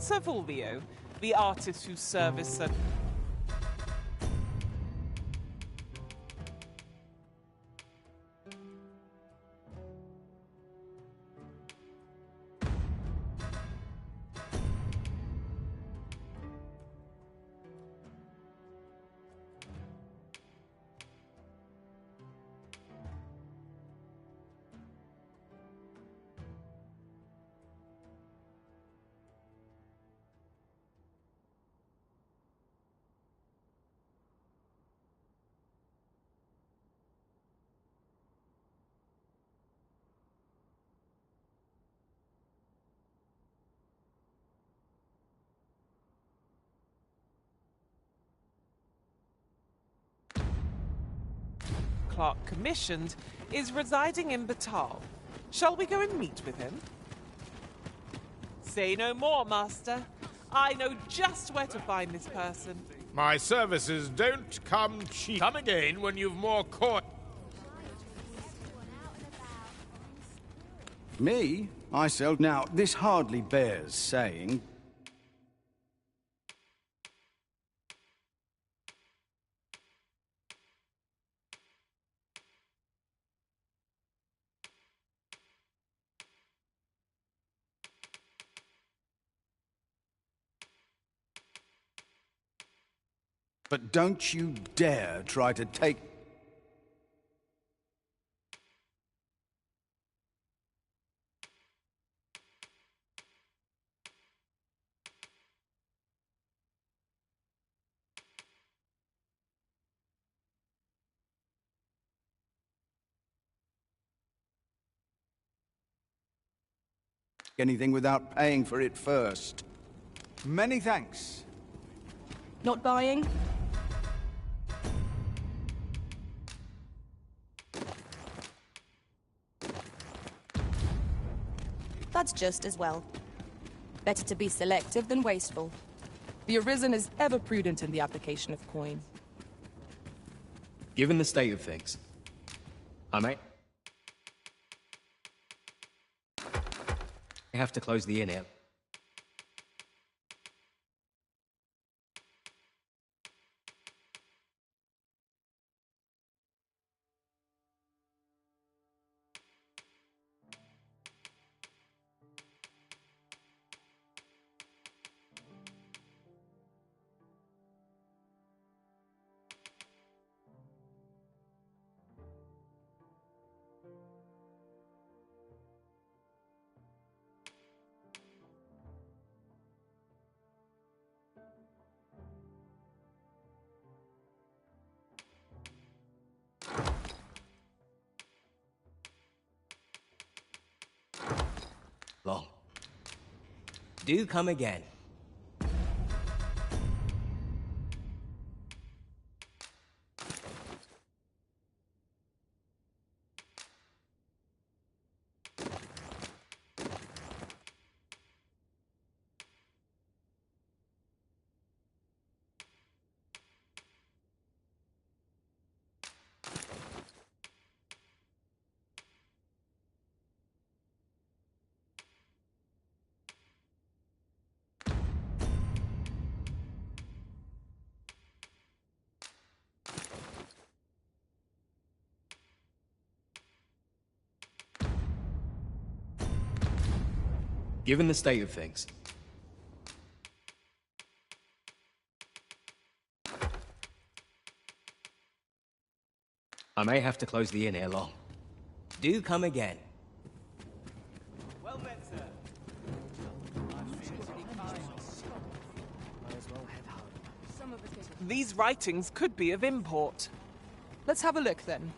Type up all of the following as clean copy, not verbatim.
Sir Fulvio, the artist whose service... Clark commissioned is residing in Batal. Shall we go and meet with him? Say no more, Master. I know just where to find this person. My services don't come cheap. Come again when you've more coin. Me? I sell... Now, this hardly bears saying. But don't you dare try to take... anything without paying for it first. Many thanks. Not buying? That's just as well. Better to be selective than wasteful. The Arisen is ever prudent in the application of coin. Given the state of things, I may have to close the inn here. Long. Do come again. Given the state of things, I may have to close the inn ere long. Do come again. Well met, sir. These writings could be of import. Let's have a look then.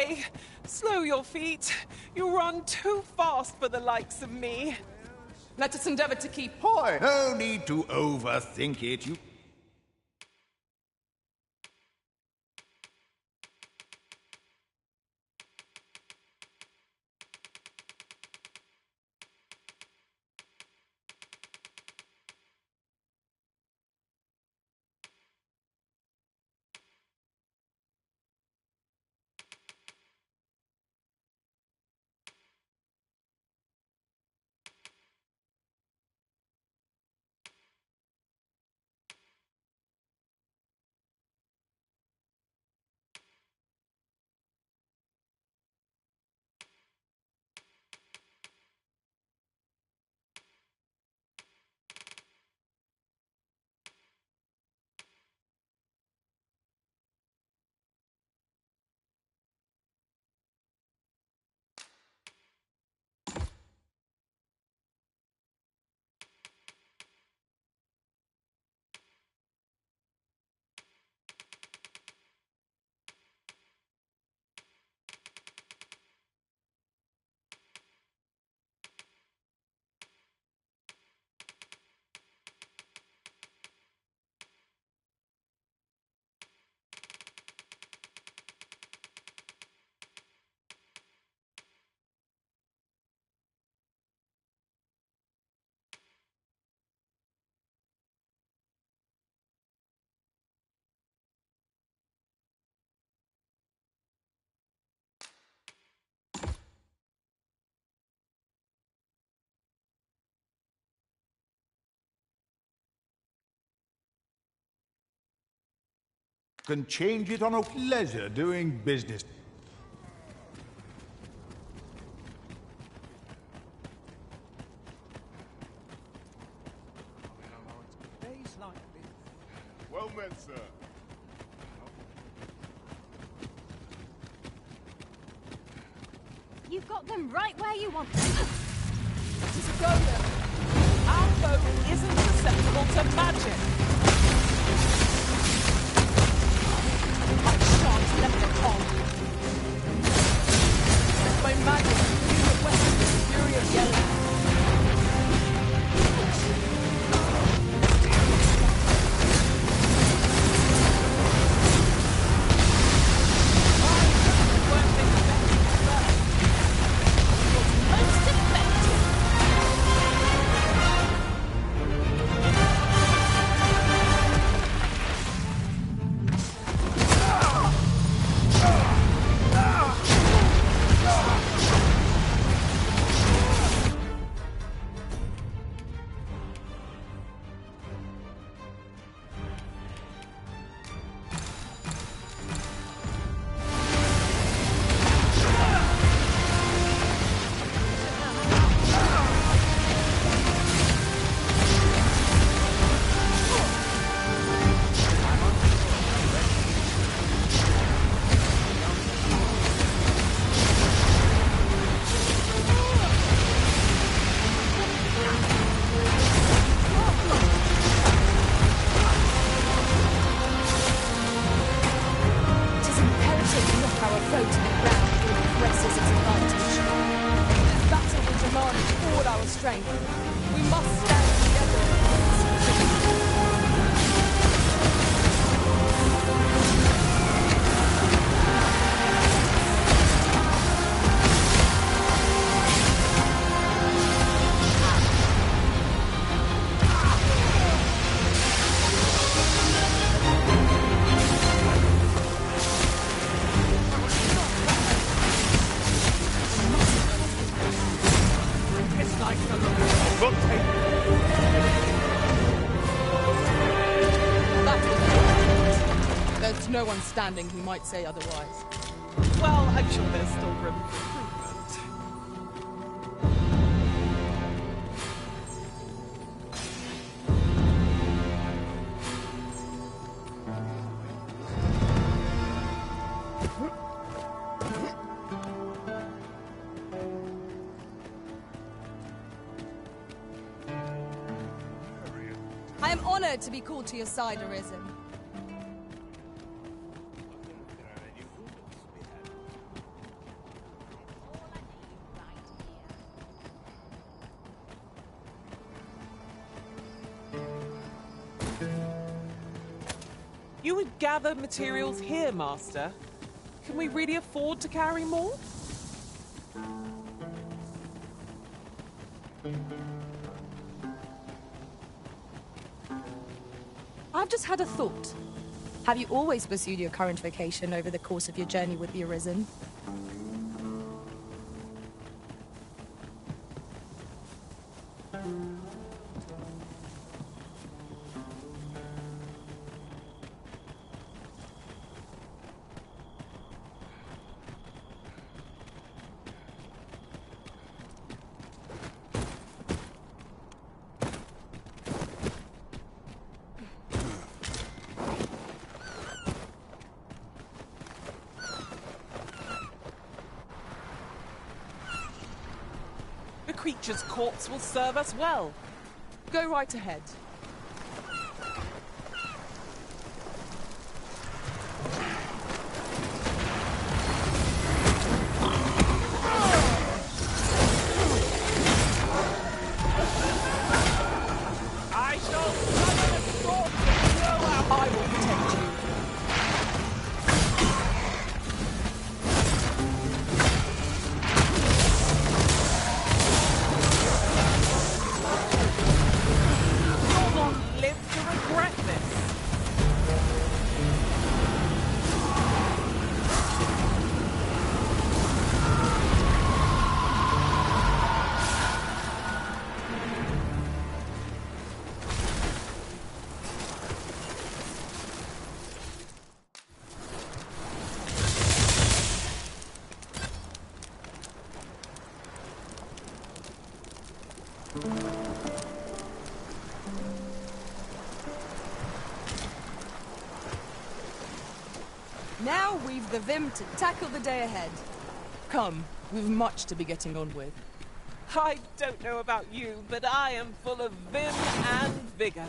way. Slow your feet. You run too fast for the likes of me. Let us endeavor to keep... Boy, no need to overthink it. You... Can change it on a pleasure doing business. Well met, sir. You've got them right where you want them. This is a go-go. Our boat isn't susceptible to magic. I shan't let them on. My magic is the weapon of the fury of yellow. No one standing who might say otherwise. Well, I'm sure there's still room for improvement. I am honored to be called to your side, Arisen. You would gather materials here, Master. Can we really afford to carry more? I've just had a thought. Have you always pursued your current vocation over the course of your journey with the Arisen? The creature's corpse will serve us well. Go right ahead. I shall summon a storm to blow out. I will protect you. You'll not live to regret this. Now we've the vim to tackle the day ahead. Come, we've much to be getting on with. I don't know about you, but I am full of vim and vigor.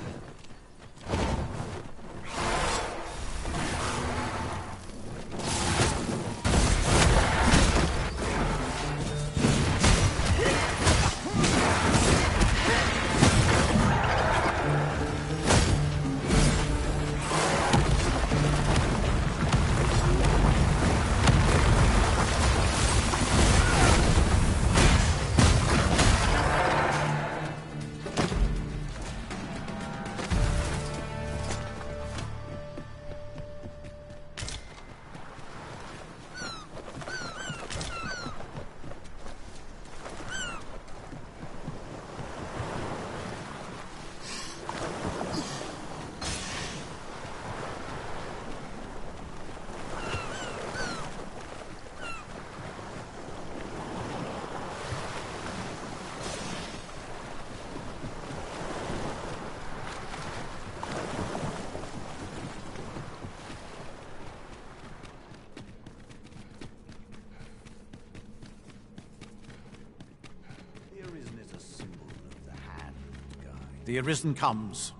The Arisen is a symbol of the hand guide. The Arisen comes.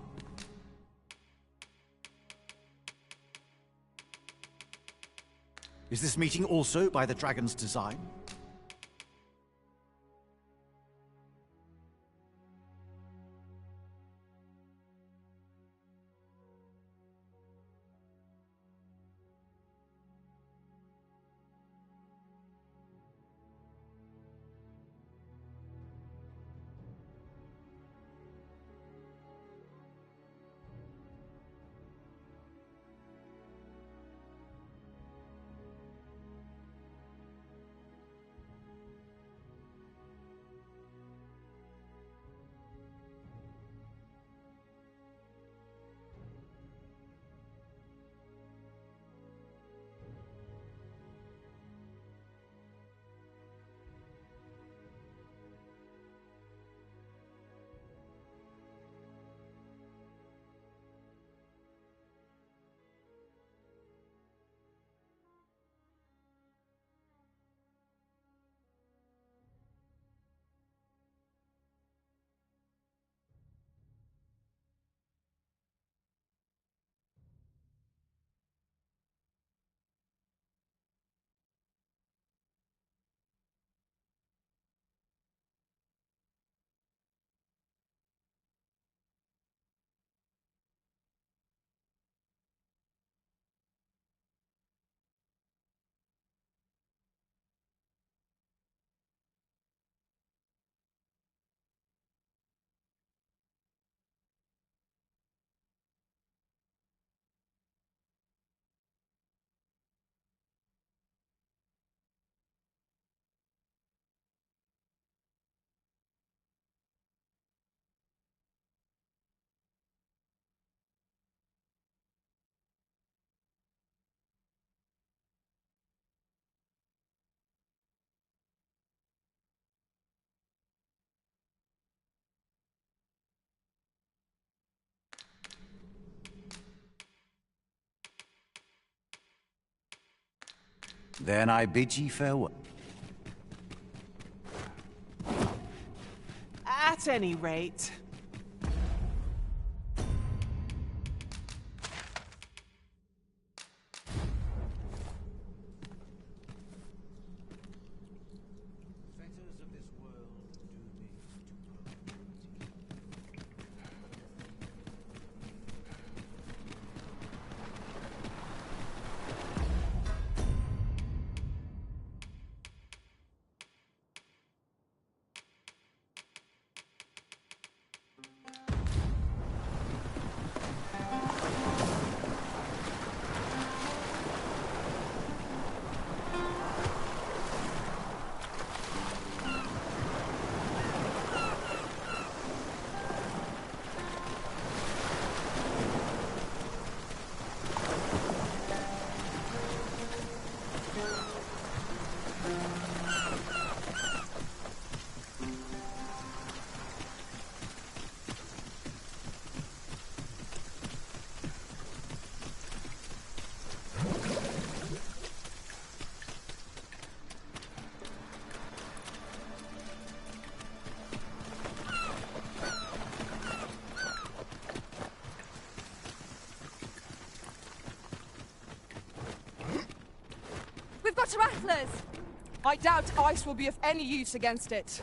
Is this meeting also by the Dragon's design? Then I bid ye farewell. At any rate... Fetters of this world do me We've got rattlers! I doubt ice will be of any use against it.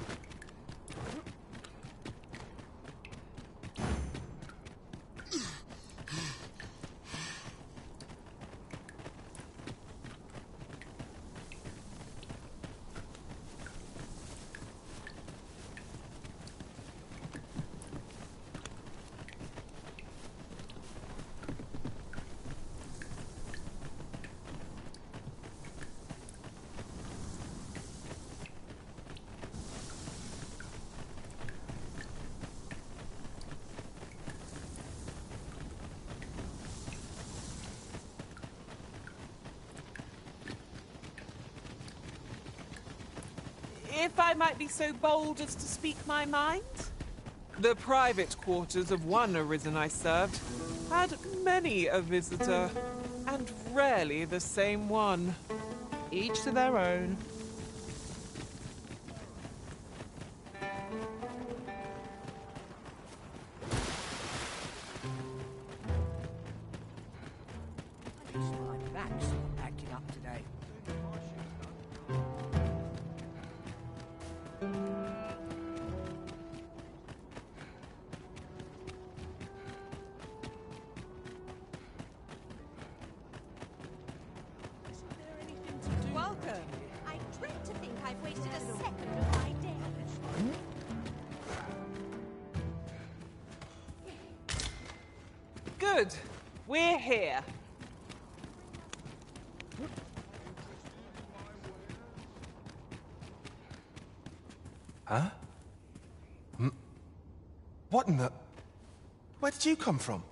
If I might be so bold as to speak my mind? The private quarters of one Arisen I served had many a visitor, and rarely the same one. Each to their own. My back's acting up today. Welcome. I dread to think I've wasted a second of my day. Good. We're here. Huh? What in the... Where did you come from?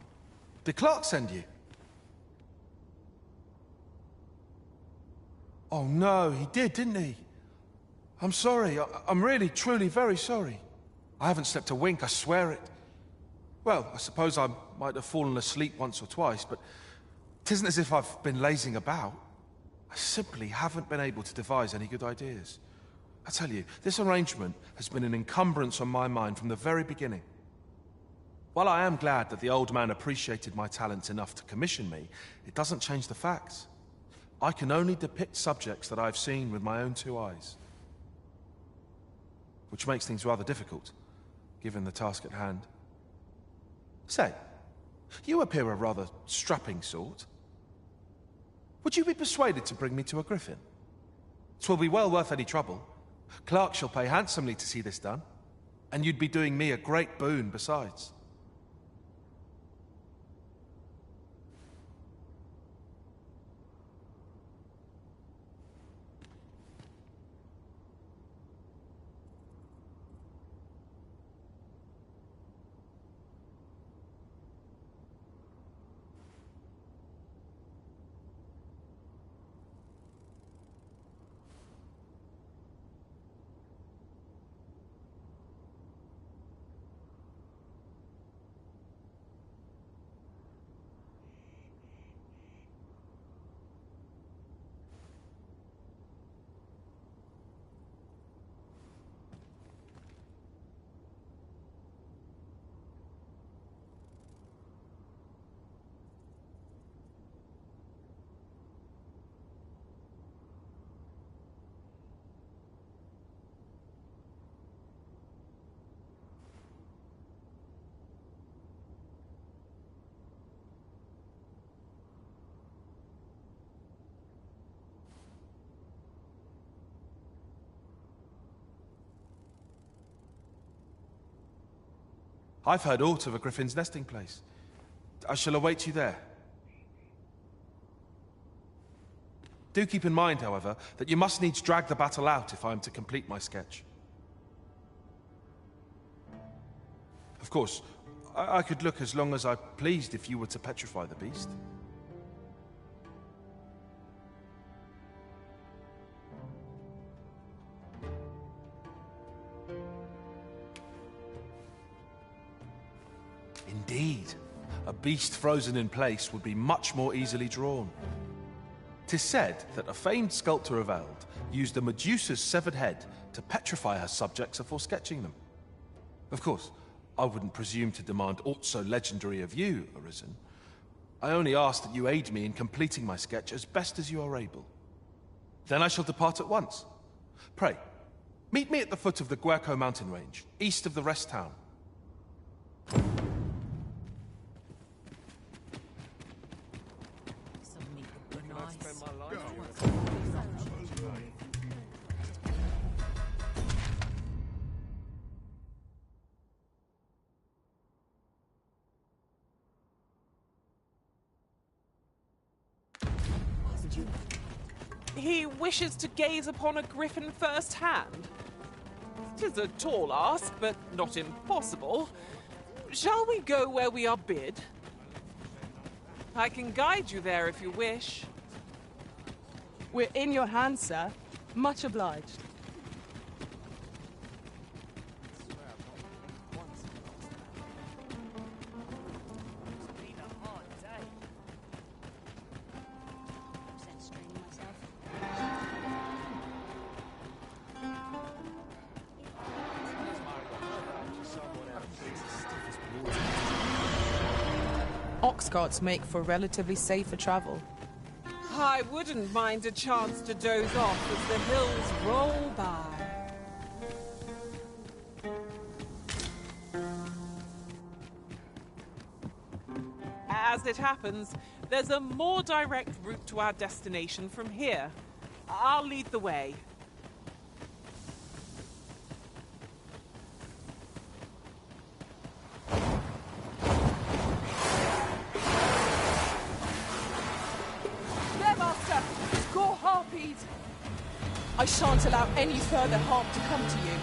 Did Clark send you? Oh no, he did, didn't he? I'm sorry. I'm really, truly very sorry. I haven't slept a wink, I swear it. Well, I suppose I might have fallen asleep once or twice, but it isn't as if I've been lazing about. I simply haven't been able to devise any good ideas. I tell you, this arrangement has been an encumbrance on my mind from the very beginning. While I am glad that the old man appreciated my talents enough to commission me, it doesn't change the facts. I can only depict subjects that I've seen with my own two eyes. Which makes things rather difficult, given the task at hand. Say, you appear a rather strapping sort. Would you be persuaded to bring me to a griffin? 'Twill be well worth any trouble. Clark shall pay handsomely to see this done, and you'd be doing me a great boon besides. I've heard aught of a griffin's nesting place. I shall await you there. Do keep in mind, however, that you must needs drag the battle out if I am to complete my sketch. Of course, I could look as long as I pleased if you were to petrify the beast. Indeed, a beast frozen in place would be much more easily drawn. 'Tis said that a famed sculptor of Eld used a Medusa's severed head to petrify her subjects before sketching them. Of course, I wouldn't presume to demand aught so legendary of you, Arisen. I only ask that you aid me in completing my sketch as best as you are able. Then I shall depart at once. Pray, meet me at the foot of the Guerco mountain range, east of the rest town. He wishes to gaze upon a griffin firsthand. 'Tis a tall ask, but not impossible. Shall we go where we are bid? I can guide you there if you wish. We're in your hands, sir. Much obliged. Ox carts make for relatively safer travel. I wouldn't mind a chance to doze off as the hills roll by. As it happens, there's a more direct route to our destination from here. I'll lead the way. I shan't allow any further harm to come to you.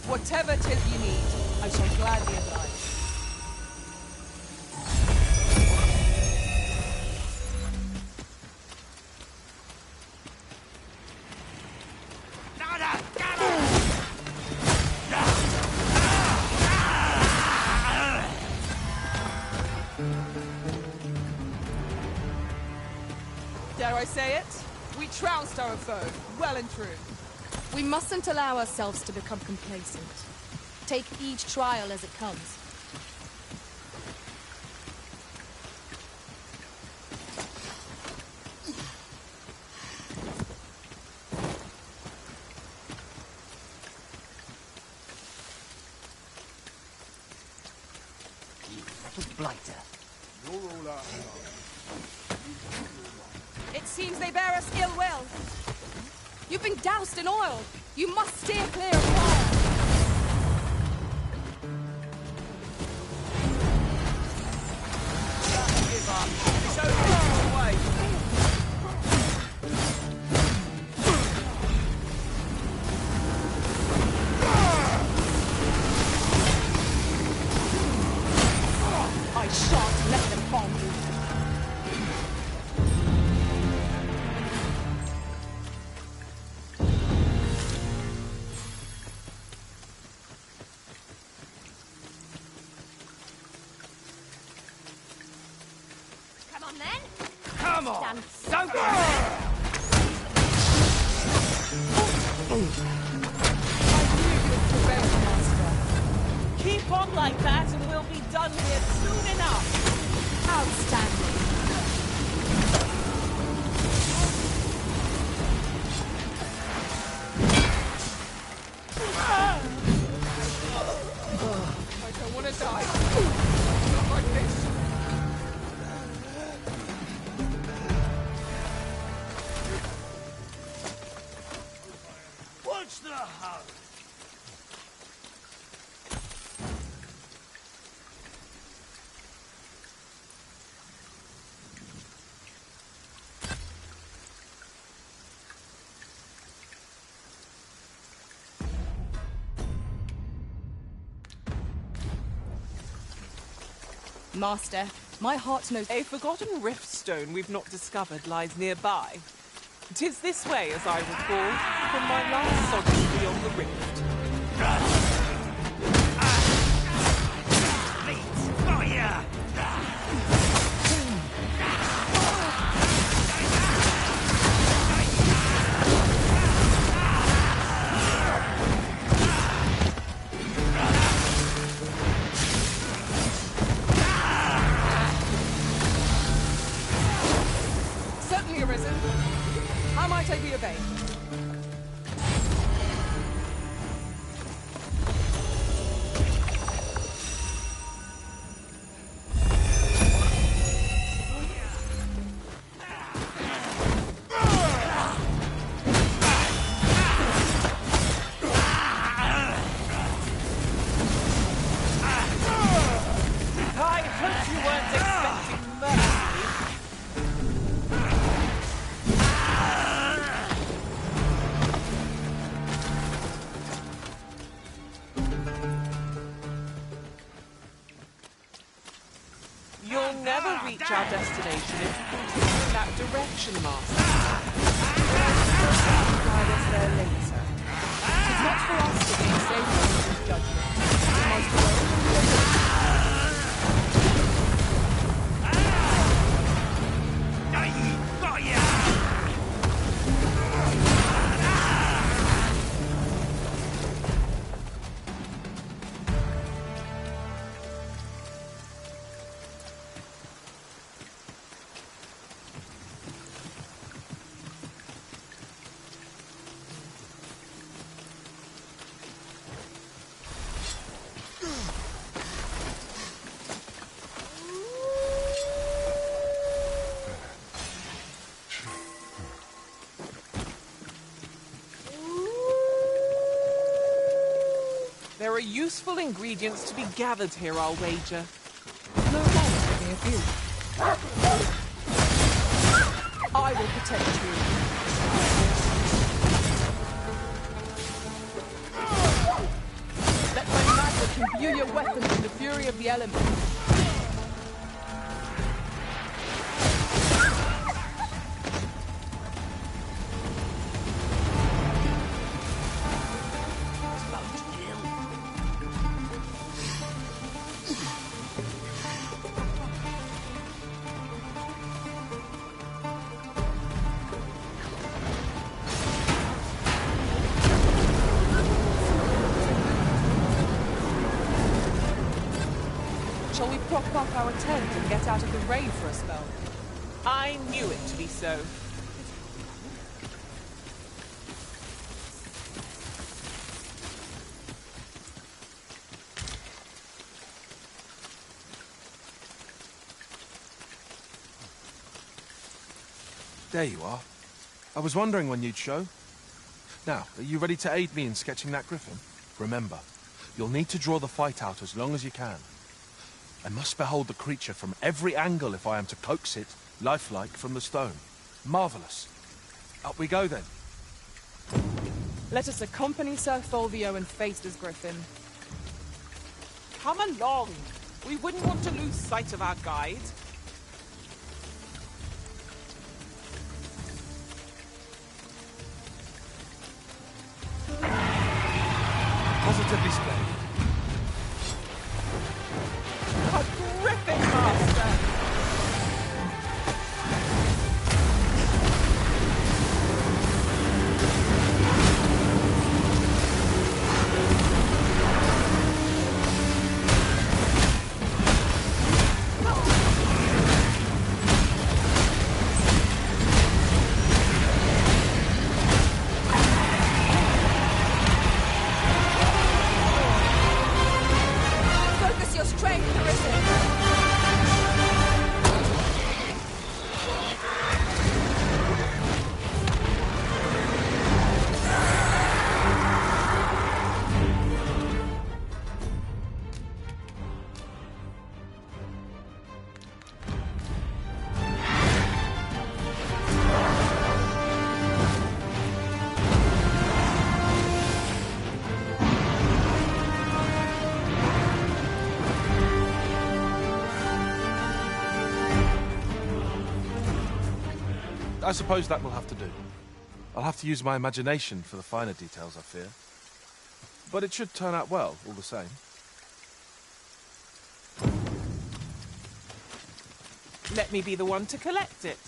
Whatever 'tis you need, I shall gladly oblige. Dare I say it? We trounced our foe, well and true. We mustn't allow ourselves to become complacent. Take each trial as it comes. Blighter. It seems they bear us ill will. You've been doused in oil. You must steer clear of fire. Give up. It's only one way. I shan't let them harm you. Come on then. Come on! Done. Don't go! I knew you'd prevail, Master. Keep on like that and we'll be done here soon enough. Outstanding. I don't want to die. Not like this. What's the hurry? Master, my heart knows. A forgotten riftstone we've not discovered lies nearby. 'Tis this way, as I recall, from my last sojourn beyond the rift. Fire! Certainly arisen. How might I be obeyed? I hope you weren't expecting mercy. You'll never reach our destination if you continue in that direction, Master. Guide us there later. It's not for us to be safe in his judgment. We must wait. There are useful ingredients to be gathered here, I'll wager. No harm in taking a few. I will protect you. fury of the elements. Shall we prop up our tent and get out of the ray for a spell? I knew it to be so. There you are. I was wondering when you'd show. Now, are you ready to aid me in sketching that griffin? Remember, you'll need to draw the fight out as long as you can. I must behold the creature from every angle if I am to coax it, lifelike, from the stone. Marvelous. Up we go then. Let us accompany Sir Fulvio and face this griffin. Come along. We wouldn't want to lose sight of our guide. Positively splendid. A griffin master! Focus your strength, Arisen. I suppose that will have to do. I'll have to use my imagination for the finer details, I fear. But it should turn out well, all the same. Let me be the one to collect it.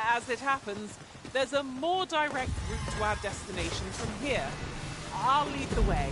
As it happens, there's a more direct route to our destination from here. I'll lead the way.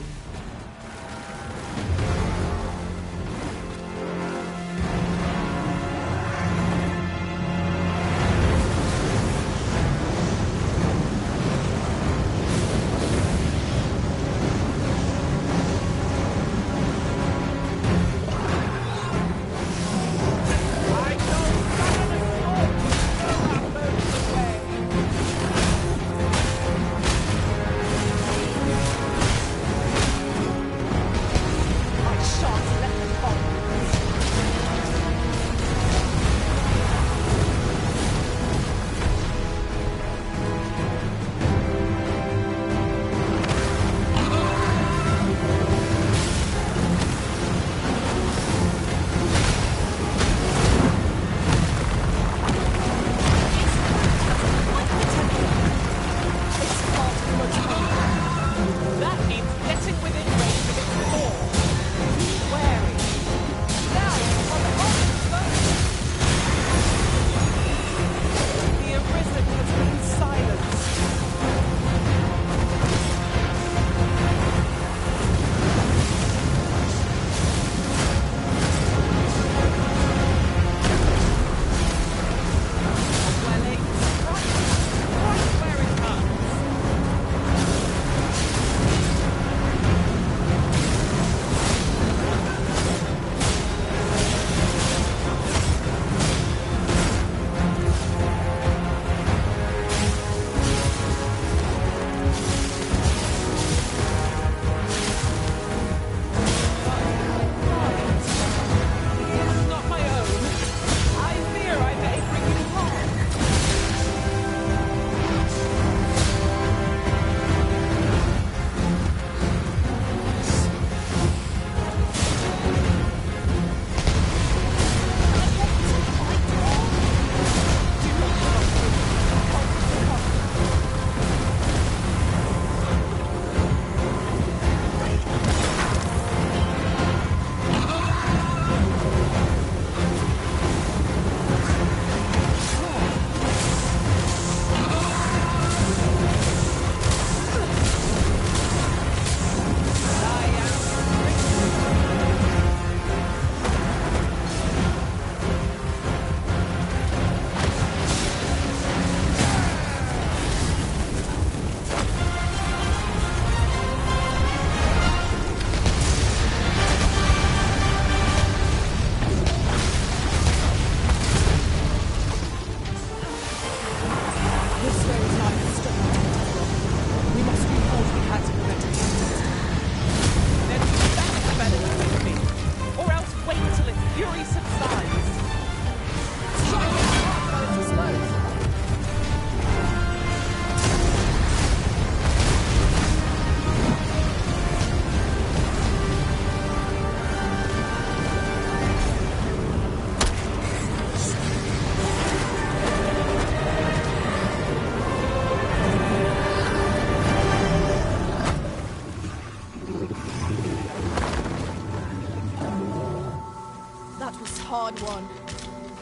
one.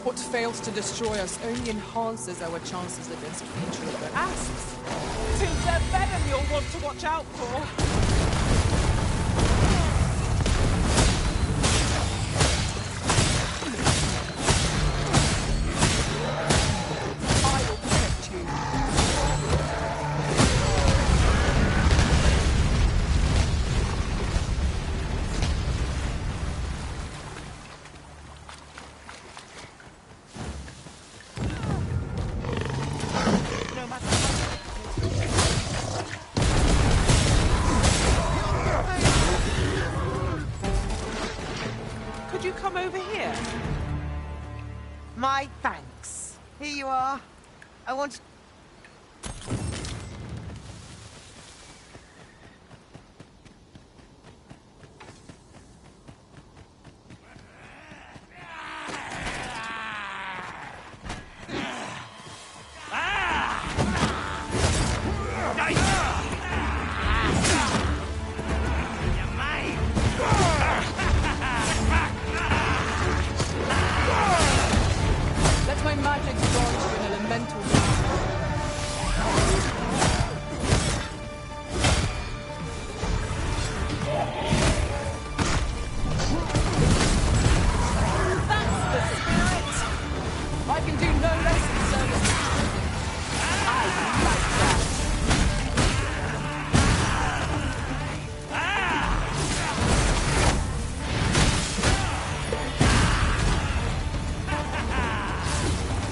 What fails to destroy us only enhances our chances against future events. Asps! 'Tis their venom you'll want to watch out for. I will protect you. Could you come over here? My thanks. Here you are. I want... Let my magic grant you an elemental That's the spirit! I can do no less in service to children. I like that.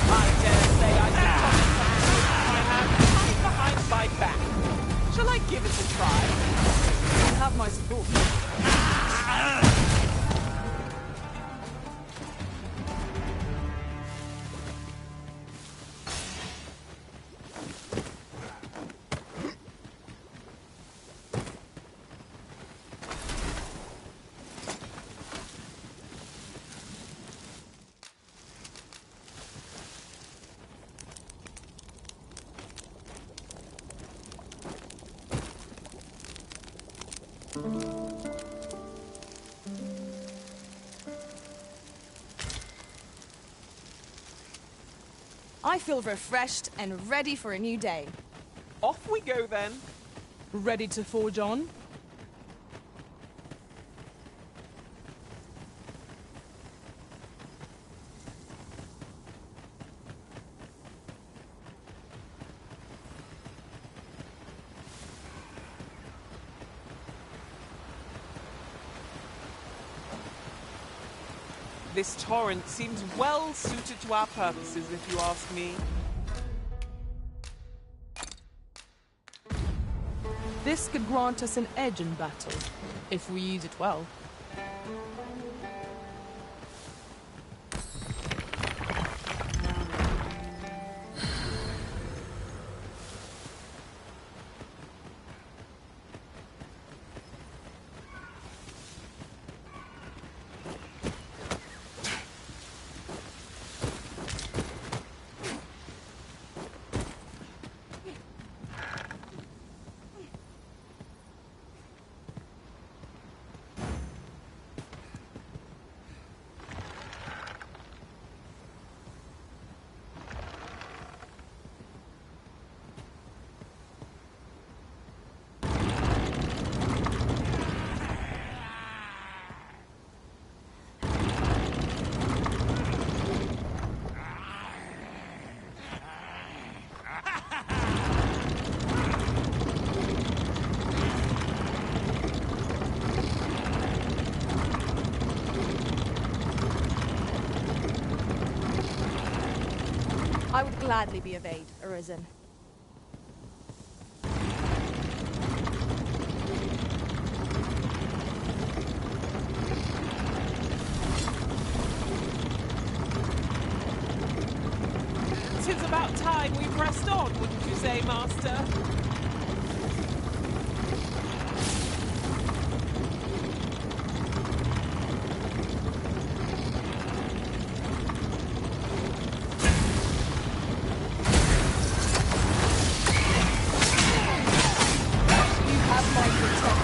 I dare say I could toss something I have tucked behind my back. Shall I give it a try? You have my support. I feel refreshed and ready for a new day. Off we go then. Ready to forge on? This torrent seems well suited to our purposes, if you ask me. This could grant us an edge in battle, if we use it well. I would gladly be of aid, Arisen. Tis about time we pressed on, wouldn't you say, Master? You have my protection.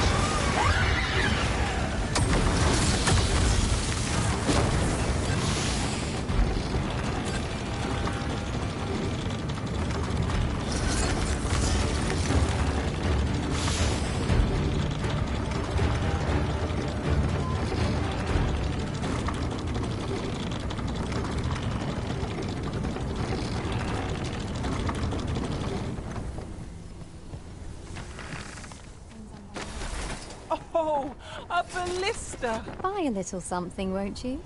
Oh, a ballista! Buy a little something, won't you?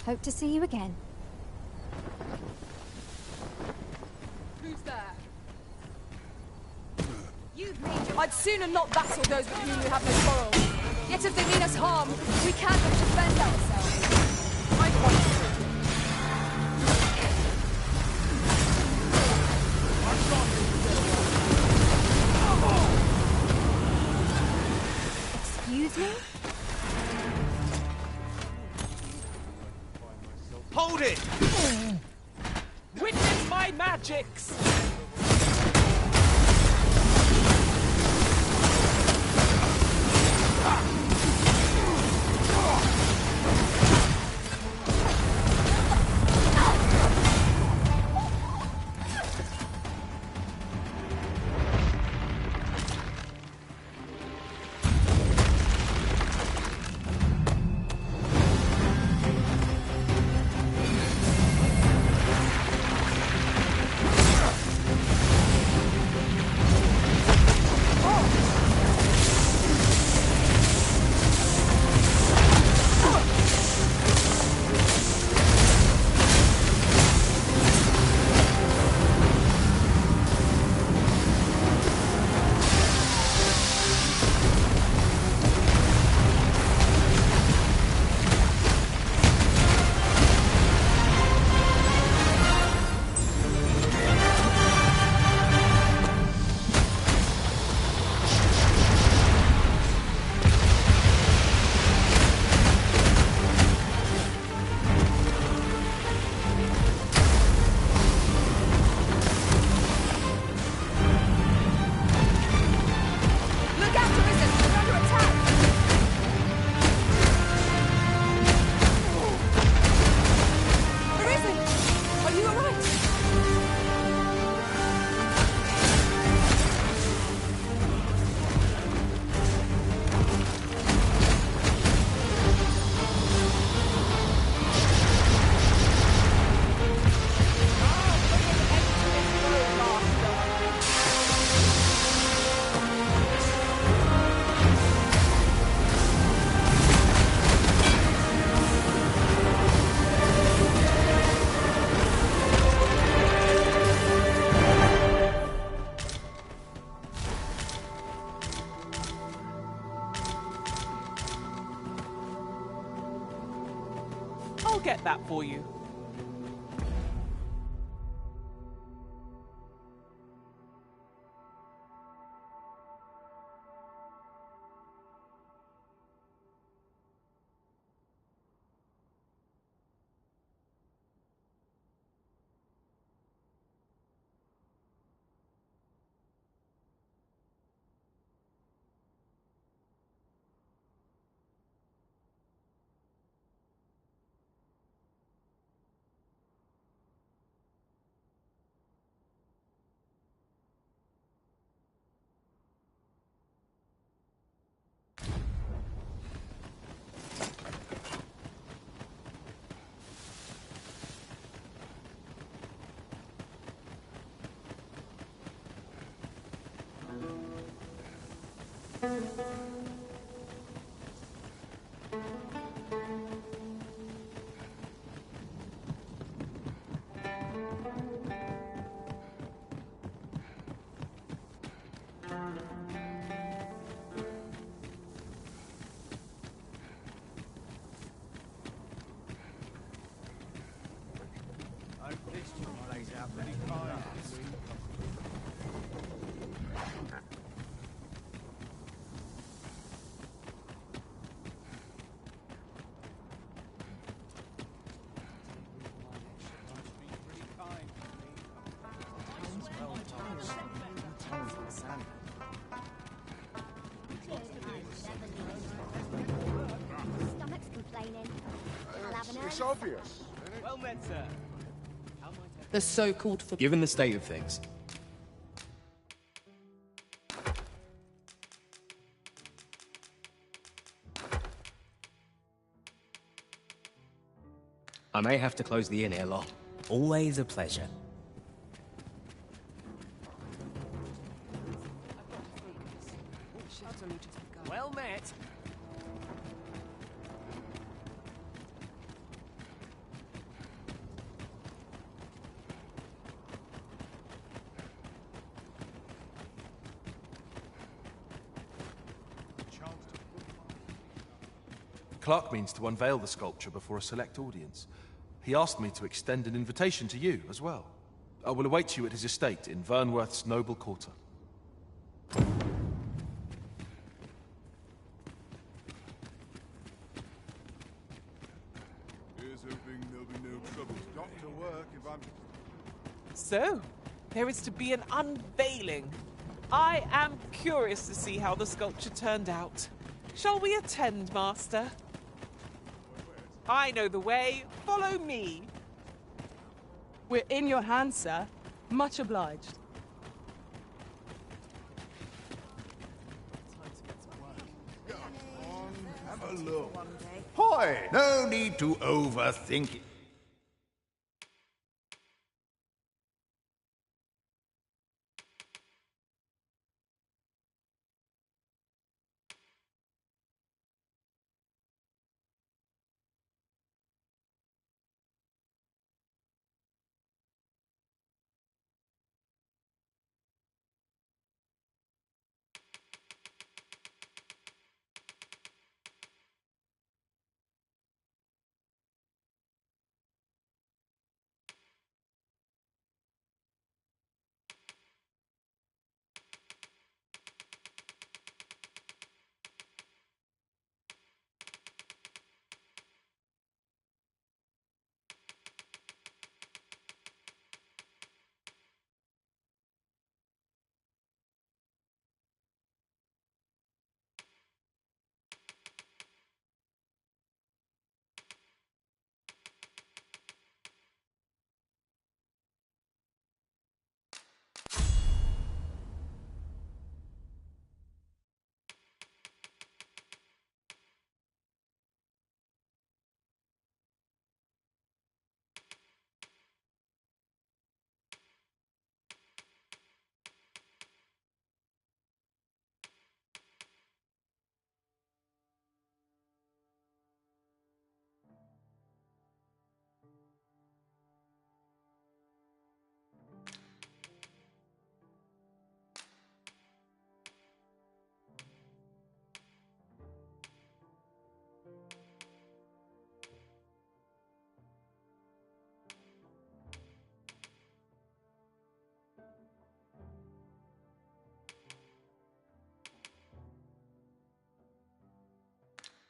Hope to see you again. Who's there? You've made your... I'd sooner not vassal those with whom we have no quarrel. Yet if they mean us harm, we can't but defend ourselves. I want Excuse me? Hold it! Witness my magics! I'll get that for you. Stomach's complaining. I'll have an It's obvious. Well met, sir. The so-called for... Given the state of things, I may have to close the inn ere long. Always a pleasure. Well met. Clark means to unveil the sculpture before a select audience. He asked me to extend an invitation to you as well. I will await you at his estate in Vernworth's noble quarter. Here's hoping there'll be no trouble. Doctor work if I'm... So, there is to be an unveiling. I am curious to see how the sculpture turned out. Shall we attend, Master? I know the way. Follow me. We're in your hands, sir. Much obliged. Have a look. Hoy! No need to overthink it.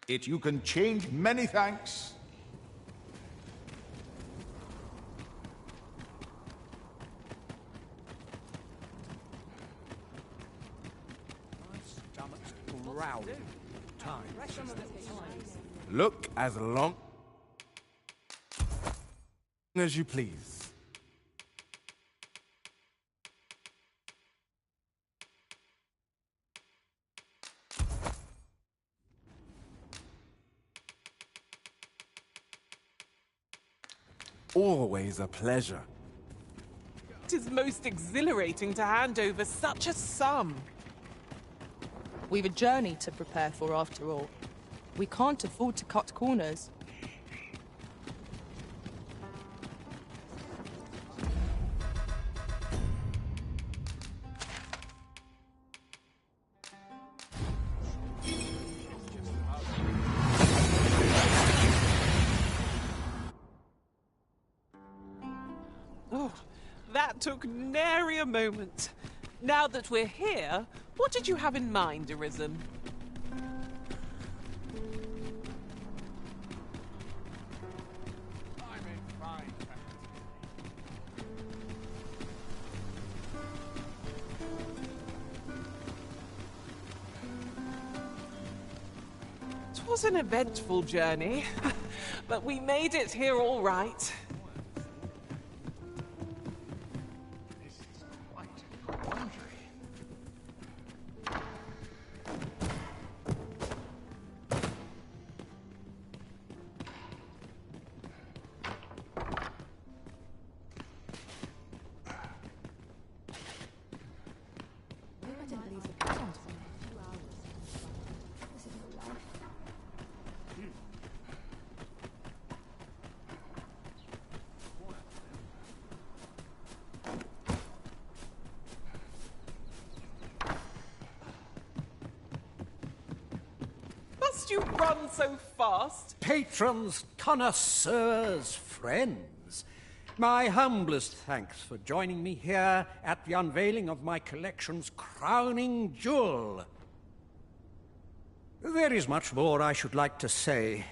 You can change. Many thanks. My stomach's growling. Time. Look as long as you please. Always a pleasure. It is most exhilarating to hand over such a sum. We've a journey to prepare for, after all. We can't afford to cut corners. Oh, that took nary a moment. Now that we're here, what did you have in mind, Arisen? It was an eventful journey, but we made it here all right. you run so fast? Patrons, connoisseurs, friends, my humblest thanks for joining me here at the unveiling of my collection's crowning jewel. There is much more I should like to say,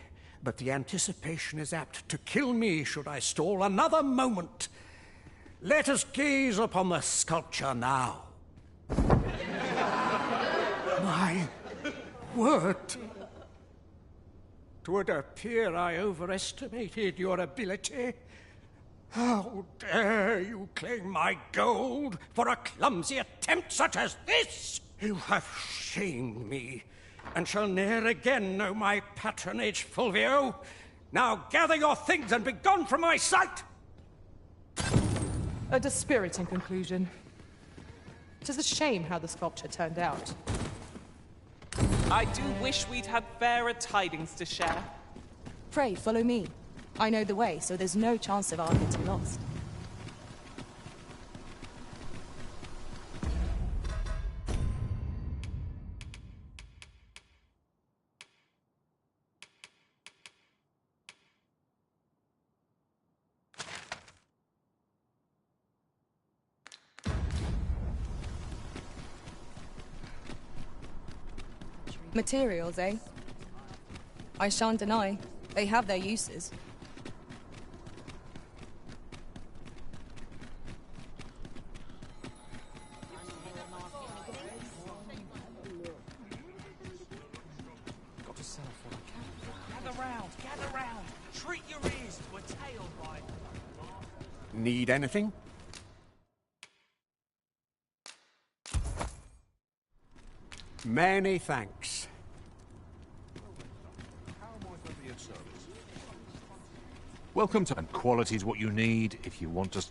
but the anticipation is apt to kill me should I stall another moment. Let us gaze upon the sculpture now. My word! 'Twould appear I overestimated your ability. How dare you claim my gold for a clumsy attempt such as this? You have shamed me, and shall ne'er again know my patronage, Fulvio. Now gather your things and be gone from my sight! A dispiriting conclusion. 'Tis a shame how the sculpture turned out. I do wish we'd had fairer tidings to share. Pray, follow me. I know the way, so there's no chance of our getting lost. Materials, eh? I shan't deny. They have their uses. Gather round. Treat your ears to a tale by... Need anything? Many thanks. Welcome to... And quality is what you need if you want to...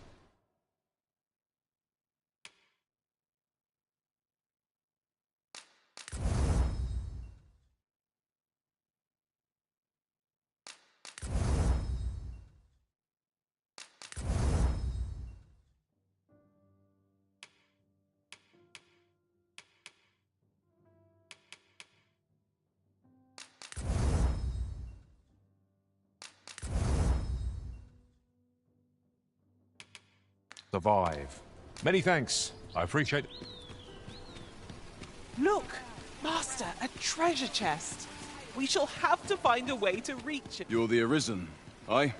survive. Many thanks. I appreciate it. Look! Master, a treasure chest! We shall have to find a way to reach it. You're the Arisen, aye?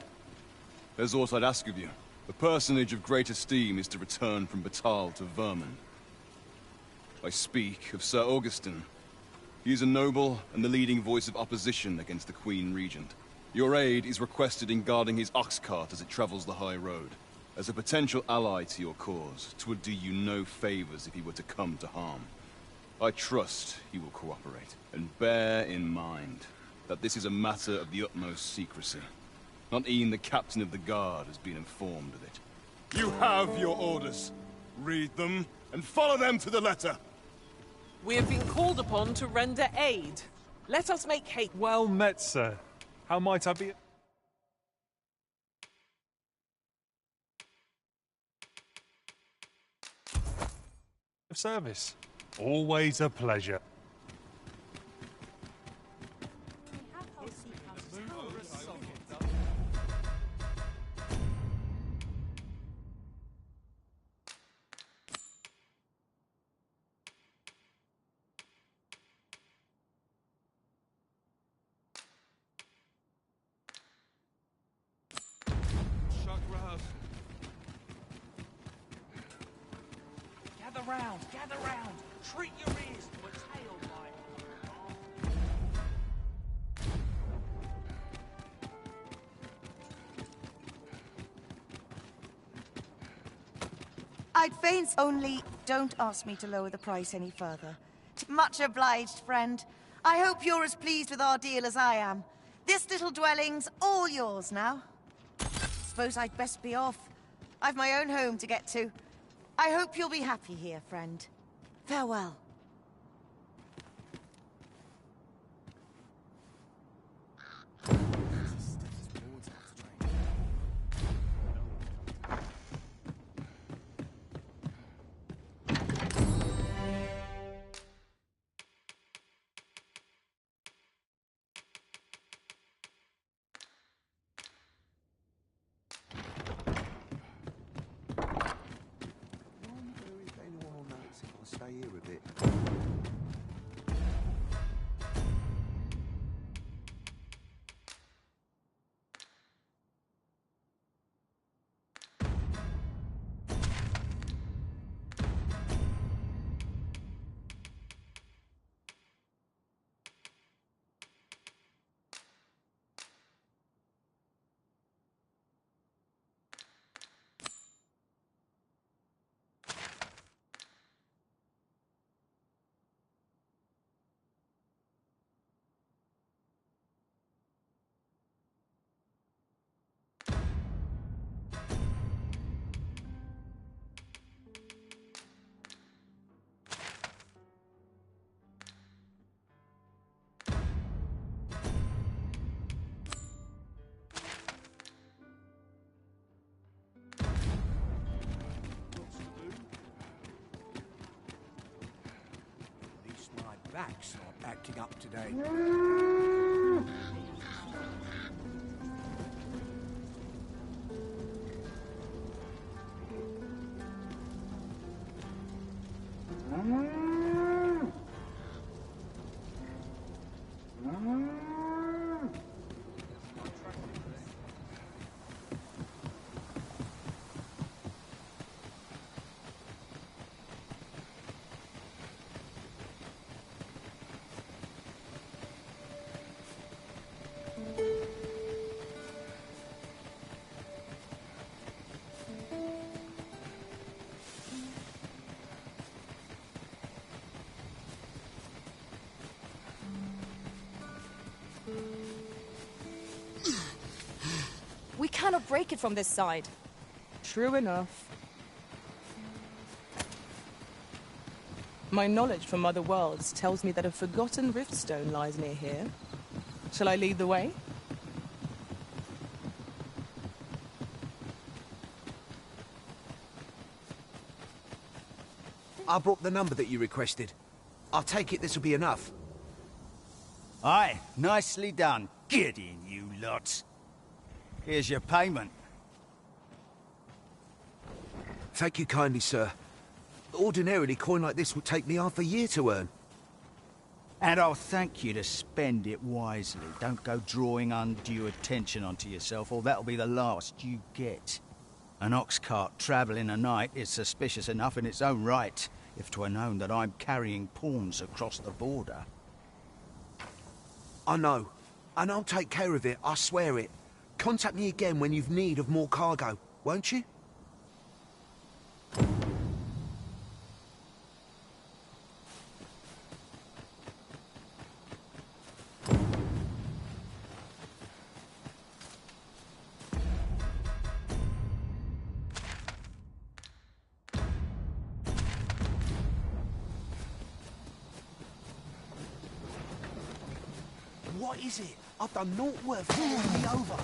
There's aught I'd ask of you. A personage of great esteem is to return from Batal to Vermin. I speak of Sir Augustin. He is a noble and the leading voice of opposition against the Queen Regent. Your aid is requested in guarding his ox cart as it travels the high road. As a potential ally to your cause, 'twould do you no favors if he were to come to harm. I trust he will cooperate, and bear in mind that this is a matter of the utmost secrecy. Not even the captain of the guard has been informed of it. You have your orders. Read them, and follow them to the letter. We have been called upon to render aid. Let us make haste. Well met, sir. How might I be... of service? Always a pleasure. Gather round. Treat your ears to a tale by... I'd fain only don't ask me to lower the price any further. Much obliged, friend. I hope you're as pleased with our deal as I am. This little dwelling's all yours now. Suppose I'd best be off. I've my own home to get to. I hope you'll be happy here, friend. Farewell. idea of it. Back's not acting up today. We cannot break it from this side. True enough. My knowledge from other worlds tells me that a forgotten riftstone lies near here. Shall I lead the way? I brought the number that you requested. I'll take it this will be enough. Aye, nicely done. Get in, you lot. Here's your payment. Thank you kindly, sir. Ordinarily, coin like this would take me half a year to earn. And I'll thank you to spend it wisely. Don't go drawing undue attention onto yourself, or that'll be the last you get. An ox cart travelling a night is suspicious enough in its own right, if 'twere known that I'm carrying pawns across the border. I know, and I'll take care of it, I swear it. Contact me again when you've need of more cargo, won't you? What is it? I've done naught worth pulling me over.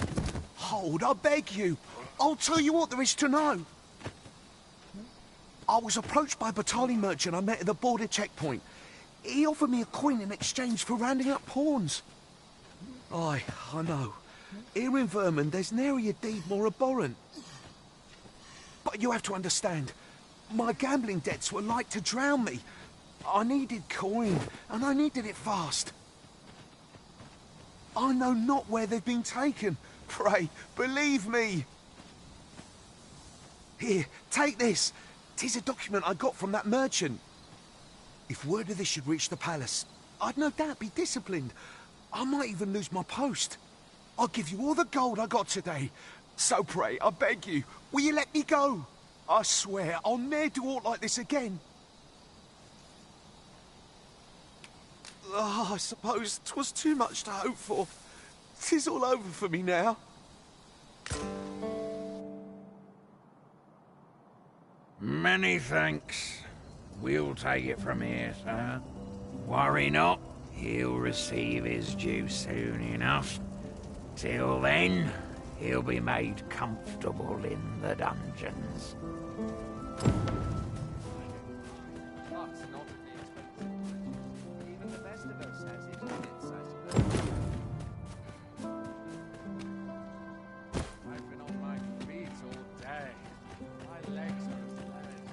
Hold, I beg you. I'll tell you what there is to know. I was approached by a battalion merchant I met at the border checkpoint. He offered me a coin in exchange for rounding up pawns. Aye, I know. Here in Vermund, there's nary a deed more abhorrent. But you have to understand, my gambling debts were like to drown me. I needed coin, and I needed it fast. I know not where they've been taken. Pray, believe me. Here, take this. 'Tis a document I got from that merchant. If word of this should reach the palace, I'd no doubt be disciplined. I might even lose my post. I'll give you all the gold I got today. So pray, I beg you, will you let me go? I swear I'll ne'er do aught like this again. Oh, I suppose 'twas too much to hope for. 'Tis all over for me now. Many thanks. We'll take it from here, sir. Worry not, he'll receive his due soon enough. Till then, he'll be made comfortable in the dungeons. I've been on my feet all day. My legs are as lead.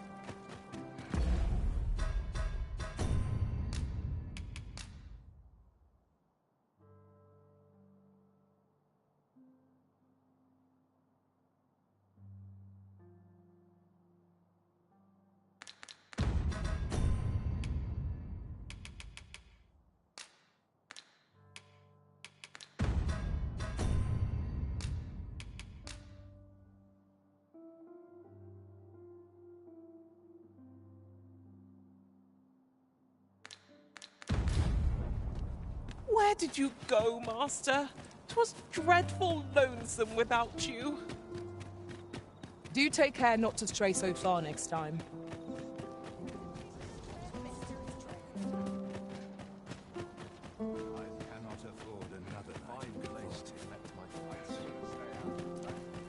Where did you go, Master? 'Twas dreadful lonesome without you. Do take care not to stray so far next time.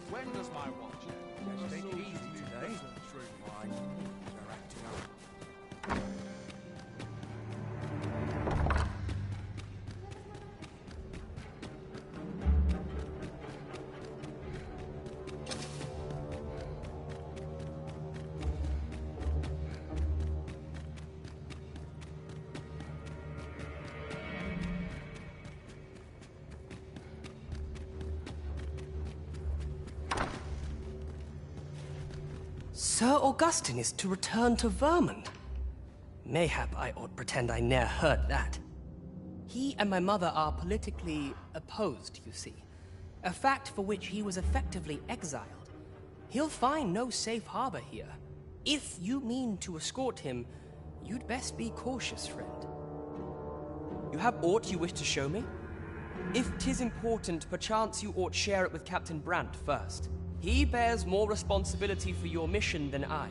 When does my watch end? Just take it easy today. Fine. You're acting up. Sir Augustine is to return to Vermund. Mayhap I ought pretend I ne'er heard that. He and my mother are politically opposed, you see. A fact for which he was effectively exiled. He'll find no safe harbor here. If you mean to escort him, you'd best be cautious, friend. You have aught you wish to show me? If 'tis important, perchance you ought share it with Captain Brandt first. He bears more responsibility for your mission than I.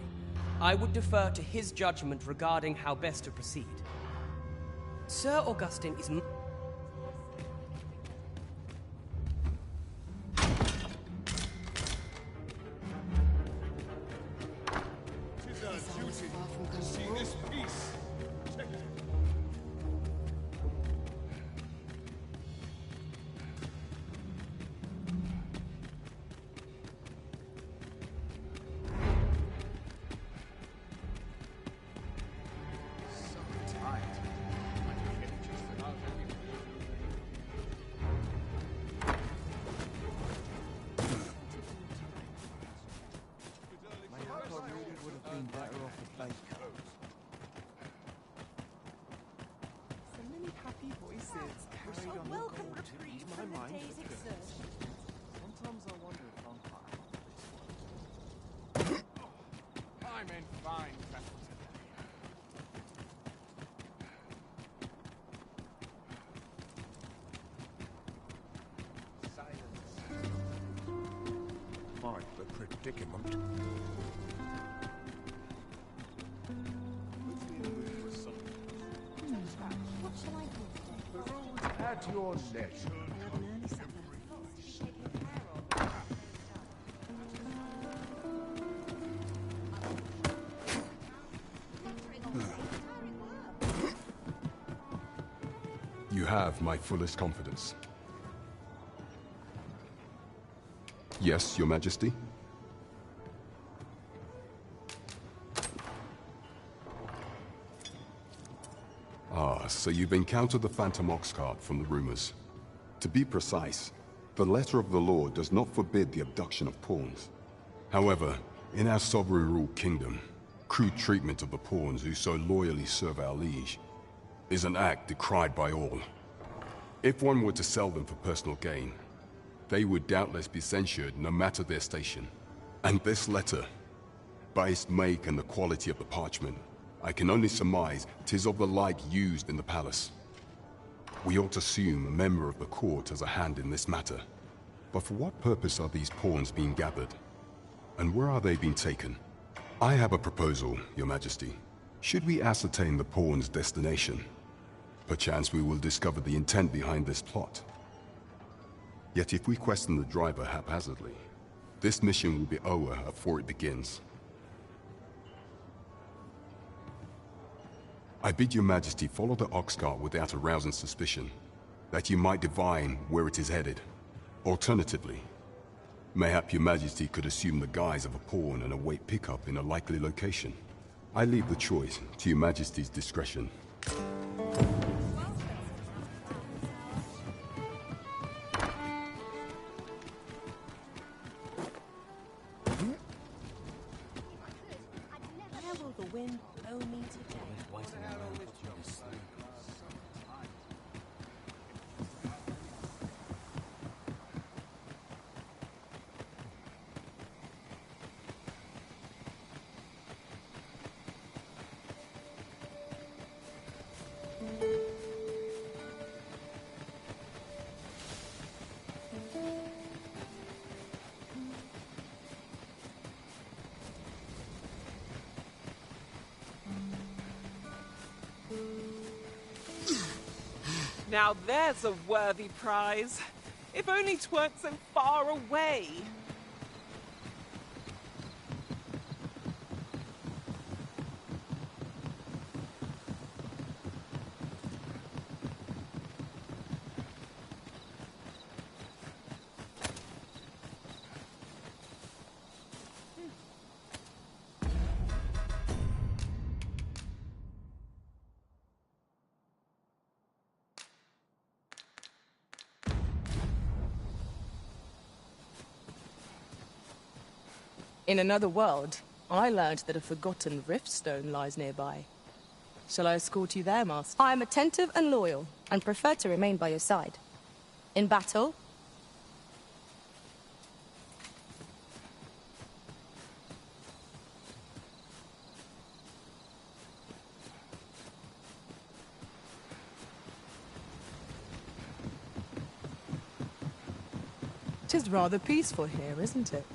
I would defer to his judgment regarding how best to proceed. Sir Augustine is... Tis our duty to see this peace protected. I'm in fine fettle today. Silence. Quite the predicament. What shall I do? At your leisure. You have my fullest confidence. Yes, Your Majesty? Ah, so you've encountered the Phantom Oxcart from the rumors. To be precise, the letter of the law does not forbid the abduction of pawns. However, in our sovereign-ruled kingdom, crude treatment of the pawns who so loyally serve our liege is an act decried by all. If one were to sell them for personal gain, they would doubtless be censured no matter their station. And this letter, by its make and the quality of the parchment, I can only surmise 'tis of the like used in the palace. We ought to assume a member of the court has a hand in this matter. But for what purpose are these pawns being gathered? And where are they being taken? I have a proposal, Your Majesty. Should we ascertain the pawn's destination, perchance we will discover the intent behind this plot. Yet if we question the driver haphazardly, this mission will be over before it begins. I bid Your Majesty follow the Oxcart without arousing suspicion, that you might divine where it is headed. Alternatively, mayhap Your Majesty could assume the guise of a pawn and await pickup in a likely location. I leave the choice to Your Majesty's discretion. Where will the wind blow me today? Now there's a worthy prize. If only 'tweren't so far away. In another world, I learned that a forgotten riftstone lies nearby. Shall I escort you there, Master? I am attentive and loyal, and prefer to remain by your side. In battle, Tis rather peaceful here, isn't it?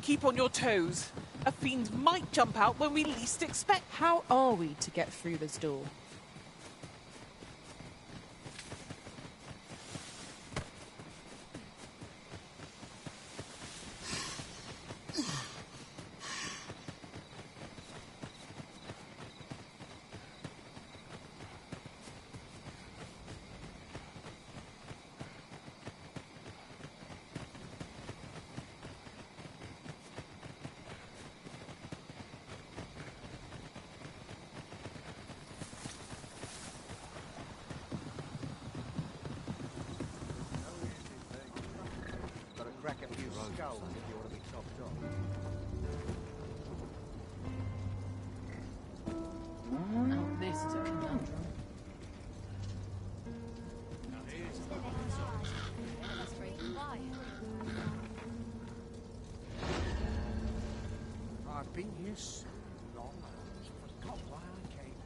Keep on your toes. A fiend might jump out when we least expect. How are we to get through this door? Crack a few skulls if you want to be topped off. Now this is a conundrum. I've been here so long, I forgot why I came.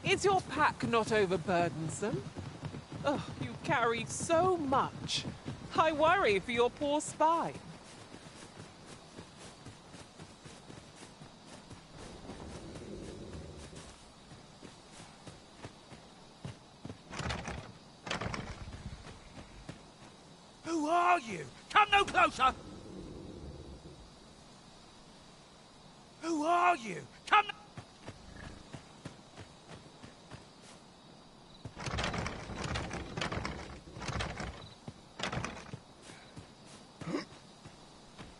Is your pack not overburdensome? Oh, you carry so much. I worry for your poor spine. Who are you? Come no closer! Who are you? Come no...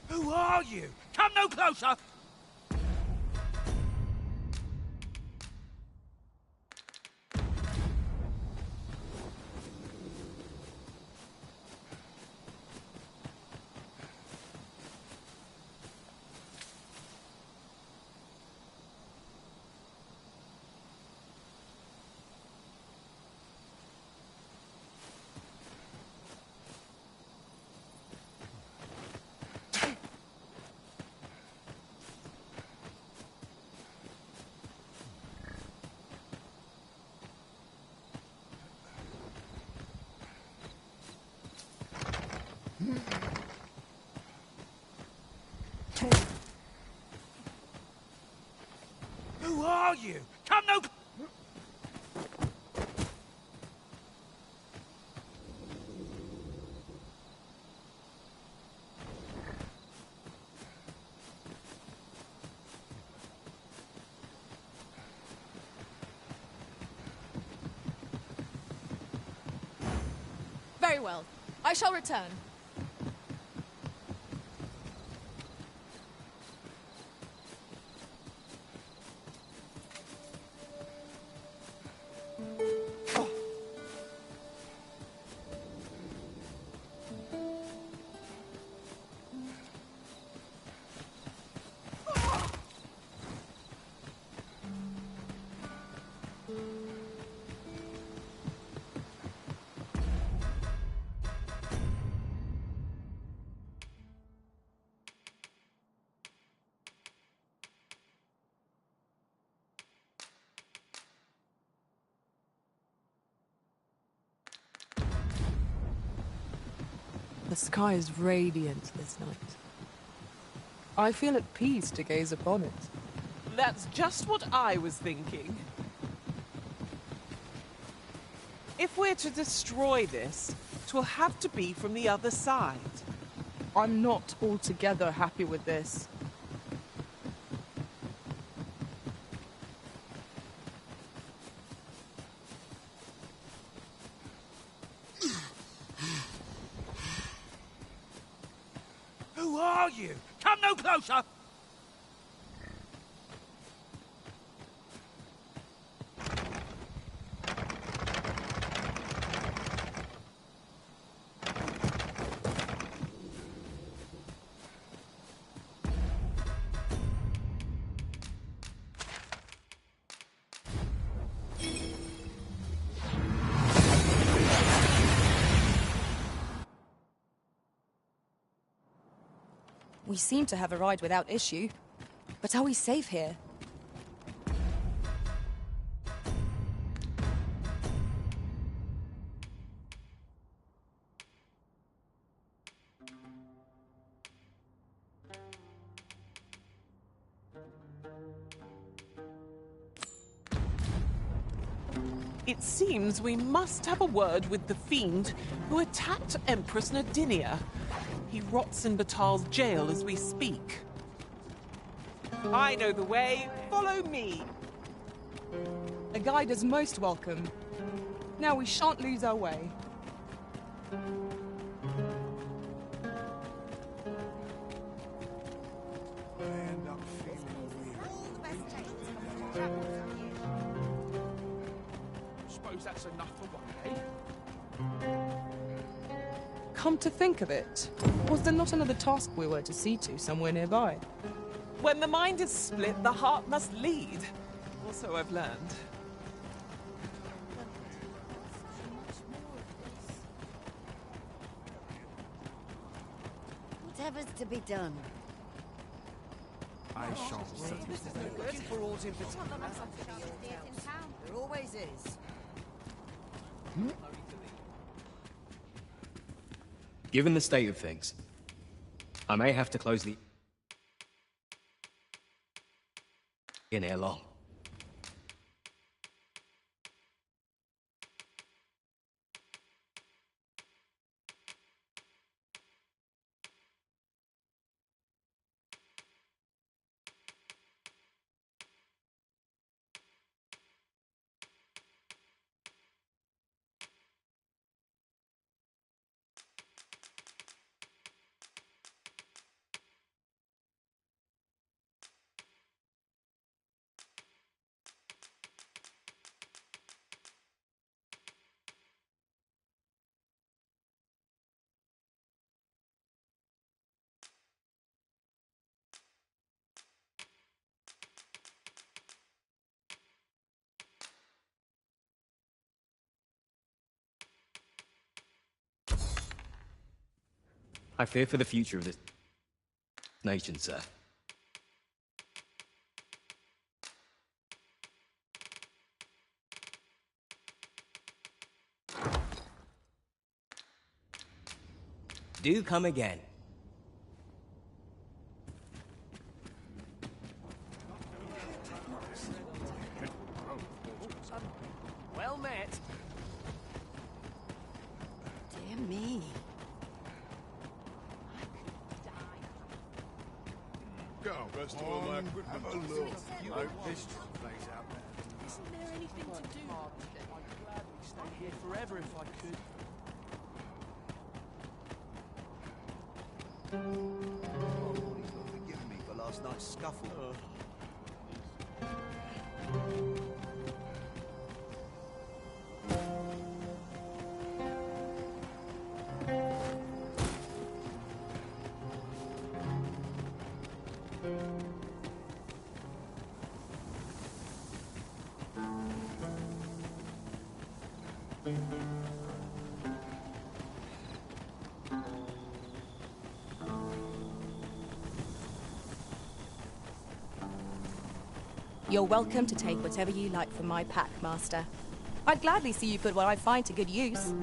Who are you? Come no closer! Who are you? Come no... well. I shall return. The sky is radiant this night. I feel at peace to gaze upon it. That's just what I was thinking. If we're to destroy this, 'twill have to be from the other side. I'm not altogether happy with this. Who are you? Come no closer! We seem to have arrived without issue. But are we safe here? It seems we must have a word with the fiend who attacked Empress Nadinia. He rots in Batal's jail as we speak. I know the way. Follow me. A guide is most welcome. Now we shan't lose our way. Suppose that's enough for one day. Come to think of it, was there not another task we were to see to somewhere nearby? When the mind is split, the heart must lead. Also, I've learned. Whatever's to be done. I shan't settle for looking for oars in particular. There always is. Given the state of things, I may have to close the in here long. I fear for the future of this nation, sir. Do come again. Well met. Dear me. Go, best of all my equipment. Have a look. You hope this place out there. Isn't there anything to do? I'd gladly stay here forever if I could. Forgive me for last night's scuffle. You're welcome to take whatever you like from my pack, Master. I'd gladly see you put what I find to good use.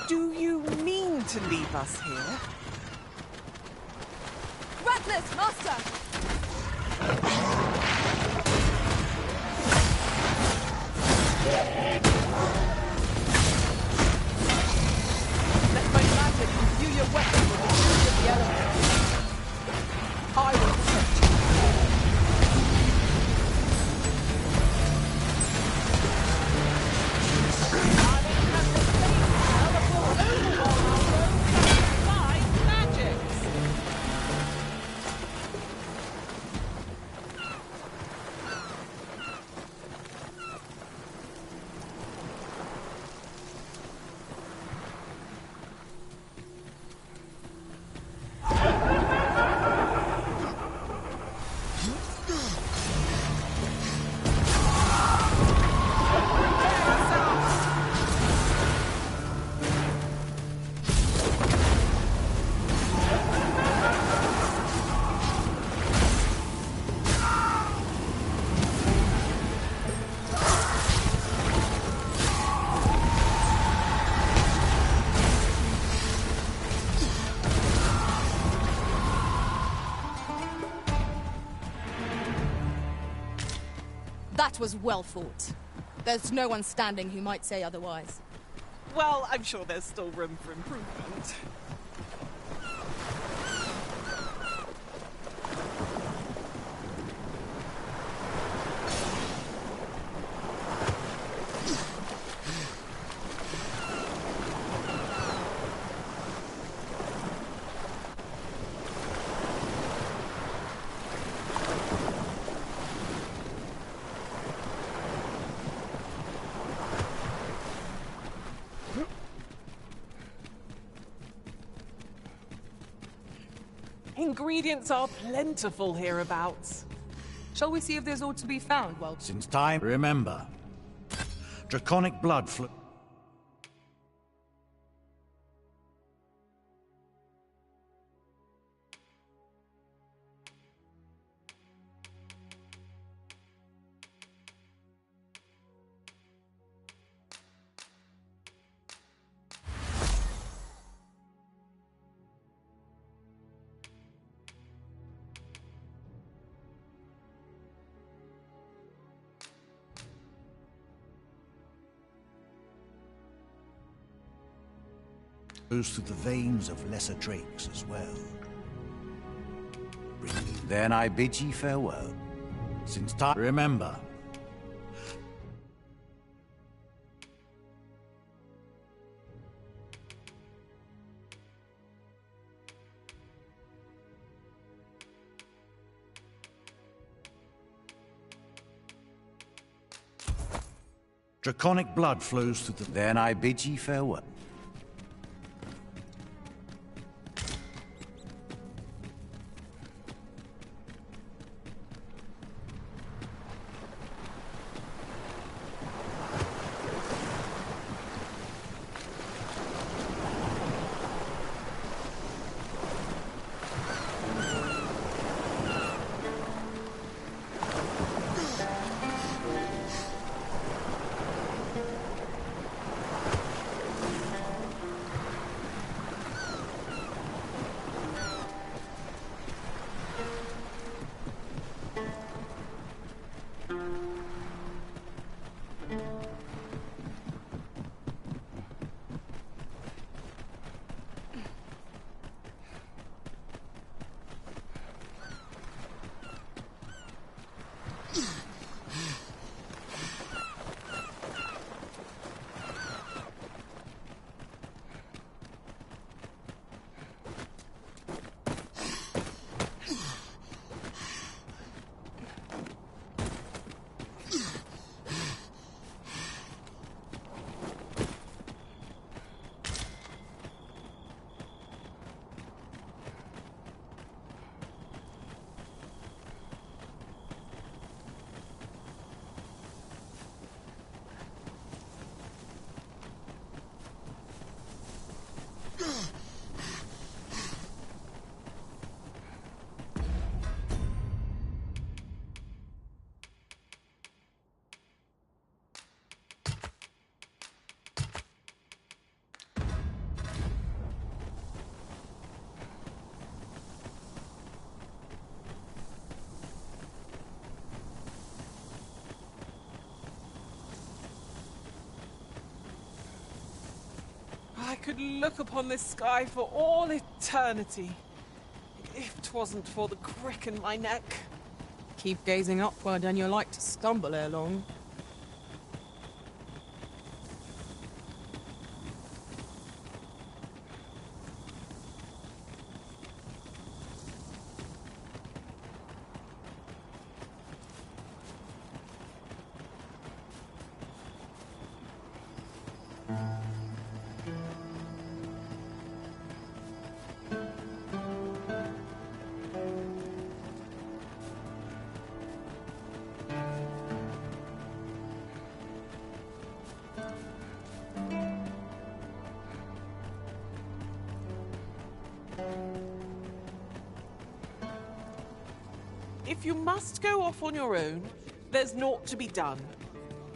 Do you mean to leave us here? Reckless, Master! Let my magic imbue your weapon with the fury of the elements. I will protect you. That was well fought. There's no one standing who might say otherwise. Well, I'm sure there's still room for improvement. Ingredients are plentiful hereabouts. Shall we see if there's aught to be found while... Since time, remember. Draconic blood flow. Goes through the veins of lesser drakes as well. Then I bid ye farewell. Since time, remember. Draconic blood flows through the... Then I bid ye farewell. could look upon this sky for all eternity, if 'twasn't for the crick in my neck. Keep gazing upward and you're like to stumble ere long. If you must go off on your own, there's naught to be done.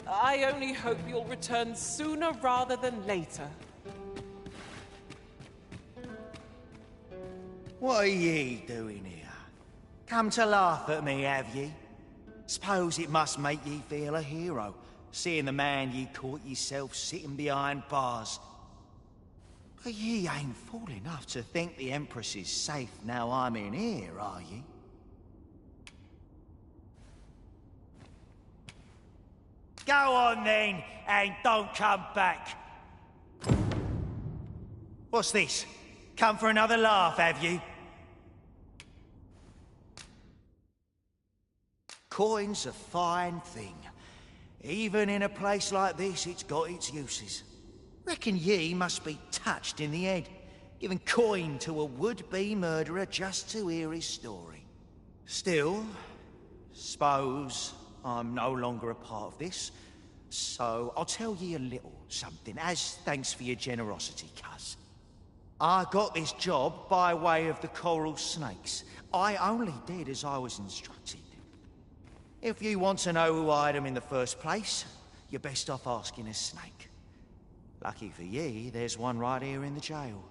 I only hope you'll return sooner rather than later. What are ye doing here? Come to laugh at me, have ye? Suppose it must make ye feel a hero, seeing the man ye caught yourself sitting behind bars. But ye ain't fool enough to think the Empress is safe now I'm in here, are ye? Go on then, and don't come back. What's this? Come for another laugh, have you? Coin's a fine thing. Even in a place like this, it's got its uses. Reckon ye must be touched in the head, giving coin to a would-be murderer just to hear his story. Still, suppose I'm no longer a part of this, so I'll tell ye a little something, as thanks for your generosity, cuz. I got this job by way of the coral snakes. I only did as I was instructed. If you want to know who hired them in the first place, you're best off asking a snake. Lucky for ye, there's one right here in the jail.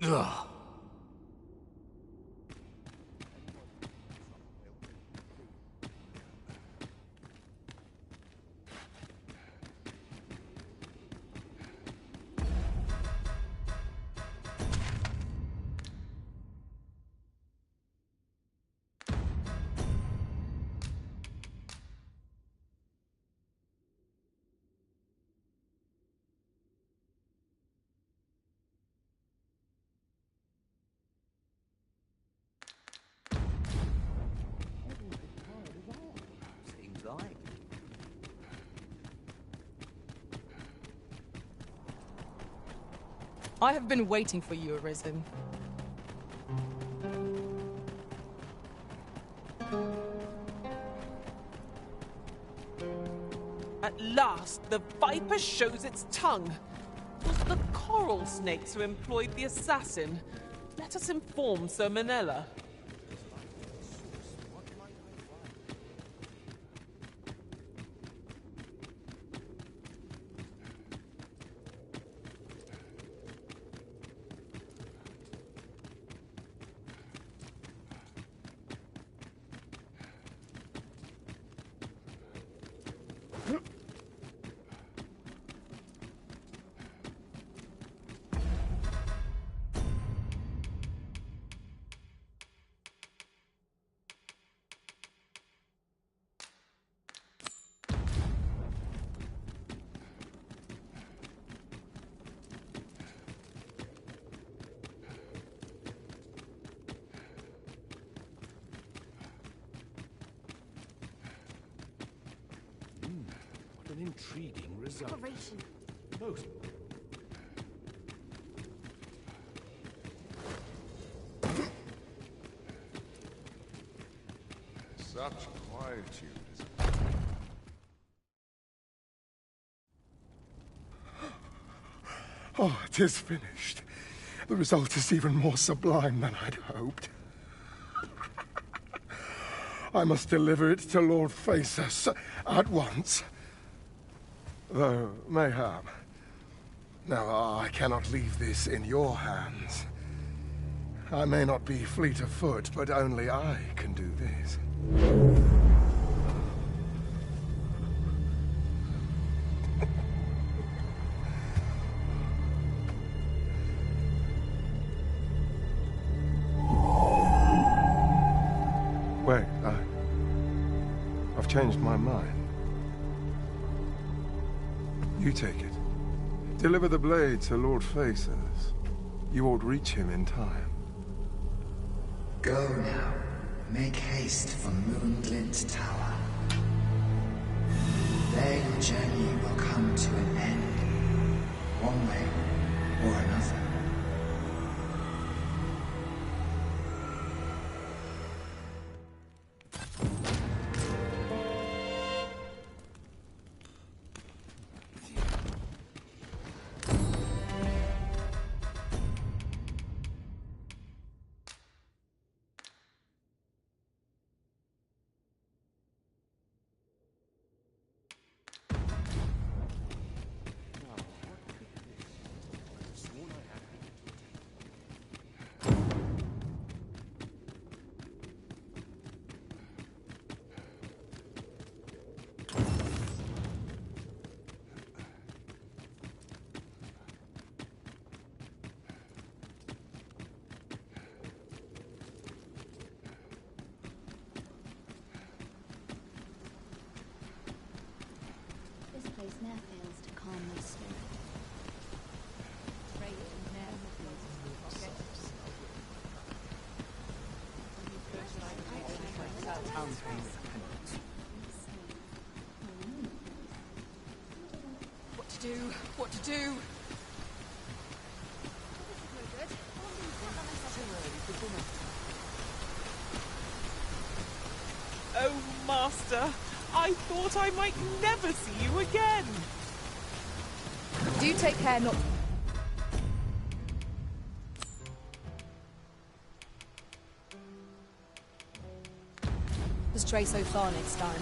Ugh. Seems like. I have been waiting for you, Arisen. At last, the viper shows its tongue. Was the coral snakes who employed the assassin? Let us inform Sir Manella. What an intriguing result. Most. Such quietude. Oh, it is finished. The result is even more sublime than I'd hoped. I must deliver it to Lord Phaesus at once. Though, mayhap. Now, I cannot leave this in your hands. I may not be fleet of foot, but only I can do this. Wait, I've changed my mind. You take it. Deliver the blade to Lord Faces. You ought reach him in time. Go now. Make haste for Moonglint Tower. There your journey will come to an end, one way or another. This place never fails to calm my spirit. What to do? What to do? Oh, Master, I thought I might never see you again. Do take care not... Stray so far next time.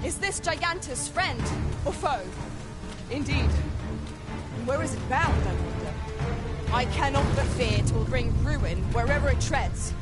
Is this Gigantus friend or foe? Indeed. And where is it bound, I wonder? I cannot but fear 'twill bring ruin wherever it treads.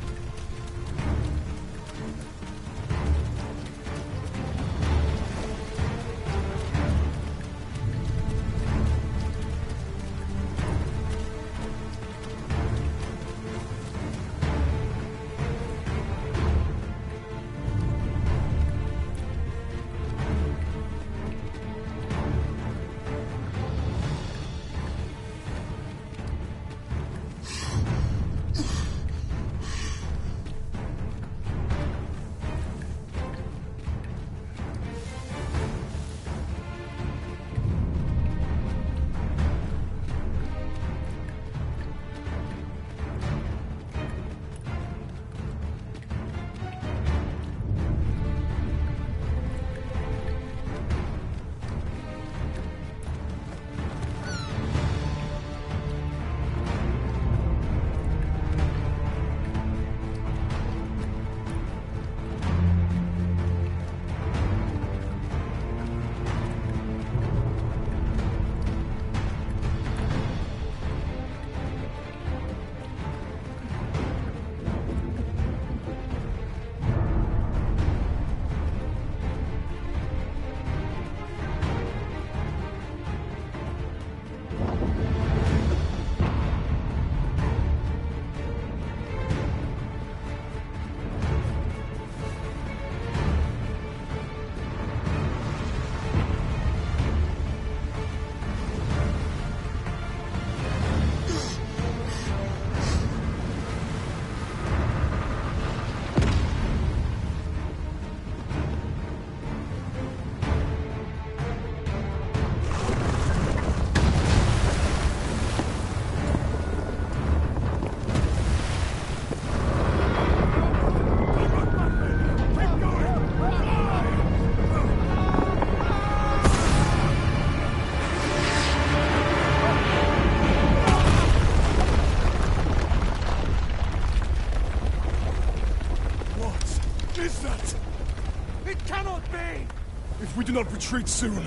do not retreat soon,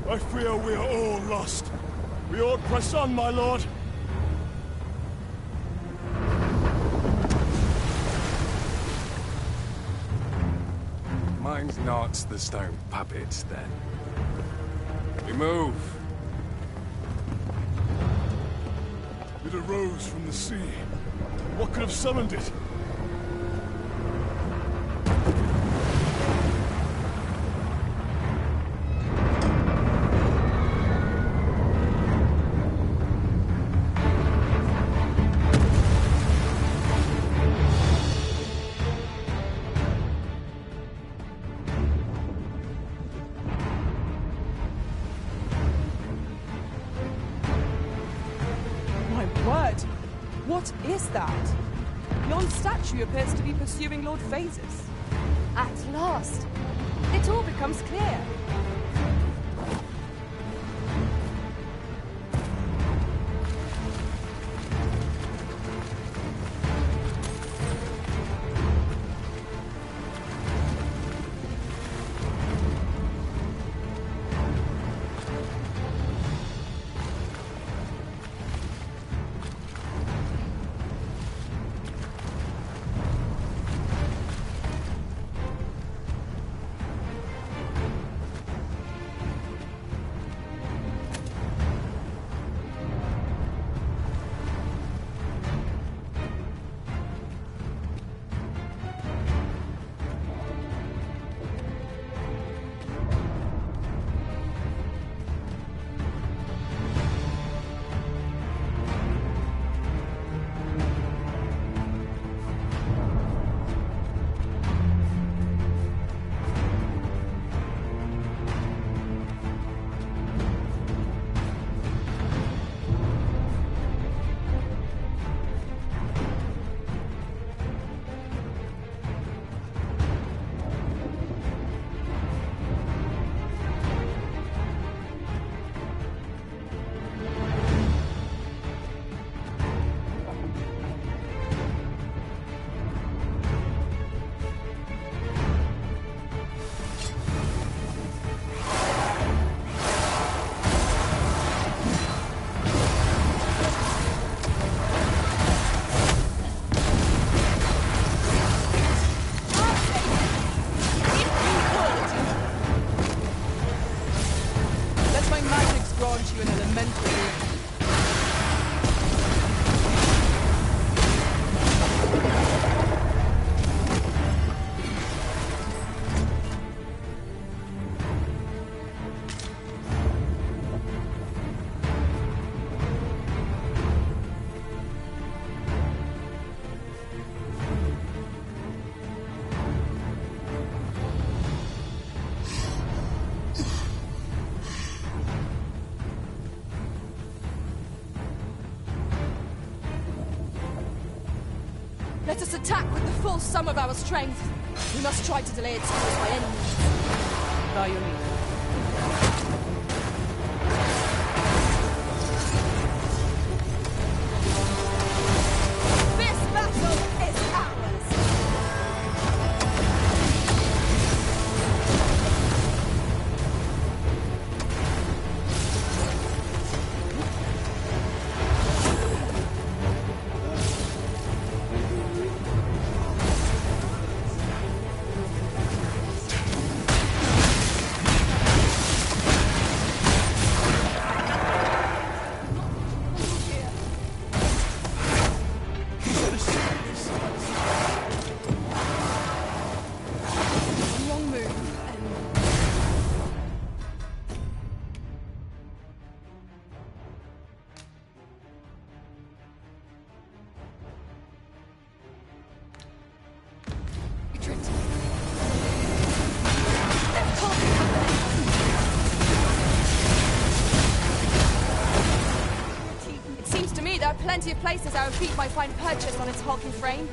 I fear we are all lost. We ought press on, my lord. Mind not the stone puppets, then. We move. It arose from the sea. What could have summoned it? My word! What is that? Yon statue appears to be pursuing Lord Phases. At last, it all becomes clear. Let us attack with the full sum of our strength. We must try to delay its course by any means. By your leave. This battle is ours! Wrong move, Retreat. It seems to me there are plenty of places our feet might find purchase on its hulking frame.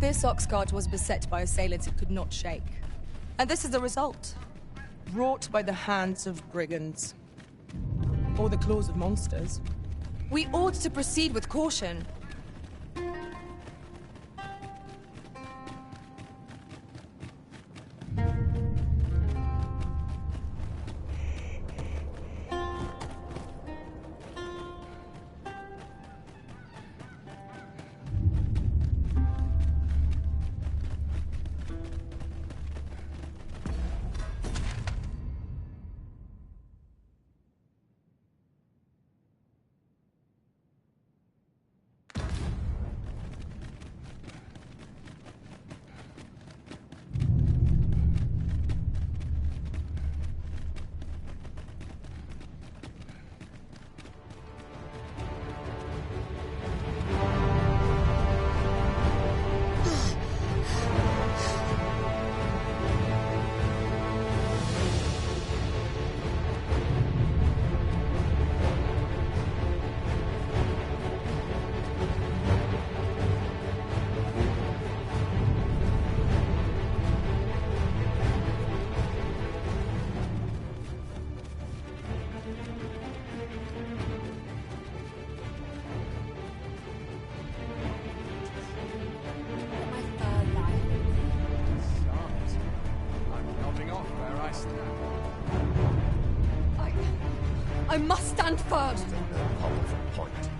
This Oxguard was beset by assailants it could not shake. And this is the result. Wrought by the hands of brigands. Or the claws of monsters. We ought to proceed with caution. I must stand firm. Still no powerful point.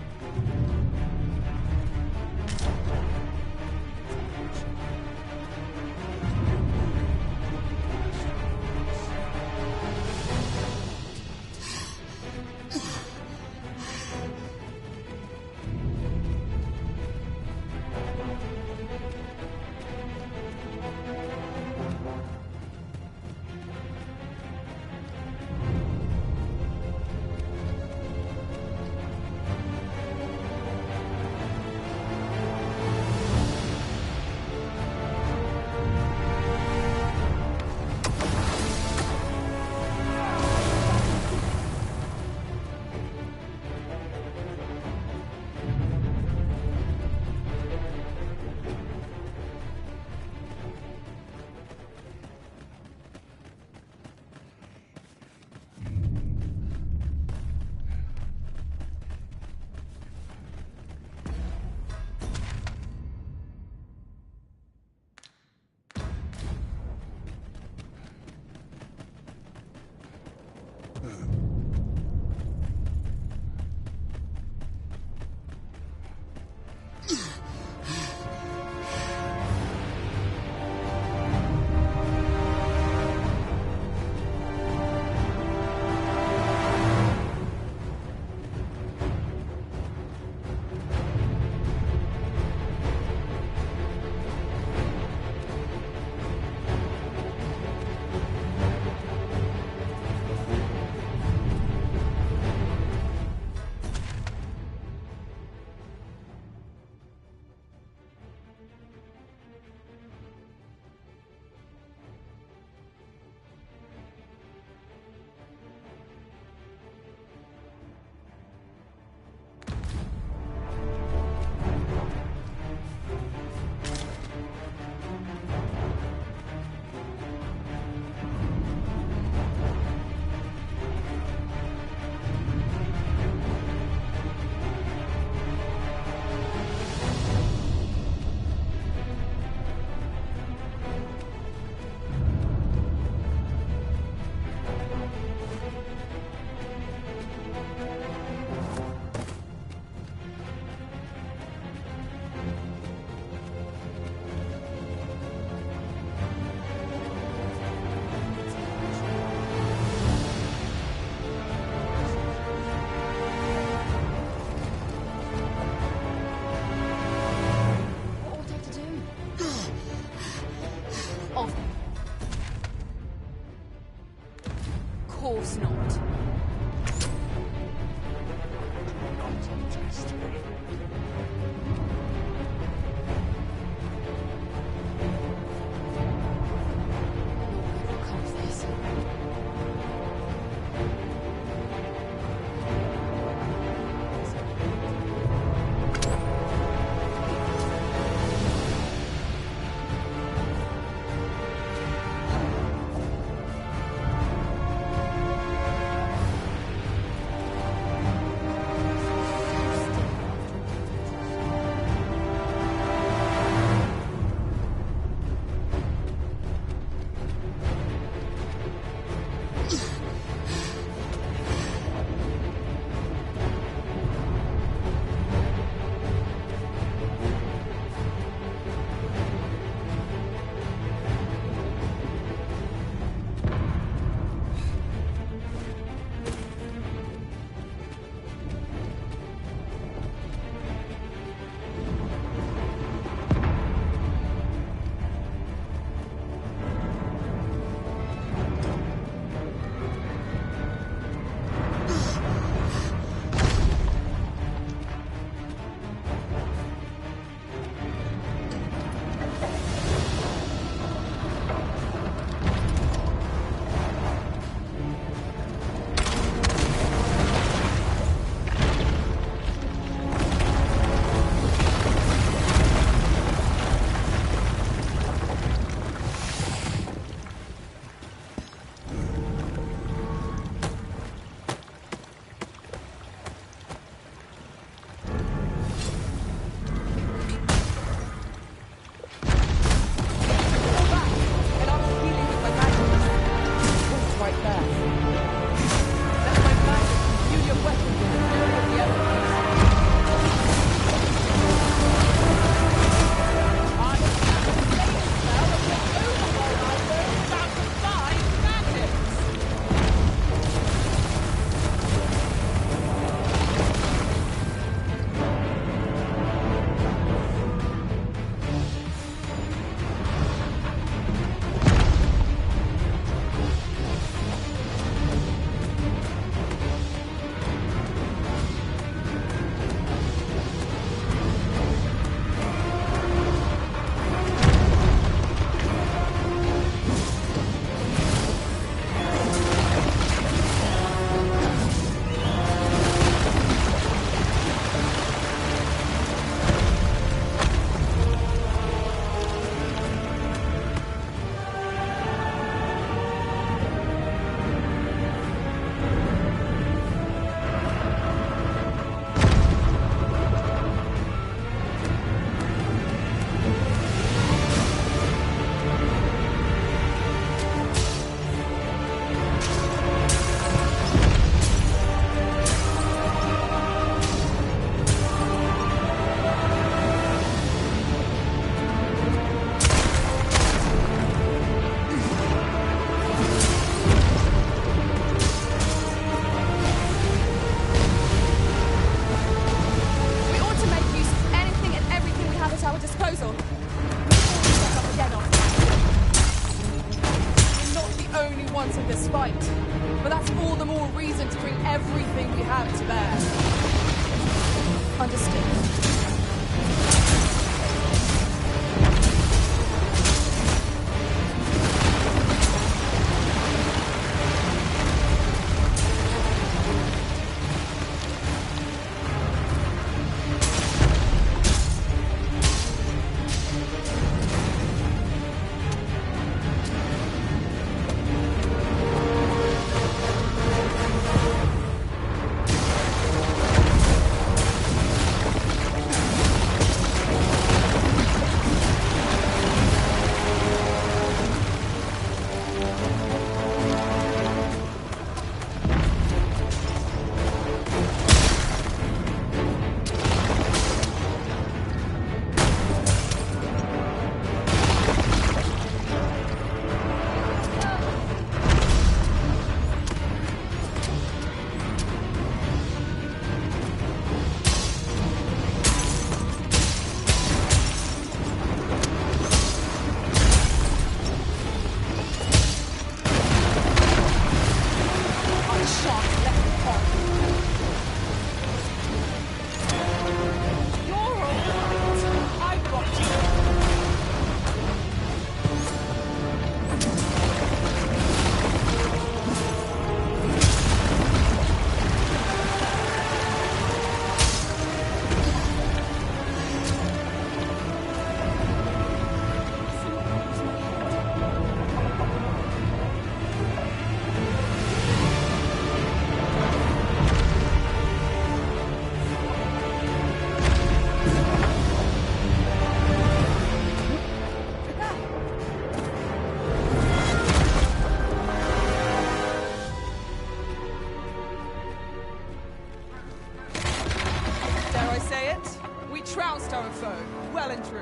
trounced our foe, well and true.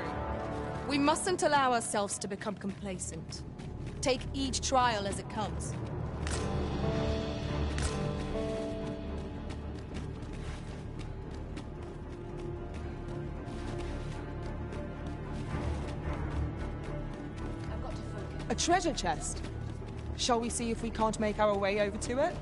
We mustn't allow ourselves to become complacent. Take each trial as it comes. A treasure chest. Shall we see if we can't make our way over to it?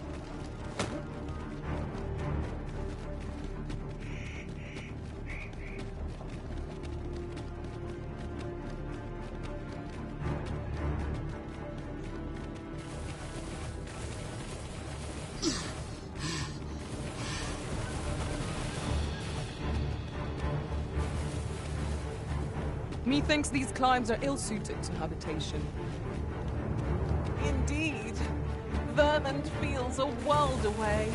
Methinks these climbs are ill-suited to habitation. Indeed. Vermont feels a world away.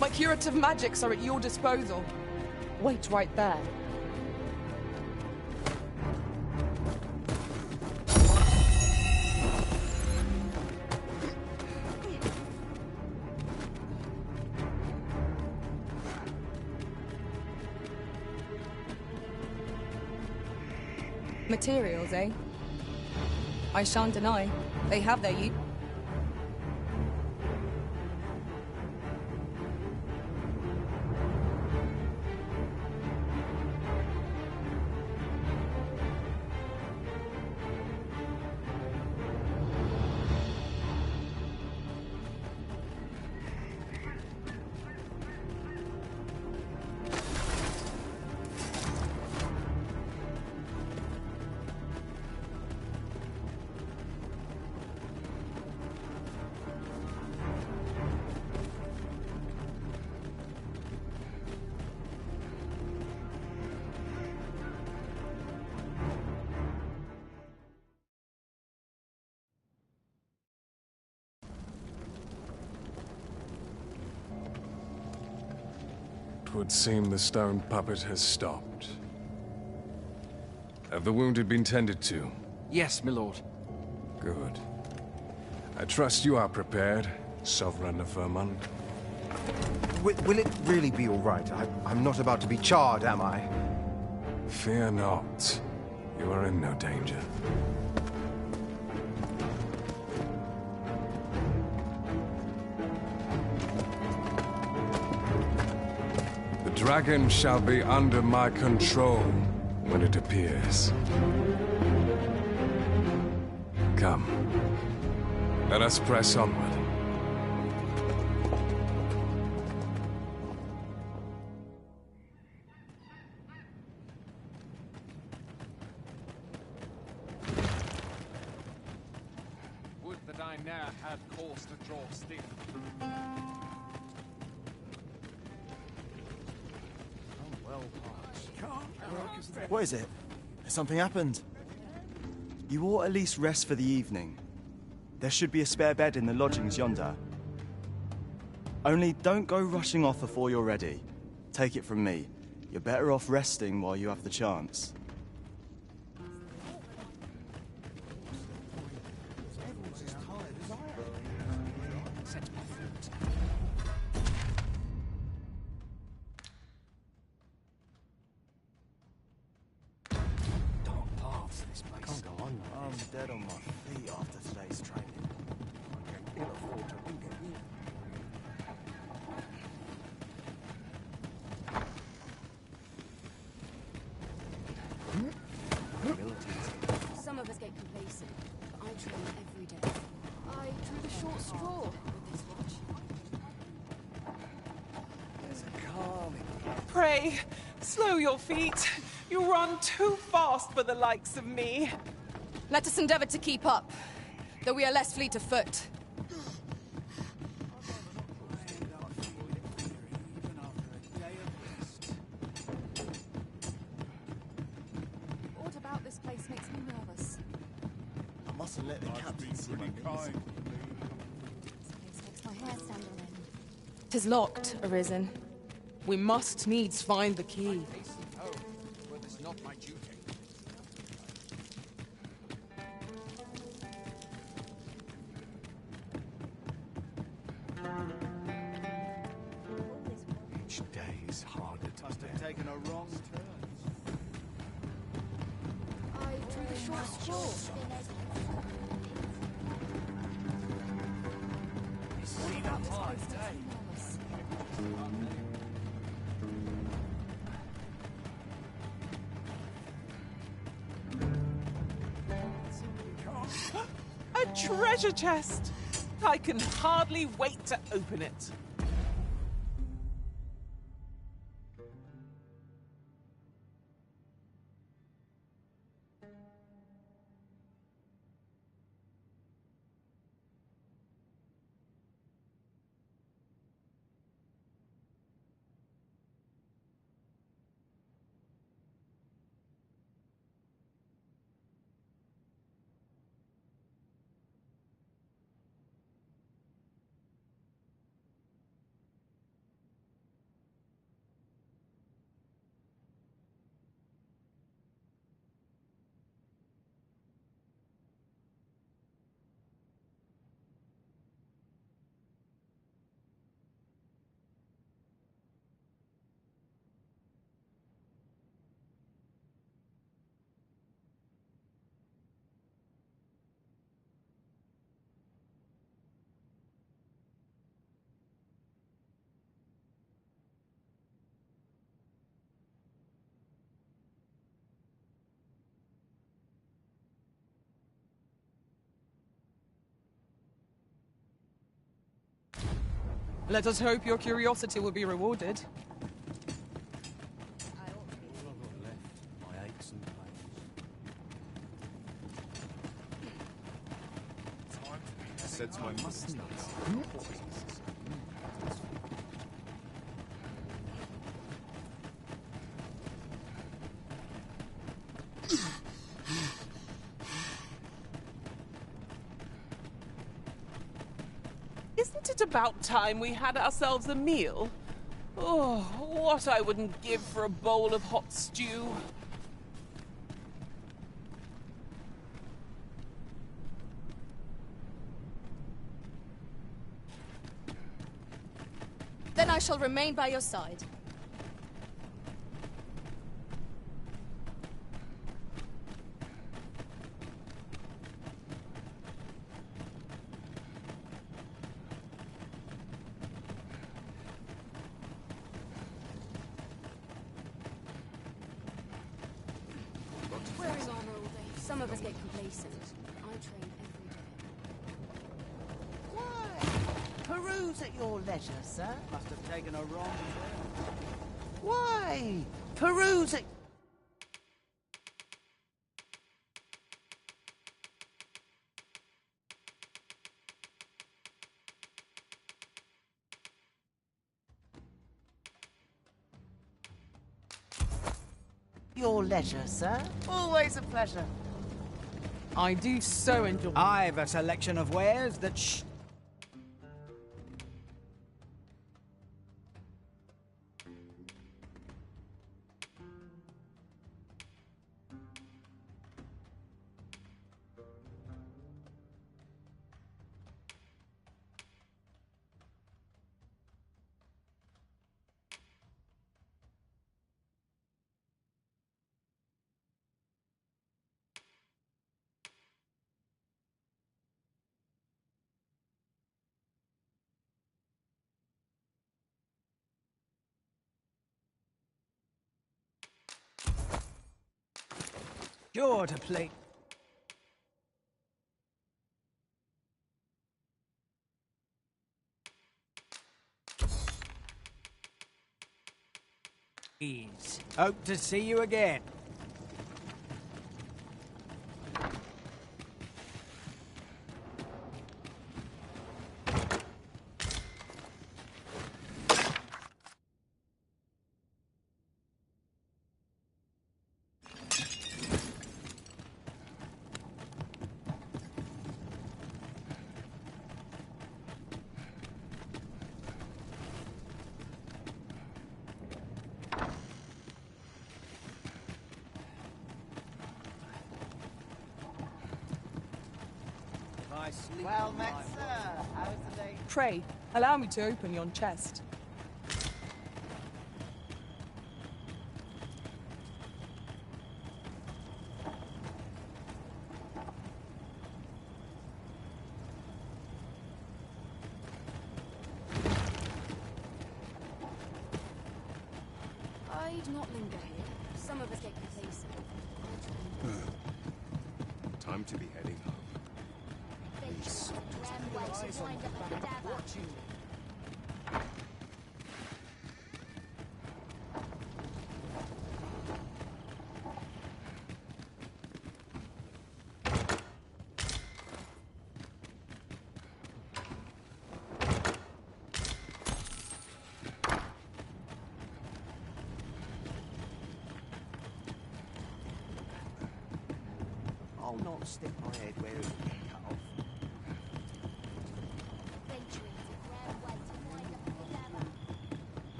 My curative magics are at your disposal. Wait right there. Materials, eh? I shan't deny. They have their use. Would seem the stone puppet has stopped. Have the wounded been tended to? Yes, my lord. Good. I trust you are prepared, Sovereign of Vermont. Will it really be all right? I'm not about to be charred, am I? Fear not. You are in no danger. The dragon shall be under my control when it appears. Come. Let us press onward. Would that I ne'er had cause to draw still. What is it? Has something happened? You ought at least rest for the evening. There should be a spare bed in the lodgings yonder. Only don't go rushing off before you're ready. Take it from me. You're better off resting while you have the chance. I'm dead on my feet after today's training. I can ill afford to linger here. Some of us get complacent, but I train every day. I drew the short straw with this watch. There's a calming. Pray, slow your feet. You run too fast for the likes of me. Let us endeavor to keep up, though we are less fleet of foot. What about this place makes me nervous? I mustn't let the captain see my knees. This place makes my hair stand on end. 'Tis locked, Arisen. We must needs find the key. not my duty. Each day is harder to Must have taken a wrong turn. I drew the short straw. It's been a hard day. A treasure chest! I can hardly wait to open it. Let us hope your curiosity will be rewarded. My aches and pains. Said to my mustn't. Isn't it about time we had ourselves a meal? Oh, what I wouldn't give for a bowl of hot stew. Then I shall remain by your side. Wearing armor all day. Some of us get complacent. I train every day. Why? Peruse at your leisure, sir. Must have taken a wrong turn. Why? Peruse at... Your leisure, sir. Always a pleasure. I do so enjoy. I've a selection of wares that sure to play. Hope to see you again. I sleep. Well met, sir. How's the day? Pray, allow me to open yon chest. I'd not linger here. Some of us get complacent. Time to be heading home. These grand ways wind up a cadaver. I'll not stick my head where it can get cut off. Venturing is a grand way to wind up a cadaver.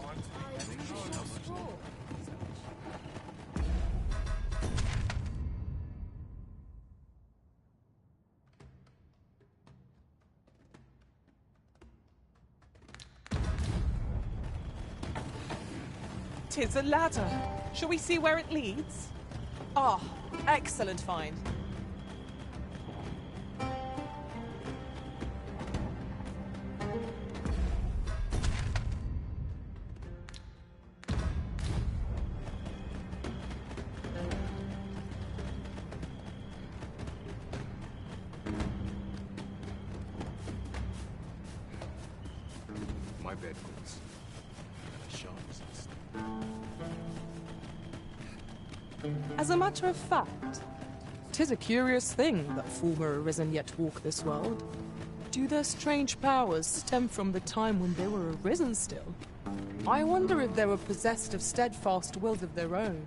I drew the short straw. Tis a ladder. Shall we see where it leads? Ah, excellent find. My bed, please. The sharpest. As a matter of fact, 'tis a curious thing that former arisen yet walk this world. Do their strange powers stem from the time when they were arisen still? I wonder if they were possessed of steadfast wills of their own.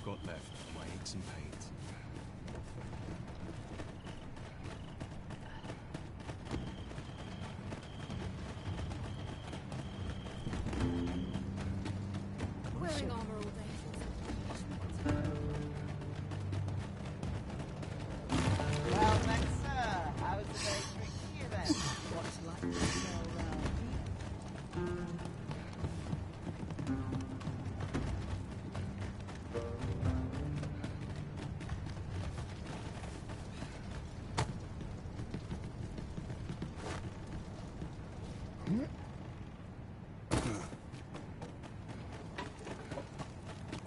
got left are my aches and pains. Wearing armor all day. Well met, sir. How's the day treating you then? What's like to sell round here?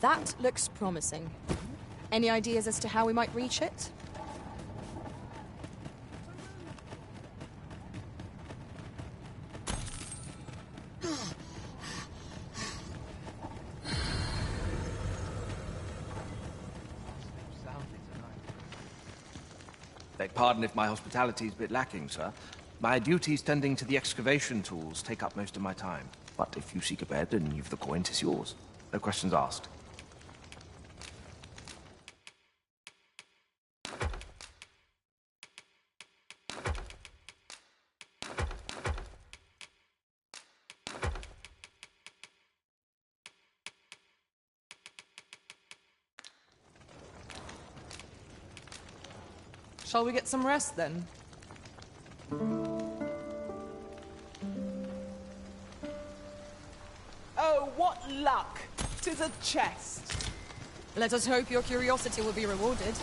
That looks promising. Any ideas as to how we might reach it? Beg pardon if my hospitality's a bit lacking, sir. My duties tending to the excavation tools take up most of my time. But if you seek a bed and you've the coin, 'tis yours. No questions asked. Shall we get some rest then? Oh, what luck! 'Tis a chest. Let us hope your curiosity will be rewarded.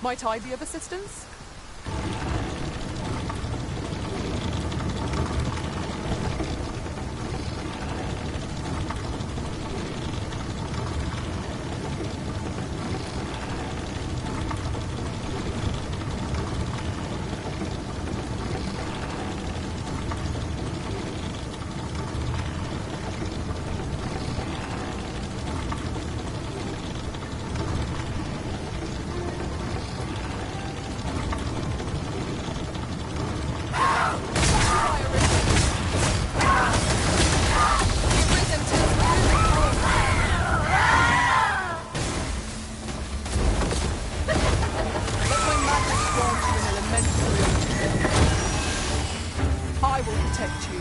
Might I be of assistance? I will protect you.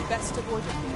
Best avoided here.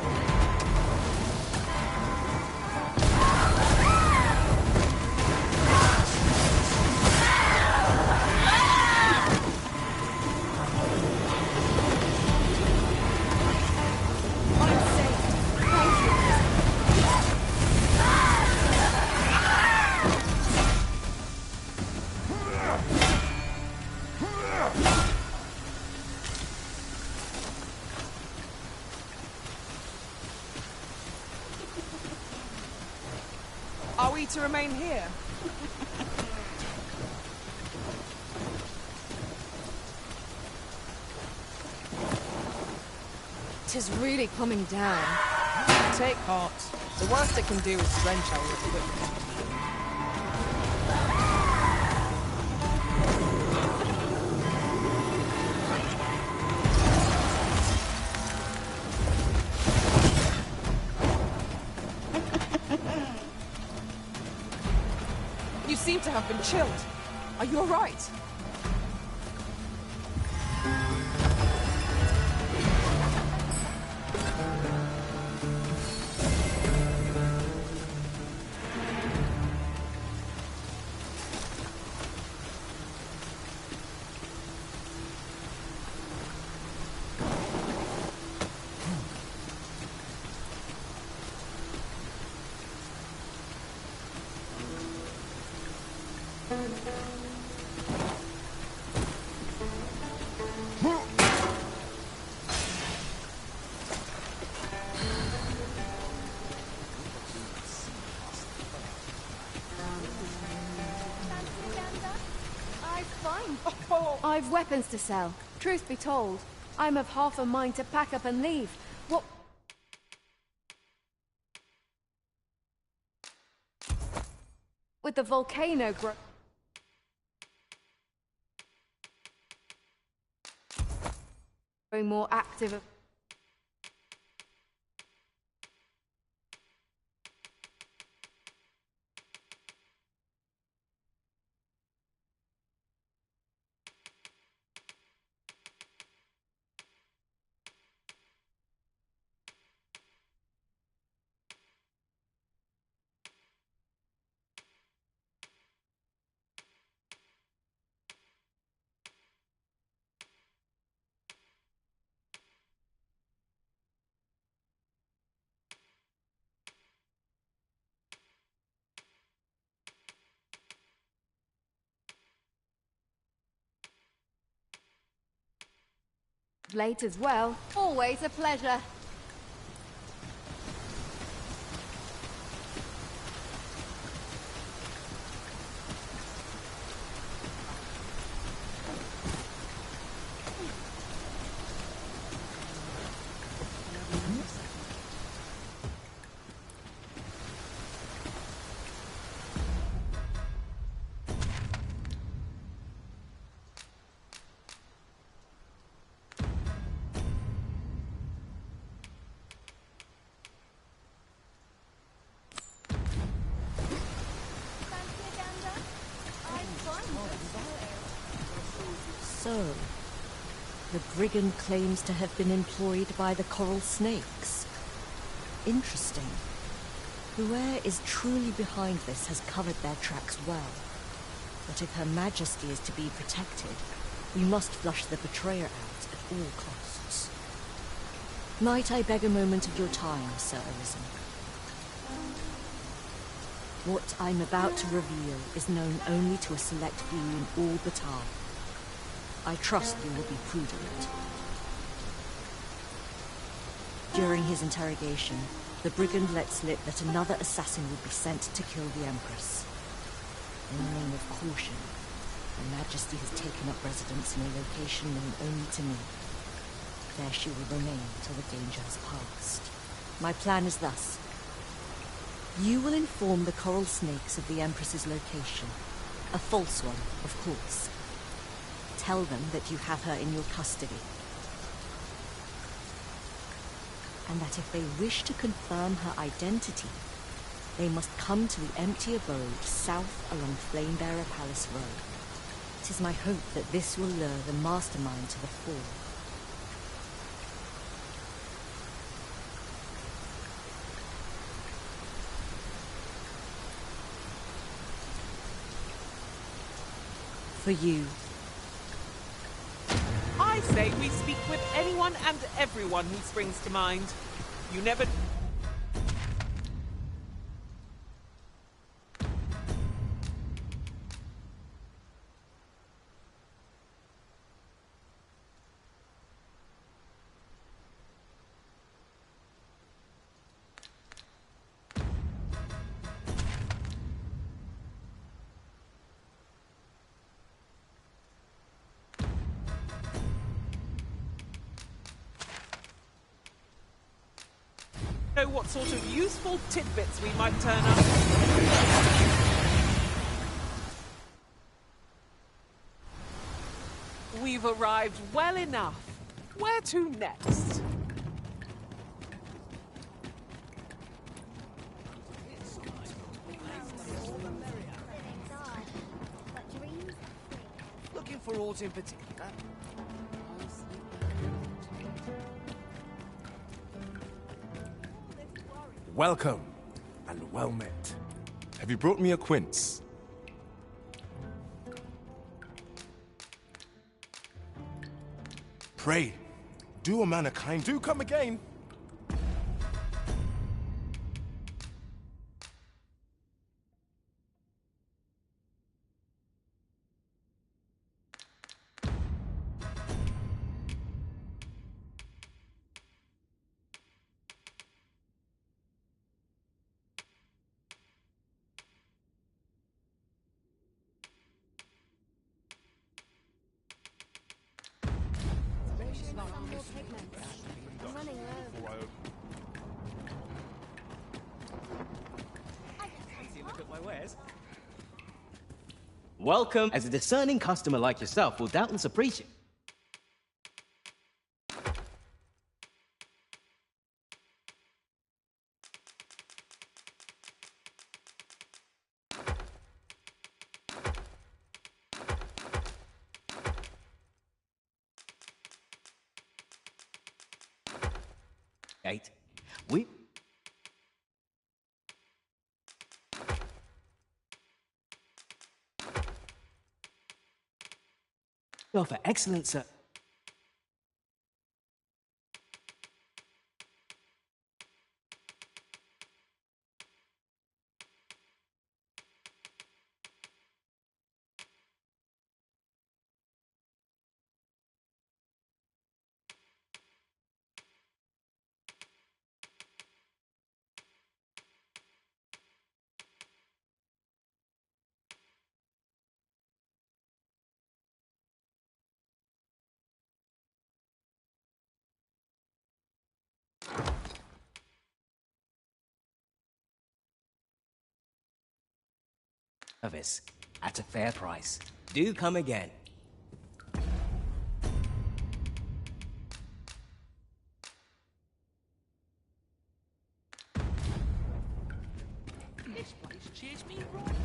we to remain here? Tis really coming down. Take heart. The worst it can do is drench our equipment. You seem to have been chilled. Are you all right? I've weapons to sell. Truth be told, I'm of half a mind to pack up and leave. What? With the volcano growing more active. Late as well. Always a pleasure. So, the brigand claims to have been employed by the coral snakes. Interesting. Whoever is truly behind this has covered their tracks well. But if Her Majesty is to be protected, we must flush the betrayer out at all costs. Might I beg a moment of your time, Sir Arisen? What I'm about to reveal is known only to a select few in all Batar. I trust you will be prudent. During his interrogation, the brigand let slip that another assassin would be sent to kill the Empress. In the name of caution, Her Majesty has taken up residence in a location known only to me. There she will remain till the danger has passed. My plan is thus. You will inform the coral snakes of the Empress's location. A false one, of course. Tell them that you have her in your custody. And that if they wish to confirm her identity, they must come to the empty abode south along Flamebearer Palace Road. It is my hope that this will lure the mastermind to the fore. For you. I say we speak with anyone and everyone who springs to mind. You never... know what sort of useful tidbits we might turn up. We've arrived well enough. Where to next? Looking for aught in particular? Welcome, and well met. Have you brought me a quince? Pray, do a man a kind, do come again. I'm running low. Look at my wares. Welcome, as a discerning customer like yourself will doubtless appreciate. We offer excellent service. At a fair price. Do come again. This place cheers me right.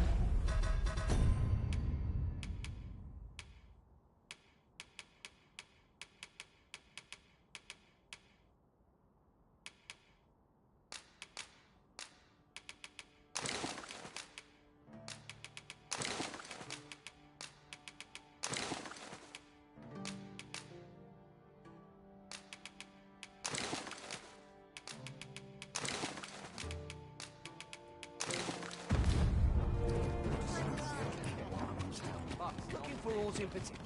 Looking for aught in particular?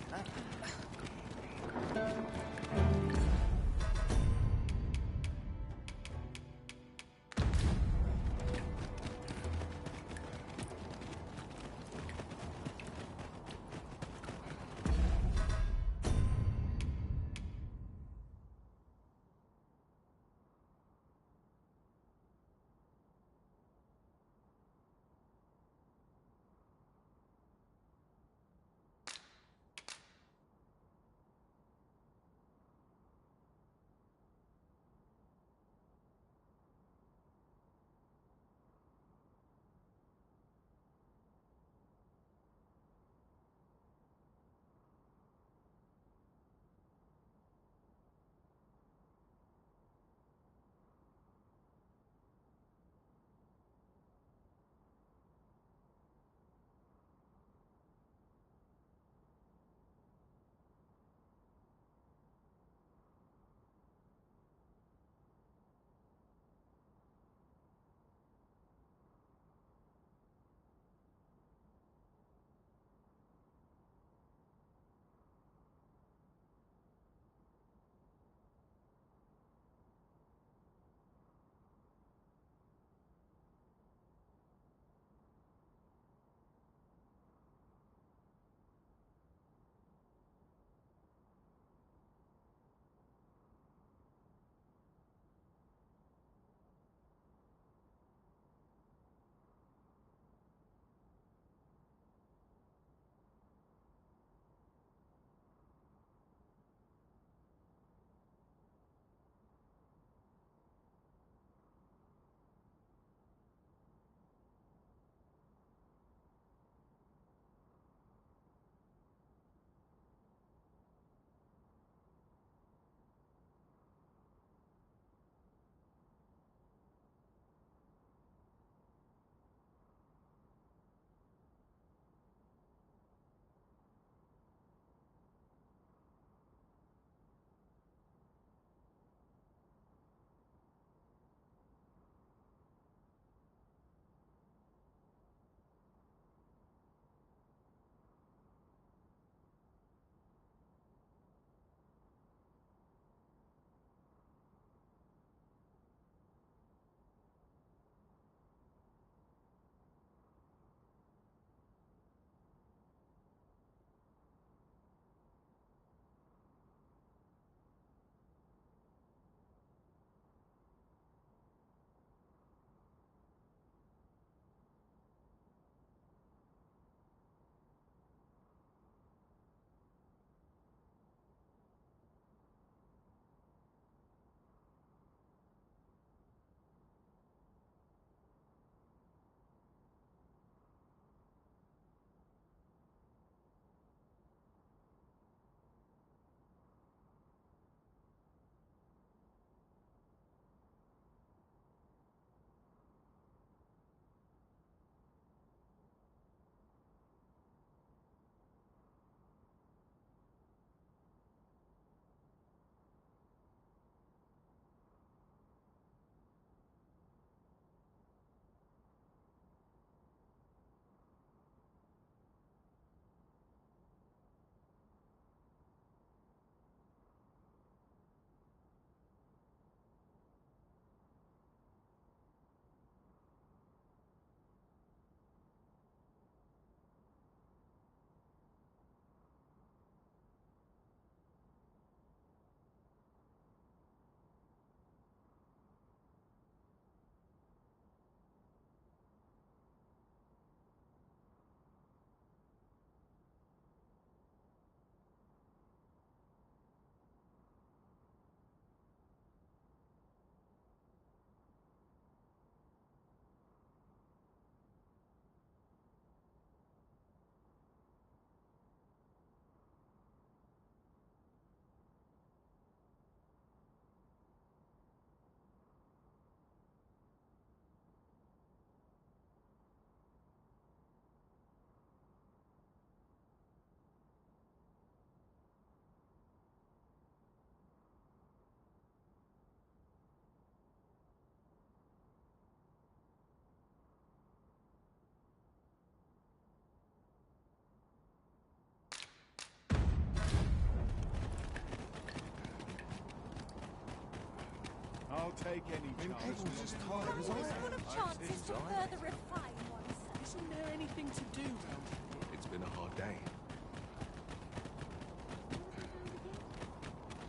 take any chance. Everyone's as tired as I am. Full of chances to further refine oneself. Isn't there anything to do round here? It's been a hard day.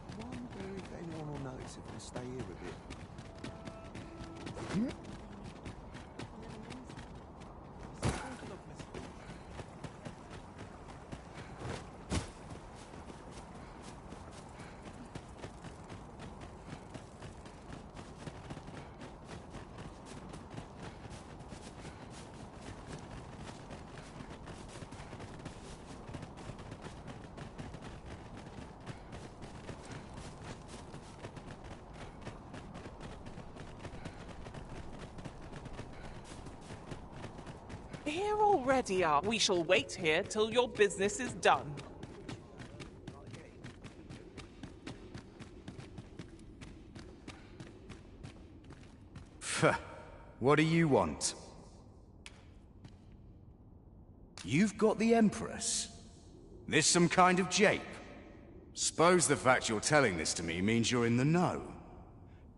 I wonder if anyone will notice if we stay here a bit. Here already are. We shall wait here till your business is done. What do you want? You've got the Empress? This some kind of jape? Suppose the fact you're telling this to me means you're in the know.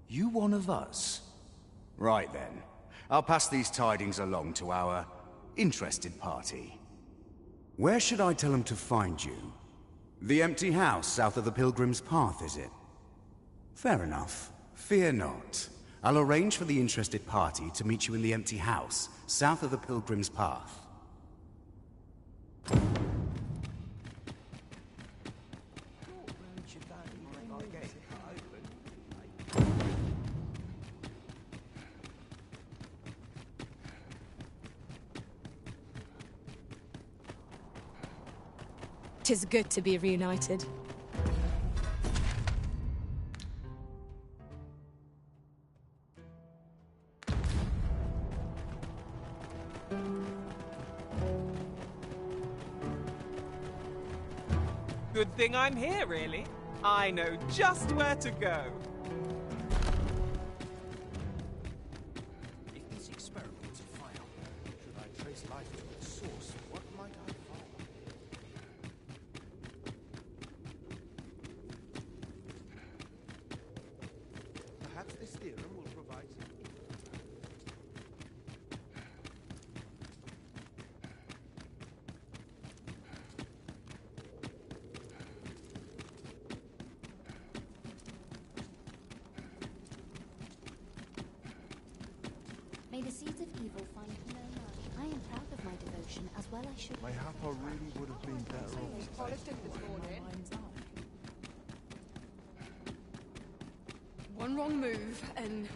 You one of us? Right then. I'll pass these tidings along to our interested party. Where should I tell them to find you? The empty house south of the Pilgrim's Path, is it? Fair enough. Fear not. I'll arrange for the interested party to meet you in the empty house south of the Pilgrim's Path. Tis good to be reunited. Good thing I'm here, really. I know just where to go. If this experiment's a fail, should I trace life to its source, what might I find? Perhaps this theorem will provide some... May the seeds of evil find me no mind. I am proud of my devotion, as well I should. Mayhap I really would have been better off. One wrong move, and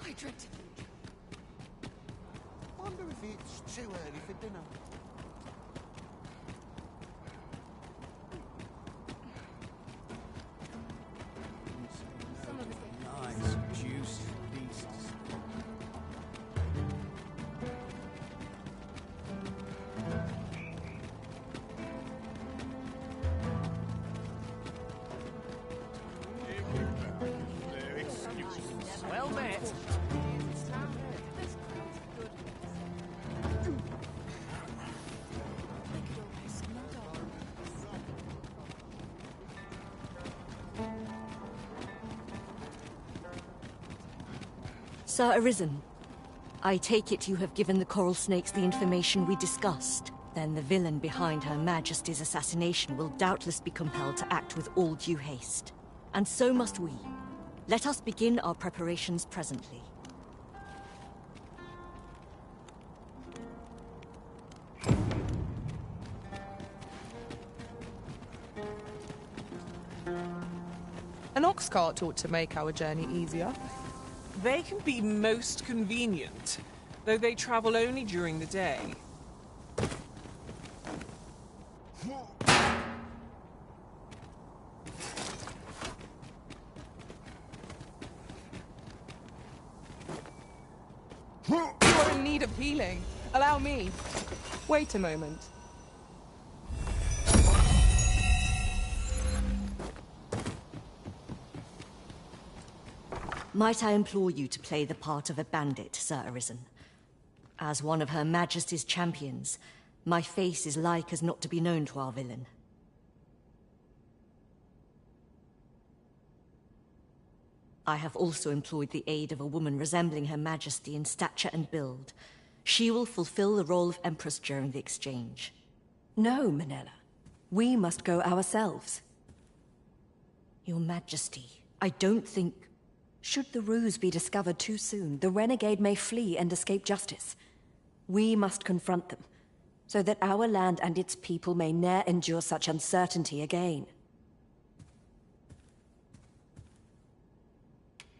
I dread to think. Wonder if it's too early for dinner. Nice, juicy beasts. Well met. Sir Arisen, I take it you have given the Coral Snakes the information we discussed. Then the villain behind Her Majesty's assassination will doubtless be compelled to act with all due haste. And so must we. Let us begin our preparations presently. An ox cart ought to make our journey easier. They can be most convenient, though they travel only during the day. You are in need of healing. Allow me. Wait a moment. Might I implore you to play the part of a bandit, Sir Arisen? As one of Her Majesty's champions, my face is like as not to be known to our villain. I have also employed the aid of a woman resembling Her Majesty in stature and build. She will fulfill the role of Empress during the exchange. No, Manella. We must go ourselves. Your Majesty, I don't think... Should the ruse be discovered too soon, the renegade may flee and escape justice. We must confront them, so that our land and its people may ne'er endure such uncertainty again.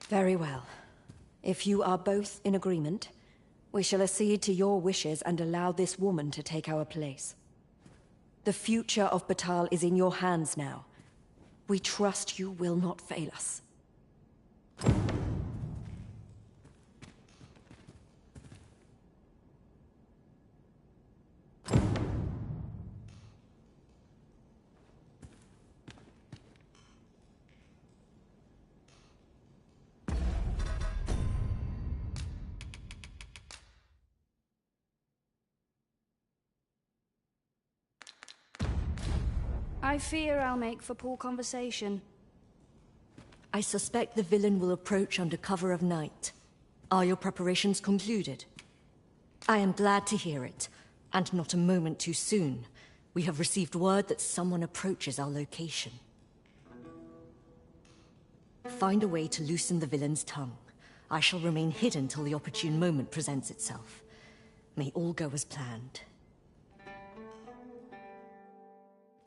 Very well. If you are both in agreement, we shall accede to your wishes and allow this woman to take our place. The future of Batal is in your hands now. We trust you will not fail us. I fear I'll make for poor conversation. I suspect the villain will approach under cover of night. Are your preparations concluded? I am glad to hear it, and not a moment too soon. We have received word that someone approaches our location. Find a way to loosen the villain's tongue. I shall remain hidden till the opportune moment presents itself. May all go as planned.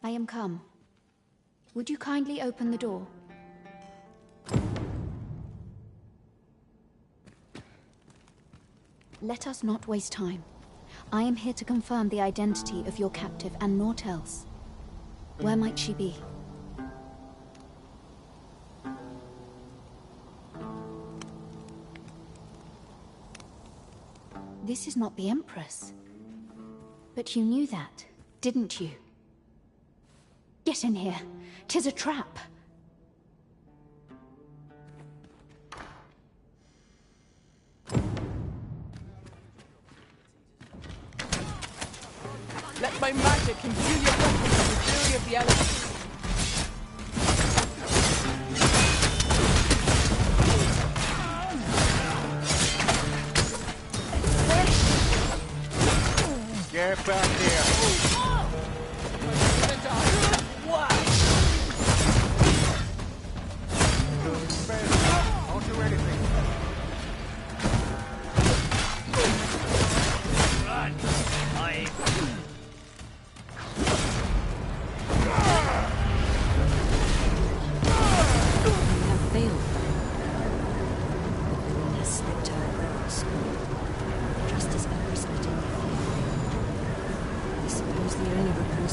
I am come. Would you kindly open the door? Let us not waste time. I am here to confirm the identity of your captive and naught else. Where might she be? This is not the Empress. But you knew that, didn't you? Get in here. 'Tis a trap. Let my magic imbue your weapons with the fury of the elements. Get back here. Don't do anything. Run.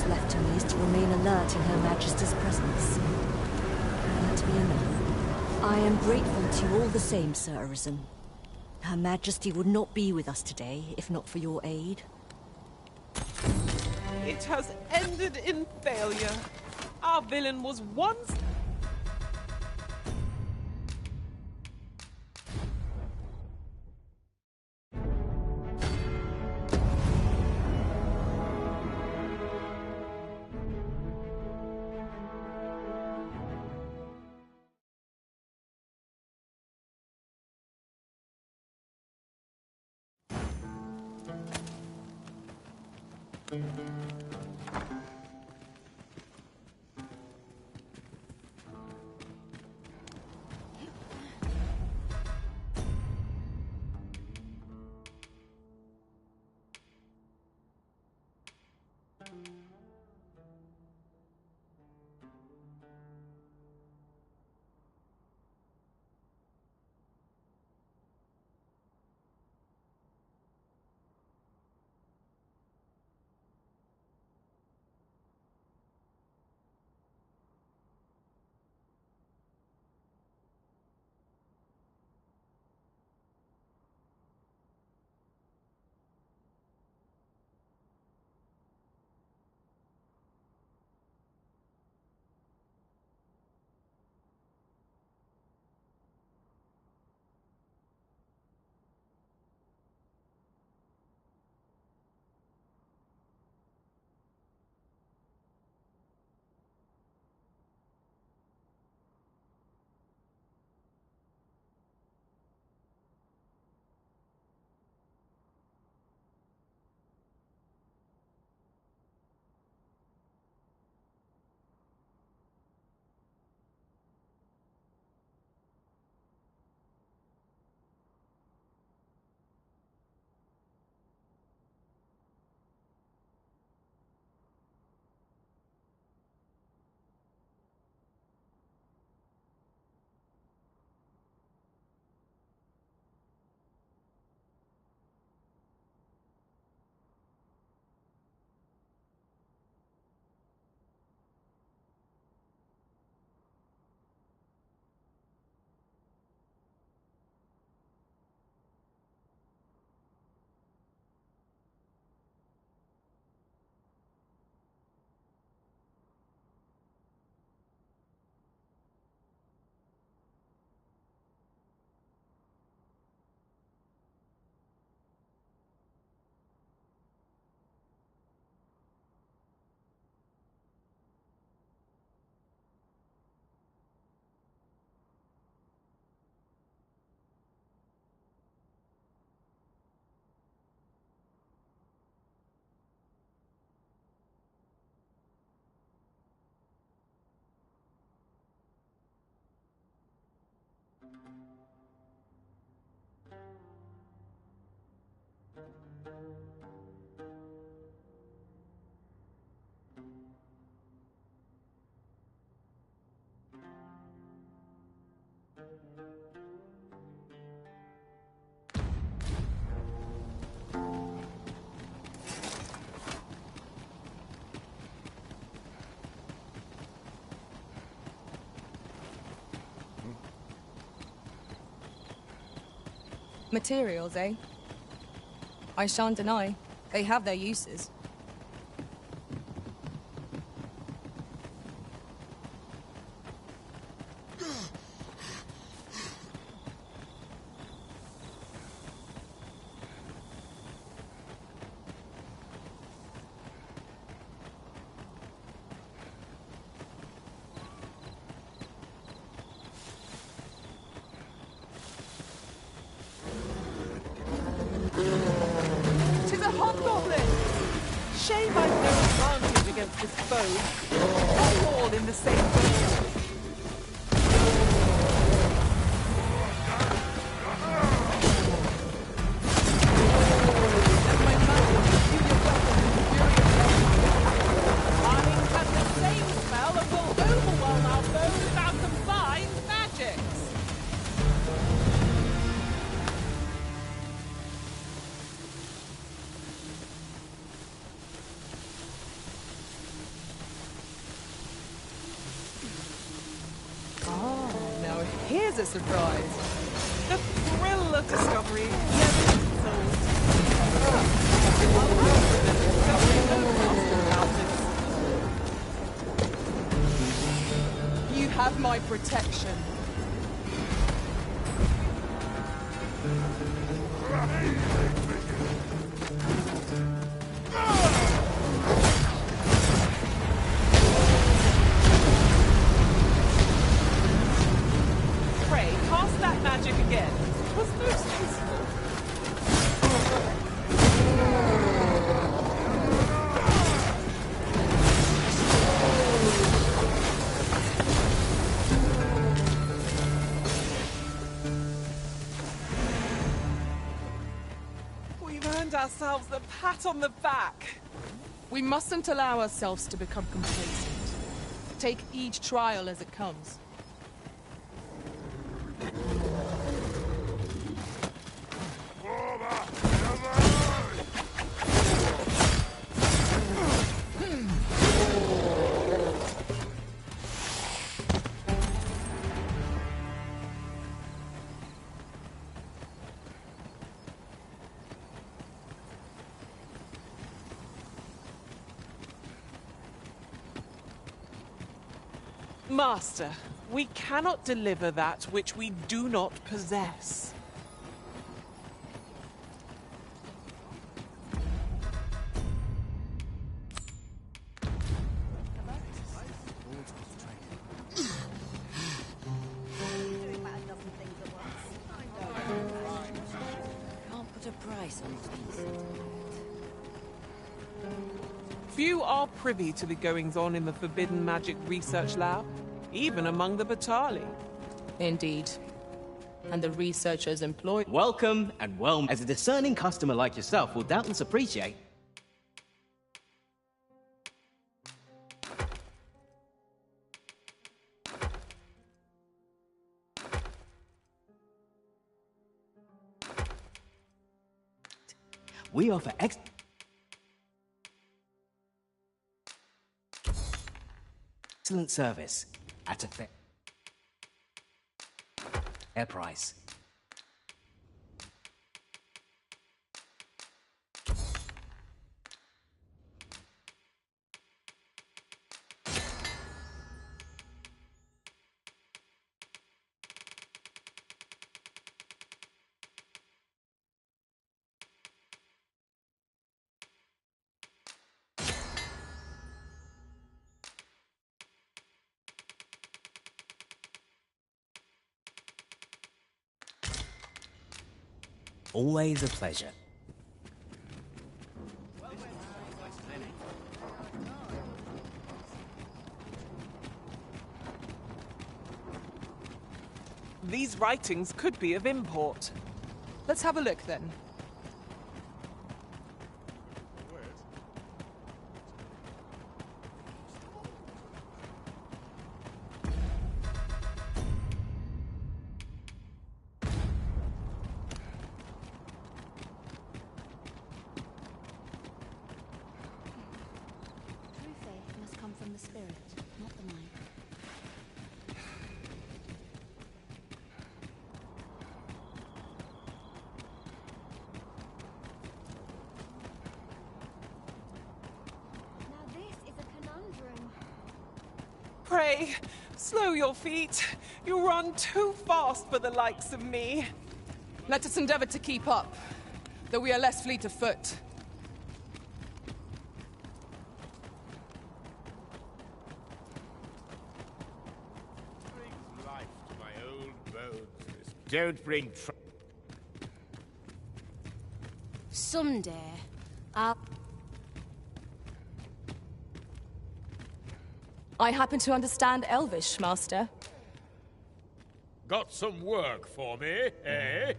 Left to me is to remain alert in Her Majesty's presence. That be enough. I am grateful to you all the same, Sir Arisen. Her Majesty would not be with us today, if not for your aid. It has ended in failure. Our villain was once... Materials, eh? I shan't deny. They have their uses. Tis a hobgoblin! Shame I've no advantage against this foe. We're all in the same boat. Mine has the same spell and will overwhelm our foe with our combined magics. Now here's a surprise. The thrill of discovery never gets old. You have my protection. Pray, cast that magic again. 'Twas most useful. We've earned ourselves a pat on the back. We mustn't allow ourselves to become complacent. Take each trial as it comes. Master, we cannot deliver that which we do not possess. Can't put a price on these. Few are privy to the goings-on in the Forbidden Magic Research Lab, even among the Batali. Indeed. And the researchers employed... Welcome and well, as a discerning customer like yourself will doubtless appreciate. We offer excellent service at a fair price. Always a pleasure. These writings could be of import. Let's have a look then. Pray, slow your feet. You run too fast for the likes of me. Let us endeavor to keep up, though we are less fleet of foot. Brings life to my old bones. Don't bring Someday, I'll... I happen to understand Elvish, Master. Got some work for me, eh?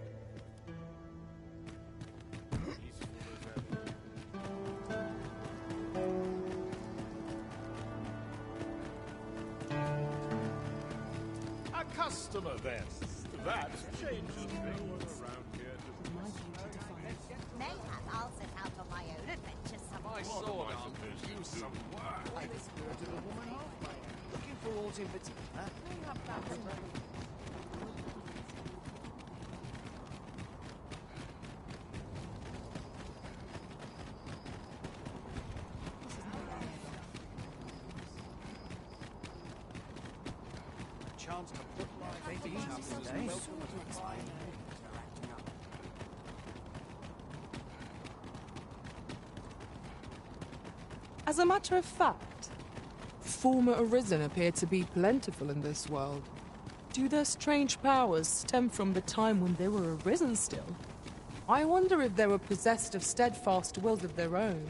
A customer, then. That changes things around here. Mayhap I'll set out on my own adventures someday. My sword arm could use some work. I spirited a woman halfway. Looking for aught in particular? Mayhap that's Chance to put my feet up today. As a matter of fact, former Arisen appear to be plentiful in this world. Do their strange powers stem from the time when they were Arisen still? I wonder if they were possessed of steadfast wills of their own.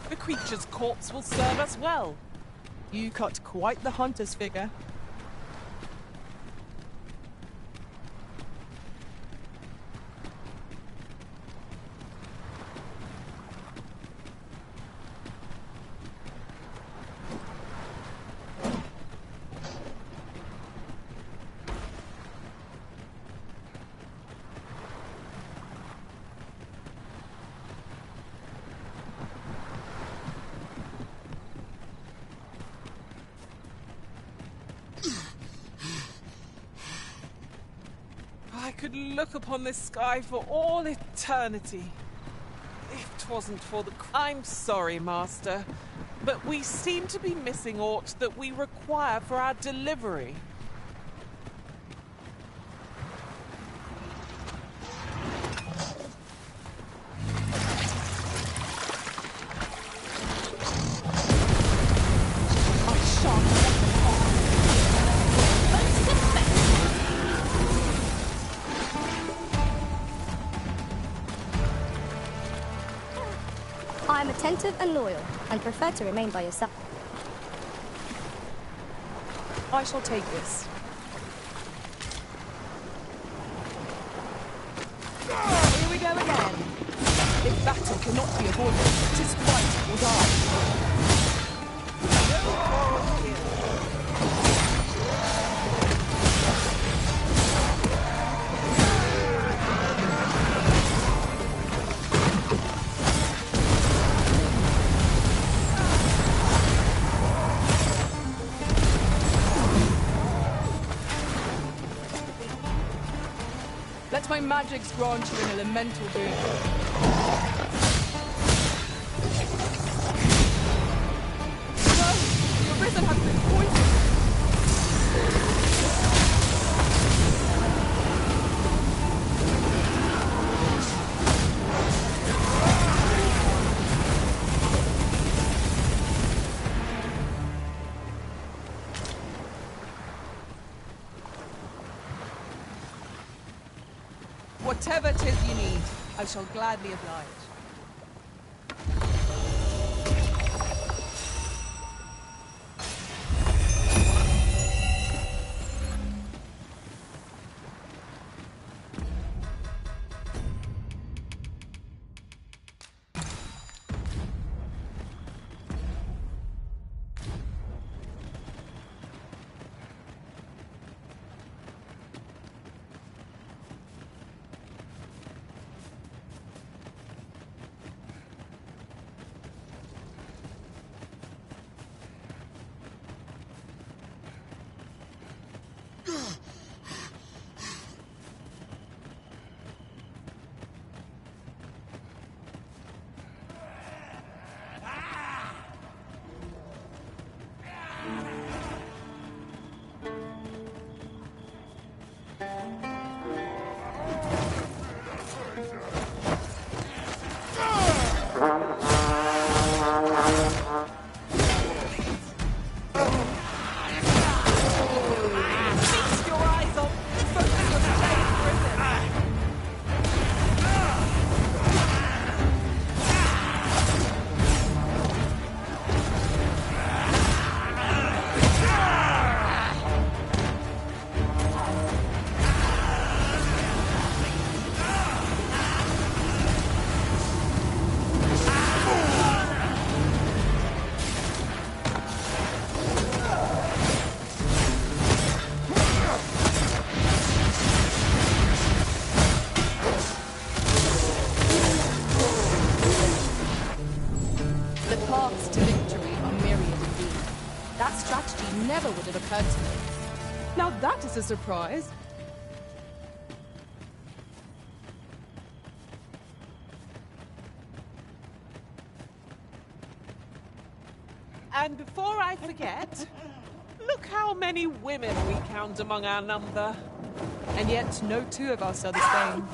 The creature's corpse will serve us well. You cut quite the hunter's figure. I could look upon this sky for all eternity. If 'twasn't for the... I'm sorry, Master, but we seem to be missing aught that we require for our delivery. I am attentive and loyal, and prefer to remain by your side. I shall take this. Here we go again. If battle cannot be avoided, 'tis fight or die. Let my magics grant you an elemental boon. No! The Arisen has been poisoned! Whatever 'tis you need, I shall gladly oblige. Never would have occurred to me. Now that is a surprise. And before I forget, look how many women we count among our number. And yet no two of us are the same.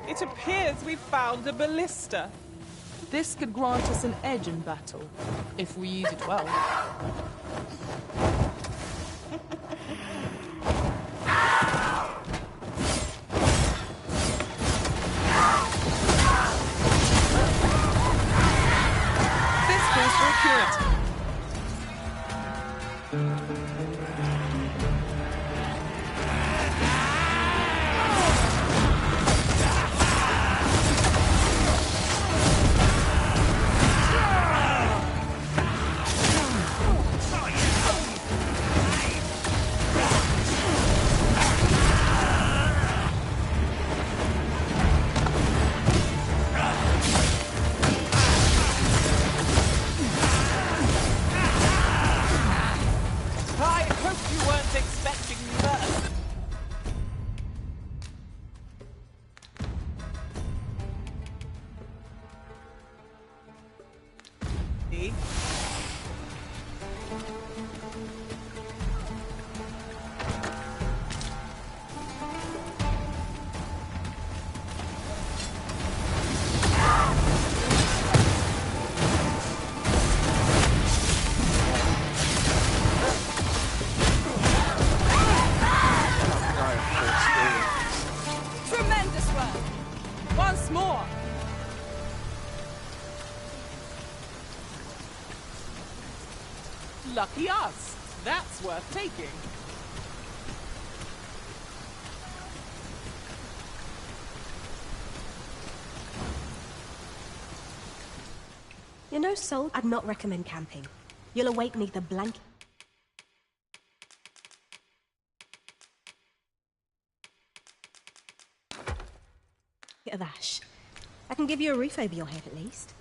It appears we've found a ballista. This could grant us an edge in battle, if we use it well. This calls for a curate. Lucky us. That's worth taking. You're no soul. I'd not recommend camping. You'll awake neath a blanket of ash. I can give you a roof over your head at least.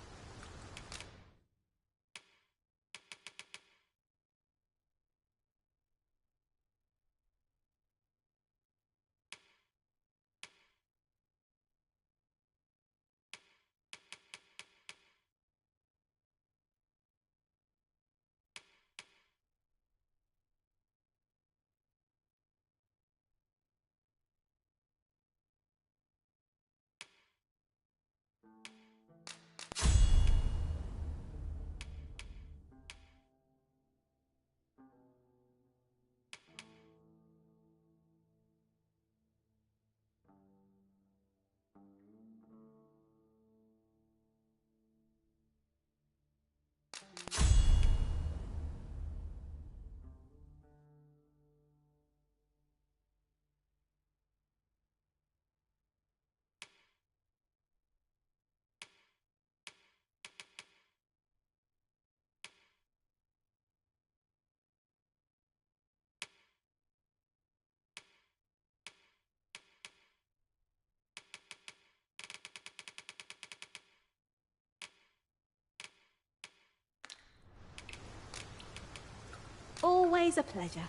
Always a pleasure.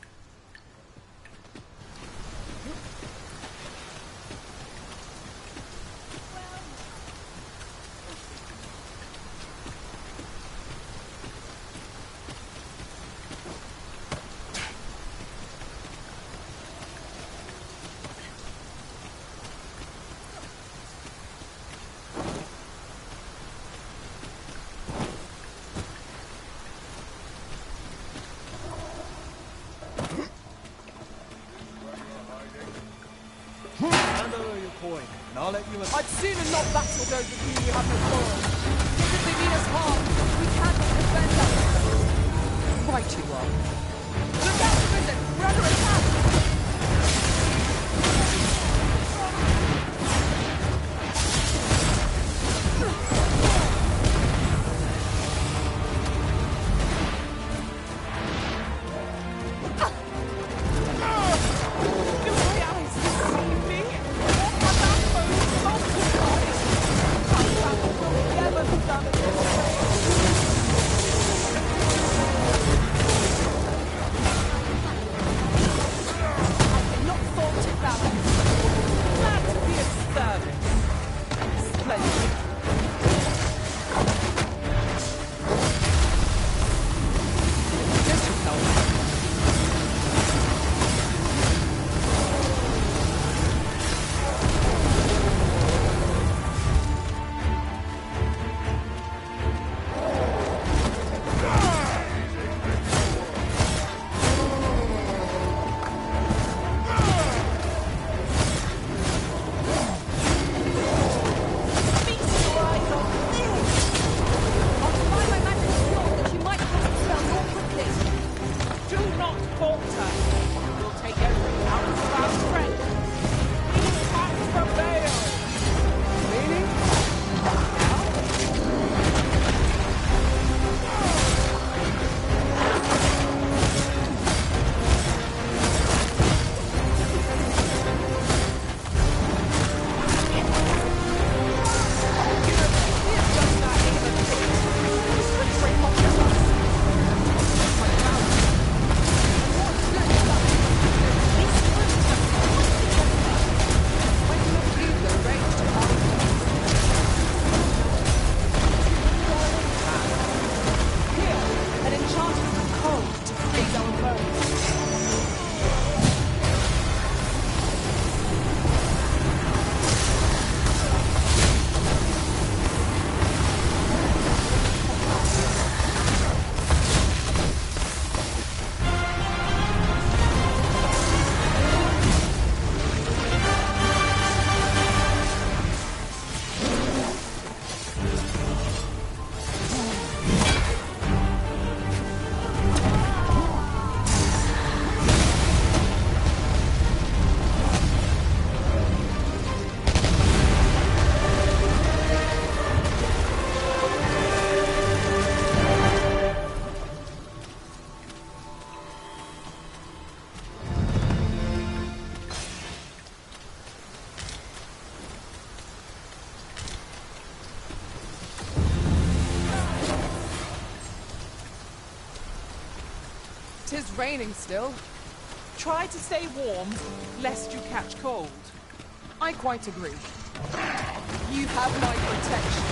And I'll let you... I'd sooner not battle those with whom you have no quarrel. Because if they mean us harm, we cannot defend ourselves. Right you are. Look out, prison! We're under attack! is raining still. Try to stay warm, lest you catch cold. I quite agree. You have my protection.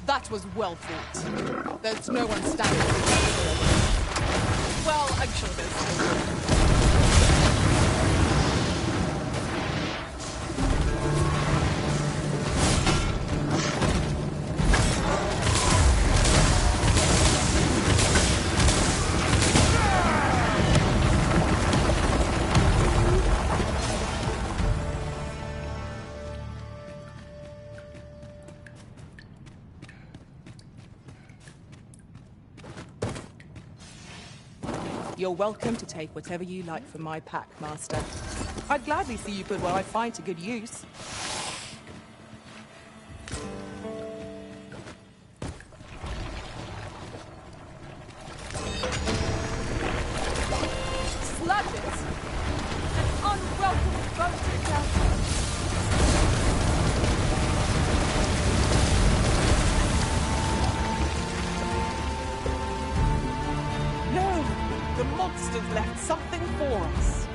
That was well fought. There's no one standing. Well, I'm sure there's. You're welcome to take whatever you like from my pack, Master. I'd gladly see you put what I find to good use. Sludges? An unwelcome boat encounter. The monsters left something for us.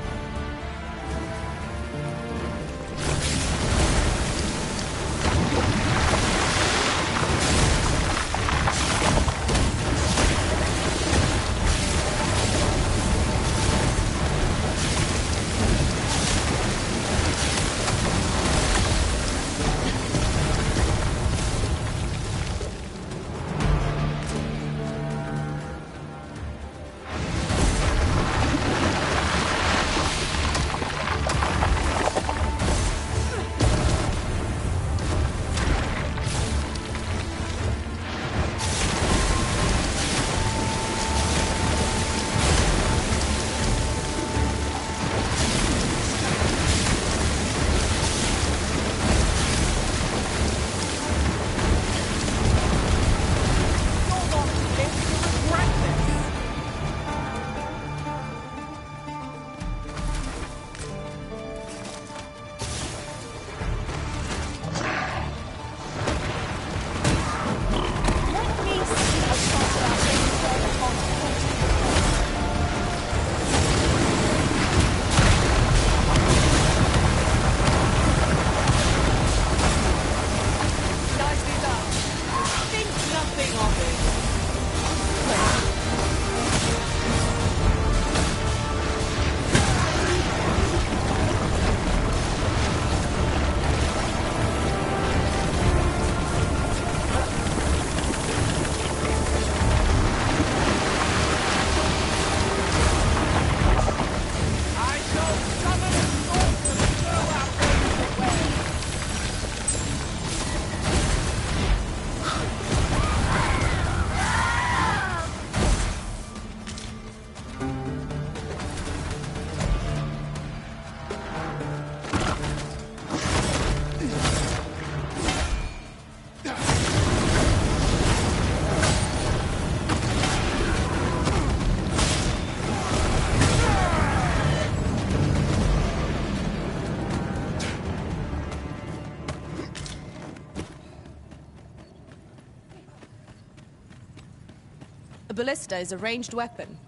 A ballista is a ranged weapon.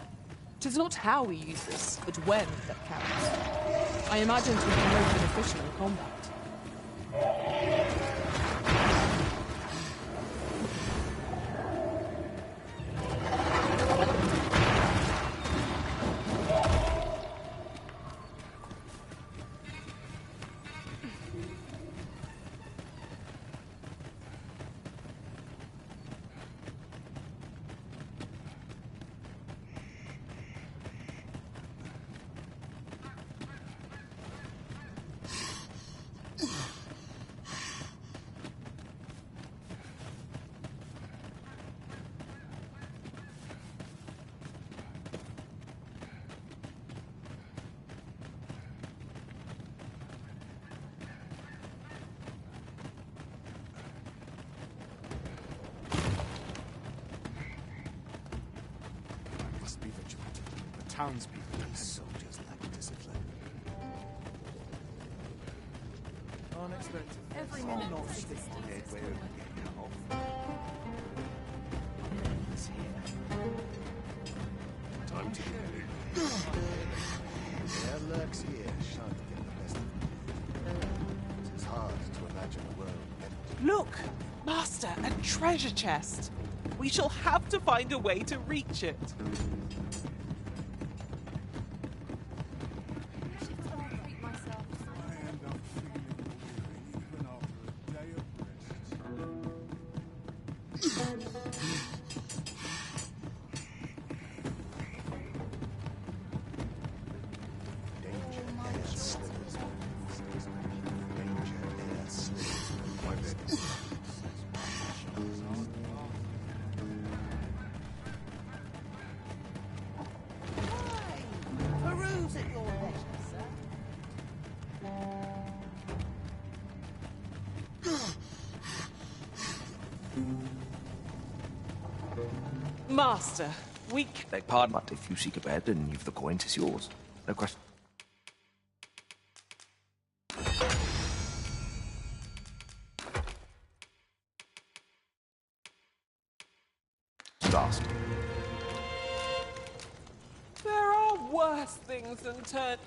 'Tis not how we use this, but when that counts. I imagine to be more beneficial in combat. townspeople and soldiers lack discipline. Unexpected. Every I'll minute not of stick existence my head is where it can get cut off. It's here. Time to get it. There lurks here, shan't get the best of it. It's hard to imagine a world empty. Look! Master, a treasure chest! We shall have to find a way to reach it. Peruse at your leisure, sir. Master, we Beg pardon, but if you seek a bed and you've the coin, 'tis yours. No question. Last. There are worse things than turn...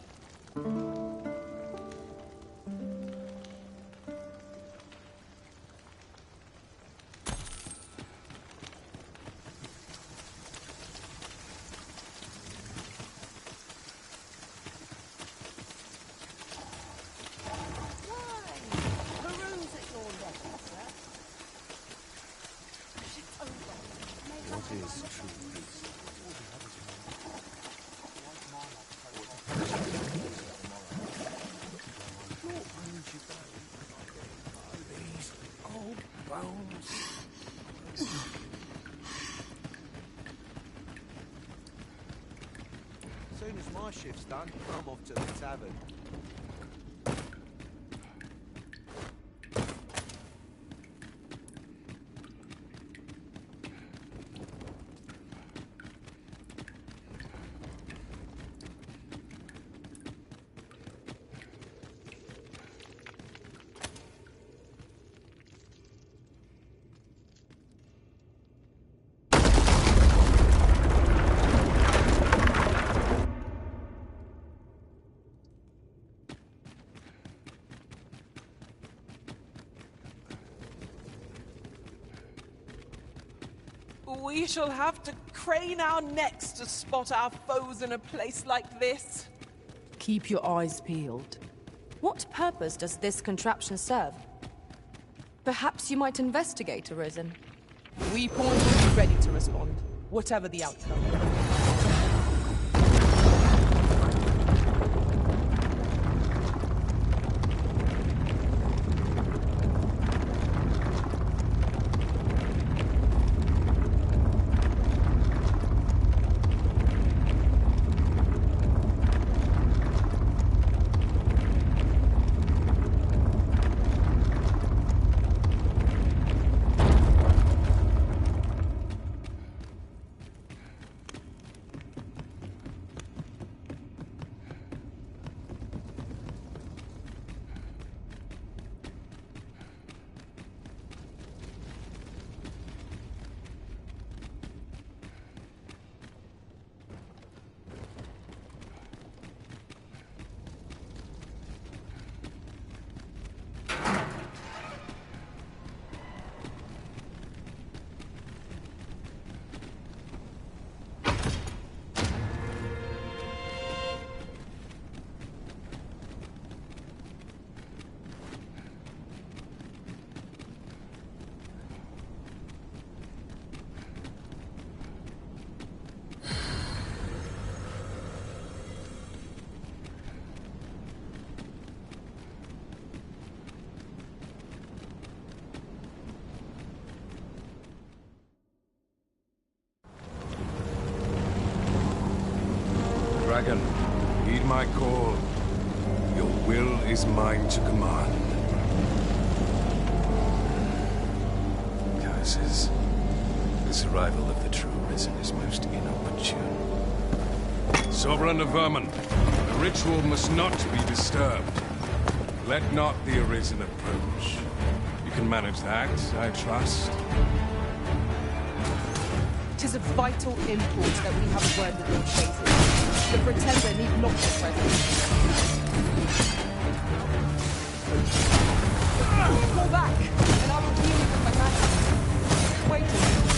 Peruse at your leisure, sir. What is true peace? These old bones. Soon as my shift's done, I'm off to the tavern. We shall have to crane our necks to spot our foes in a place like this. Keep your eyes peeled. What purpose does this contraption serve? Perhaps you might investigate, Arisen. We pawn will be ready to respond, whatever the outcome. Dragon, heed my call. Your will is mine to command. Curses. This arrival of the true Risen is most inopportune. Sovereign of Vermin, the ritual must not be disturbed. Let not the Arisen approach. You can manage that, I trust. 'Tis of vital import that we have a word with your faces. The Pretender need not be present. Pull back, and I will deal with my magic. Wait a minute.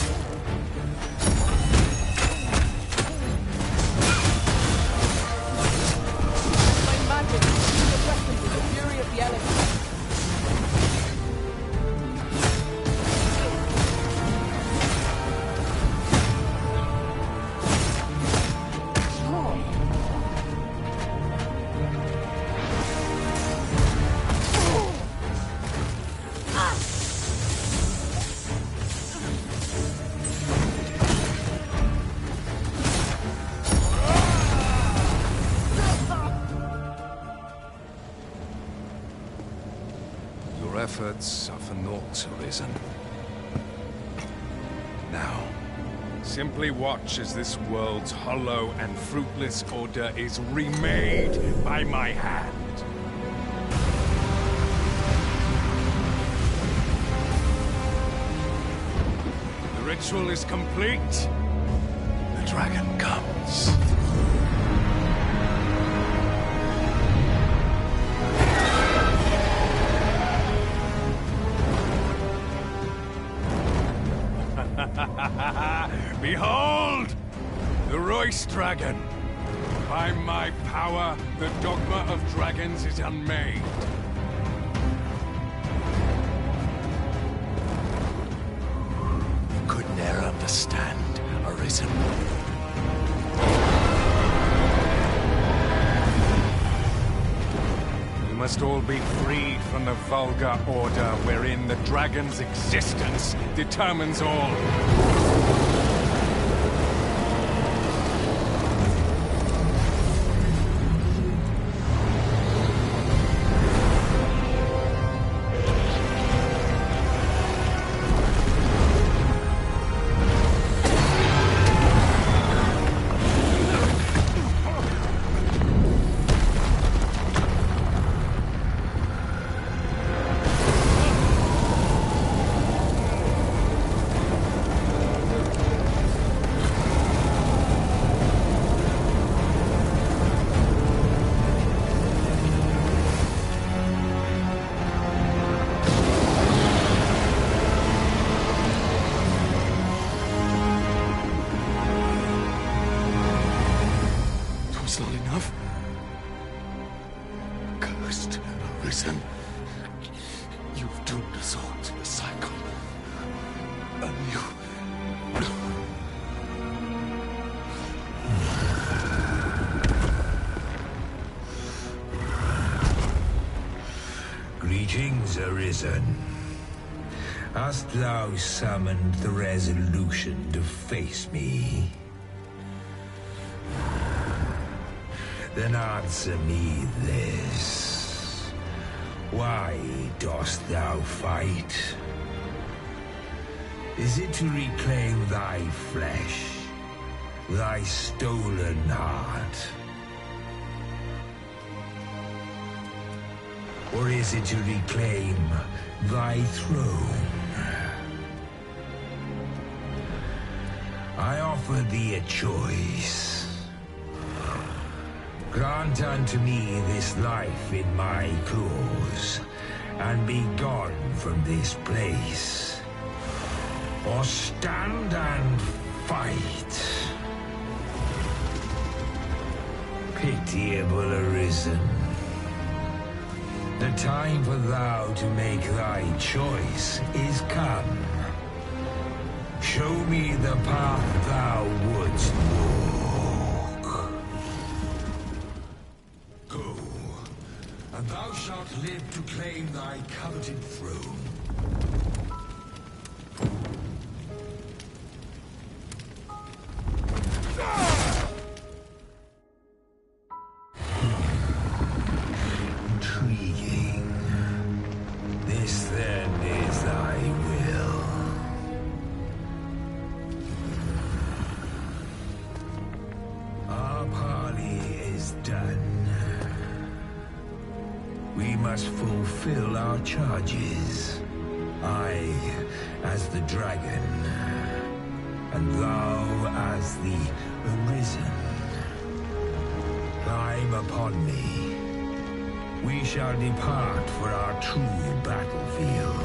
My magic is the weapon with the fury of the elements. Your efforts are for naught, Arisen. Now, simply watch as this world's hollow and fruitless order is remade by my hand. The ritual is complete. The dragon comes. Behold! The Royce Dragon! By my power, the Dogma of Dragons is unmade. You could ne'er understand, Arisen. We must all be freed from the vulgar order wherein the dragon's existence determines all. It's not enough. Cursed Arisen. You've doomed us all to the cycle. And you... Greetings, Arisen. Hast thou summoned the resolution to face me? Then answer me this. Why dost thou fight? Is it to reclaim thy flesh, thy stolen heart? Or is it to reclaim thy throne? I offer thee a choice. Grant unto me this life in my claws, and be gone from this place. Or stand and fight. Pitiable Arisen. The time for thou to make thy choice is come. Show me the path thou wouldst walk. Go, and thou shalt live to claim thy coveted throne. Intriguing. This then is thy will. Our must fulfill our charges. I, as the dragon, and thou as the Arisen. Climb upon me. We shall depart for our true battlefield.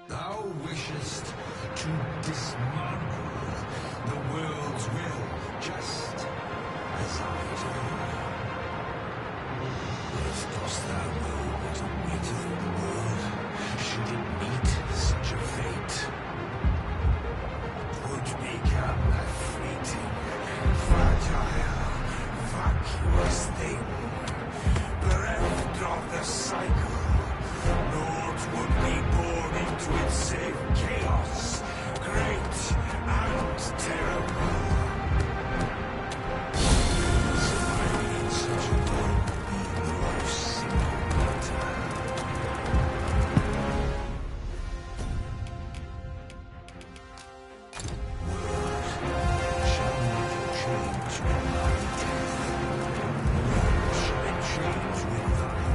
Thou wishest to dismantle the world's will, just as I do. Yet dost thou know what awaiteth the world, should it meet such a fate? 'Twould become a fleeting, fragile, vacuous thing, bereft of the cycle. Naught would be born into its save chaos, great and terrible. Surviving in such a world would be the most simple matter. Word shall not change with thy death, nor shall it change with thine.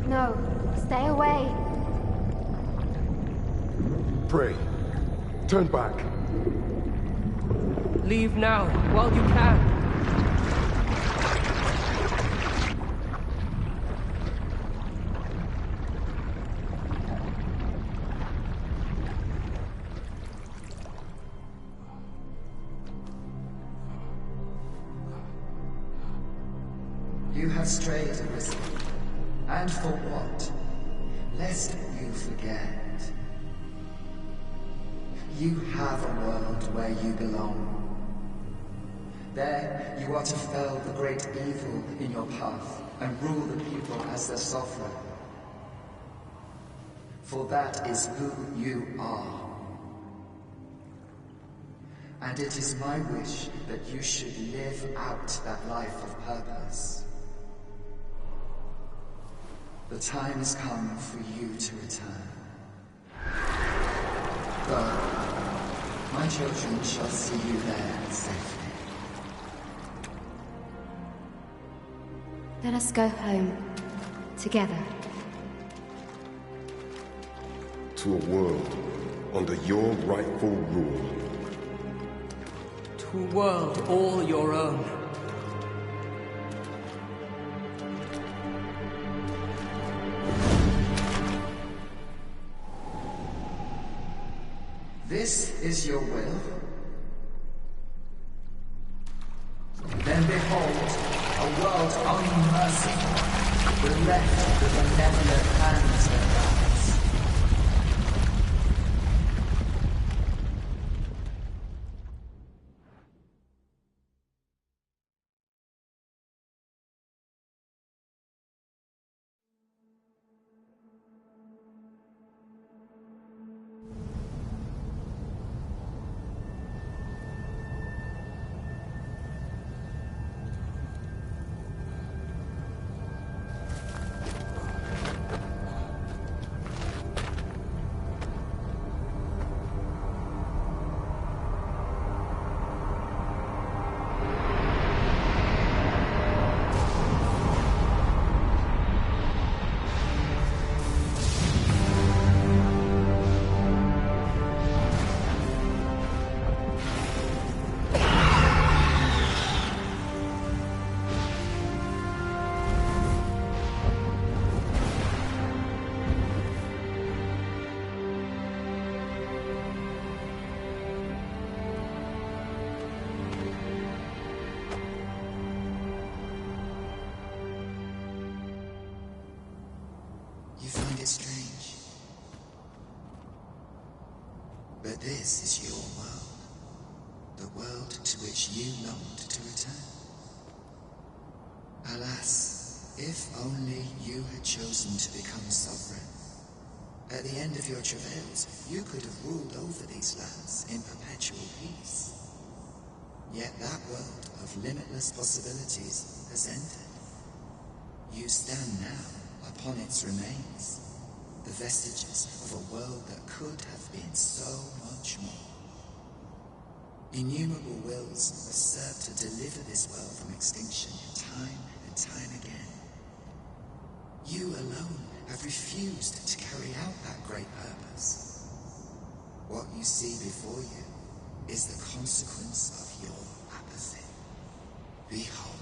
No, stay away. Pray. Turn back. Leave now, while you can. You have strayed, Arisen. And for what? Lest you forget. You have a world where you belong. There, you are to fell the great evil in your path and rule the people as their sovereign. For that is who you are. And it is my wish that you should live out that life of purpose. The time has come for you to return. Go. My children shall see you there safely. Let us go home. Together. To a world under your rightful rule. To a world all your own. This is your will? Then behold, a world unmerciful, bereft the benevolent hands of gods. find it strange. But this is your world. The world to which you longed to return. Alas, if only you had chosen to become sovereign. At the end of your travails, you could have ruled over these lands in perpetual peace. Yet that world of limitless possibilities has ended. You stand now upon its remains, the vestiges of a world that could have been so much more. Innumerable wills have served to deliver this world from extinction time and time again. You alone have refused to carry out that great purpose. What you see before you is the consequence of your apathy. Behold.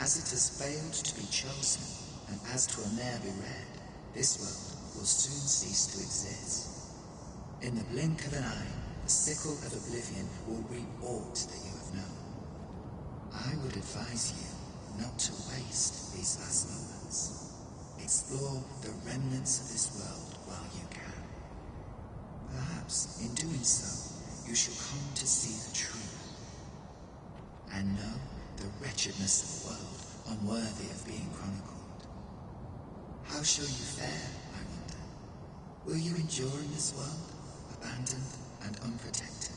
As it has failed to be chosen, and as 'twill ne'er be read, this world will soon cease to exist. In the blink of an eye, the sickle of oblivion will reap aught that you have known. I would advise you not to waste these last moments. Explore the remnants of this world while you can. Perhaps, in doing so, you shall come to see the truth, and know the wretchedness of a world unworthy of being chronicled. How shall you fare, I wonder? Will you endure in this world, abandoned and unprotected?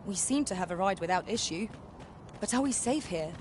We seem to have arrived without issue. But are we safe here?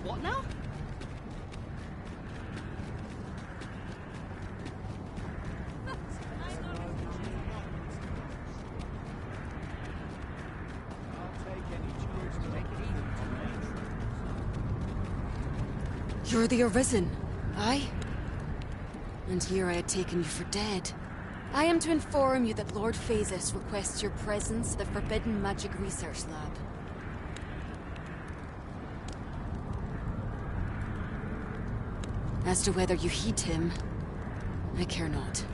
What now? You're the Arisen, aye? And here I had taken you for dead. I am to inform you that Lord Phasis requests your presence at the Forbidden Magic Research Lab. As to whether you heed him, I care not.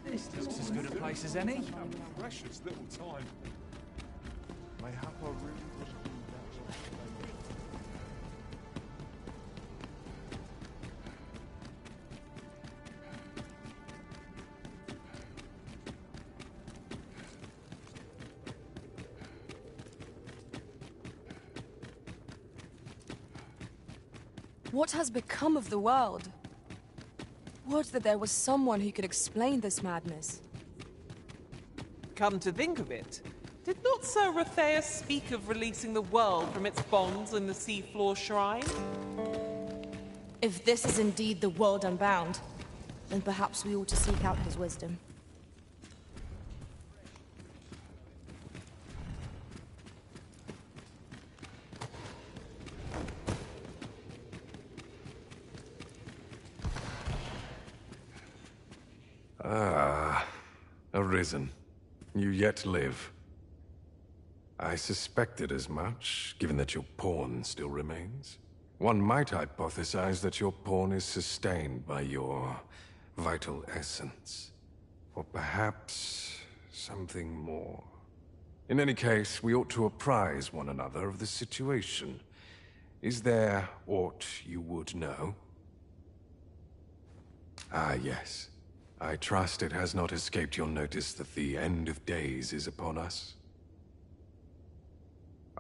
This looks as good a place as any. Precious little time. Mayhap I really was What has become of the world? Would that there was someone who could explain this madness. Come to think of it, did not Sir Rotheus speak of releasing the world from its bonds in the seafloor shrine? If this is indeed the world unbound, then perhaps we ought to seek out his wisdom. Ah, Arisen. You yet live. I suspected as much, given that your pawn still remains. One might hypothesize that your pawn is sustained by your vital essence. Or perhaps something more. In any case, we ought to apprise one another of the situation. Is there aught you would know? Ah, yes. I trust it has not escaped your notice that the end of days is upon us.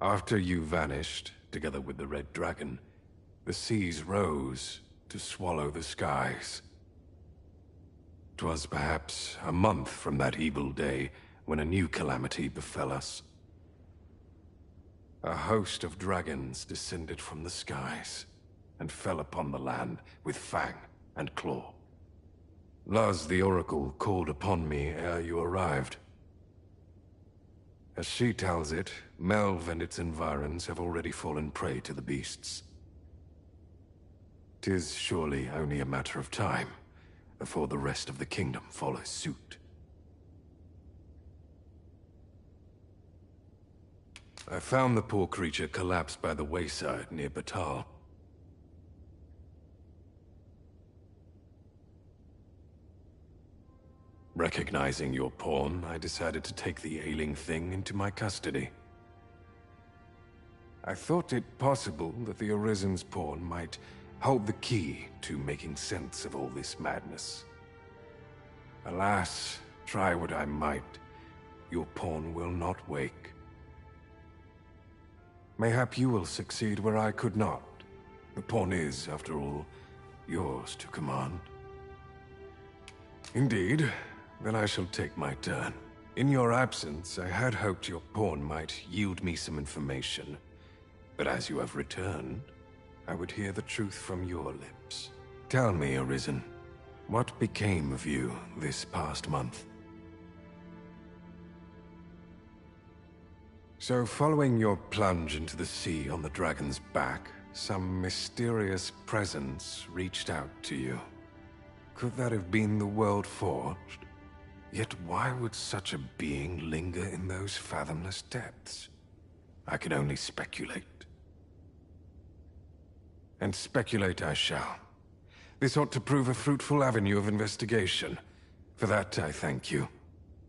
After you vanished, together with the Red Dragon, the seas rose to swallow the skies. 'Twas perhaps a month from that evil day when a new calamity befell us. A host of dragons descended from the skies and fell upon the land with fang and claw. Laz the Oracle called upon me ere you arrived. As she tells it, Melve and its environs have already fallen prey to the beasts. 'Tis surely only a matter of time before the rest of the kingdom follows suit. I found the poor creature collapsed by the wayside near Batal. Recognizing your pawn, I decided to take the ailing thing into my custody. I thought it possible that the Arisen's pawn might hold the key to making sense of all this madness. Alas, try what I might, your pawn will not wake. Mayhap you will succeed where I could not. The pawn is, after all, yours to command. Indeed. Then I shall take my turn. In your absence, I had hoped your pawn might yield me some information. But as you have returned, I would hear the truth from your lips. Tell me, Arisen, what became of you this past month? So, following your plunge into the sea on the dragon's back, some mysterious presence reached out to you. Could that have been the World Forged? Yet why would such a being linger in those fathomless depths? I can only speculate. And speculate I shall. This ought to prove a fruitful avenue of investigation. For that, I thank you.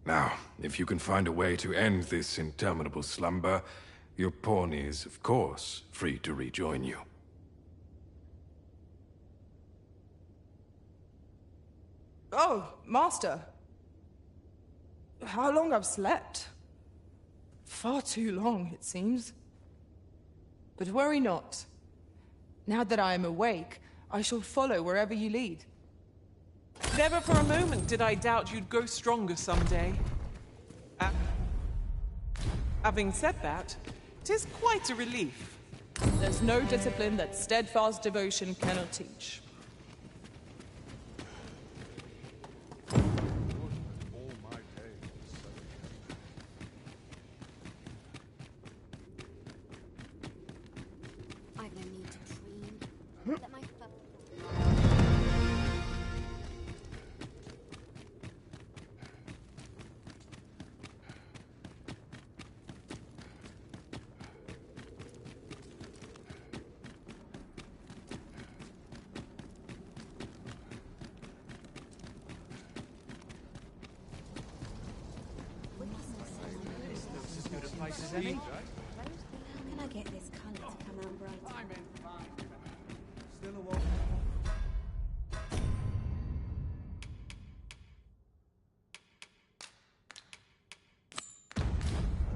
Now, if you can find a way to end this interminable slumber, your pawn is, of course, free to rejoin you. Oh, Master. How long I've slept? Far too long, it seems. But worry not. Now that I am awake, I shall follow wherever you lead. Never for a moment did I doubt you'd grow stronger someday. Having said that, 'tis quite a relief. There's no discipline that steadfast devotion cannot teach. I've no need to dream. Let my How can I get this colour to come out brighter? Still a walk.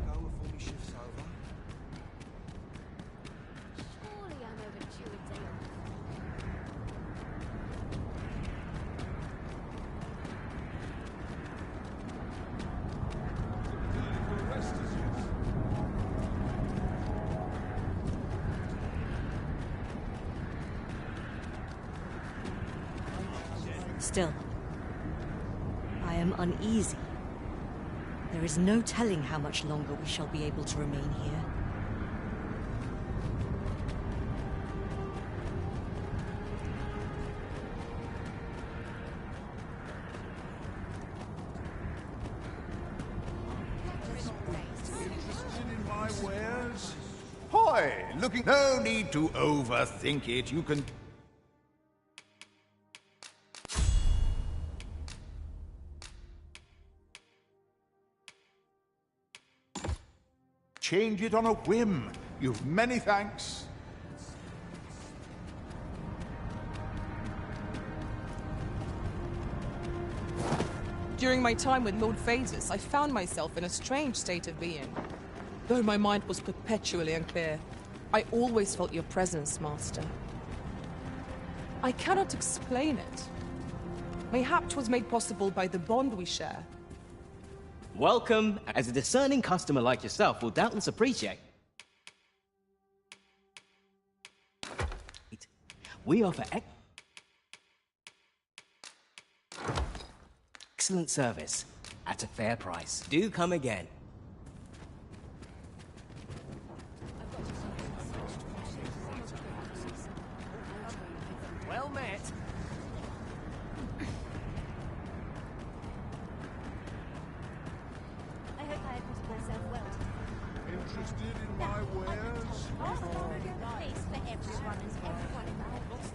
Go before my shift's over. Surely I'm overdue a day off. Still, I am uneasy. There is no telling how much longer we shall be able to remain here. Interested in my wares? Hoy, looking. No need to overthink it. You can. Change it on a whim. You've many thanks. During my time with Lord Phases, I found myself in a strange state of being. Though my mind was perpetually unclear, I always felt your presence, Master. I cannot explain it. Mayhap 'twas made possible by the bond we share. Welcome, as a discerning customer like yourself will doubtless appreciate. We offer excellent service at a fair price. Do come again. Well met. I hope I acquitted myself well. Interested in my wares? Place for everyone and everyone in the house.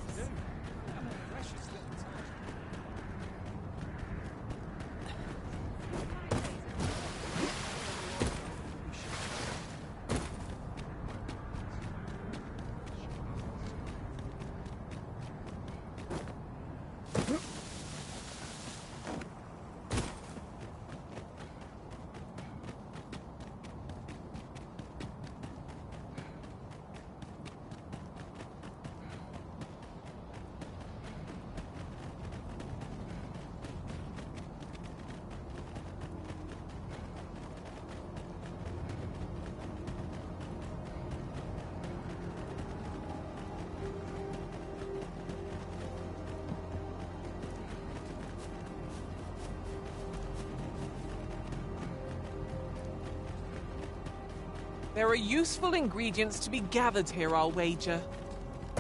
There are useful ingredients to be gathered here, I'll wager.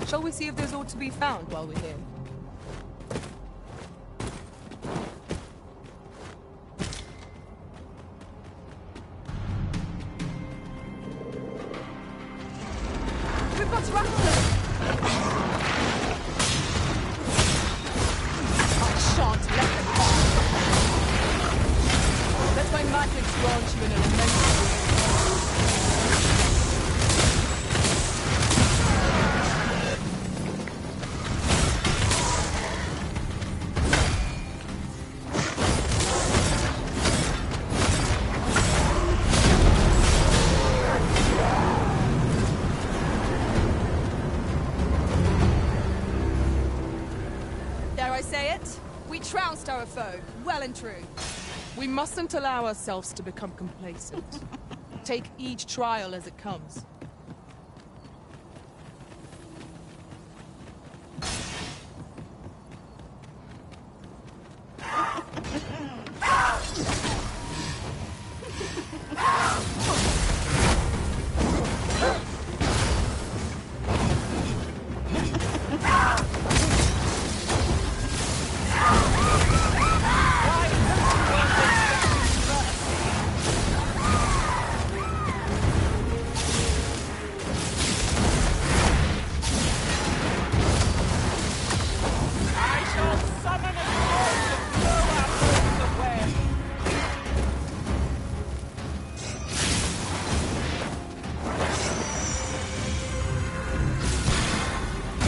Shall we see if there's aught to be found while we're here? We've got to run them! I shan't let them pass. Let my magic launch you in an immense way. Dare I say it? We trounced our foe, well and true. We mustn't allow ourselves to become complacent. Take each trial as it comes.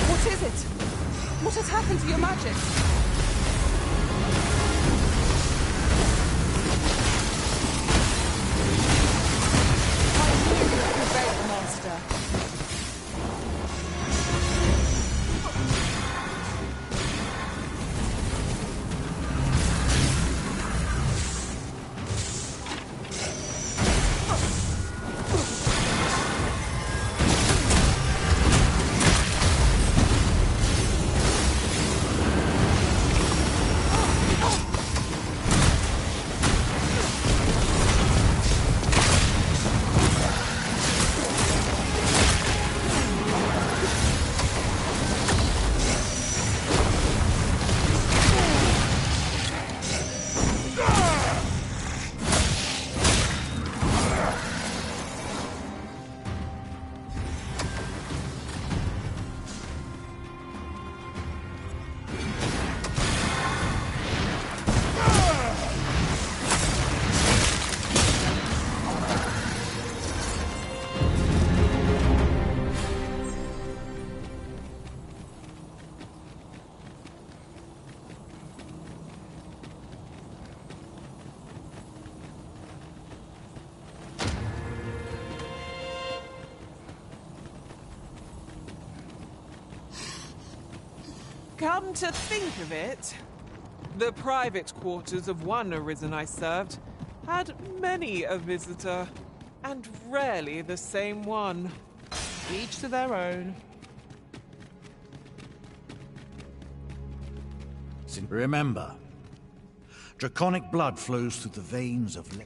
What is it? What has happened to your magic? I knew you would prevail, Master. Come to think of it, the private quarters of one Arisen I served had many a visitor, and rarely the same one. Each to their own. Remember, draconic blood flows through the veins of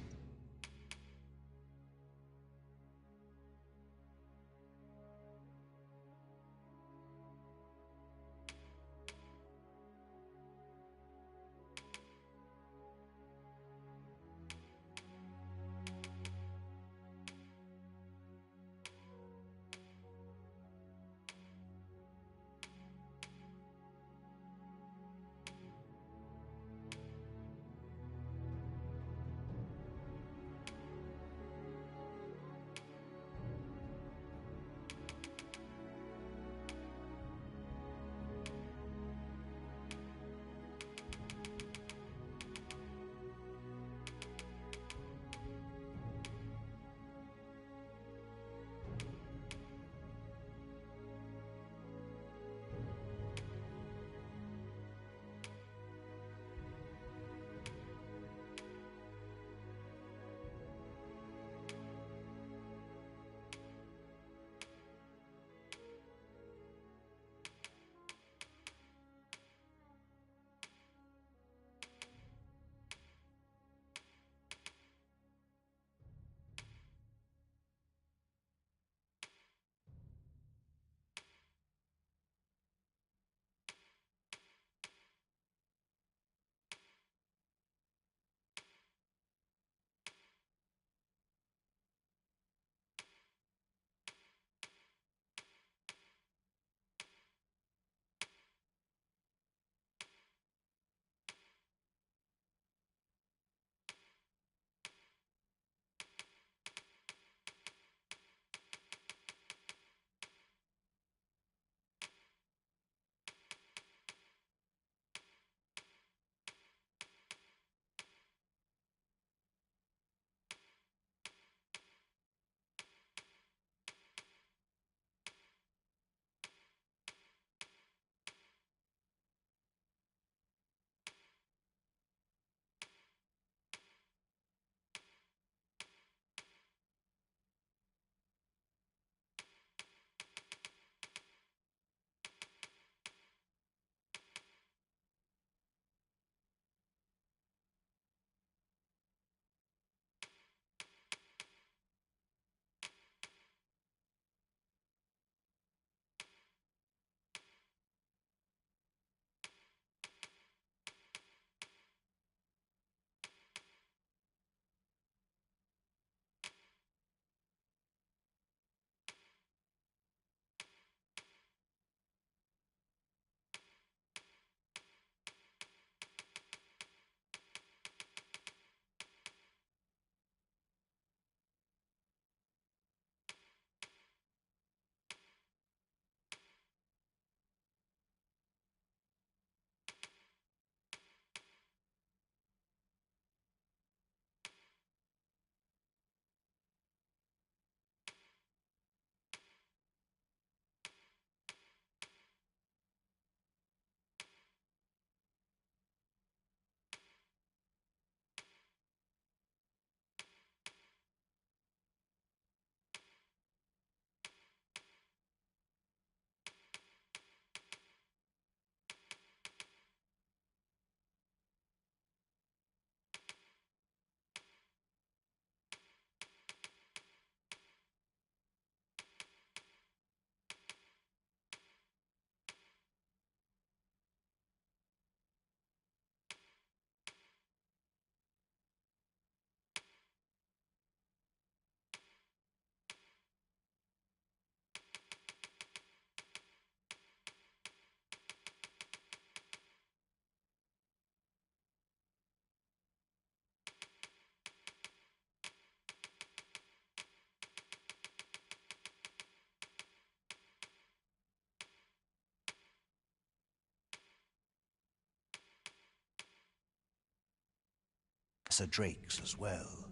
lesser drakes as well.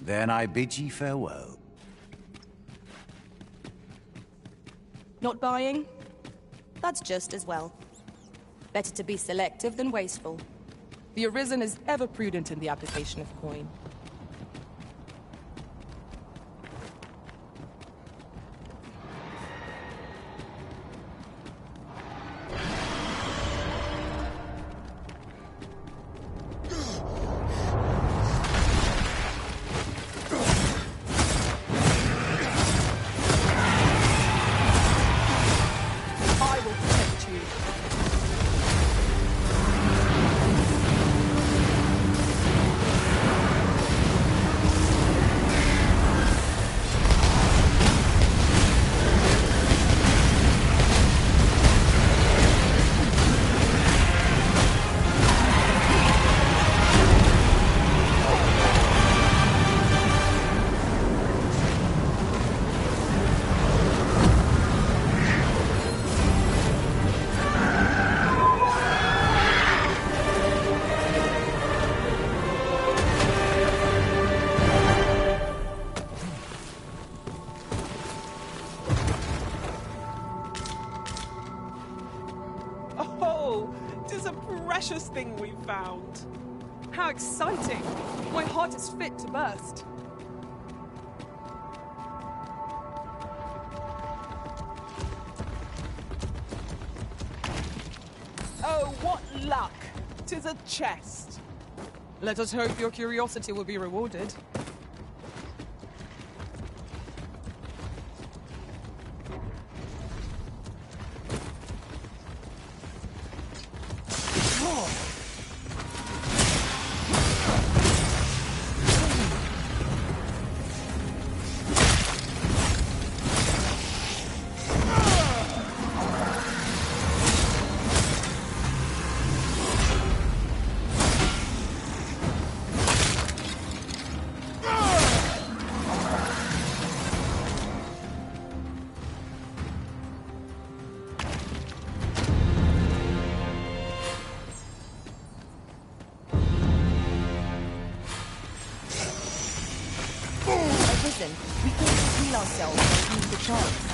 Then I bid ye farewell. Not buying? That's just as well. Better to be selective than wasteful. The Arisen is ever prudent in the application of coin. Precious thing we found. How exciting! My heart is fit to burst. Oh, what luck! 'Tis a chest. Let us hope your curiosity will be rewarded. We can't heal ourselves and use the chance.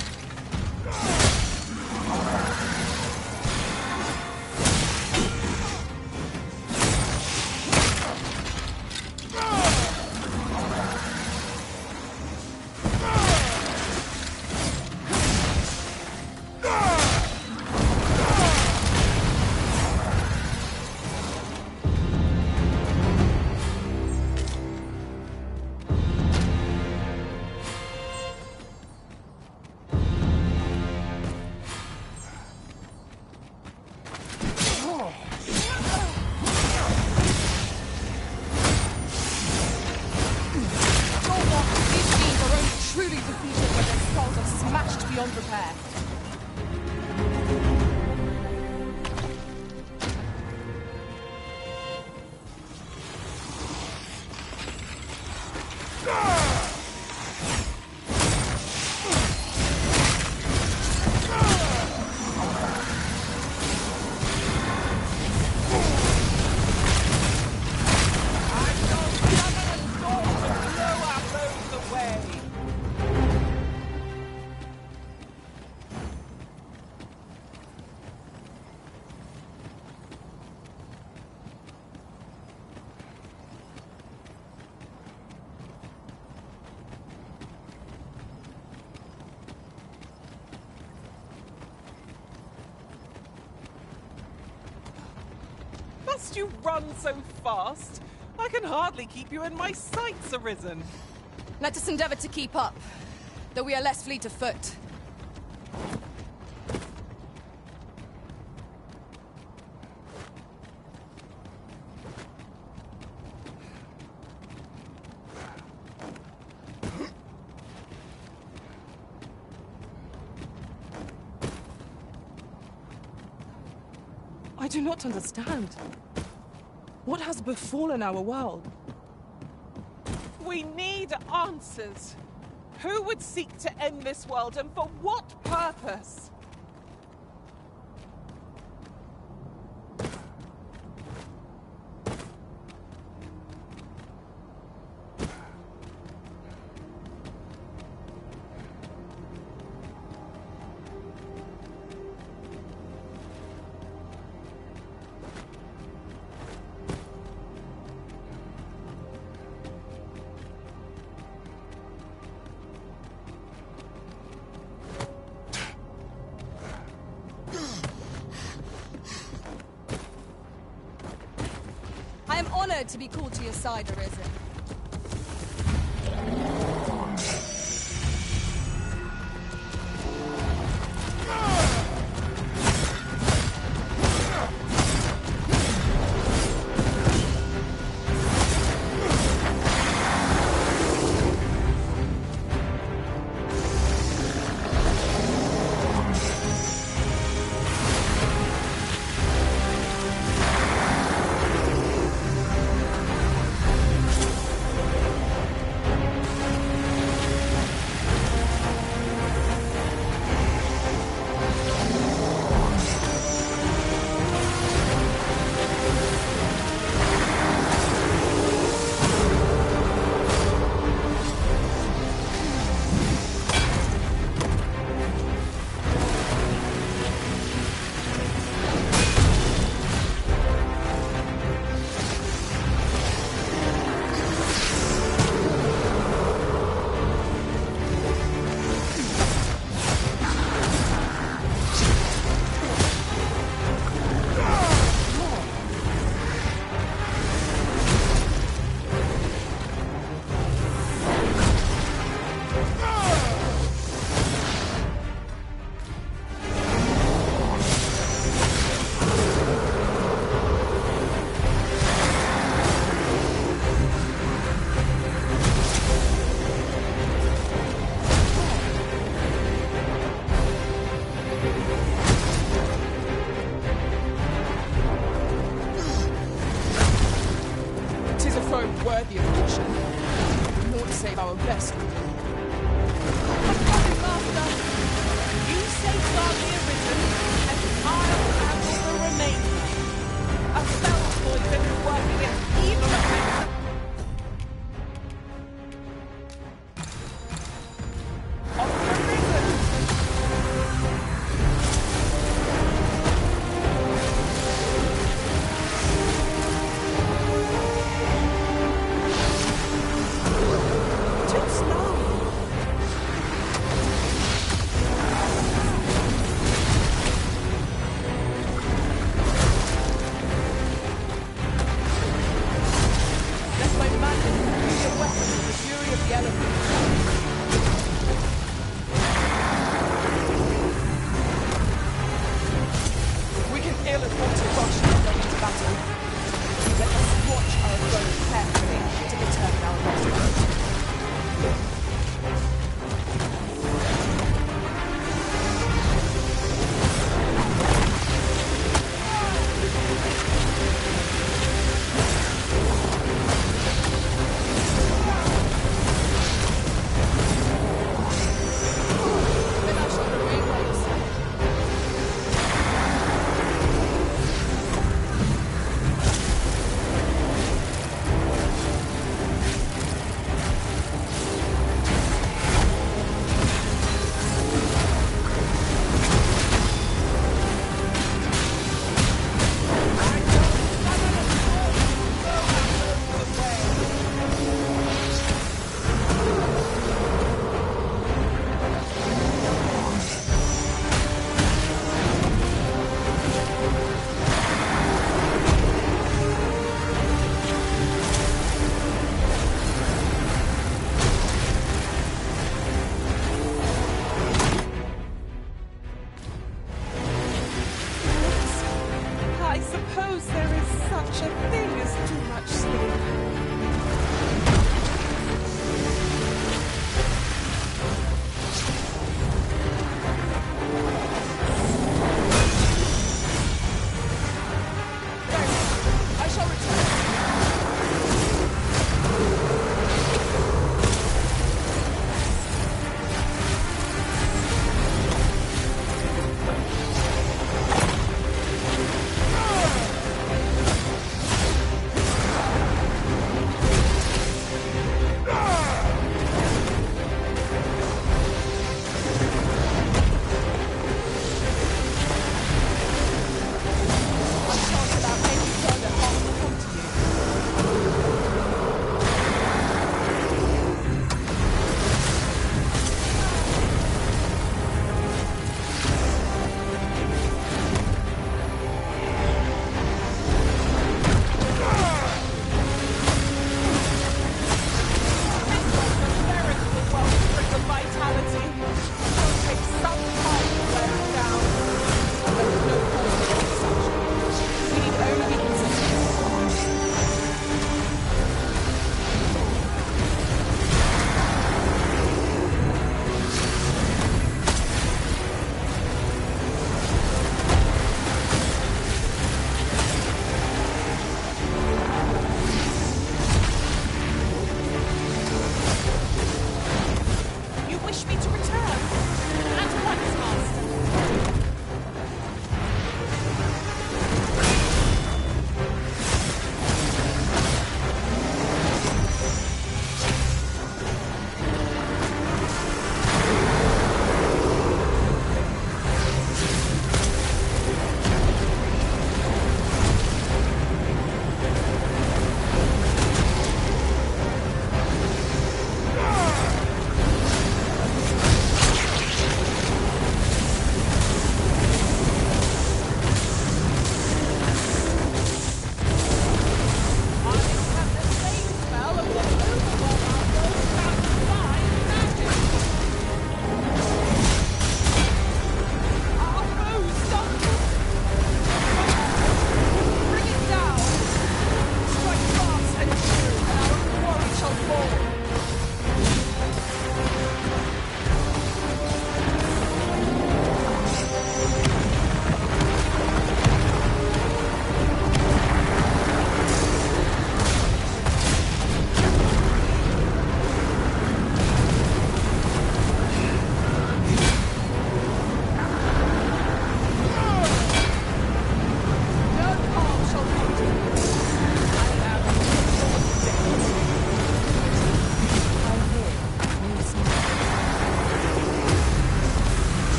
Beyond repair. Must you run so fast? I can hardly keep you in my sights, Arisen. Let us endeavor to keep up, though we are less fleet of foot. I do not understand. What has befallen our world? We need answers. Who would seek to end this world, and for what purpose? Honored to be called to your side, Arisen. Worthy of caution. Naught save our best. Master, you safeguard the Arisen, and I'll handle the remainder. A spell poison is working against evil effects. Of the Arisen.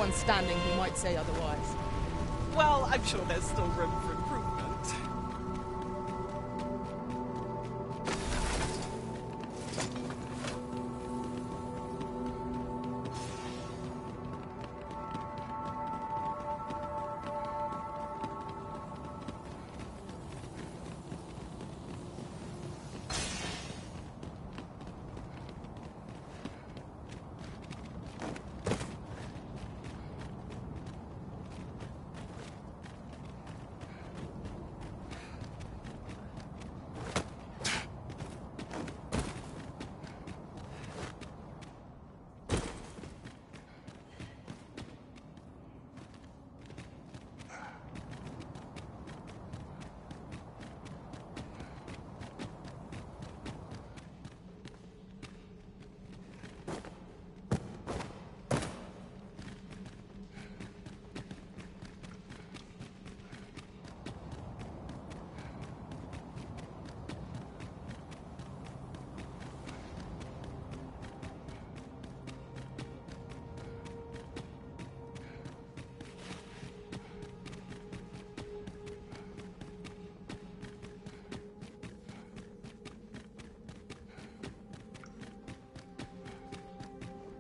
anyone standing who might say otherwise. Well, I'm sure there's still room for improvement.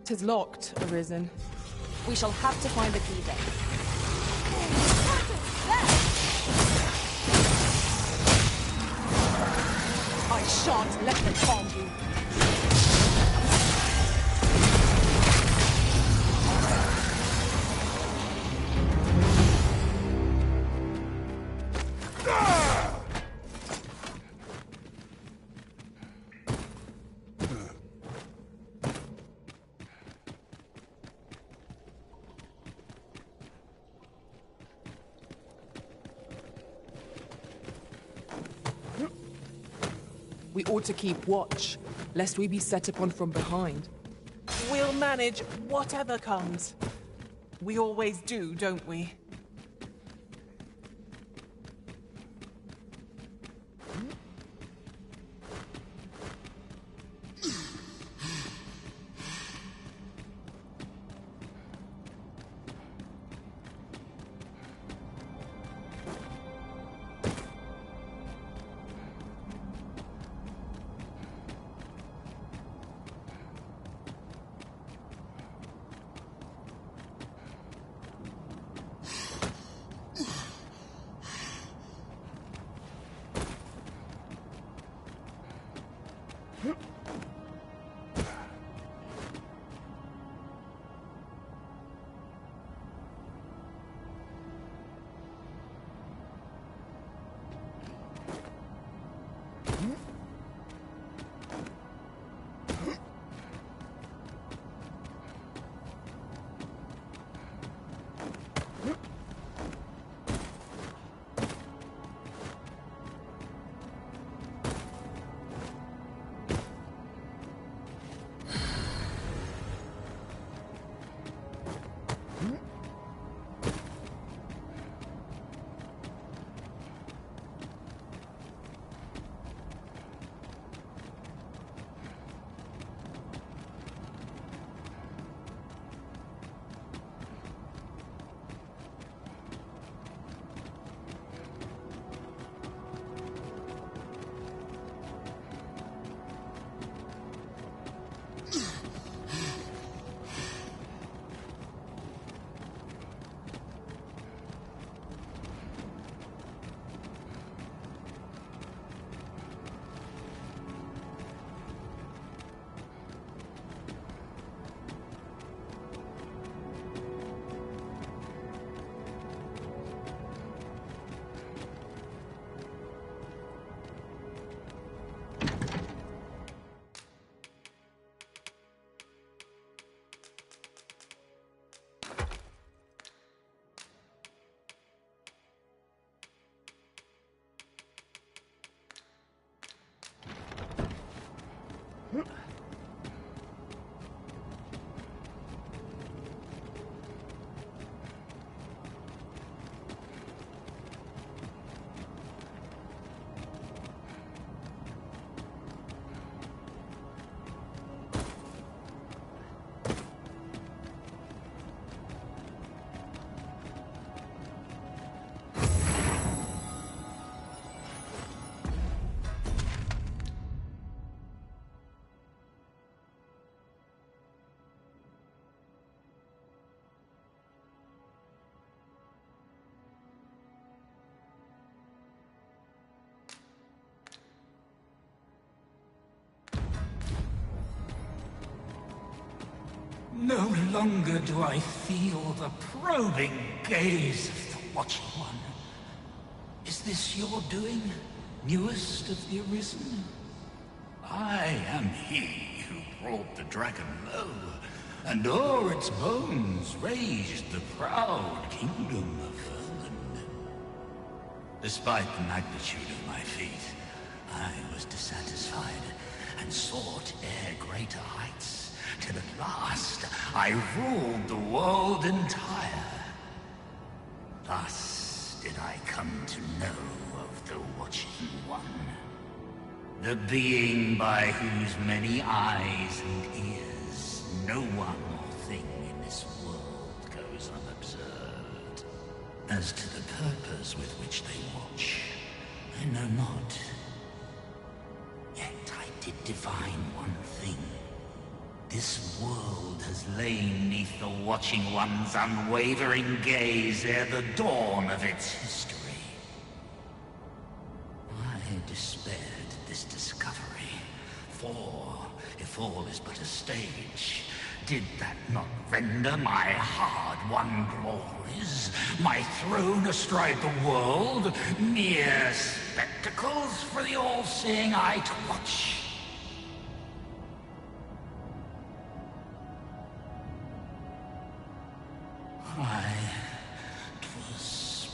Tis locked, Arisen. We shall have to find the key then. I shan't let them harm you. We ought to keep watch, lest we be set upon from behind. We'll manage whatever comes. We always do, don't we? No longer do I feel the probing gaze of the Watching One. Is this your doing, newest of the Arisen? I am he who brought the dragon low, and o'er its bones raised the proud kingdom of Vermin. Despite the magnitude of my feat, I was dissatisfied, and sought e'er greater heights, till at last I ruled the world entire. Thus did I come to know of the Watching One. The being by whose many eyes and ears no one or thing in this world goes unobserved. As to the purpose with which they watch, I know not. Yet I did divine one thing. This world has lain neath the Watching One's unwavering gaze ere the dawn of its history. I despaired at this discovery, for if all is but a stage, did that not render my hard-won glories, my throne astride the world, mere spectacles for the all-seeing eye to watch? Twas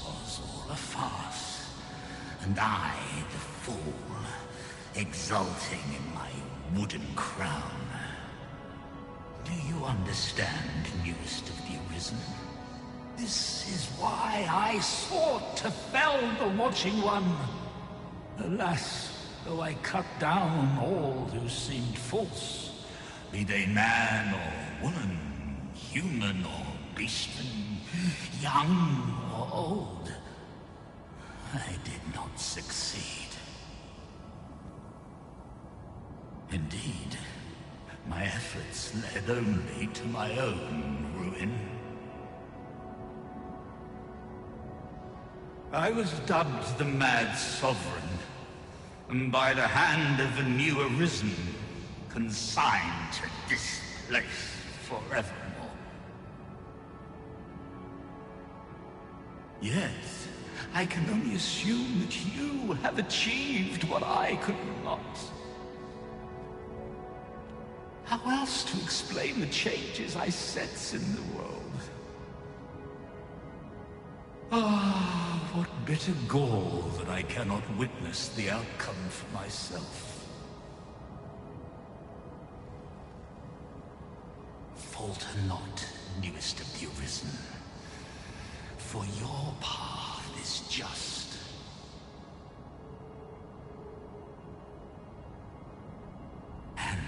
all a farce, and I, the fool, exulting in my wooden crown. Do you understand, newest of the Arisen? This is why I sought to fell the Watching One. Alas, though I cut down all who seemed false, be they man or woman, human or beastman, young or old, I did not succeed. Indeed, my efforts led only to my own ruin. I was dubbed the Mad Sovereign, and by the hand of the new Arisen, consigned to this place forevermore. Yet, I can only assume that you have achieved what I could not. How else to explain the changes I sense in the world? Ah, what bitter gall that I cannot witness the outcome for myself. Falter not, newest of the Arisen, for your path is just. And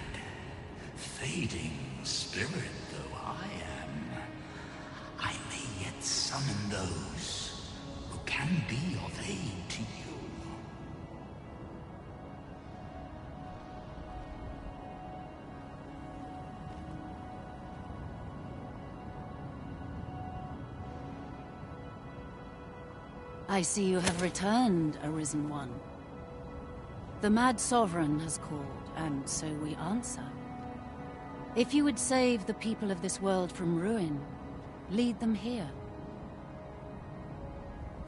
fading spirit though I am, I may yet summon those who can be of aid to you. I see you have returned, Arisen One. The Mad Sovereign has called, and so we answer. If you would save the people of this world from ruin, lead them here.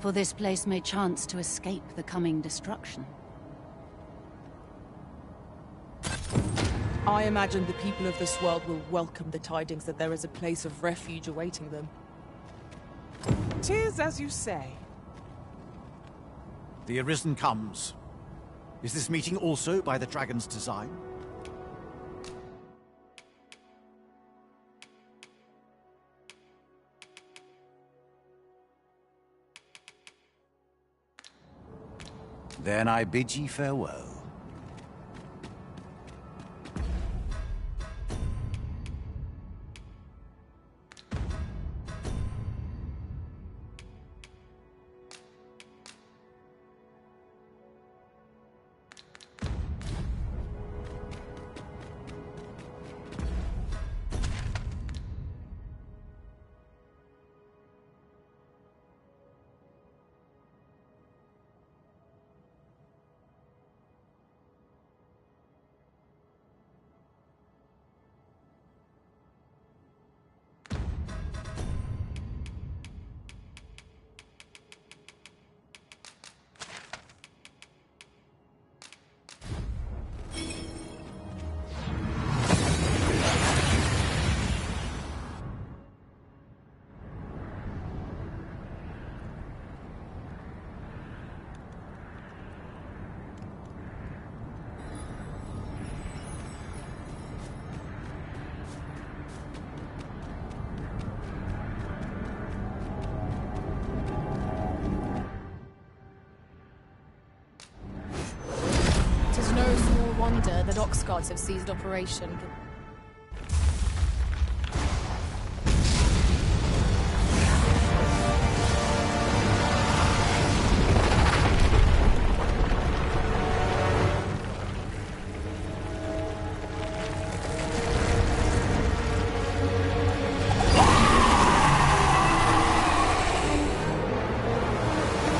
For this place may chance to escape the coming destruction. I imagine the people of this world will welcome the tidings that there is a place of refuge awaiting them. 'Tis as you say. The Arisen comes. Is this meeting also by the dragon's design? Then I bid ye farewell. wonder that Oxguards have ceased operation.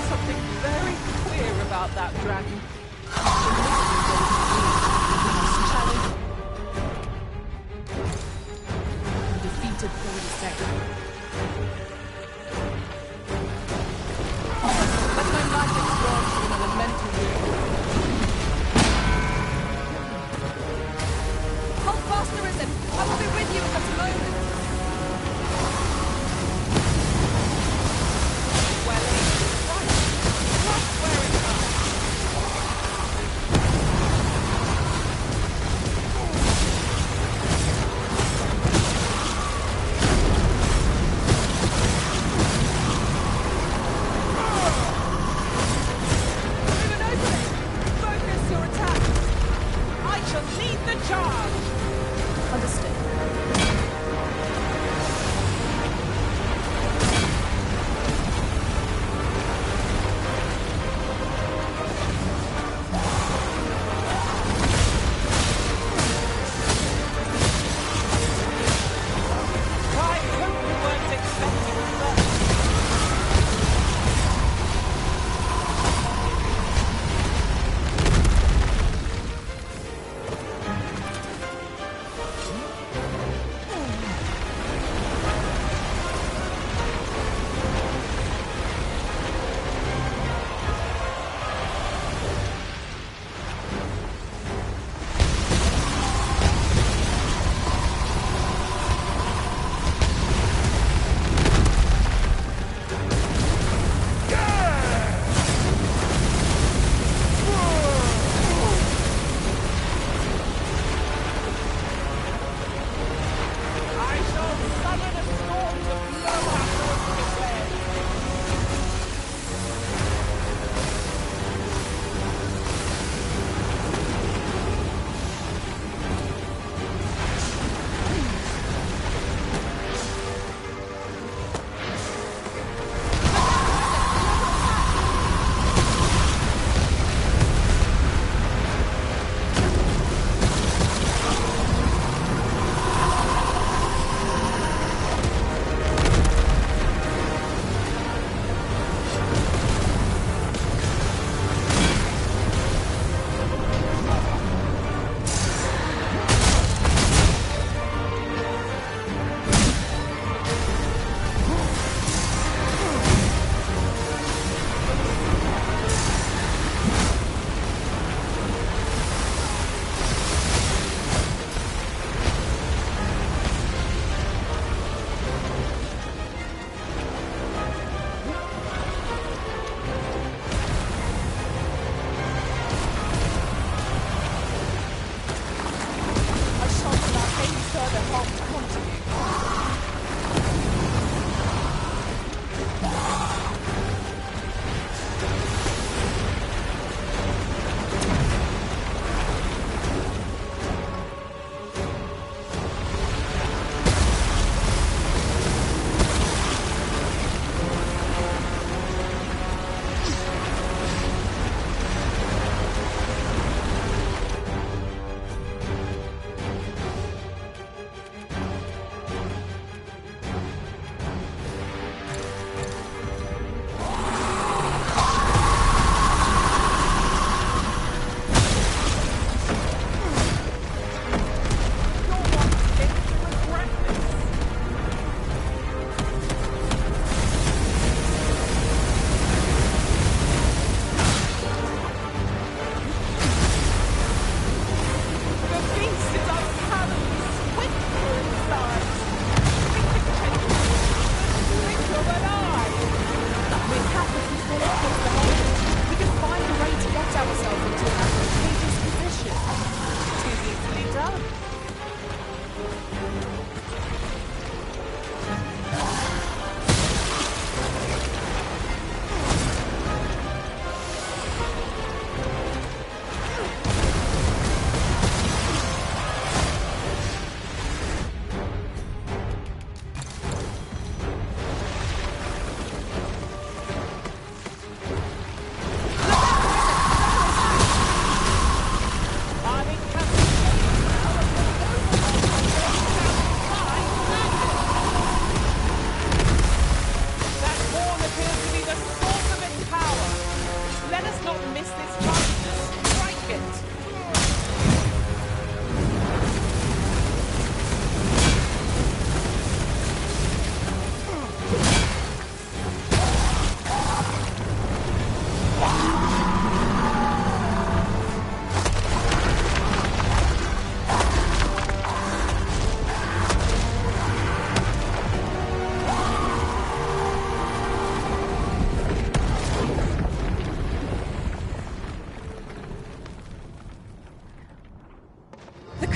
Something very clear about that dragon. Defeated 42nd. Let my magic work in an elemental way. Hold fast, Arisen! I will be with you in just a moment! Well, right where it comes. Even open it!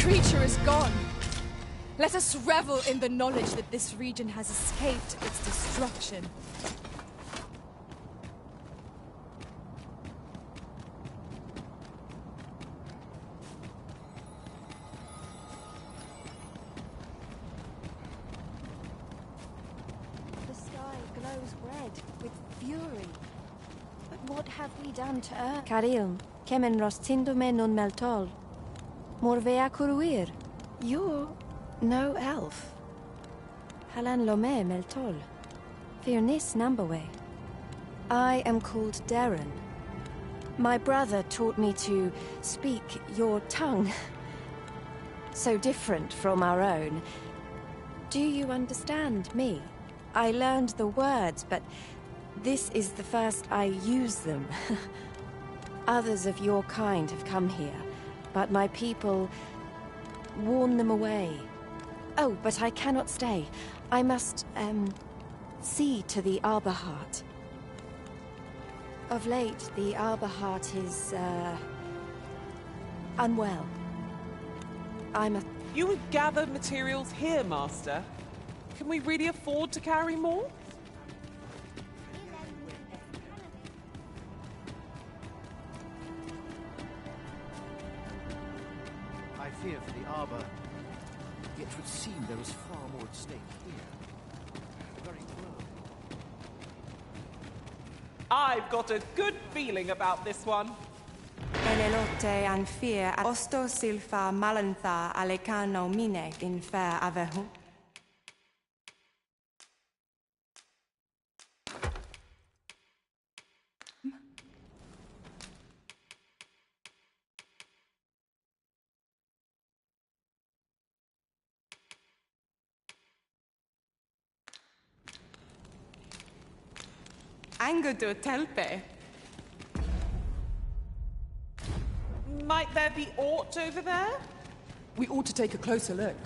creature is gone. Let us revel in the knowledge that this region has escaped its destruction. The sky glows red with fury. But what have we done to earth? Carilm, kemen rostindume non meltol. Morvea curuir. You're no elf. Halan lome meltol. Fearnis nambawe. I am called Darren. My brother taught me to speak your tongue. So different from our own. Do you understand me? I learned the words, but this is the first I use them. Others of your kind have come here, but my people warn them away. Oh, but I cannot stay. I must, see to the Arbor Heart. Of late, the Arbor Heart is, unwell. You would gather materials here, Master. Can we really afford to carry more? I fear for the Arbor. Yet it would seem there is far more at stake here. The very world. I've got a good feeling about this one. Elelote an fear osto silfa malantha alecano mine in fair avehu. Angudu telpe. Might there be aught over there? We ought to take a closer look.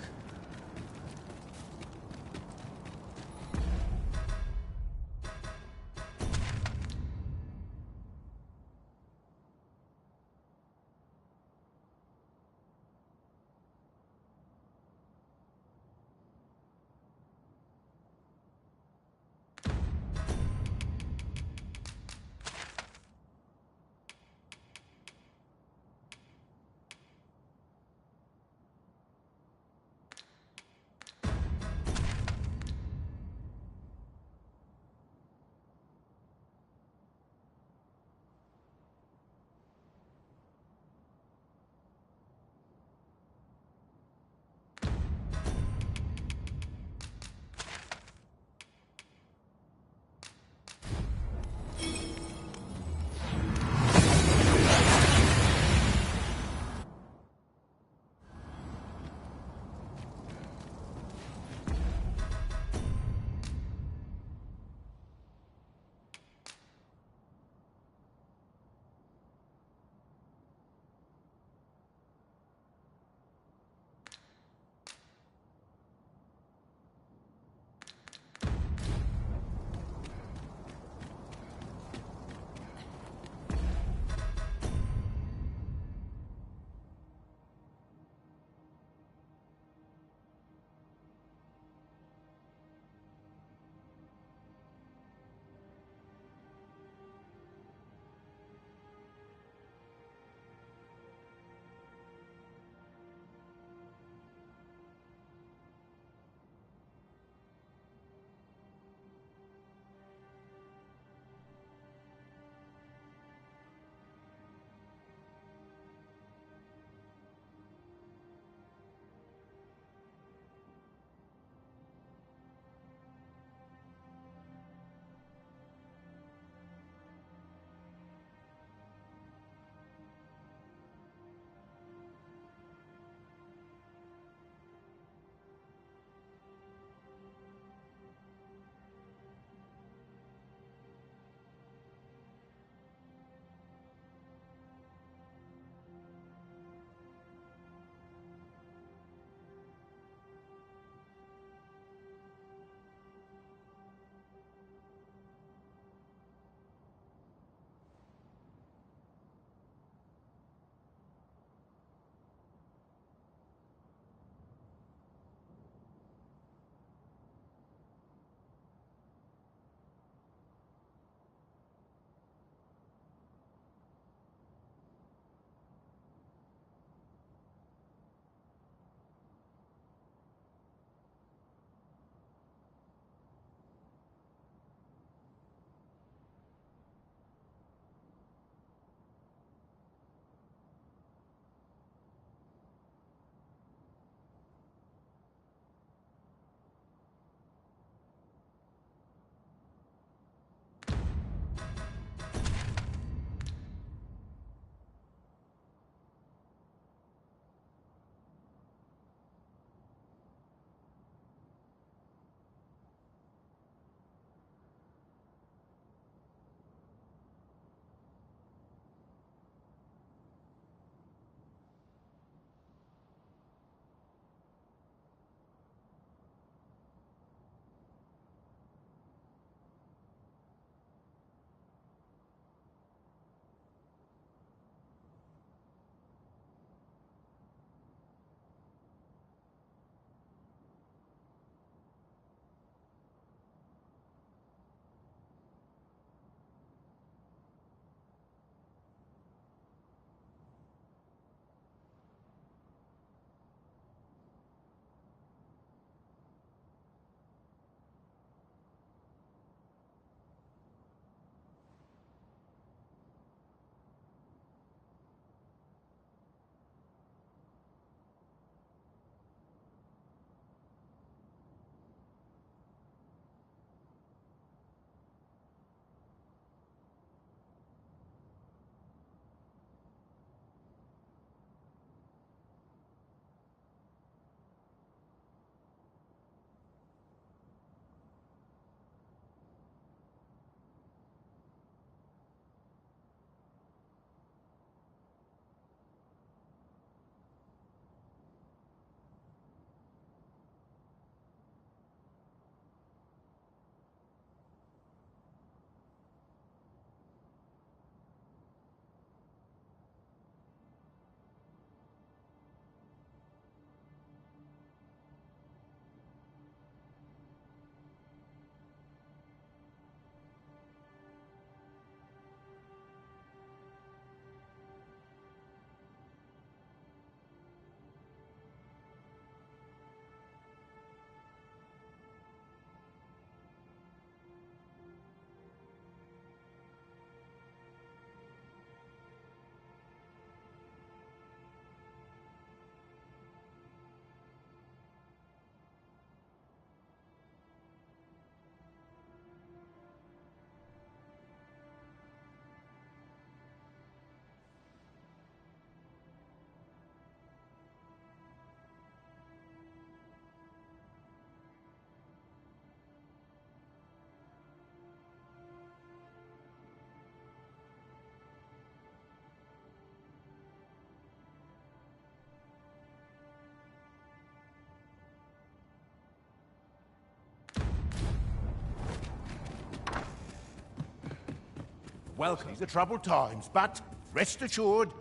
welcome to troubled times, but rest assured,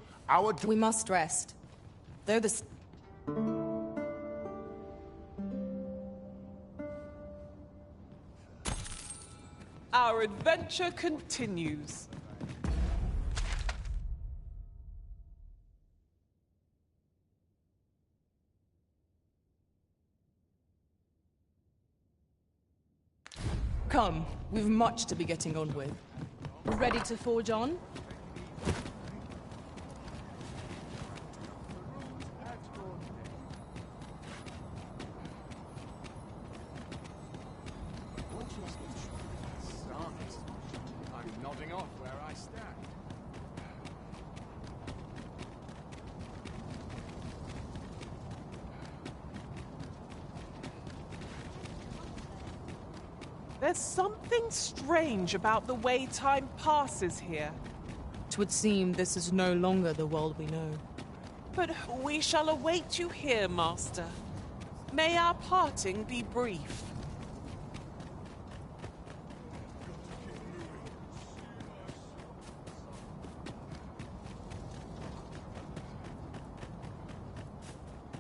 We must rest. Though the... Our adventure continues. Come, we've much to be getting on with. Ready to forge on? I'm nodding off where I stand. There's something strange about the way time passes here. 'Twould seem this is no longer the world we know. But we shall await you here, Master. May our parting be brief.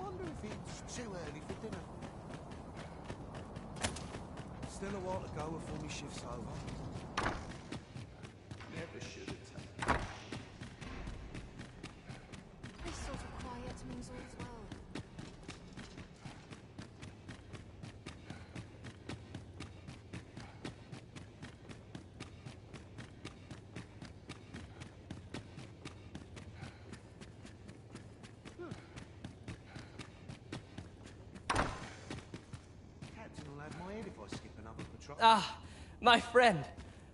Wonder if it's too early for dinner. Still a while to go before my shift's over. Never should have taken. This sort of quiet means all's well. Captain will have my head if I skip another patrol. Ah, my friend.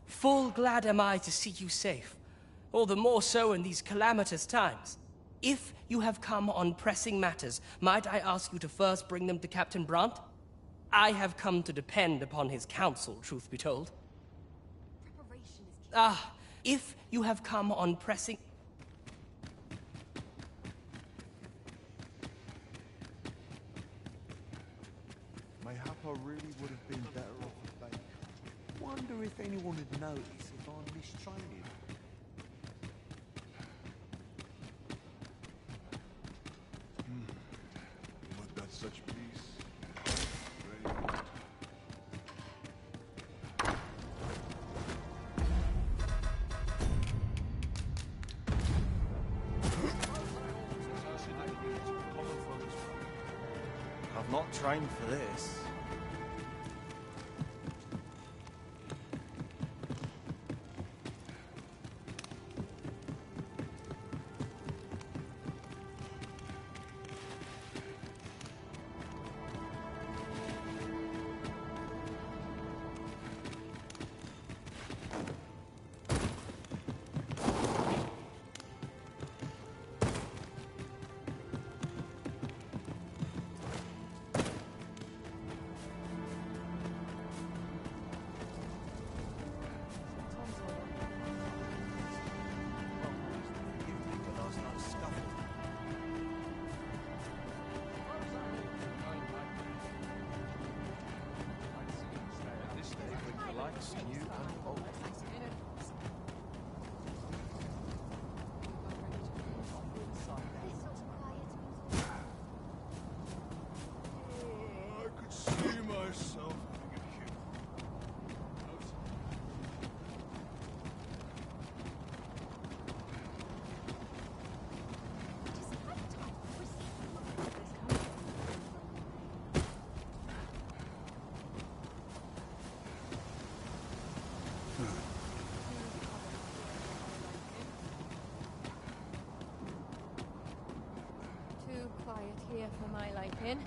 Full glad am I to see you safe. All the more so in these calamitous times. If you have come on pressing matters, might I ask you to first bring them to Captain Brandt? I have come to depend upon his counsel, truth be told. Ah, if you have come on pressing... Mayhap I really would have been better off a bank. Wonder if anyone would notice if I'm mistraining. Would that such peace? Very good. I've not trained for this. I could see myself having a kid. Too quiet here for my liking.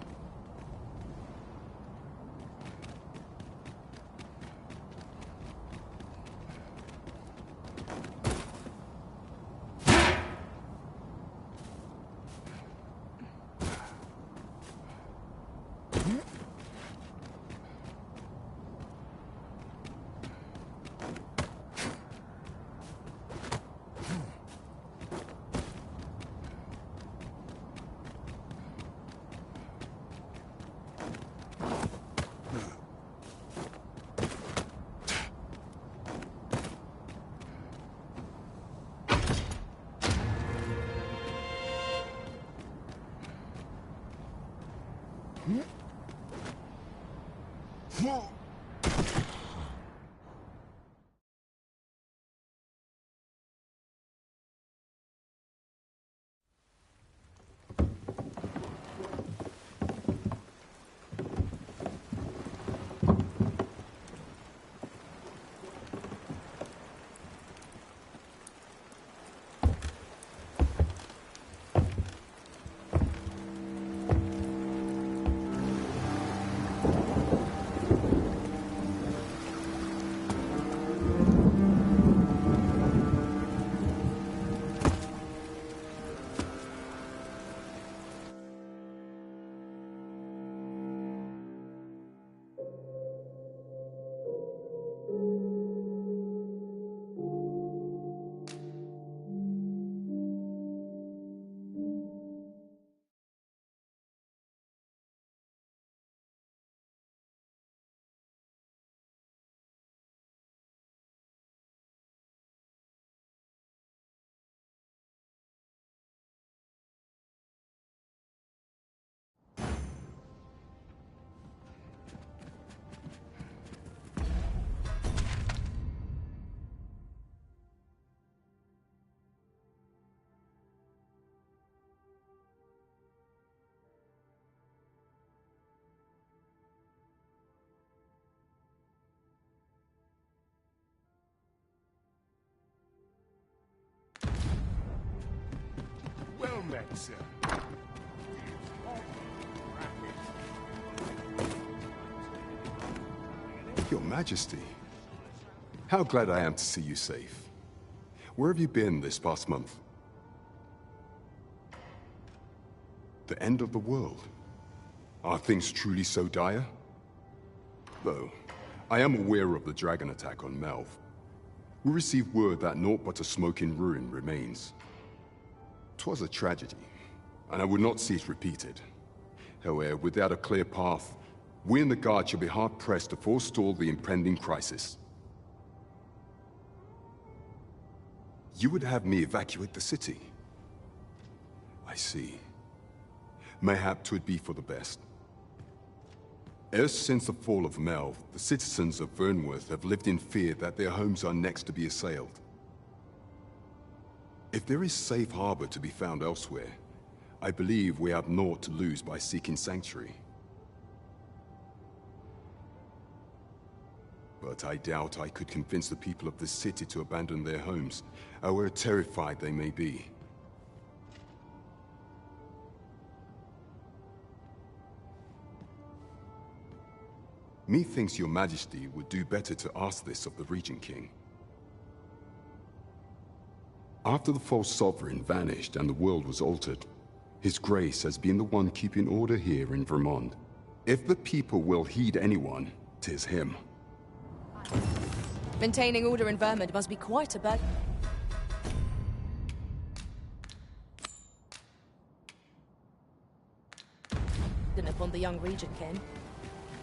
Well met, sir. Your Majesty, how glad I am to see you safe. Where have you been this past month? The end of the world? Are things truly so dire? Though, I am aware of the dragon attack on Melv. We received word that naught but a smoking ruin remains. 'Twas a tragedy, and I would not see it repeated. However, without a clear path, we in the Guard shall be hard-pressed to forestall the impending crisis. You would have me evacuate the city? I see. Mayhap 'twould be for the best. Ever since the fall of Melv, the citizens of Vernworth have lived in fear that their homes are next to be assailed. If there is safe harbor to be found elsewhere, I believe we have naught to lose by seeking sanctuary. But I doubt I could convince the people of this city to abandon their homes, however terrified they may be. Methinks your Majesty would do better to ask this of the Regent King. After the false sovereign vanished and the world was altered, His Grace has been the one keeping order here in Vermont. If the people will heed anyone, 'tis him. Maintaining order in Vermont must be quite a burden. Upon the young Regent King.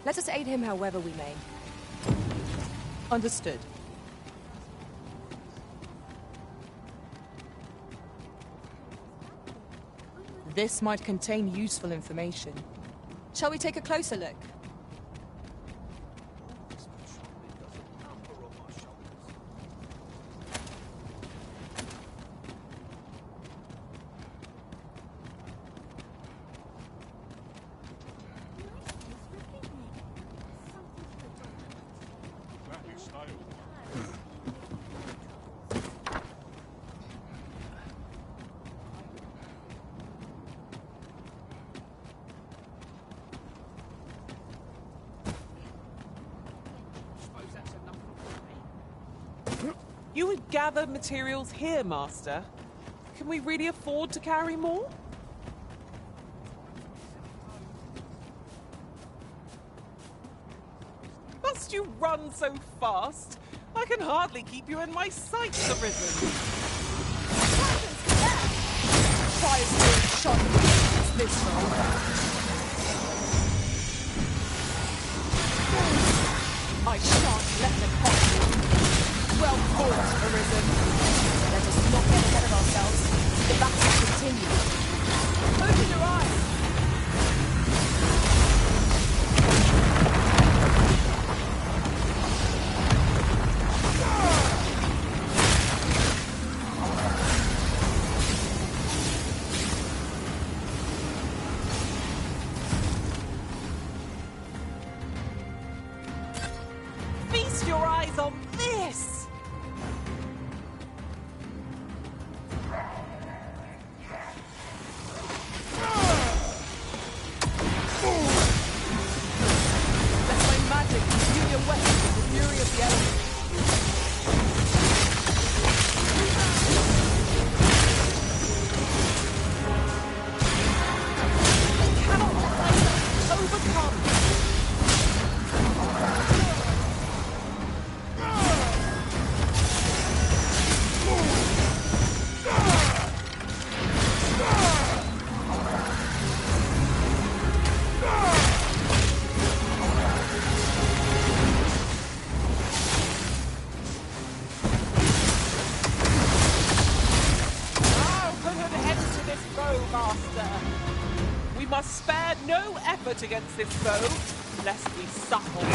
Let us aid him however we may. Understood. This might contain useful information. Shall we take a closer look? You would gather materials here, Master. Can we really afford to carry more? Must you run so fast? I can hardly keep you in my sights, Arisen. Fire still shot this way. I shan't let them catch you. Well fought, Arisen. Let us not get ahead of ourselves. The battle continues. Open your eyes. feast your eyes on this! Let my magic imbue your weapon with the fury of the elements. Overcome! I'll put an end to this foe, Master. We must spare no effort against this foe, lest we succumb.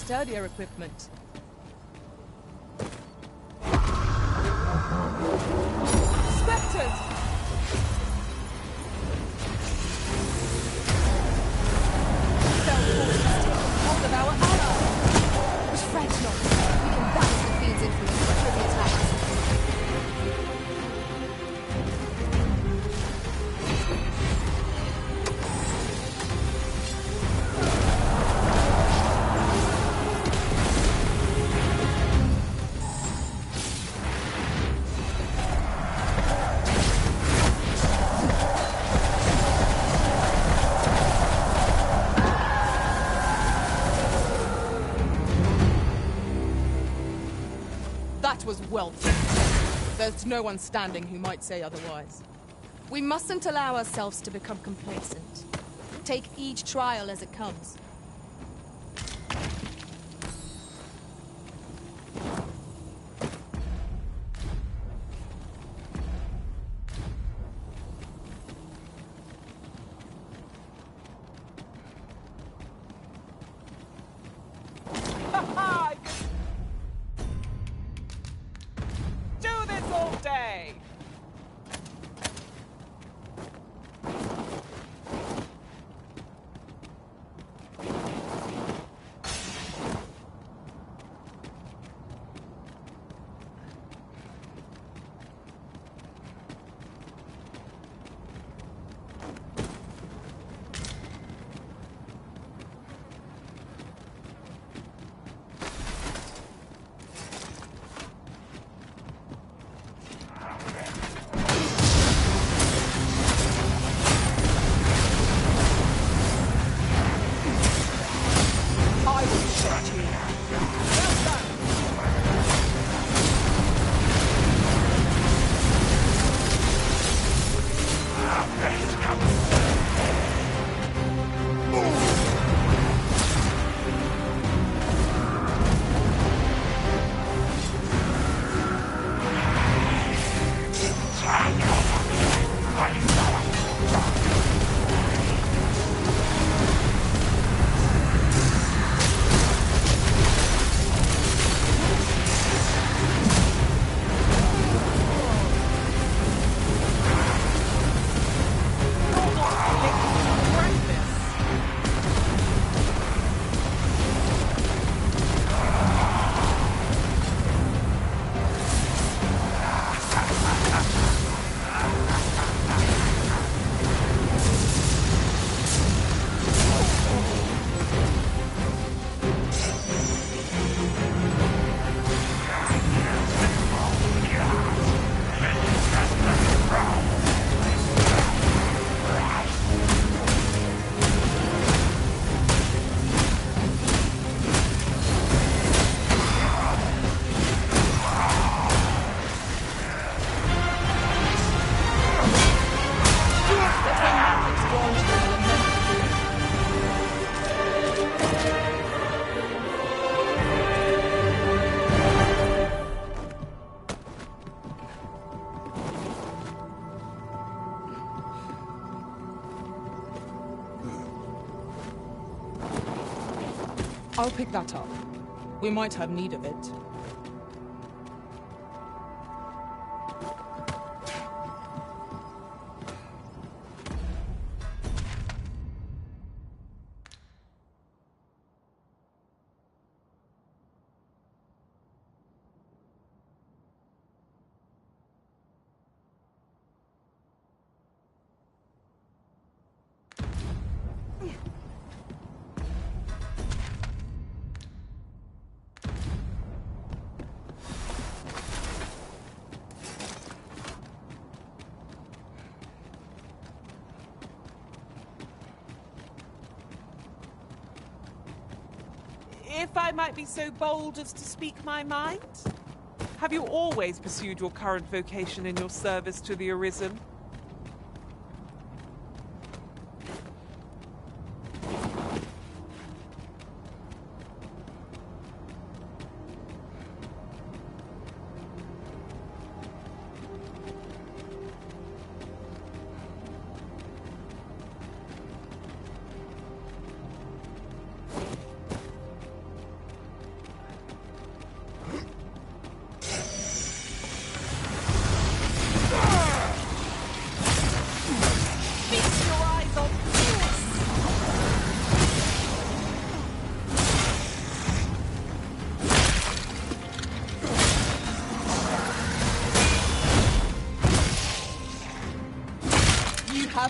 sturdier equipment. Spectres! Hold of our ally! But fret not. We can balance the field's influence with heavy attacks. That was well done. There's no one standing who might say otherwise. We mustn't allow ourselves to become complacent. Take each trial as it comes. Do this all day! I will shut you. Well done. I'll pick that up. We might have need of it. If I might be so bold as to speak my mind, have you always pursued your current vocation in your service to the Arisen?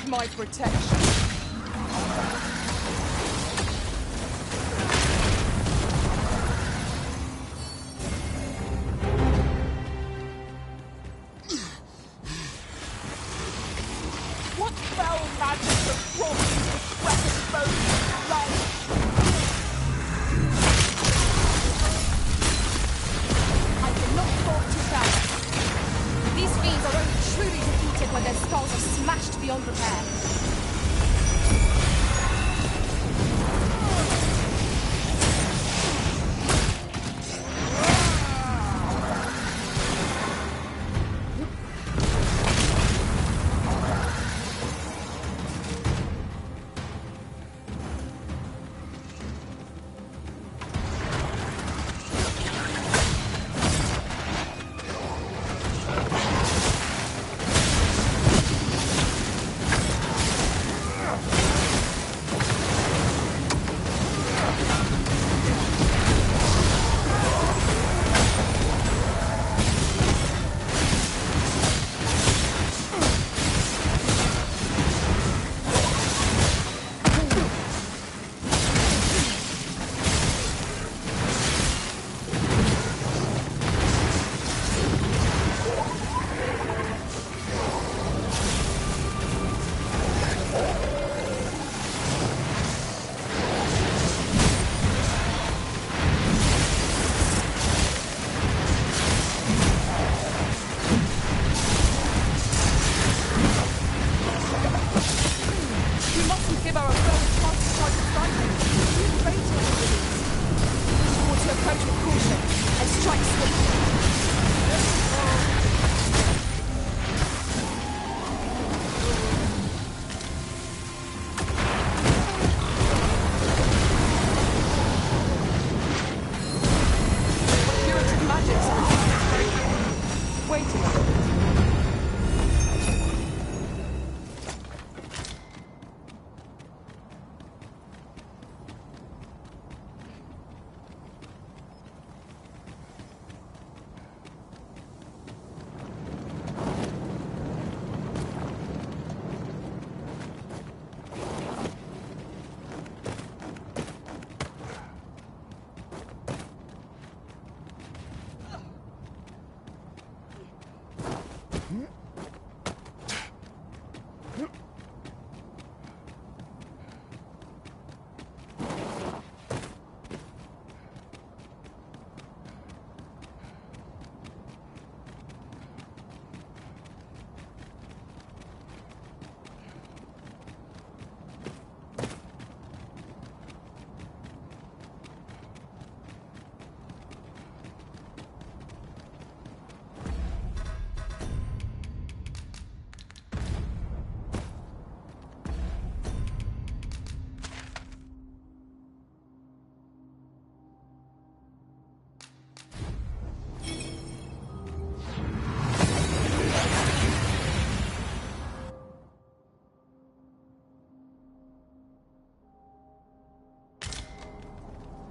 my protection. What foul magic has brought you this weapon both blood? I cannot fault your valor. These fiends are only truly defeated when their skulls are smashed beyond repair.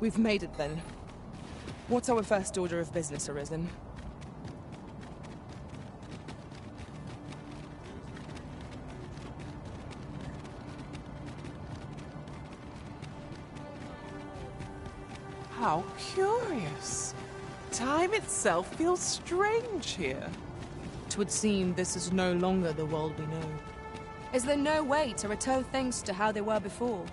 We've made it then. What's our first order of business, Arisen? How curious. Time itself feels strange here. 'Twould seem this is no longer the world we know. Is there no way to return things to how they were before?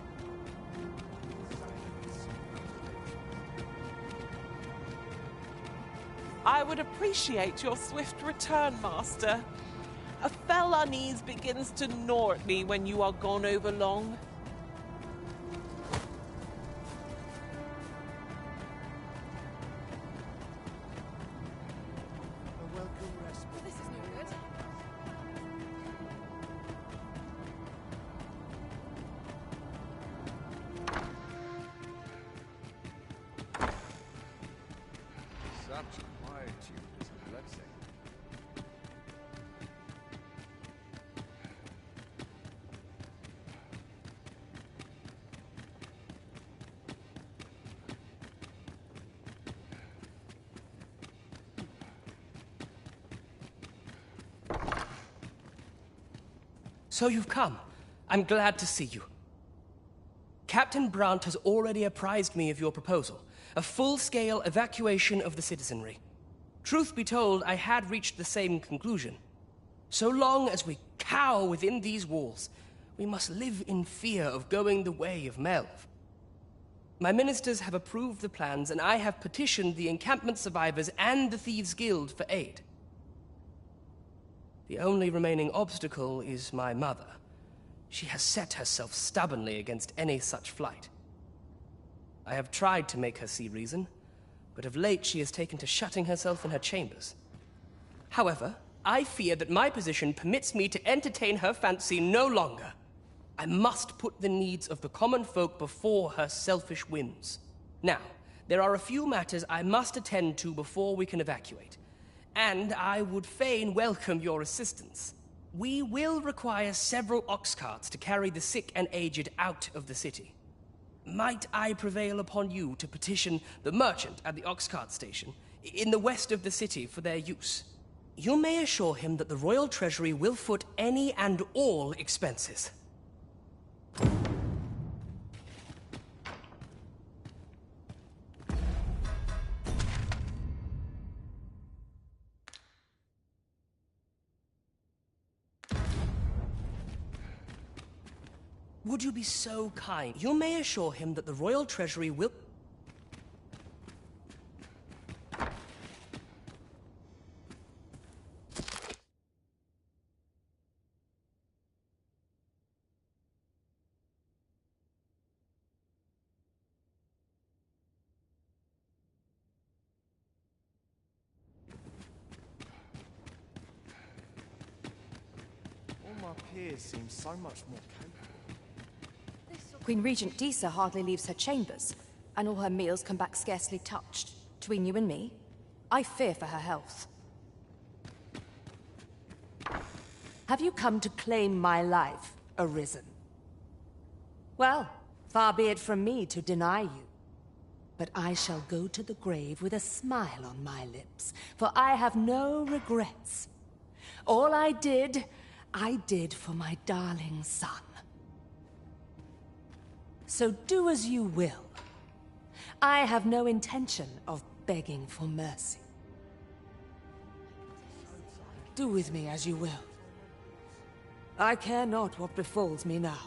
I would appreciate your swift return, Master. A fell unease begins to gnaw at me when you are gone over long. Such quietude is a blessing. So you've come. I'm glad to see you. Captain Brandt has already apprised me of your proposal, a full-scale evacuation of the citizenry. Truth be told, I had reached the same conclusion. So long as we cower within these walls, we must live in fear of going the way of Melv. My ministers have approved the plans, and I have petitioned the encampment survivors and the Thieves' Guild for aid. The only remaining obstacle is my mother. She has set herself stubbornly against any such flight. I have tried to make her see reason, but of late she has taken to shutting herself in her chambers. However, I fear that my position permits me to entertain her fancy no longer. I must put the needs of the common folk before her selfish whims. Now, there are a few matters I must attend to before we can evacuate, and I would fain welcome your assistance. We will require several ox carts to carry the sick and aged out of the city. Might I prevail upon you to petition the merchant at the ox cart station in the west of the city for their use? You may assure him that the royal treasury will foot any and all expenses. Would you be so kind? You may assure him that the royal treasury will... All my peers seem so much more capable. Queen Regent Disa hardly leaves her chambers, and all her meals come back scarcely touched. Between you and me, I fear for her health. Have you come to claim my life, Arisen? Well, far be it from me to deny you. But I shall go to the grave with a smile on my lips, for I have no regrets. All I did for my darling son. So do as you will. I have no intention of begging for mercy. Do with me as you will. I care not what befalls me now.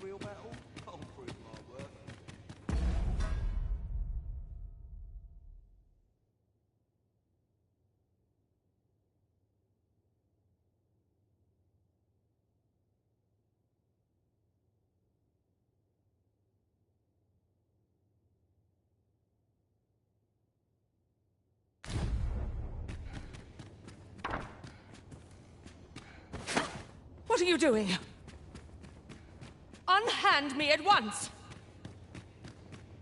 Real battle? I'll prove my worth. What are you doing? Unhand me at once!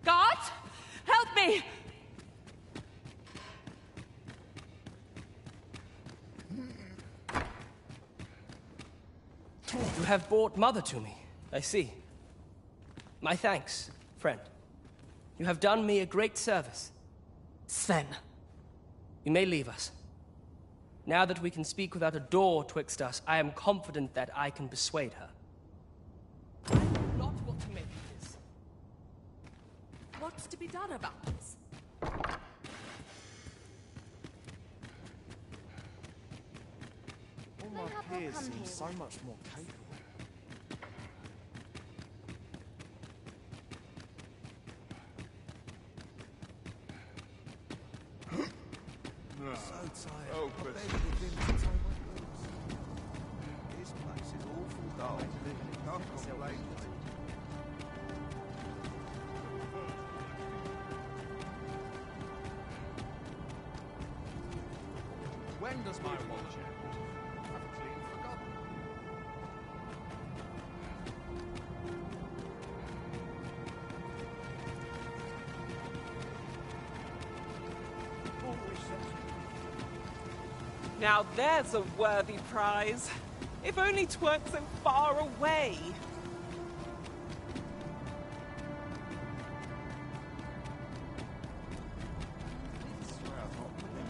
Guards! Help me! have brought Mother to me. I see. My thanks, friend. You have done me a great service. Sven. You may leave us. Now that we can speak without a door twixt us, I am confident that I can persuade her. I know not what to make of this. What's to be done about this? All my peers seem so much more capable. No. So tired. Oh, I but... barely begin to tie my boots. This place is awful dull. Can't complain. When does my watch end? I've clean forgotten. Now there's a worthy prize. If only 'tweren't so far away.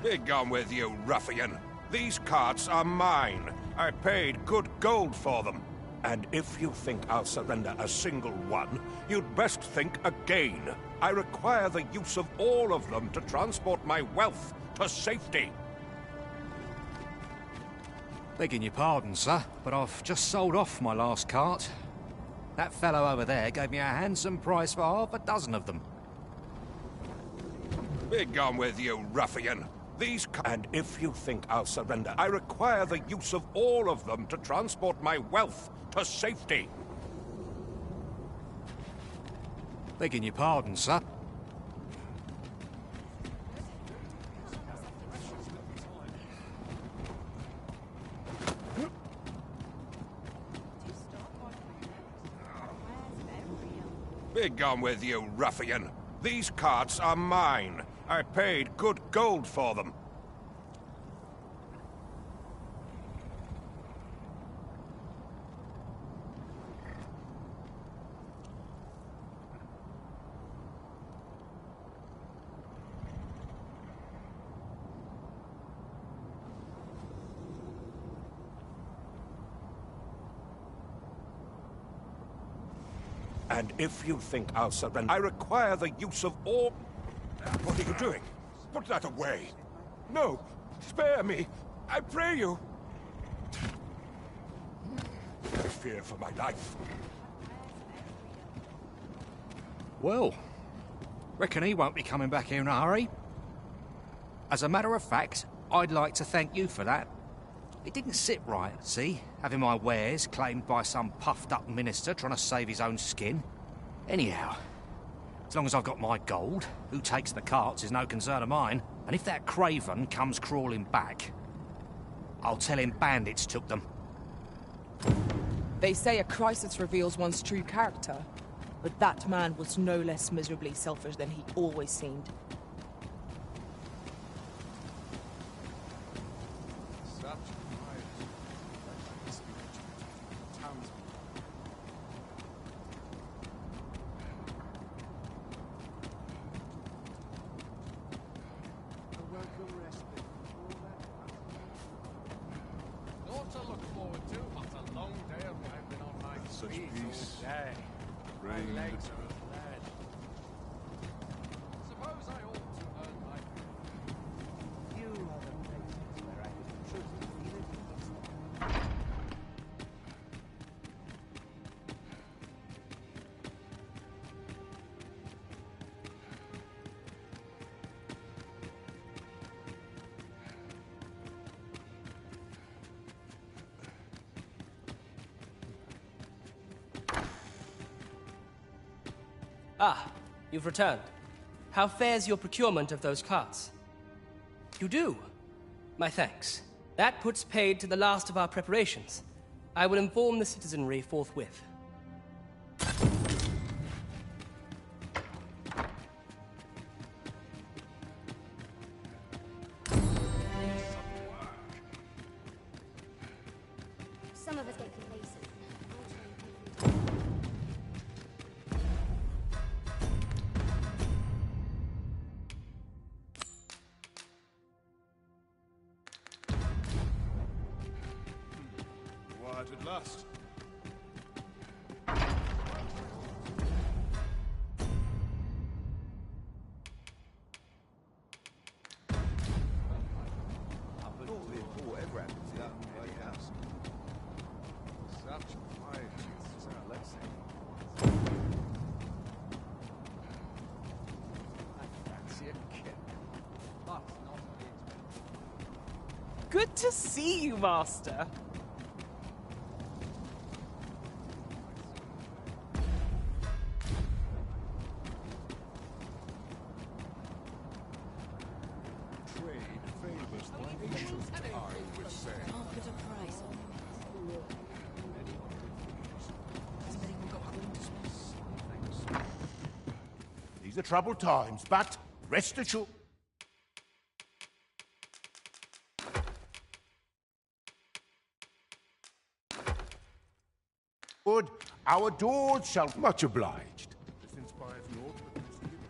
Be gone with you, ruffian. These carts are mine. I paid good gold for them. And if you think I'll surrender a single one, you'd best think again. I require the use of all of them to transport my wealth to safety. Begging your pardon, sir, but I've just sold off my last cart. That fellow over there gave me a handsome price for half a dozen of them. Be gone with you, ruffian. And if you think I'll surrender, I require the use of all of them to transport my wealth to safety. Begging your pardon, sir. Be gone with you, ruffian. These carts are mine. I paid good gold for them. And if you think I'll surrender, I require the use of all... What are you doing? Put that away. No, spare me. I pray you. I fear for my life. Well, reckon he won't be coming back here in a hurry. As a matter of fact, I'd like to thank you for that. It didn't sit right, see? Having my wares claimed by some puffed-up minister trying to save his own skin. Anyhow, as long as I've got my gold, who takes the carts is no concern of mine. And if that craven comes crawling back, I'll tell him bandits took them. They say a crisis reveals one's true character, but that man was no less miserably selfish than he always seemed. Ah, you've returned. How fares your procurement of those carts? You do? My thanks. That puts paid to the last of our preparations. I will inform the citizenry forthwith. Some of us get complacent. At last. Good to see you, Master. Trade favors the nation, I would say. Can't put a price on it. Hasn't anyone got quarters? These are troubled times, but rest assured. Our doors shall much obliged. This inspires naught but misgivings.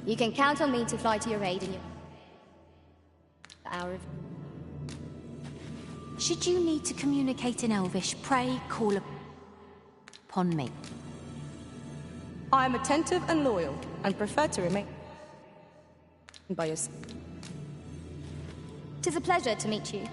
You can count on me to fly to your aid in your hour of... Should you need to communicate in Elvish, pray call upon me. I am attentive and loyal, and prefer to remain by your side. 'Tis a pleasure to meet you.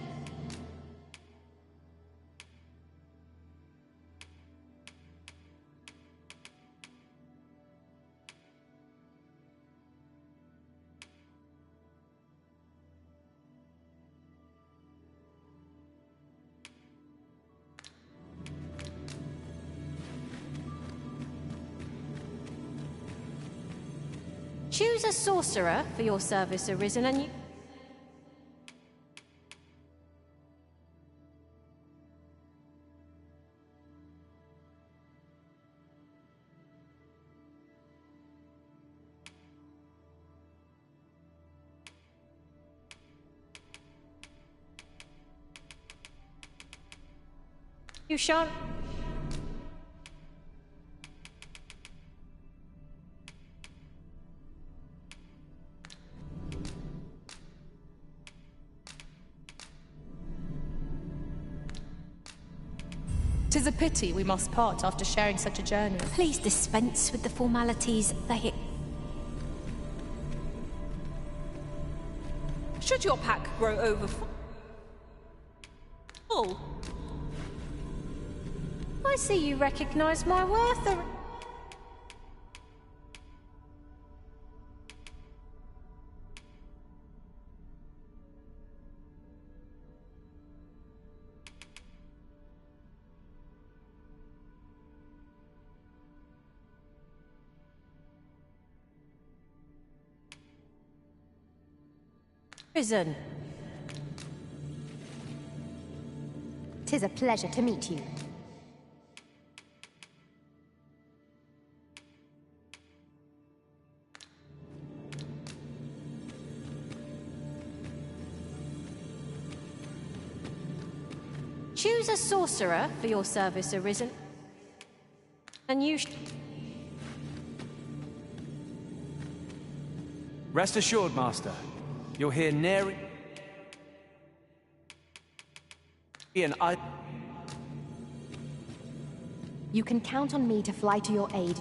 Choose a sorcerer for your service, Arisen, and you... You shan't... Tis a pity we must part after sharing such a journey. Please dispense with the formalities. Should your pack grow over full, I see you recognize my worth. Arisen. 'Tis a pleasure to meet you. Choose a sorcerer for your service, Arisen. And you Rest assured, Master. You're here near... and I... You can count on me to fly to your aid.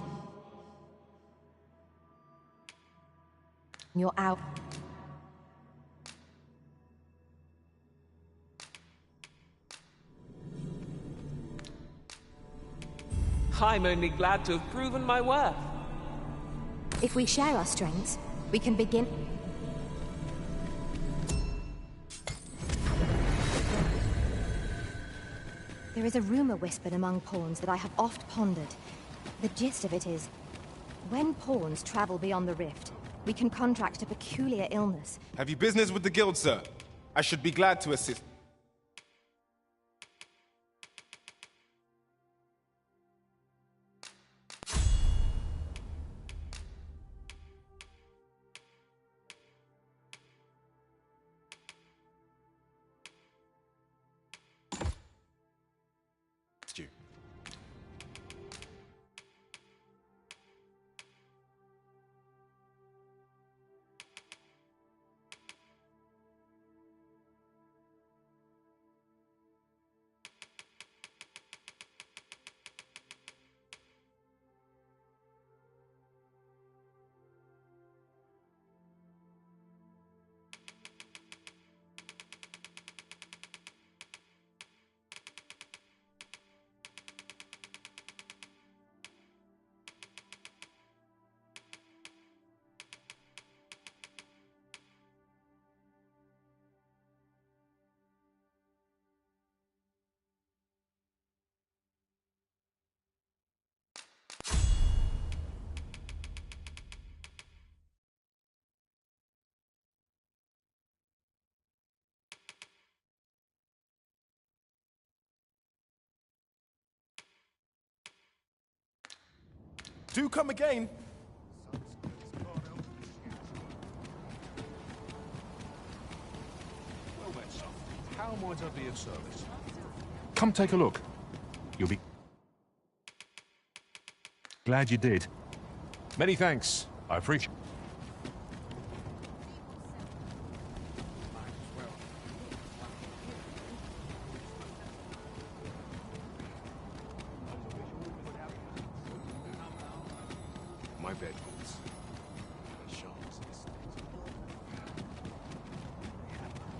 You're out. I'm only glad to have proven my worth. If we share our strengths, we can begin... There is a rumor whispered among pawns that I have oft pondered. The gist of it is, when pawns travel beyond the rift, we can contract a peculiar illness. Have you business with the guild, sir? I should be glad to assist. You. Do come again. Well then, son, how might I be of service? Come take a look. You'll be glad you did. Many thanks. I appreciate. my bed holds a sharp's instinct.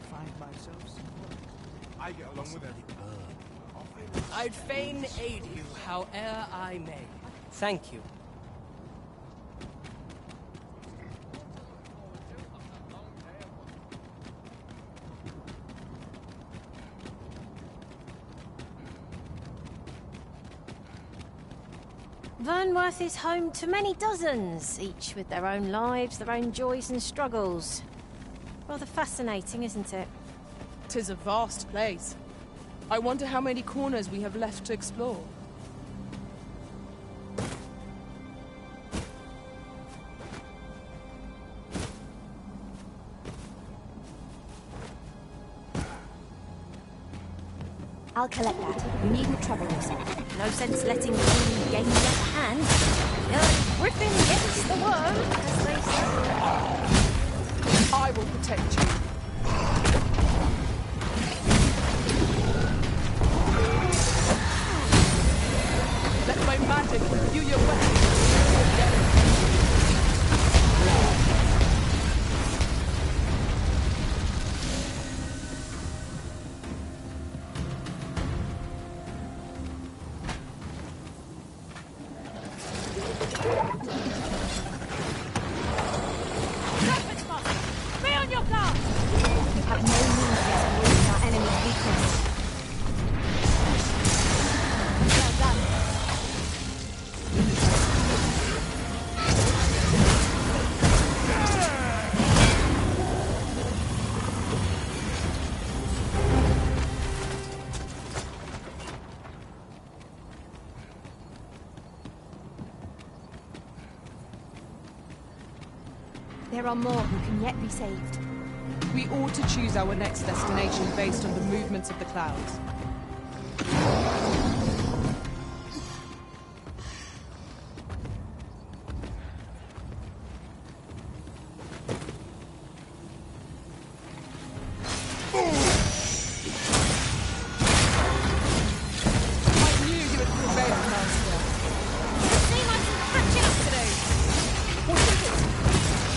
Find myself I get along with everyone. I'd fain aid you, howe'er I may. Thank you. Vernworth is home to many dozens, each with their own lives, their own joys and struggles. Rather fascinating, isn't it? 'Tis a vast place. I wonder how many corners we have left to explore. I'll collect that. You needn't trouble yourself. No sense letting you gain the upper hand. Griffin gets the worm, as they say. I will protect you. Let my magic imbue your weapon. Be on your guard! You have no means of exploiting our enemy's weakness. Well done. There are more who can yet be saved. We ought to choose our next destination based on the movements of the clouds. I knew you would prevail, Master. You seem like some catching up to do. What is it?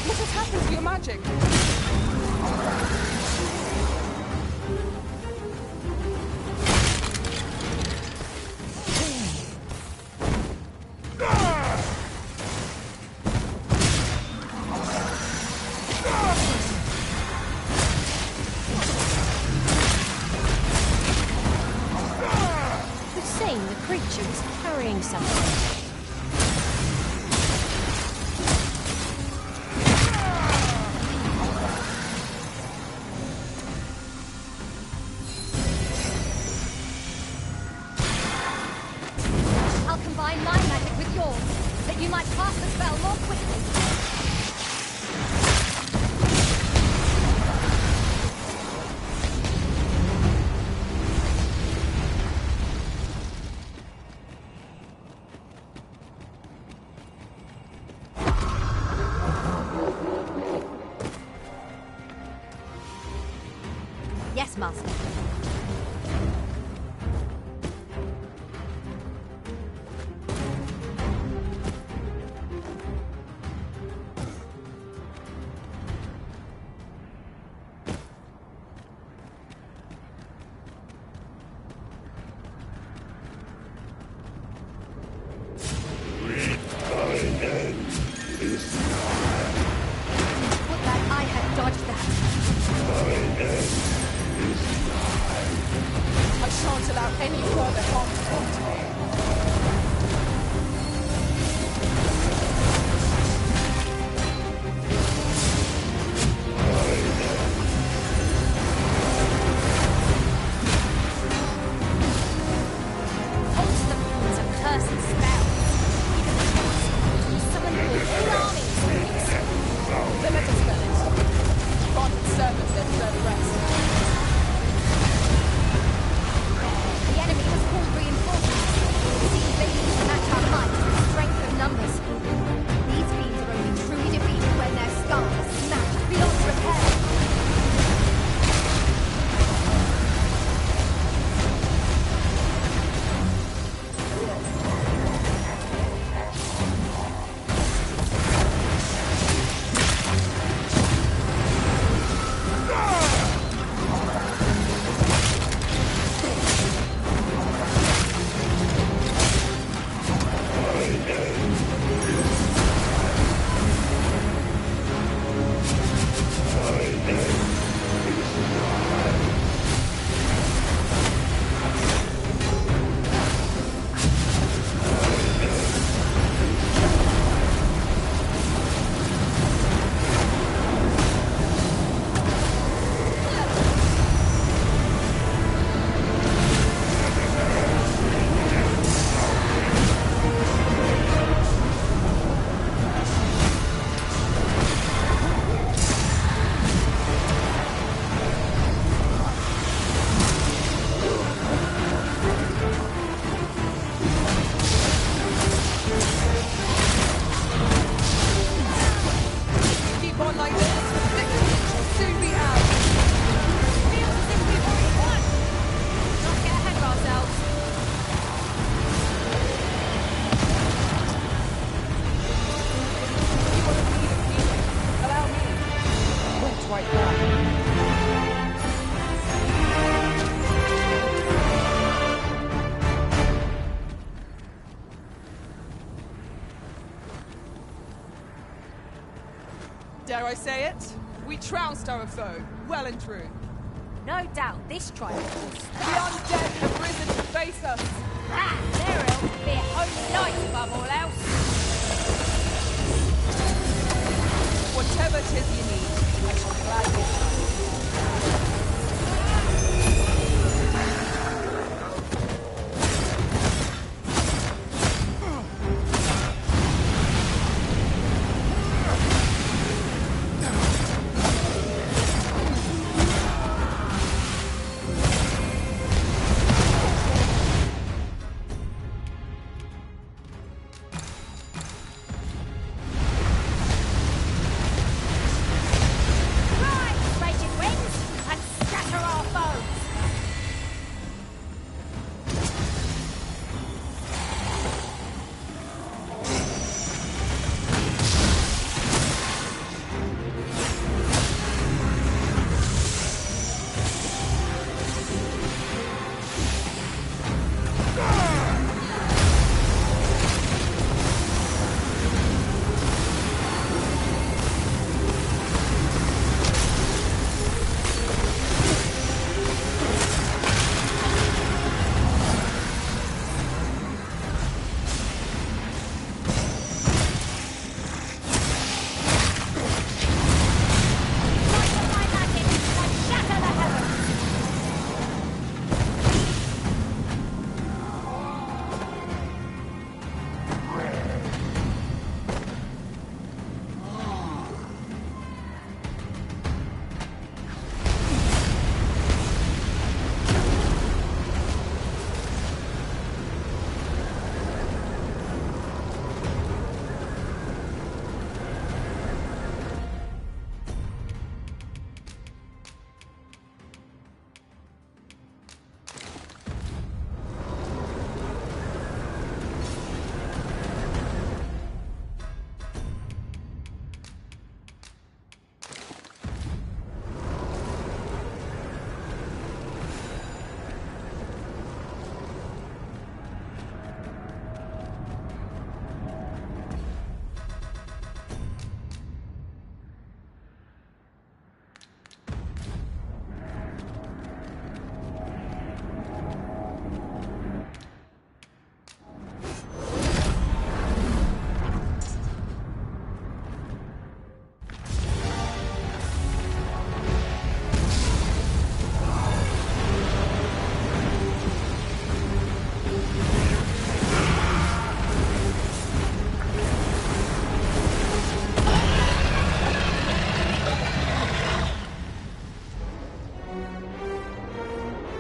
What has happened to your magic? It seemed the creature was carrying something. I'll combine my magic with yours, that you might cast the spell more quickly. Yes, Master. Would that I had dodged that. Dare I say it? We trounced our foe, well and true. No doubt this triumph will The undead have risen to face us. Their help will be at holy light above all else. Whatever 'tis you need, I shall gladly oblige.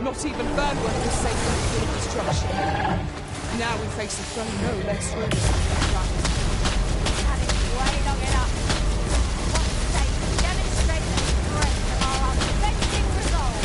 Not even Burnworth was safe from full destruction. Now we face a foe no less ruthless than Dragon's. Had it way long enough. What state will demonstrate the strength of our unbending resolve.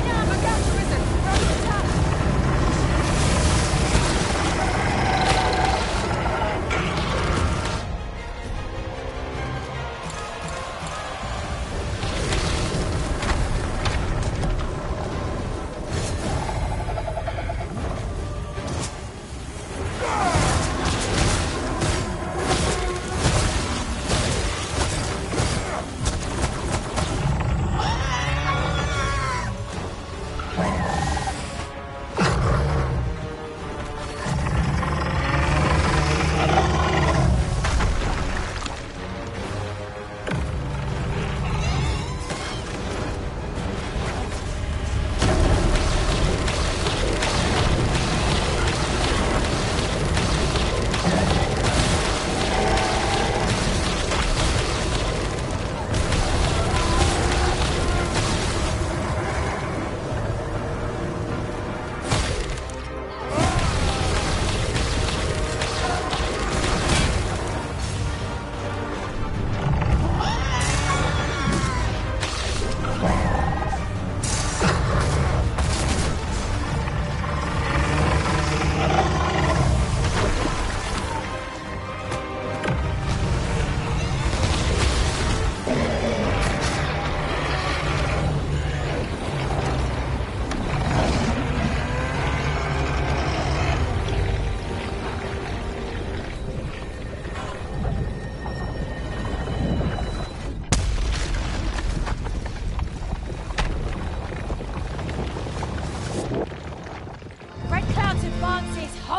Now, the Gatorison, roll attack!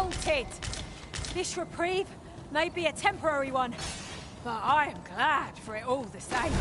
halted. This reprieve may be a temporary one, but I am glad for it all the same.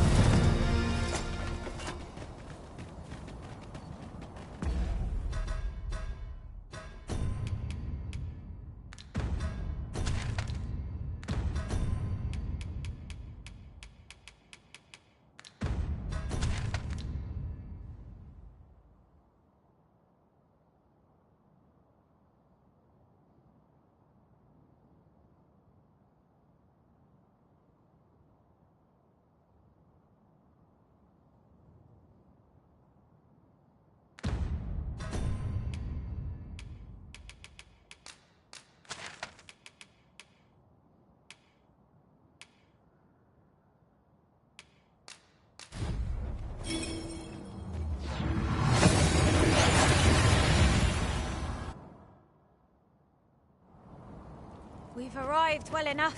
We've arrived well enough.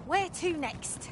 Where to next?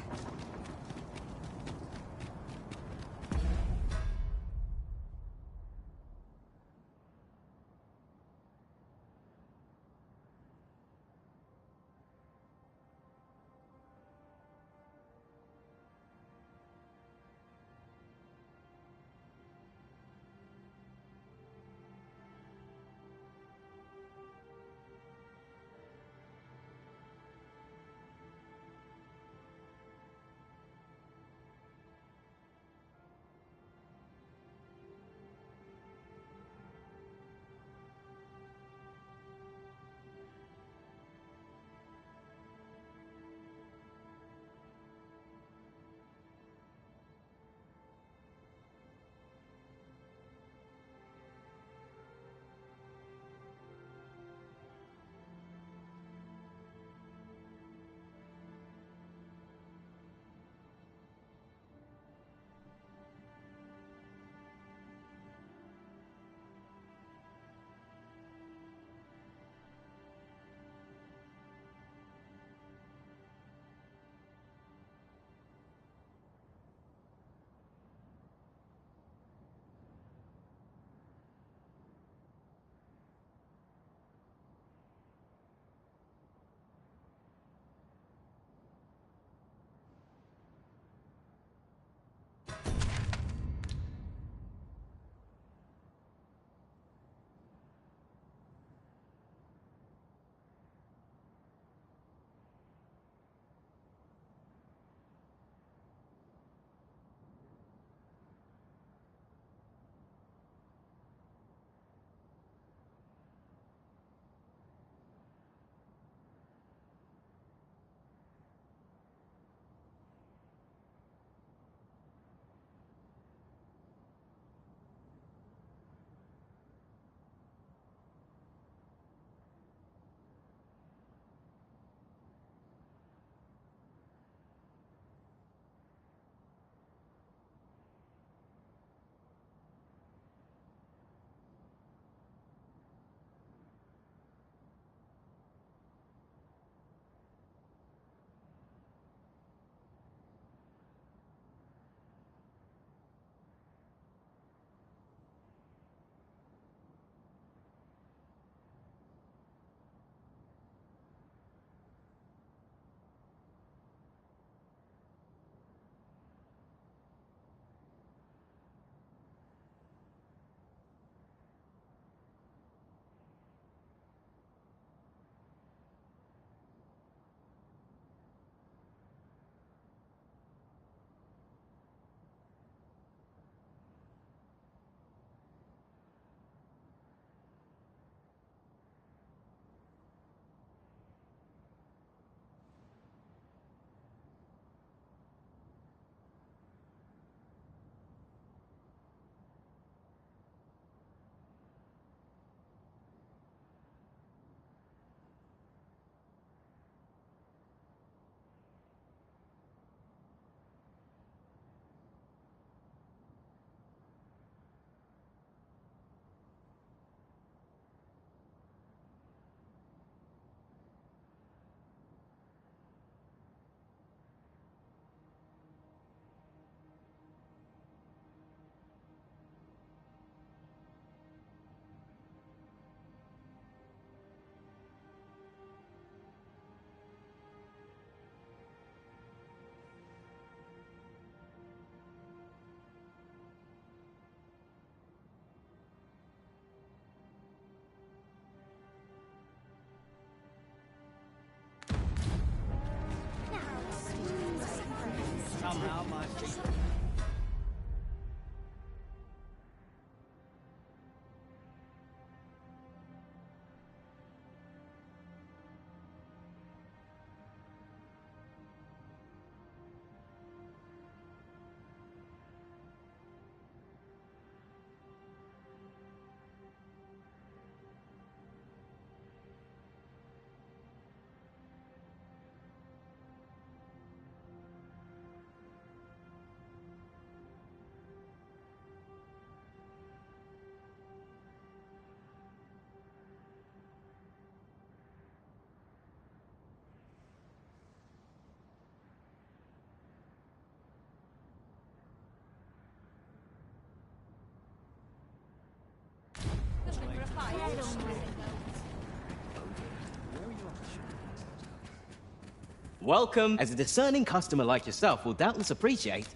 Welcome, as a discerning customer like yourself will doubtless appreciate.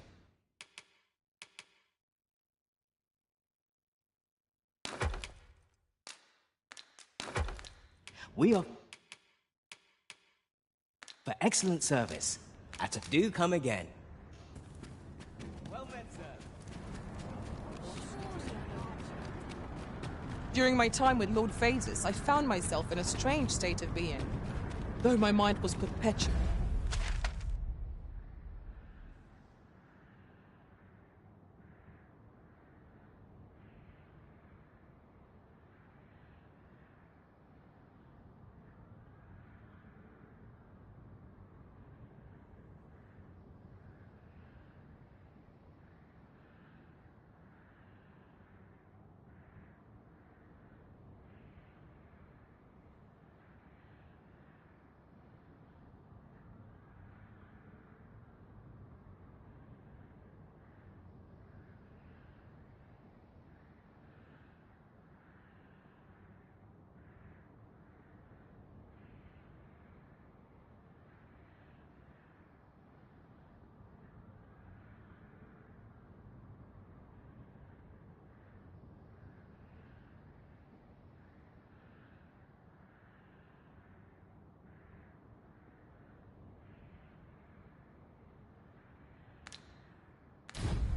We are for excellent service. At a do come again. Well met, sir. During my time with Lord Phases, I found myself in a strange state of being, though my mind was perpetual.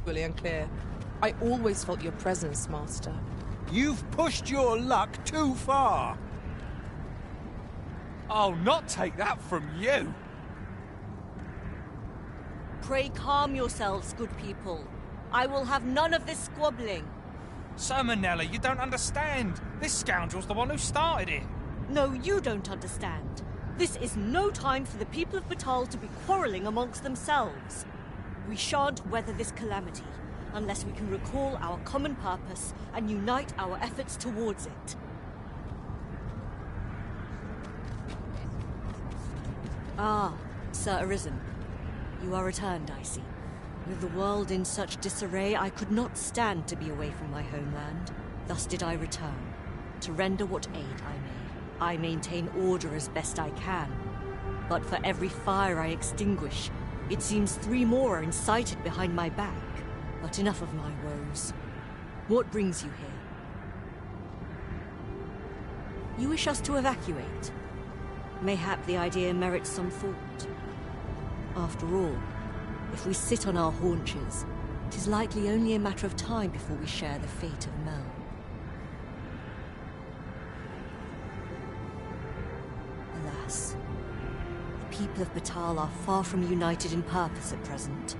Fully unclear. I always felt your presence, Master. You've pushed your luck too far. I'll not take that from you. Pray calm yourselves, good people. I will have none of this squabbling. Sir Manella, you don't understand. This scoundrel's the one who started it. No, you don't understand. This is no time for the people of Batal to be quarrelling amongst themselves. We shan't weather this calamity unless we can recall our common purpose and unite our efforts towards it. Ah, Sir Arisen. You are returned, I see. With the world in such disarray, I could not stand to be away from my homeland. Thus did I return, to render what aid I may. I maintain order as best I can. But for every fire I extinguish, it seems 3 more are incited behind my back. But enough of my woes. What brings you here? You wish us to evacuate? Mayhap the idea merits some thought. After all, if we sit on our haunches, it is likely only a matter of time before we share the fate of Mel. Alas, the people of Batal are far from united in purpose at present.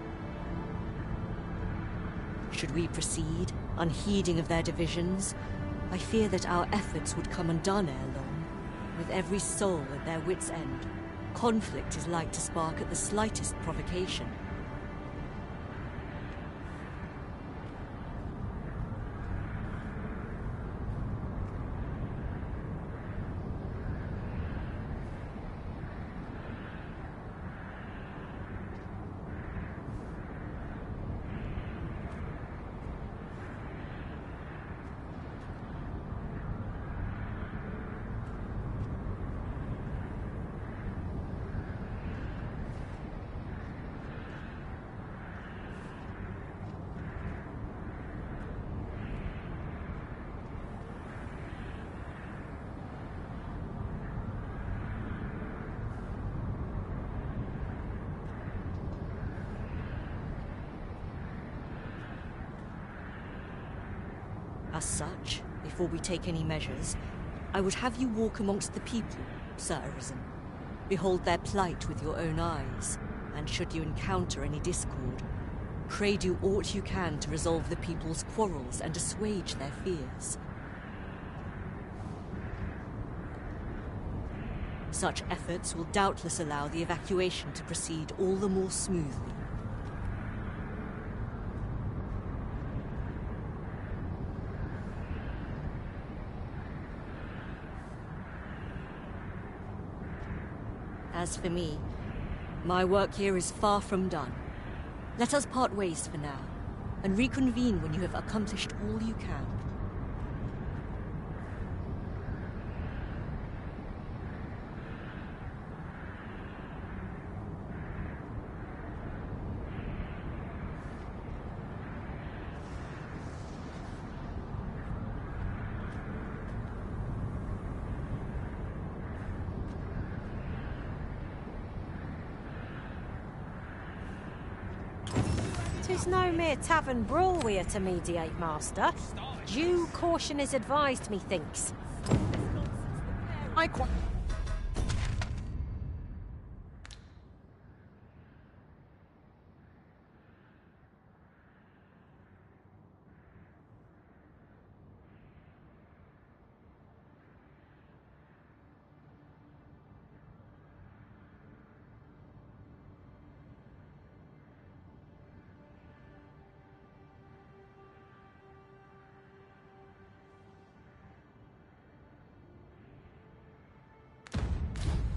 Should we proceed, unheeding of their divisions, I fear that our efforts would come undone ere long. With every soul at their wits' end, conflict is like to spark at the slightest provocation. As such, before we take any measures, I would have you walk amongst the people, Sir Arisen. Behold their plight with your own eyes, and should you encounter any discord, pray do aught you can to resolve the people's quarrels and assuage their fears. Such efforts will doubtless allow the evacuation to proceed all the more smoothly. As for me, my work here is far from done. Let us part ways for now, and reconvene when you have accomplished all you can. 'Tis no mere tavern brawl we are to mediate, Master. Due caution is advised, methinks. I quite...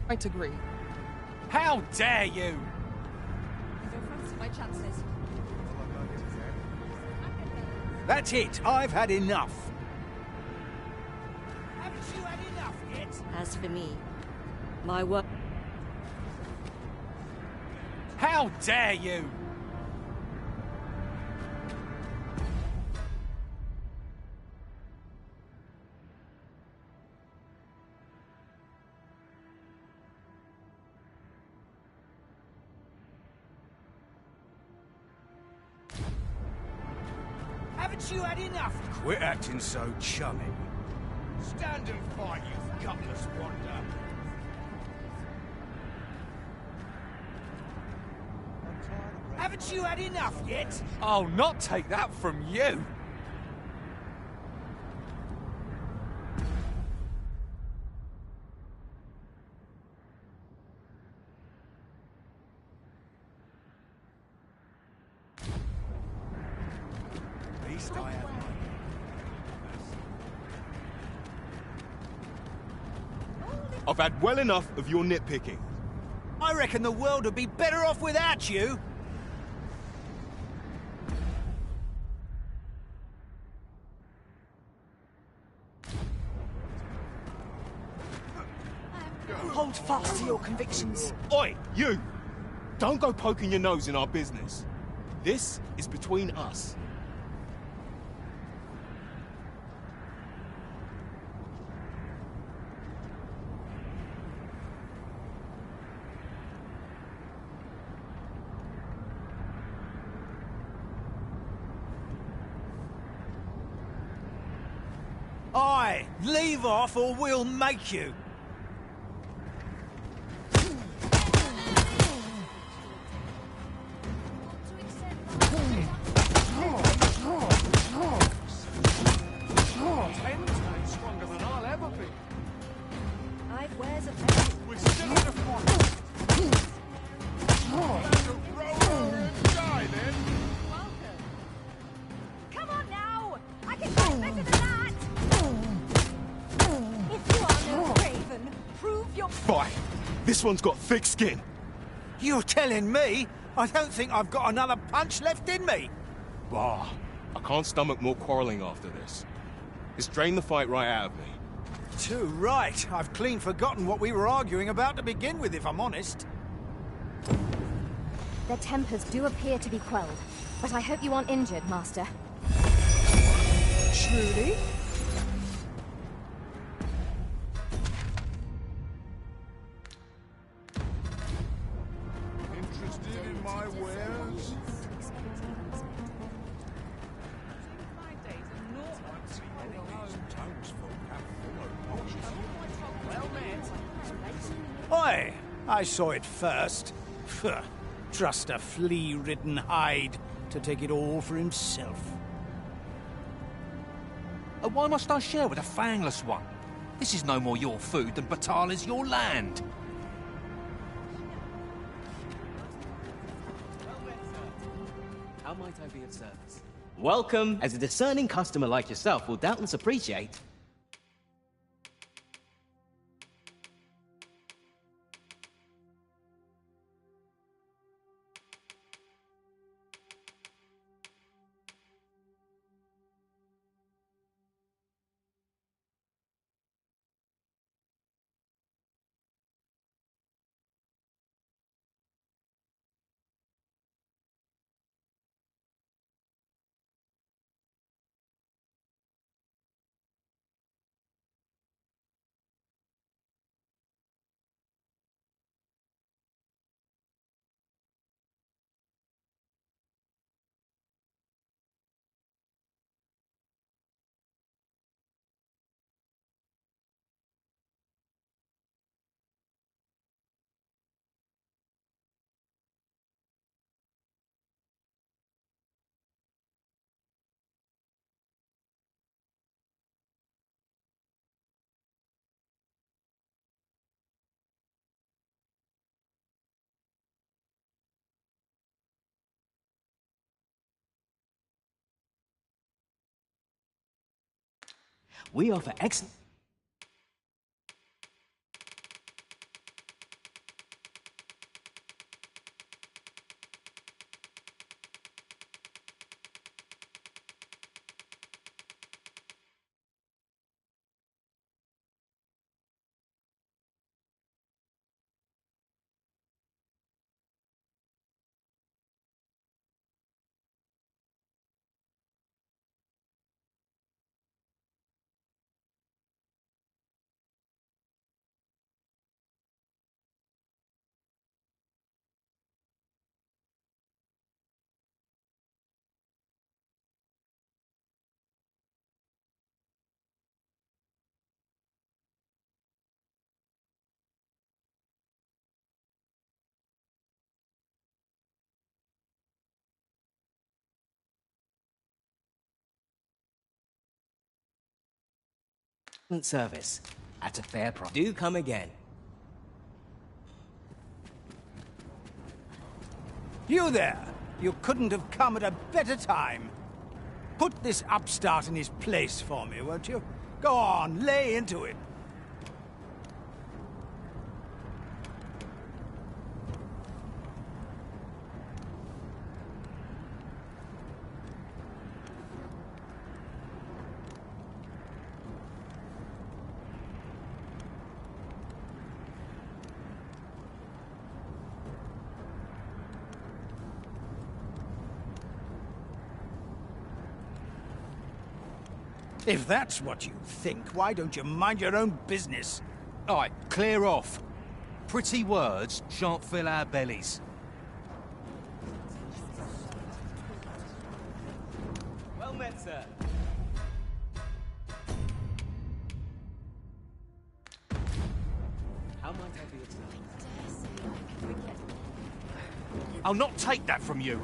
I'd agree. How dare you! I don't fancy my chances. That's it. I've had enough. Haven't you had enough yet? As for me, my work... How dare you! Haven't you had enough? Quit acting so chummy. Stand and fight, you gutless wanderer. Haven't you had enough yet? I'll not take that from you! Least I have. I've had well enough of your nitpicking. I reckon the world would be better off without you. Hold fast to your convictions. Oi, you! Don't go poking your nose in our business. This is between us. Aye, leave off or we'll make you. Stronger than I'll ever be. I've wares of everything. We're still in the fight. Roll and die then. Come on now! I can fight better than that! If you are no raven, prove your... Fight! This one's got thick skin. You're telling me? I don't think I've got another punch left in me. Bah, I can't stomach more quarreling after this. It's drained the fight right out of me. Too right. I've clean forgotten what we were arguing about to begin with, if I'm honest. Their tempers do appear to be quelled, but I hope you aren't injured, Master. Truly? Interested in my wares? Oi! I saw it first. Phuh. Trust a flea-ridden hide to take it all for himself. Why must I share with a fangless one? This is no more your food than Batal is your land. How might I be of service? Welcome, as a discerning customer like yourself will doubtless appreciate. We offer excellent service at a fair price. Do come again. You there! You couldn't have come at a better time. Put this upstart in his place for me, won't you? Go on, lay into it. If that's what you think, why don't you mind your own business? All right, clear off. Pretty words shan't fill our bellies. Well met, sir. How might I be of service? I'll not take that from you.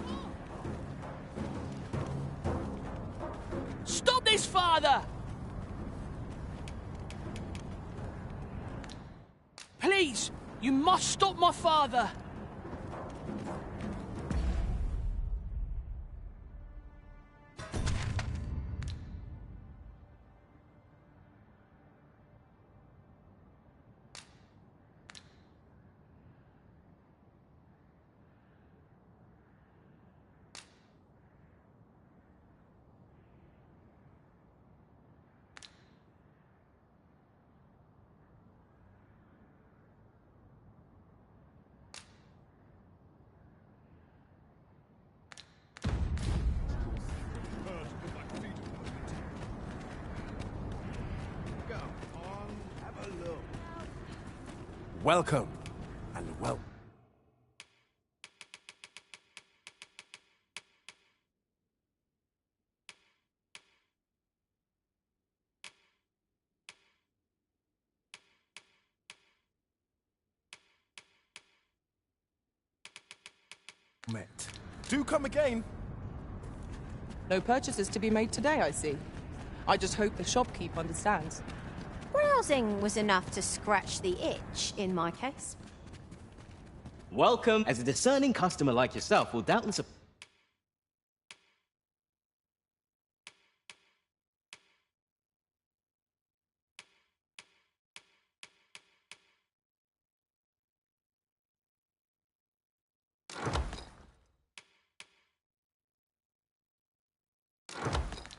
Stop this, father! Please, you must stop my father. Welcome, and well. Met. Do come again. No purchases to be made today, I see. I just hope the shopkeep understands. Browsing was enough to scratch the itch, in my case. Welcome, as a discerning customer like yourself will doubtless...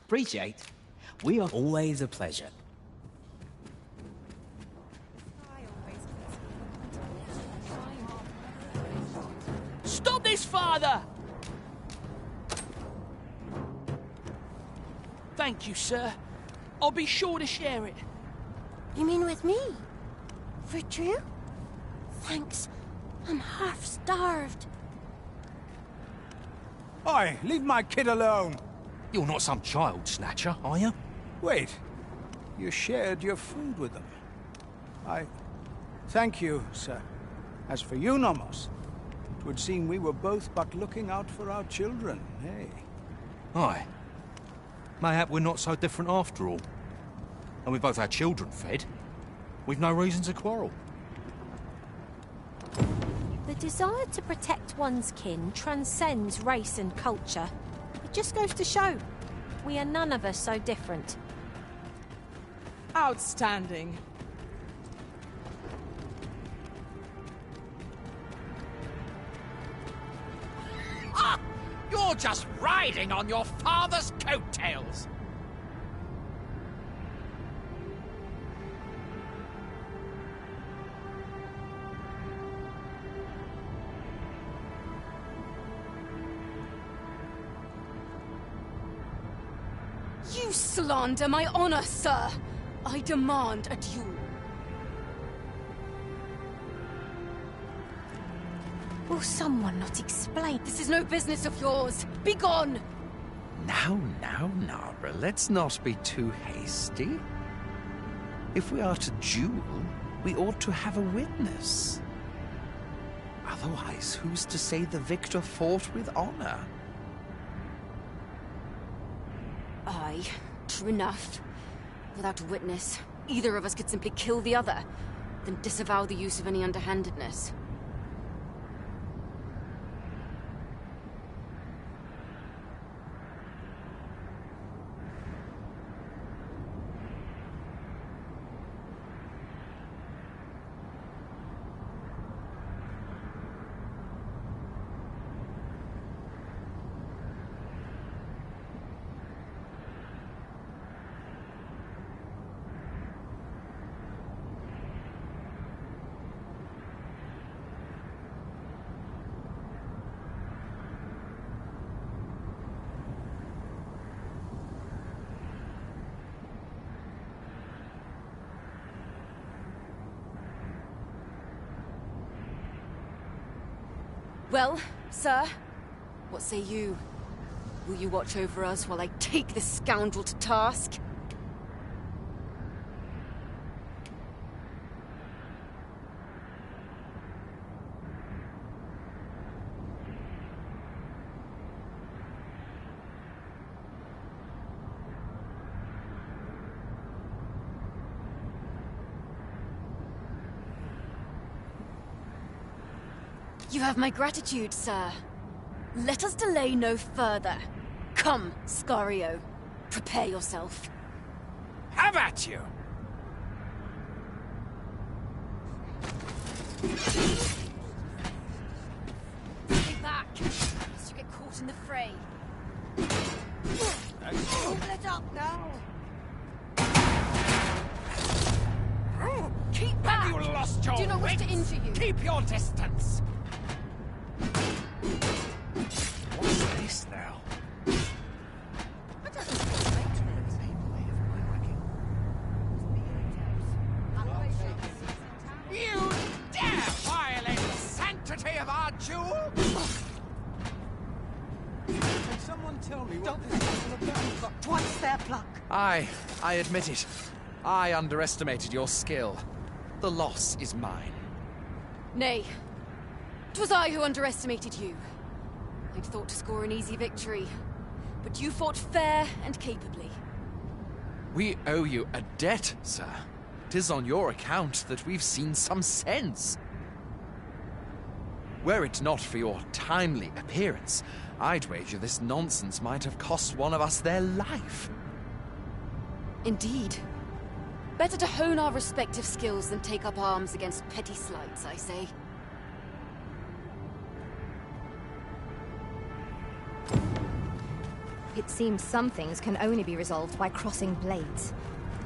appreciate. We are always a pleasure. Stop this, father! Thank you, sir. I'll be sure to share it. You mean with me? For true? Thanks. I'm half starved. Oi, leave my kid alone. You're not some child snatcher, are you? Wait. You shared your food with them. Thank you, sir. As for you, Nomos, it would seem we were both but looking out for our children, eh? Aye. Mayhap we're not so different after all. And we both had children fed. We've no reason to quarrel. The desire to protect one's kin transcends race and culture. It just goes to show, we are none of us so different. Outstanding. Ah! You're just riding on your father's coattails! You slander my honor, sir! I demand a duel. Will someone not explain? This is no business of yours! Be gone! Now, Nara, let's not be too hasty. If we are to duel, we ought to have a witness. Otherwise, who's to say the victor fought with honor? Aye, true enough. Without a witness, either of us could simply kill the other, then disavow the use of any underhandedness. Well, sir, what say you? Will you watch over us while I take this scoundrel to task? You have my gratitude, sir. Let us delay no further. Come, Scario. Prepare yourself. Have at you! Stay back, lest you get caught in the fray. Open it up now! Keep back! Have you lost your Do not wish to wits? injure you. Keep your distance! What's this now? You dare violate the sanctity of our jewel? Can someone tell me what this is all about? What's their pluck? I admit it. I underestimated your skill. The loss is mine. Nay, 'twas I who underestimated you. I'd thought to score an easy victory, but you fought fair and capably. We owe you a debt, sir. 'Tis on your account that we've seen some sense. Were it not for your timely appearance, I'd wager this nonsense might have cost one of us their life. Indeed. Better to hone our respective skills than take up arms against petty slights, I say. It seems some things can only be resolved by crossing blades.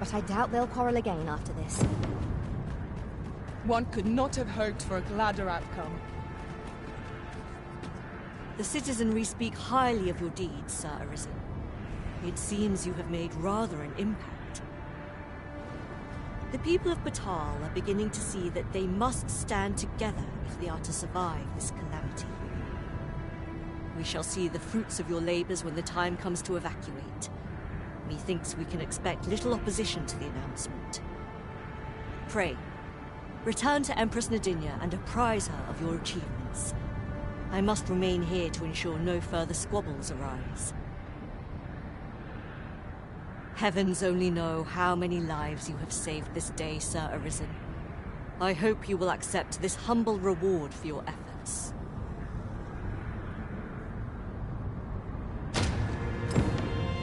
But I doubt they'll quarrel again after this. One could not have hoped for a gladder outcome. The citizenry speak highly of your deeds, Sir Arisen. It seems you have made rather an impact. The people of Batal are beginning to see that they must stand together if they are to survive this calamity. We shall see the fruits of your labors when the time comes to evacuate. Methinks we can expect little opposition to the announcement. Pray, return to Empress Nadinia and apprise her of your achievements. I must remain here to ensure no further squabbles arise. Heavens only know how many lives you have saved this day, Sir Arisen. I hope you will accept this humble reward for your efforts.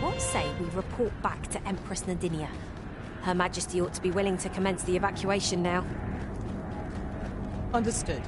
What say we report back to Empress Nadinia? Her Majesty ought to be willing to commence the evacuation now. Understood.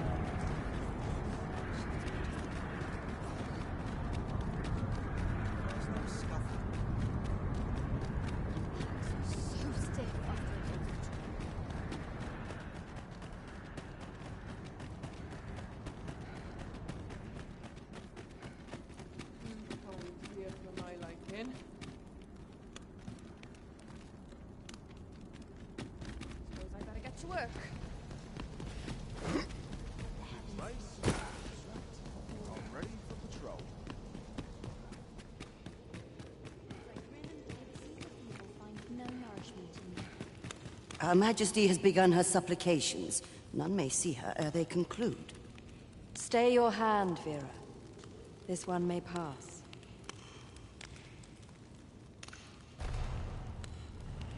Her Majesty has begun her supplications. None may see her ere they conclude. Stay your hand, Vera. This one may pass.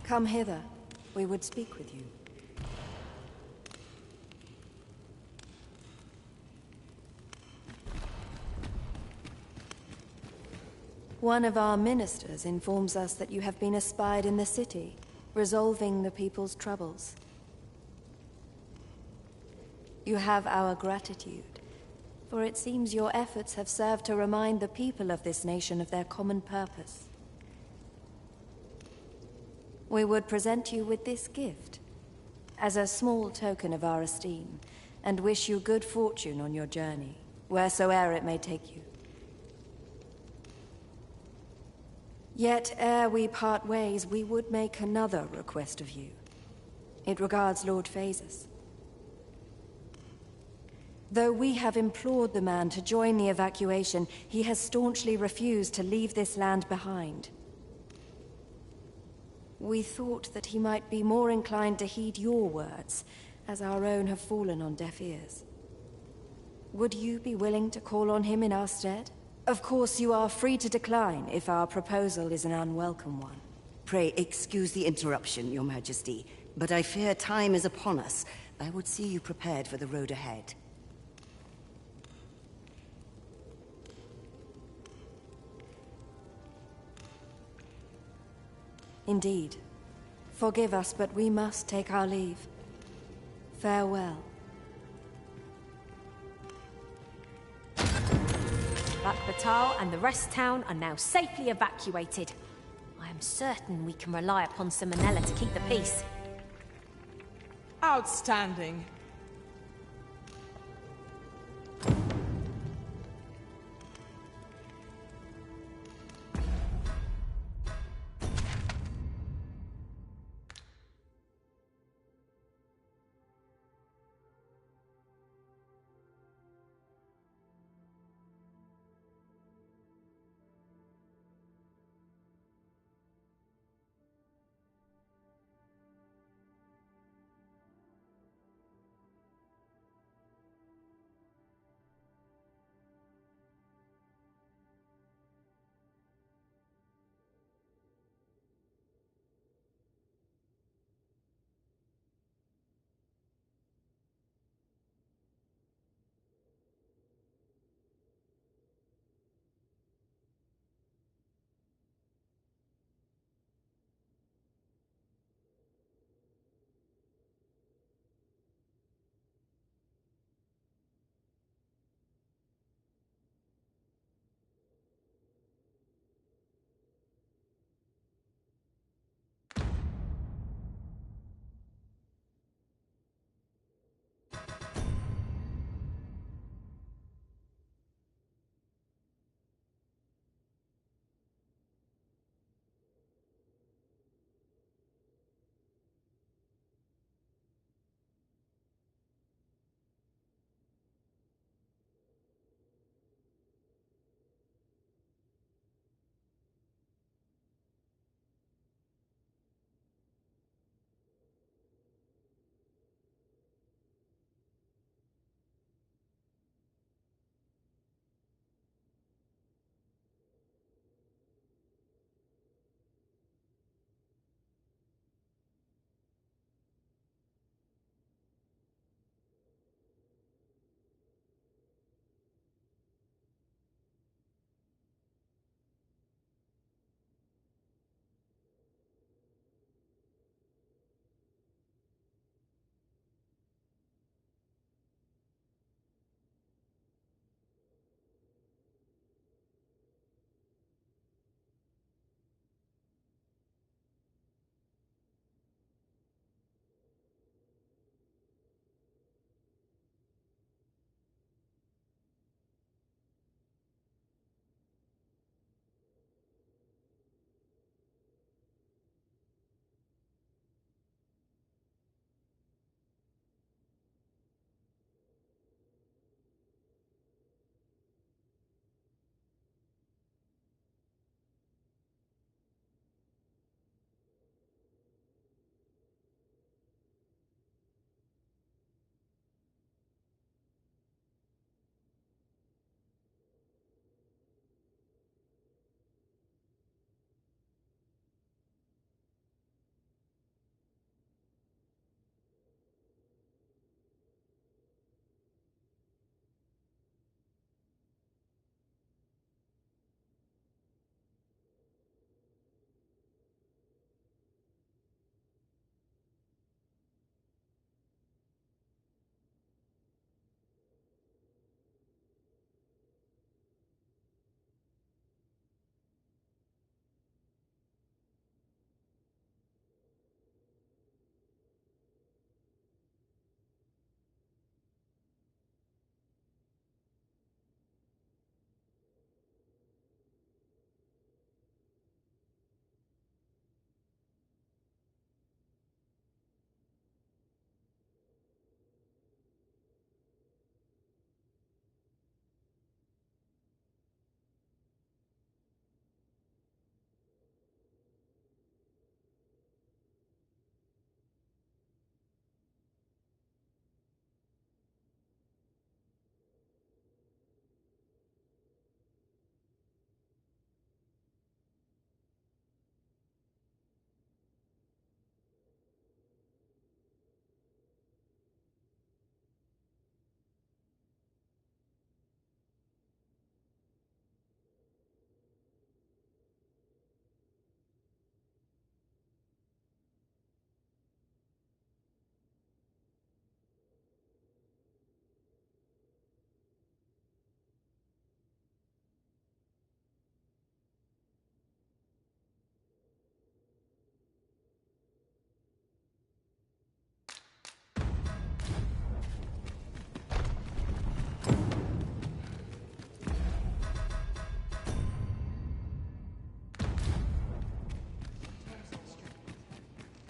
Come hither. We would speak with you. One of our ministers informs us that you have been espied in the city, resolving the people's troubles. You have our gratitude, for it seems your efforts have served to remind the people of this nation of their common purpose. We would present you with this gift, as a small token of our esteem, and wish you good fortune on your journey, wheresoe'er it may take you. Yet, ere we part ways, we would make another request of you. It regards Lord Phaesus. Though we have implored the man to join the evacuation, he has staunchly refused to leave this land behind. We thought that he might be more inclined to heed your words, as our own have fallen on deaf ears. Would you be willing to call on him in our stead? Of course, you are free to decline if our proposal is an unwelcome one. Pray excuse the interruption, Your Majesty, but I fear time is upon us. I would see you prepared for the road ahead. Indeed. Forgive us, but we must take our leave. Farewell. Batal and the rest town are now safely evacuated. I am certain we can rely upon Simonella to keep the peace. Outstanding.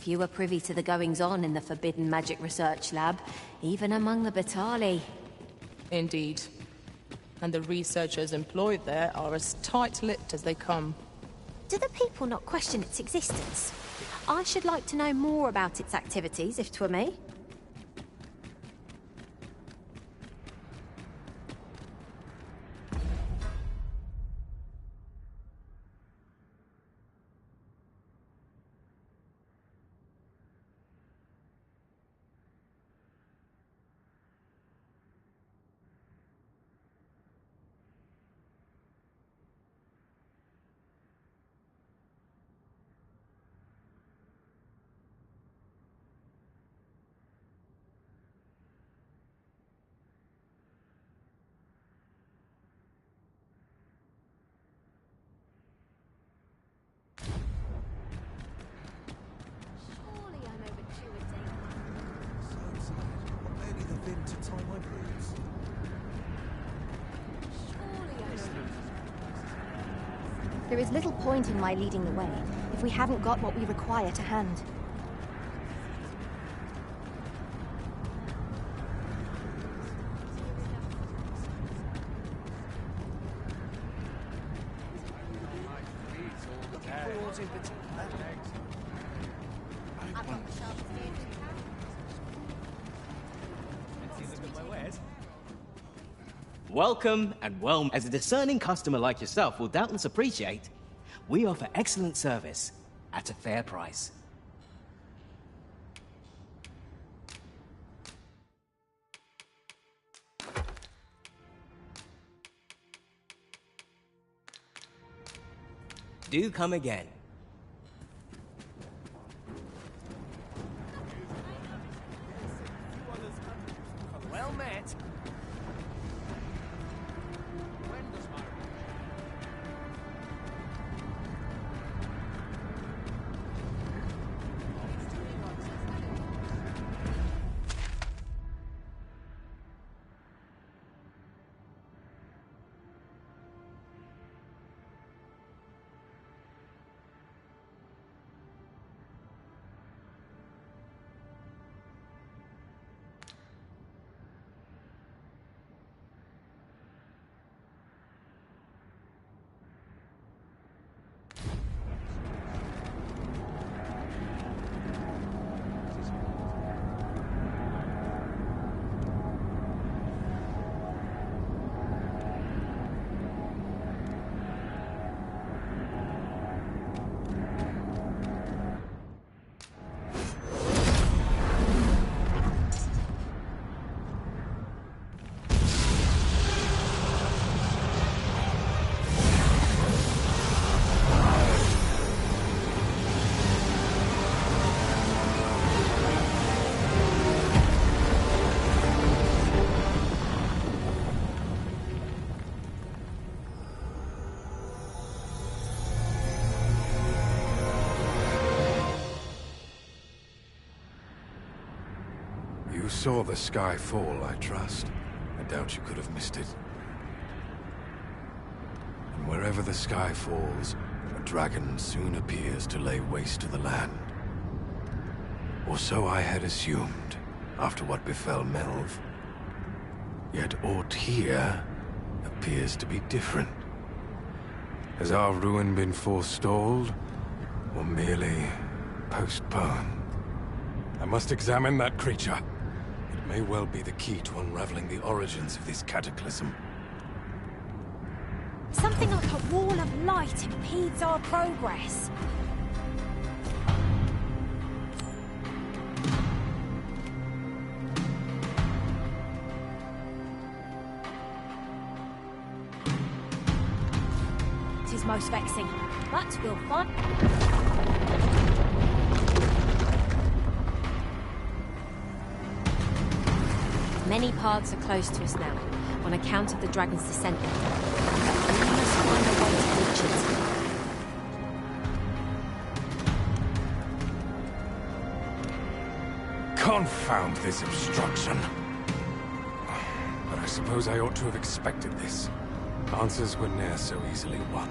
Few are privy to the goings-on in the Forbidden Magic Research Lab, even among the Batali. Indeed. And the researchers employed there are as tight-lipped as they come. Do the people not question its existence? I should like to know more about its activities, if 'twere me. There is little point in my leading the way if we haven't got what we require to hand. Welcome and well. As a discerning customer like yourself will doubtless appreciate, we offer excellent service at a fair price. Do come again. Well met. You saw the sky fall, I trust. I doubt you could have missed it. And wherever the sky falls, a dragon soon appears to lay waste to the land. Or so I had assumed, after what befell Melv. Yet aught here appears to be different. Has our ruin been forestalled, or merely postponed? I must examine that creature. It may well be the key to unraveling the origins of this cataclysm. Something like a wall of light impedes our progress. It is most vexing, but we'll find... Many paths are closed to us now, on account of the dragon's descent. We must find a way to reach it. Confound this obstruction. But I suppose I ought to have expected this. Answers were ne'er so easily won.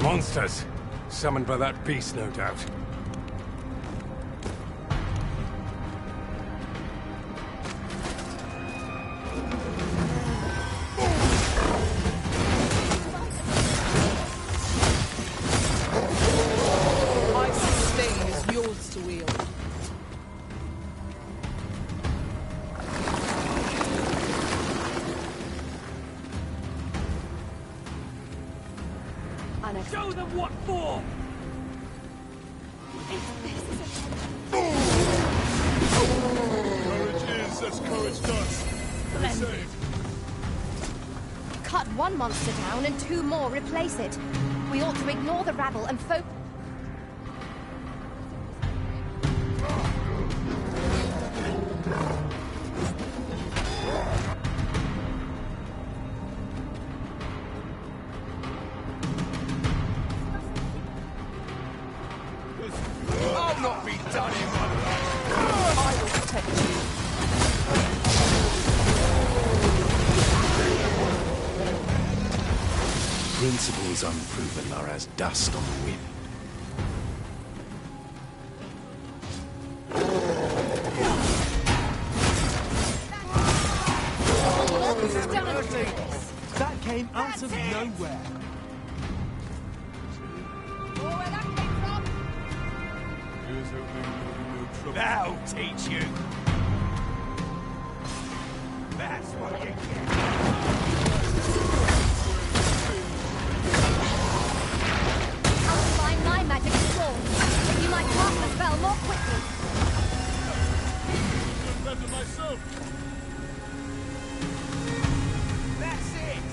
Monsters. Summoned by that beast, no doubt. My sustain is yours to wield. Show them what for! Courage is as courage does. Splendid. Cut one monster down and 2 more replace it. We ought to ignore the rabble and focus. I'll not be done in one life! I will protect you. Principles unproven are as dust on the wind. That came out of nowhere. That'll teach you. That's what you get. I'll combine my magic with yours. If you might cast the spell more quickly. Better myself. That's it.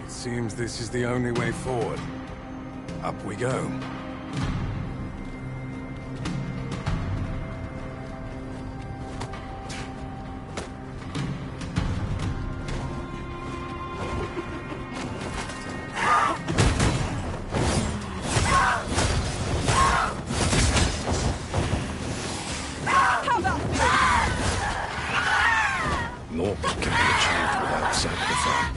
It seems this is the only way forward. Up we go. Naught can be achieved without sacrifice.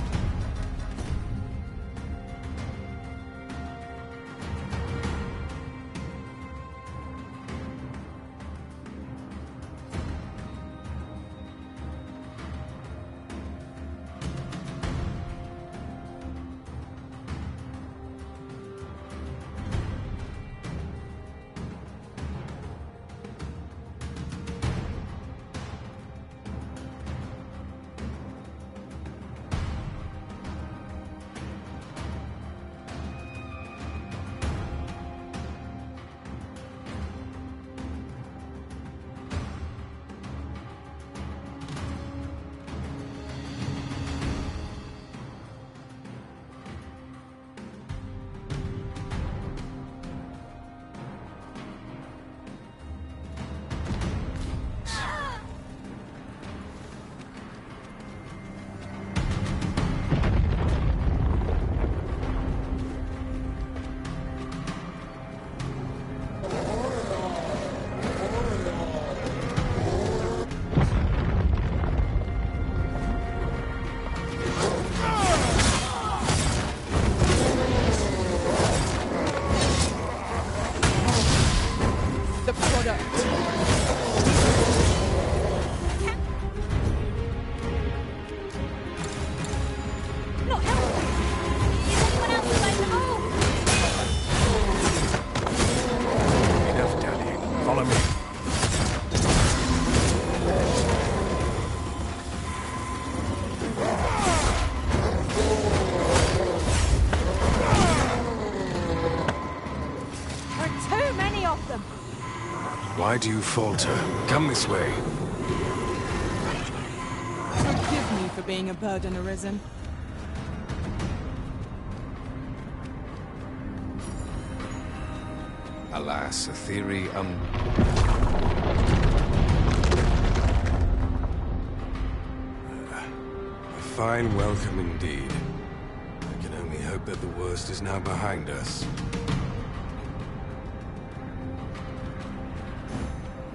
Why do you falter? Come this way. Forgive me for being a burden, Arisen. Alas, a theory a fine welcome indeed. I can only hope that the worst is now behind us.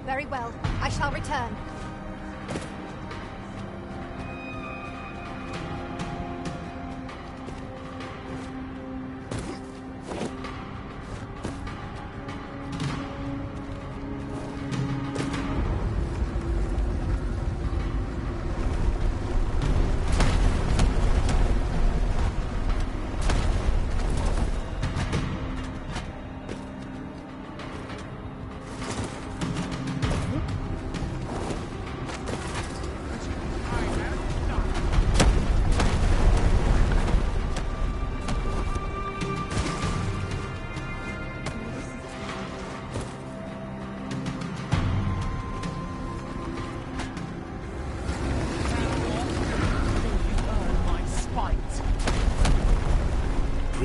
Very well. I shall return.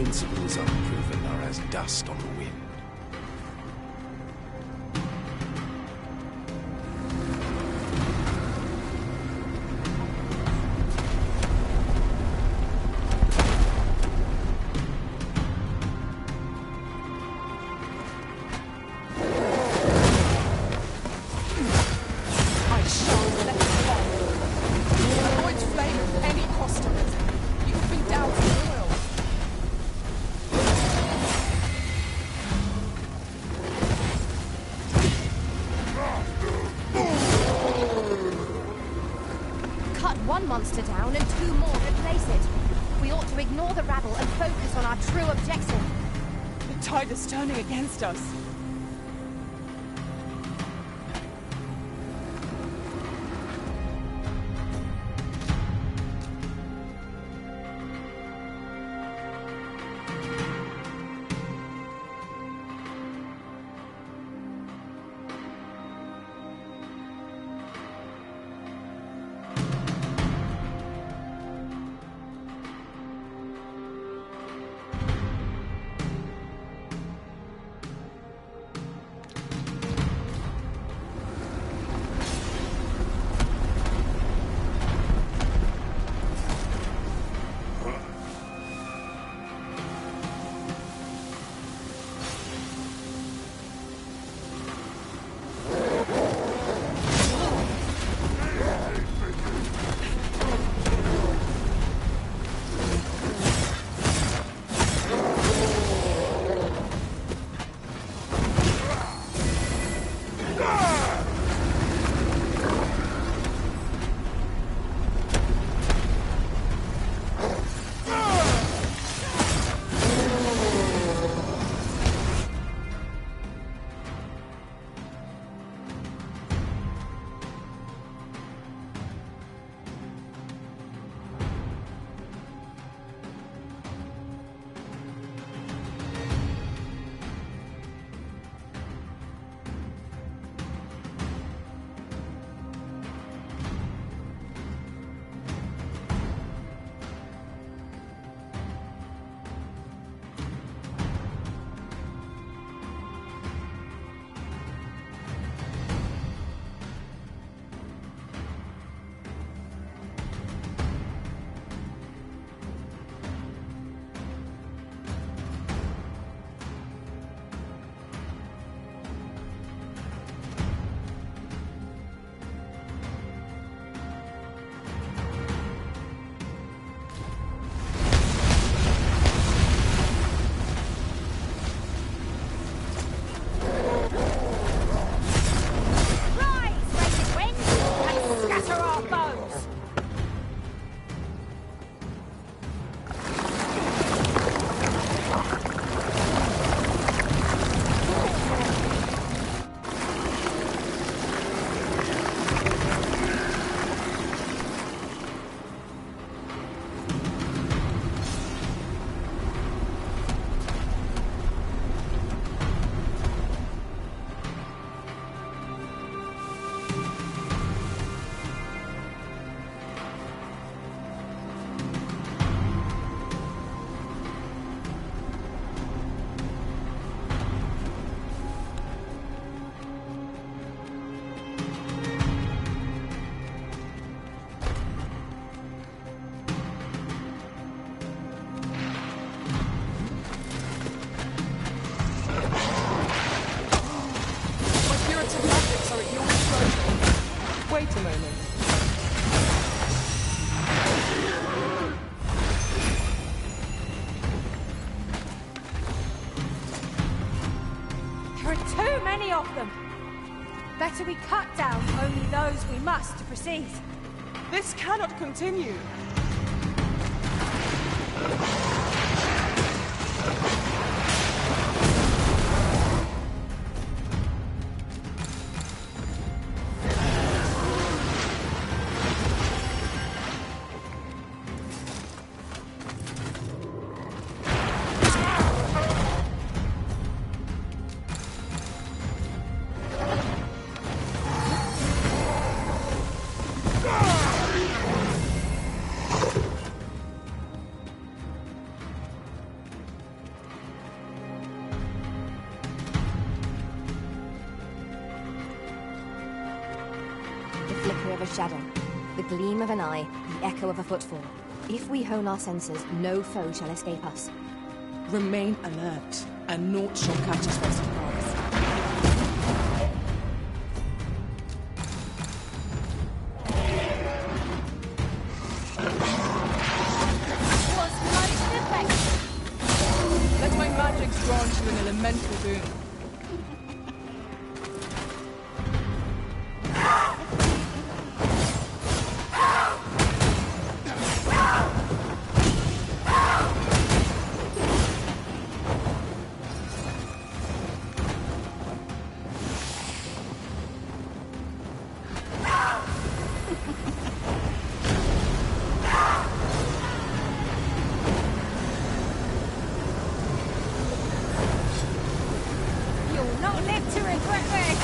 principles unproven are as dust on the wind. Monster down and 2 more replace it. We ought to ignore the rabble and focus on our true objective. The tide is turning against us. Wait a moment. There are too many of them. Better we cut down only those we must to proceed. This cannot continue. shadow, the gleam of an eye, the echo of a footfall. If we hone our senses, no foe shall escape us. Remain alert, and naught shall catch us by surprise. Let my magics grant you an elemental boon. You'll not live to regret this!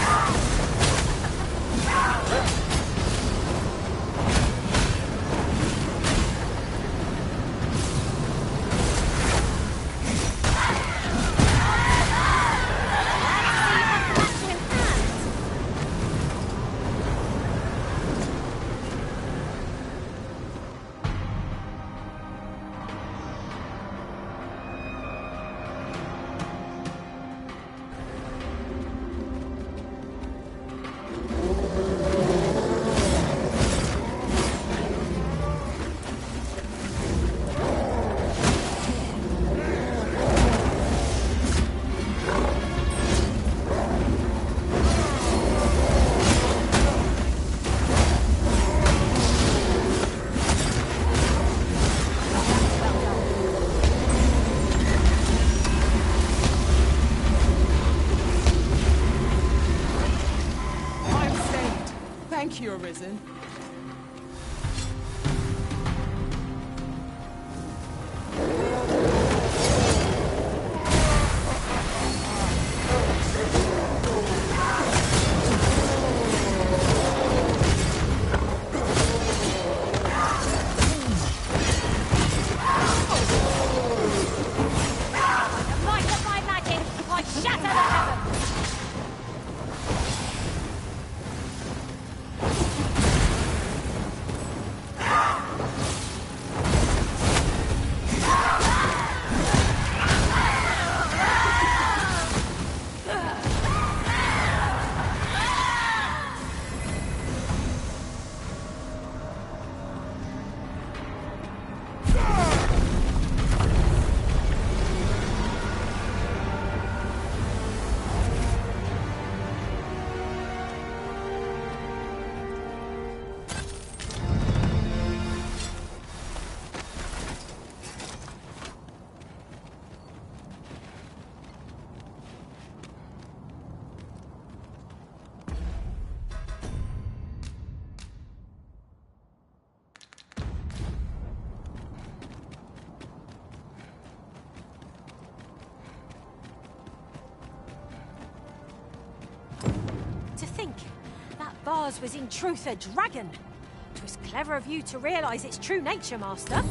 I'm saved. Thank you, Arisen. The might of my magic, I shatter the heavens! To think, that vase was in truth a dragon. 'Twas clever of you to realize its true nature, Master.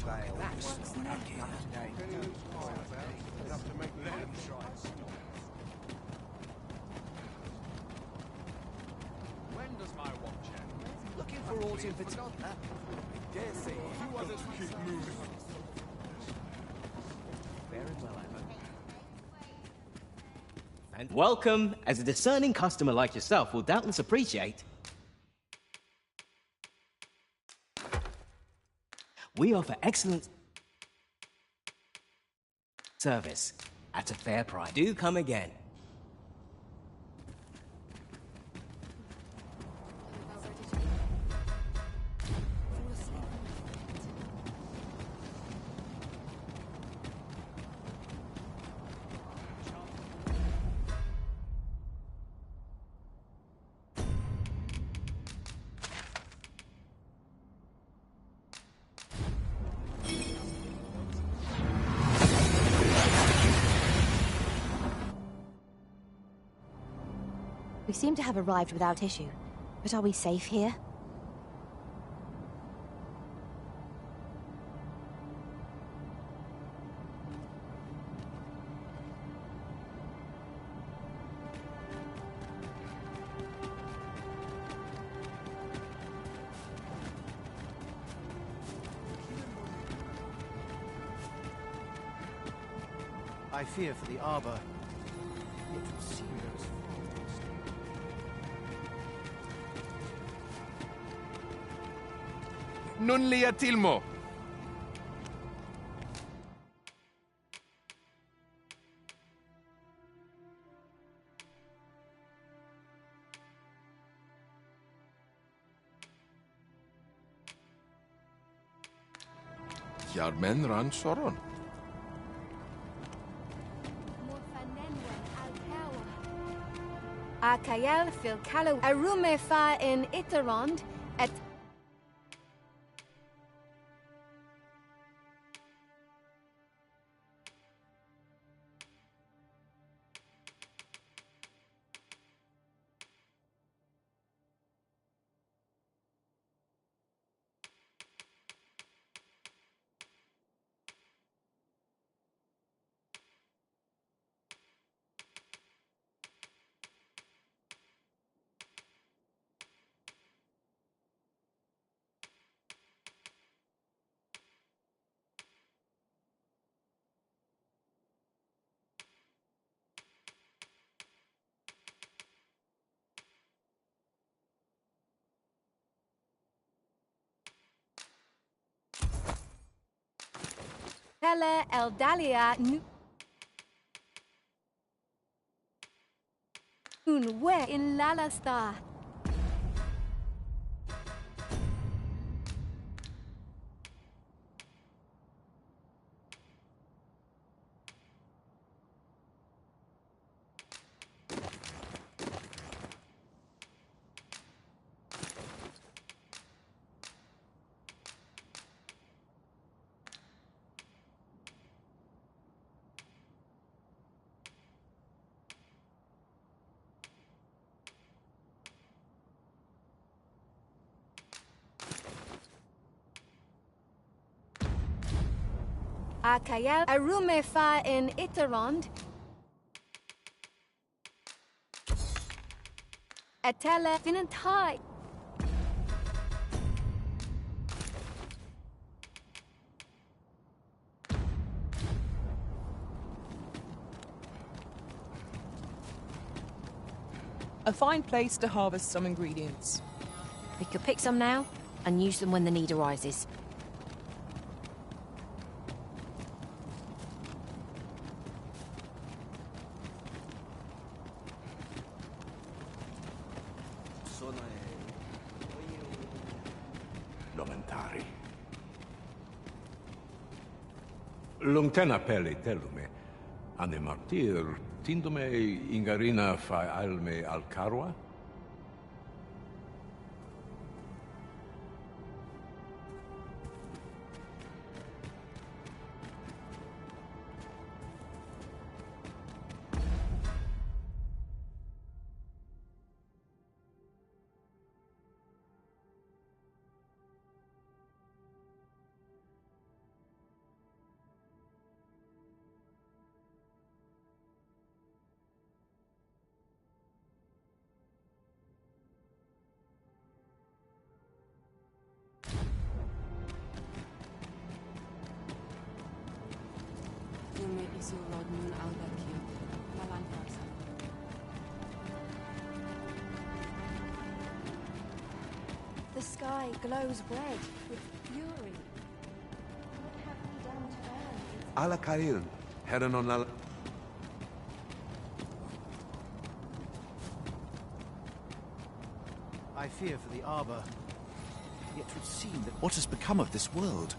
When does my watch end? Looking for aught in particular? Dare say a few others keep moving. Very well, And welcome, as a discerning customer like yourself will doubtless appreciate. We offer excellent service at a fair price. Do come again. We seem to have arrived without issue. But are we safe here? I fear for the Arbor. It would seem there is Non li atilmo. Jarmen ran soron. Akael fil calo arume fa in iterond et Tele eldalia nun we in lalasta. Akael arume fa in iterond. Atele finantai. A fine place to harvest some ingredients. We could pick some now and use them when the need arises. Lomentari. Lungtena peli telume. Ane martir, tindome ingarina fa alme al carua? The sky glows red with fury. What have we done to earn its... Alla Kail, herren on alla... I fear for the Arbor. Yet 'twould seem that what has become of this world?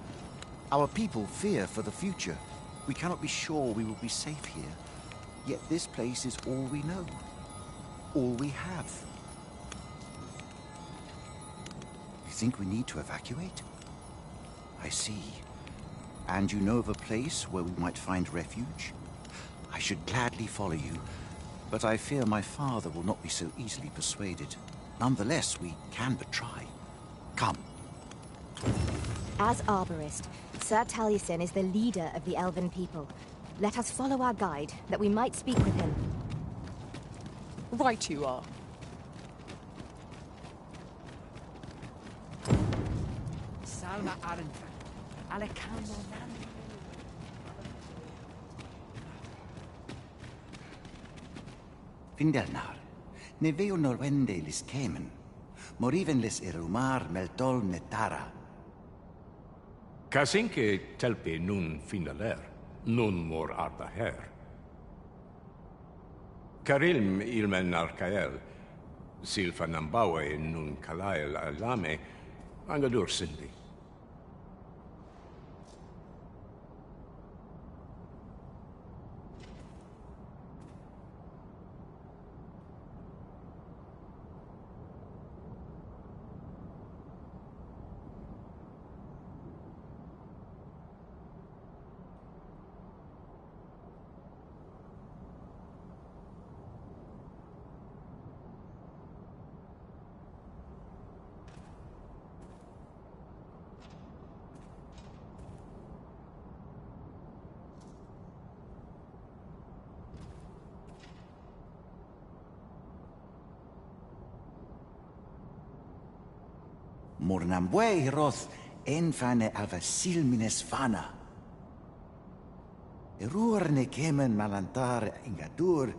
Our people fear for the future. We cannot be sure we will be safe here. Yet this place is all we know. All we have. You think we need to evacuate? I see. And you know of a place where we might find refuge? I should gladly follow you, but I fear my father will not be so easily persuaded. Nonetheless, we can but try. Come. As Arborist, Sir Taliesin is the leader of the Elven people. Let us follow our guide, that we might speak with him. Right you are. Salma Arenfa, Alekamo Nandi. Findelnar, ne veo norwende lis kemen, moriven lis irumar meltol netara. Kasinke telpe nun finaler, nun mor arta her. Karilm ilmen arkael, silfa nambawe nun kalael alame, angadur sindi. Mornambwe roth enfane avasilmines vana. Erur ne kemen malantar ingadur,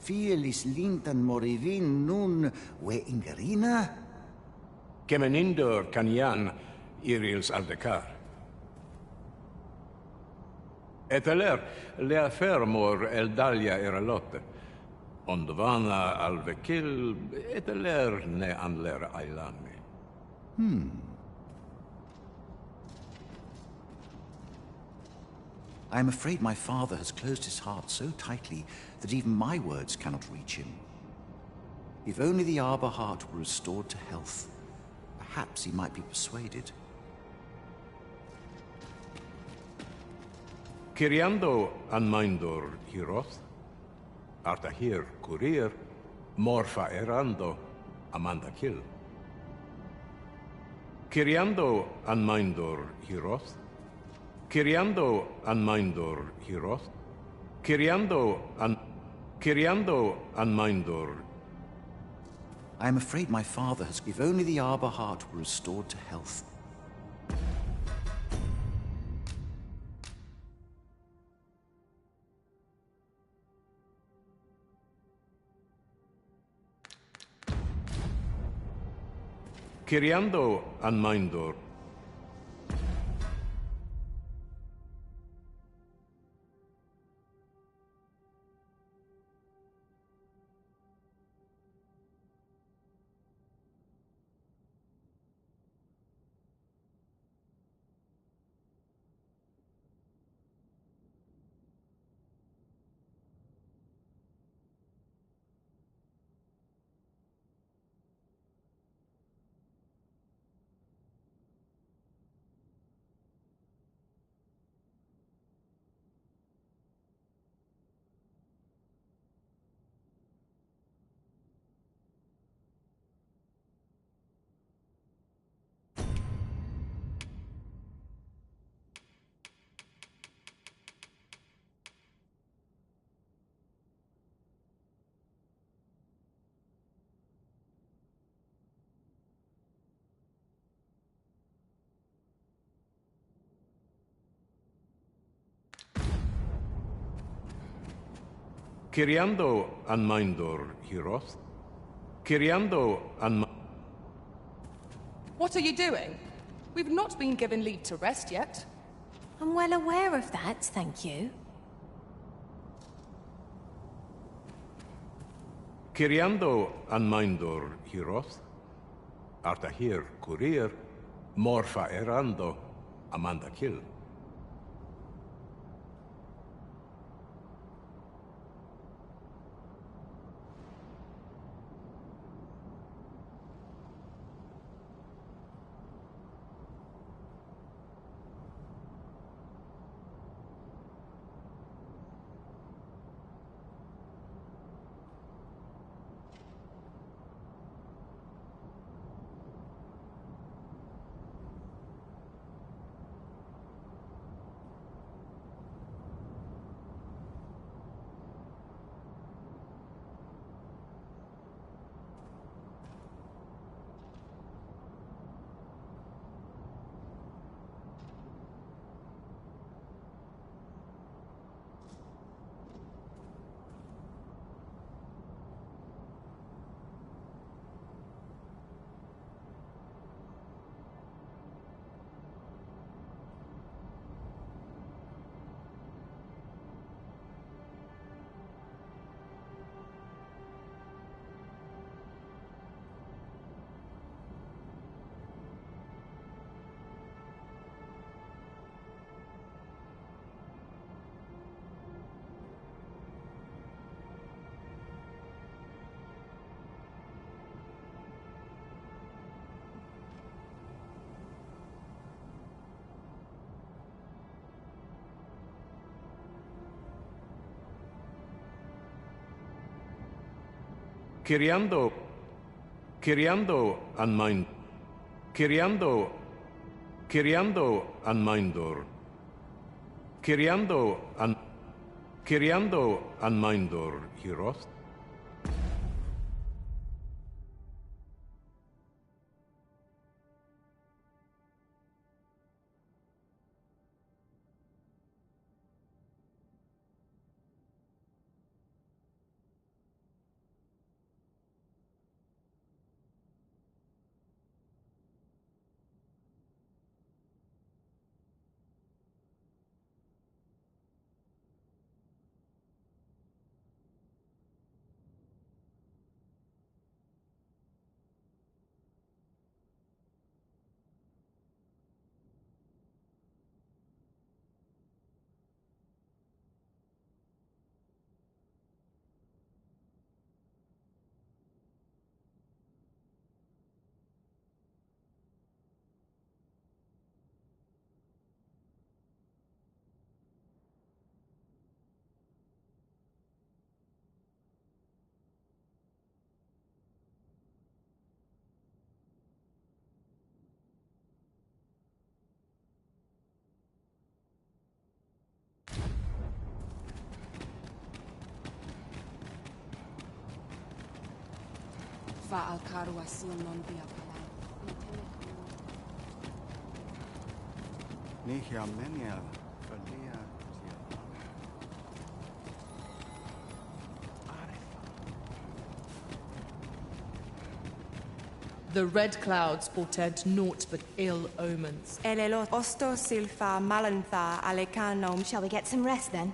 fielis lintan morivin nun we ingerina? Kemenindor kanyan irils aldekar. Eteler le affermor eldalia eralotte. Ondvana alvekil eteler ne anler ailame. I am afraid my father has closed his heart so tightly that even my words cannot reach him. If only the Arbor heart were restored to health, perhaps he might be persuaded. Kiriando anmaindor hiroth, arta hir kurir, morfa erando, amanda kill. Kiriando anmaindor hiroth, Kiriando anmaindor hiroth, Kiriando anmaindor. I am afraid my father has... If only the Arbor heart were restored to health. Kiriando anmaindor. Kiriando an Mindor Hiroth. Kiriando an... What are you doing? We've not been given leave to rest yet. I'm well aware of that, thank you. Kiriando an Mindor Hiroth. Artahir Kurir. Morfa Erando. Amanda Kill. Kiriando an Mind. Kiriando an Mindor. Kiriando an Mindor Hiroth. The red clouds portend naught but ill omens. Shall we get some rest then?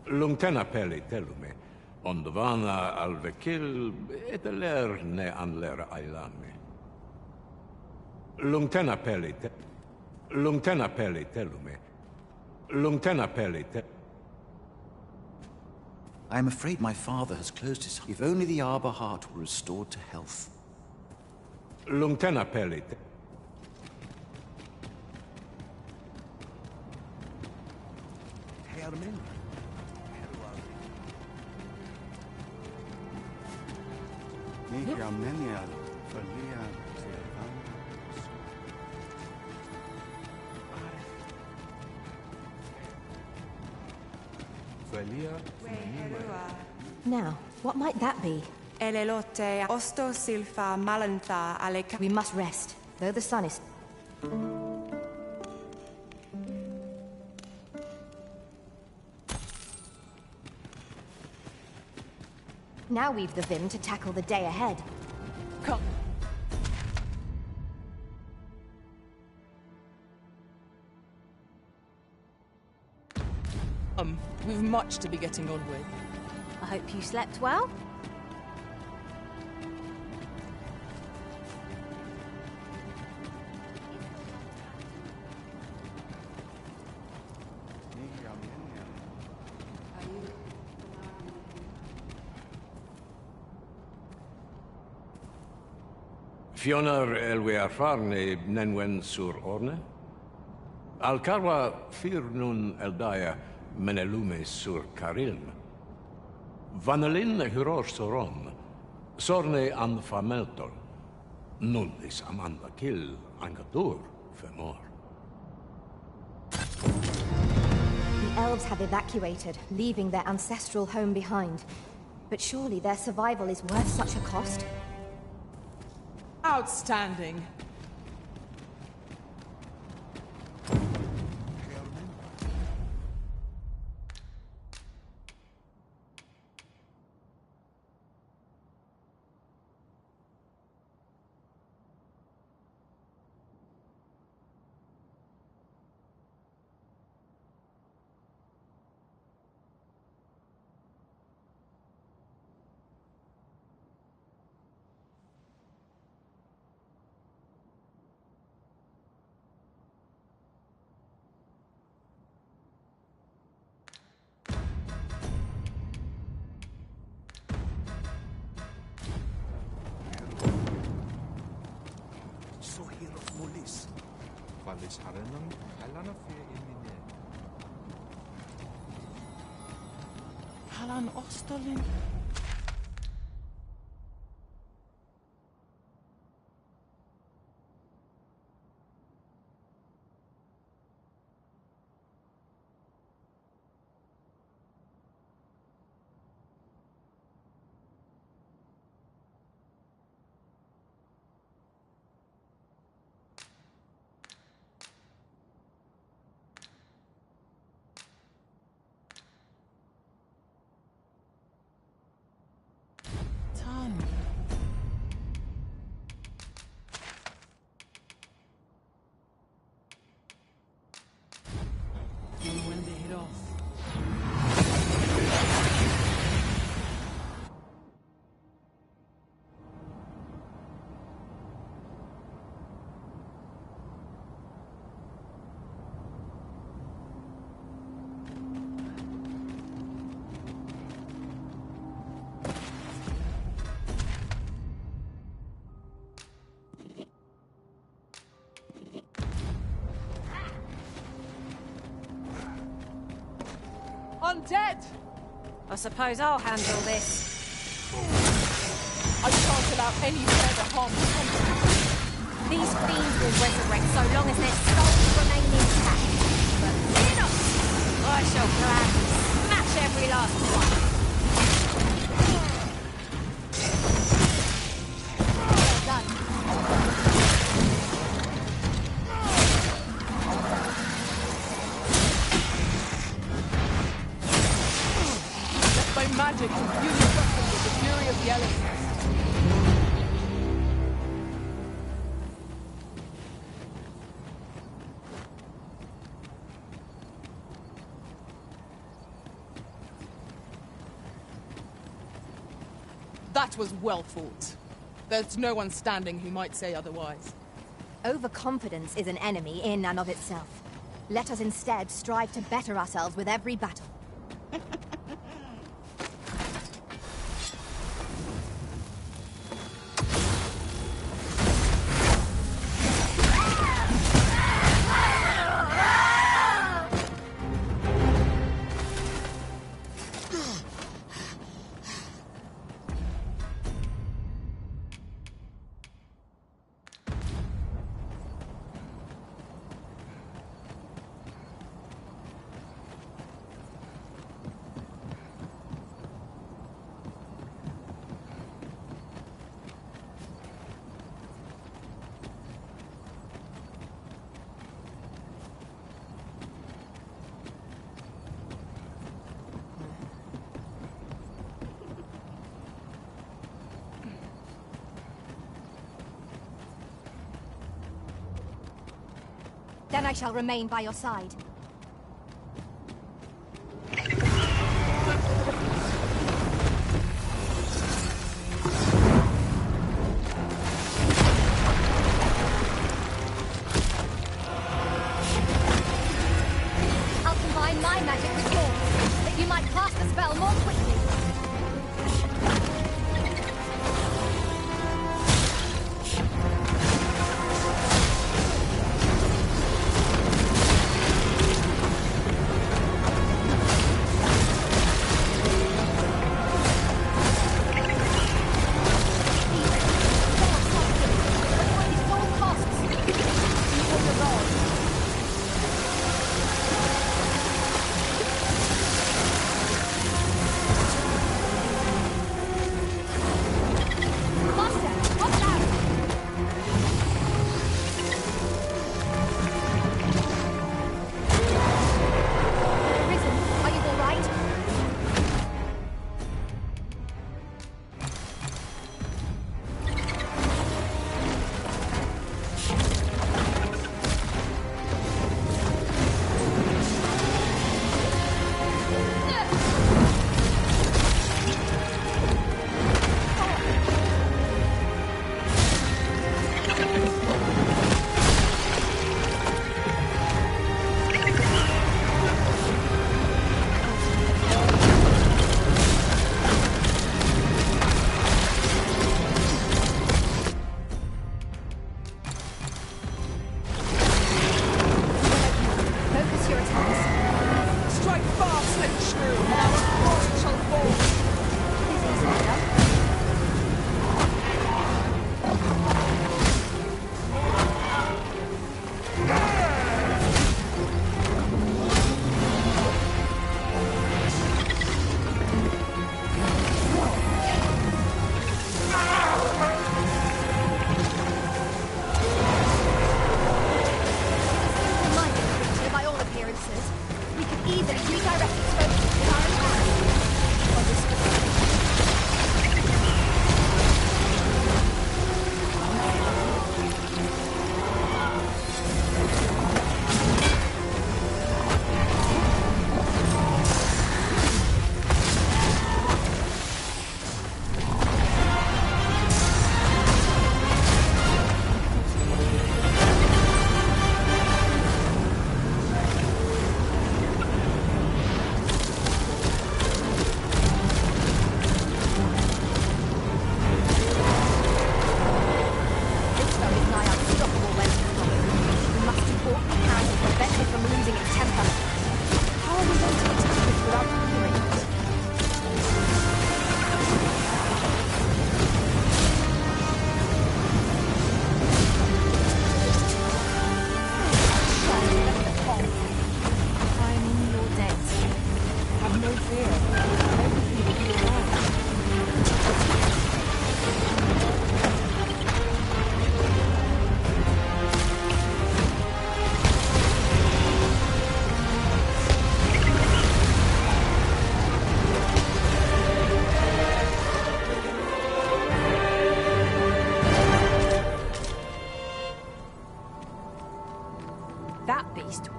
Lungtena peli telume. Ondvana alvekil eteler ne anler ailame. Lungtena peli telume. Lungtena peli te... I am afraid my father has closed his... If only the Arbor heart were restored to health. Lungtena peli te... Now, what might that be? We must rest, though the sun is... Now we've the vim to tackle the day ahead. Come. We've much to be getting on with. I hope you slept well. Fionar elwe farne nenwen sur orne? Alcarwa fir nun eldaya menelume sur carilm. Vanelin huror soron, sorne an fameltol. Nullis amanda kill angadur femor. The elves have evacuated, leaving their ancestral home behind. But surely their survival is worth such a cost? Outstanding. Halan Ostolin. When they hit off. Undead! I suppose I'll handle this. I can't allow any further harm to come to me. These fiends will resurrect so long as their souls remain intact. But fear not! I shall gladly smash every last one. Well done. Let my magic imbue your weapon with the fury of the elements. That was well fought. There's no one standing who might say otherwise. Overconfidence is an enemy in and of itself. Let us instead strive to better ourselves with every battle. Then I shall remain by your side. I'll combine my magic with yours, that you might cast the spell more quickly.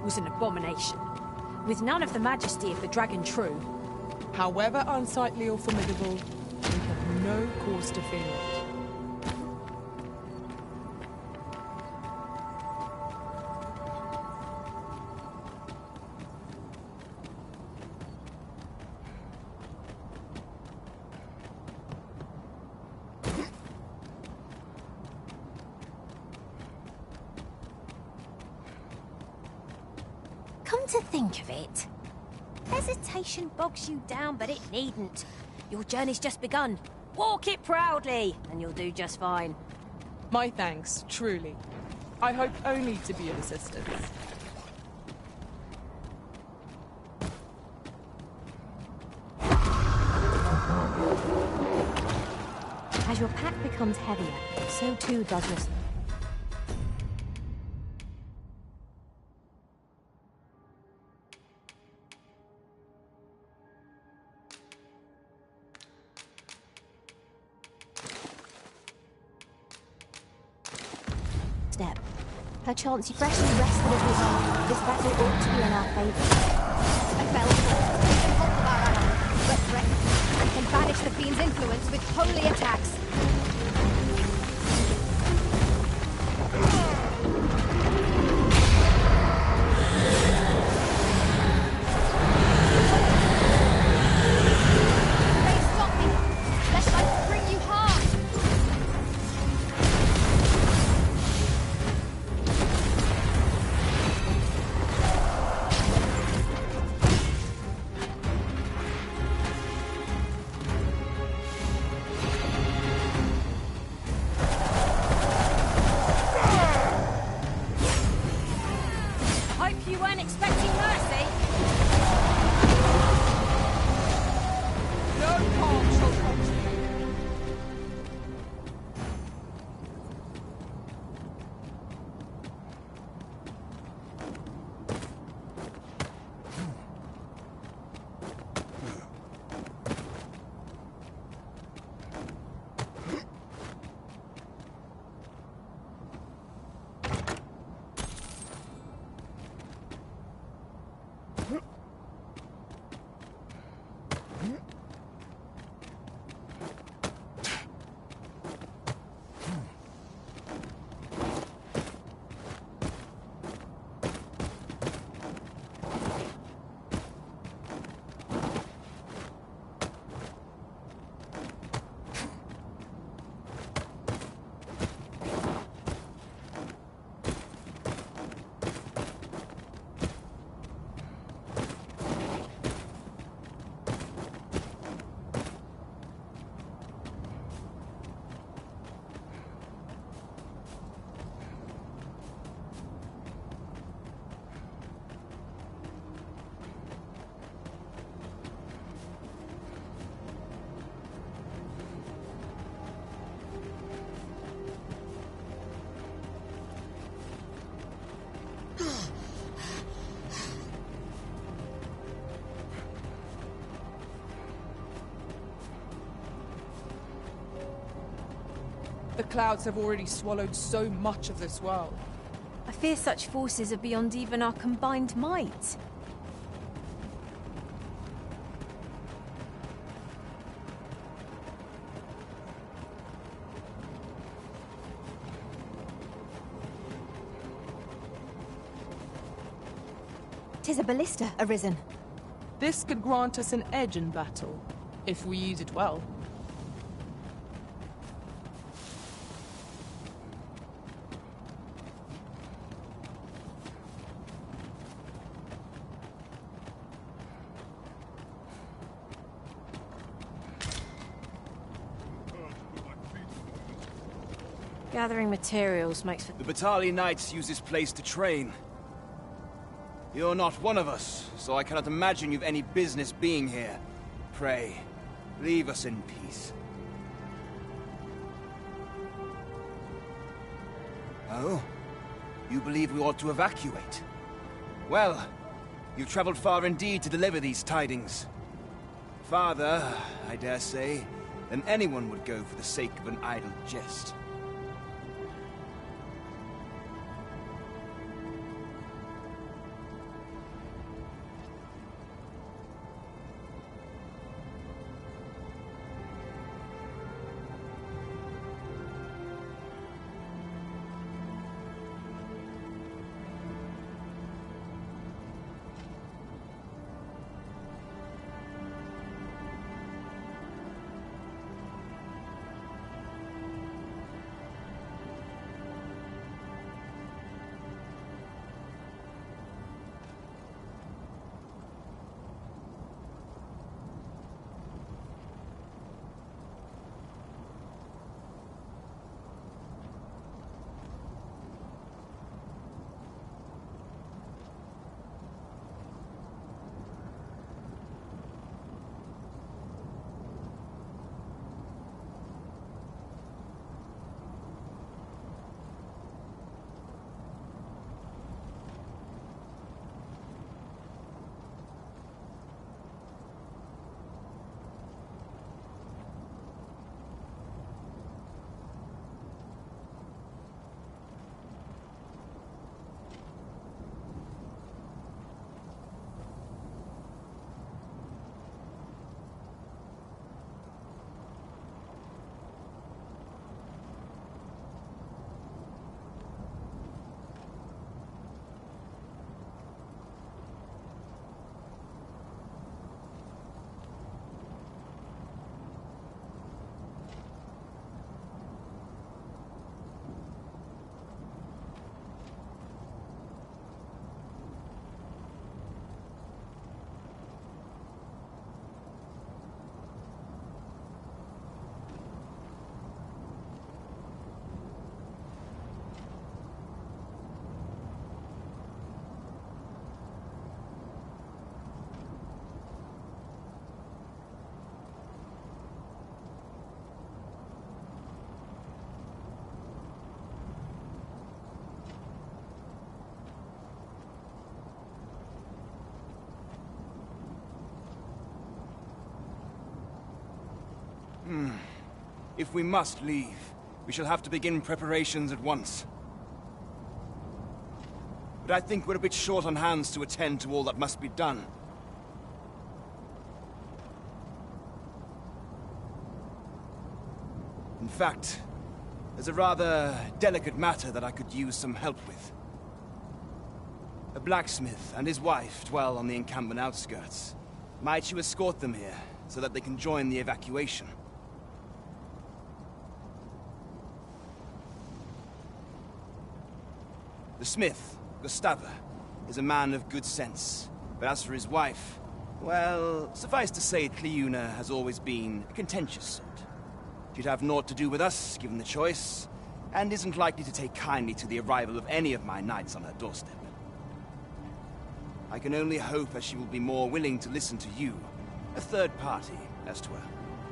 Was an abomination, with none of the majesty of the dragon true. However unsightly or formidable, we have no cause to fear it. Come to think of it, hesitation bogs you down, but it needn't. Your journey's just begun. Walk it proudly, and you'll do just fine. My thanks, truly. I hope only to be of assistance. As your pack becomes heavier, so too does your... step. Perchance you freshly rested as we are. This battle ought to be in our favor. A fell sword. We can halt our ally. But ready. We can banish the fiend's influence with holy attacks. The clouds have already swallowed so much of this world. I fear such forces are beyond even our combined might. Tis a ballista arisen. This could grant us an edge in battle, if we use it well. Gathering materials makes for... The Battalion Knights use this place to train. You're not one of us, so I cannot imagine you've any business being here. Pray, leave us in peace. Oh? You believe we ought to evacuate? Well, you've traveled far indeed to deliver these tidings. Farther, I dare say, than anyone would go for the sake of an idle jest. If we must leave, we shall have to begin preparations at once. But I think we're a bit short on hands to attend to all that must be done. In fact, there's a rather delicate matter that I could use some help with. A blacksmith and his wife dwell on the encampment outskirts. Might you escort them here, so that they can join the evacuation? The smith, Gustava, is a man of good sense. But as for his wife, well, suffice to say Cleuna has always been a contentious sort. She'd have naught to do with us, given the choice, and isn't likely to take kindly to the arrival of any of my knights on her doorstep. I can only hope that she will be more willing to listen to you, a third party, as to her.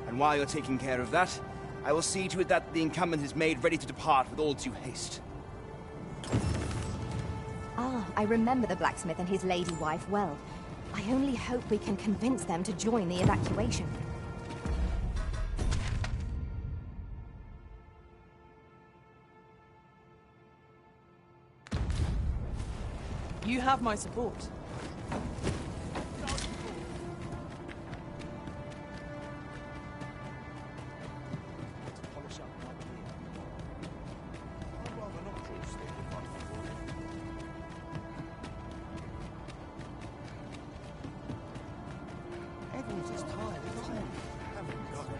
And while you're taking care of that, I will see to it that the encampment is made ready to depart with all due haste. Ah, I remember the blacksmith and his lady wife well. I only hope we can convince them to join the evacuation. You have my support. Everyone's just tired, isn't it? Haven't got it.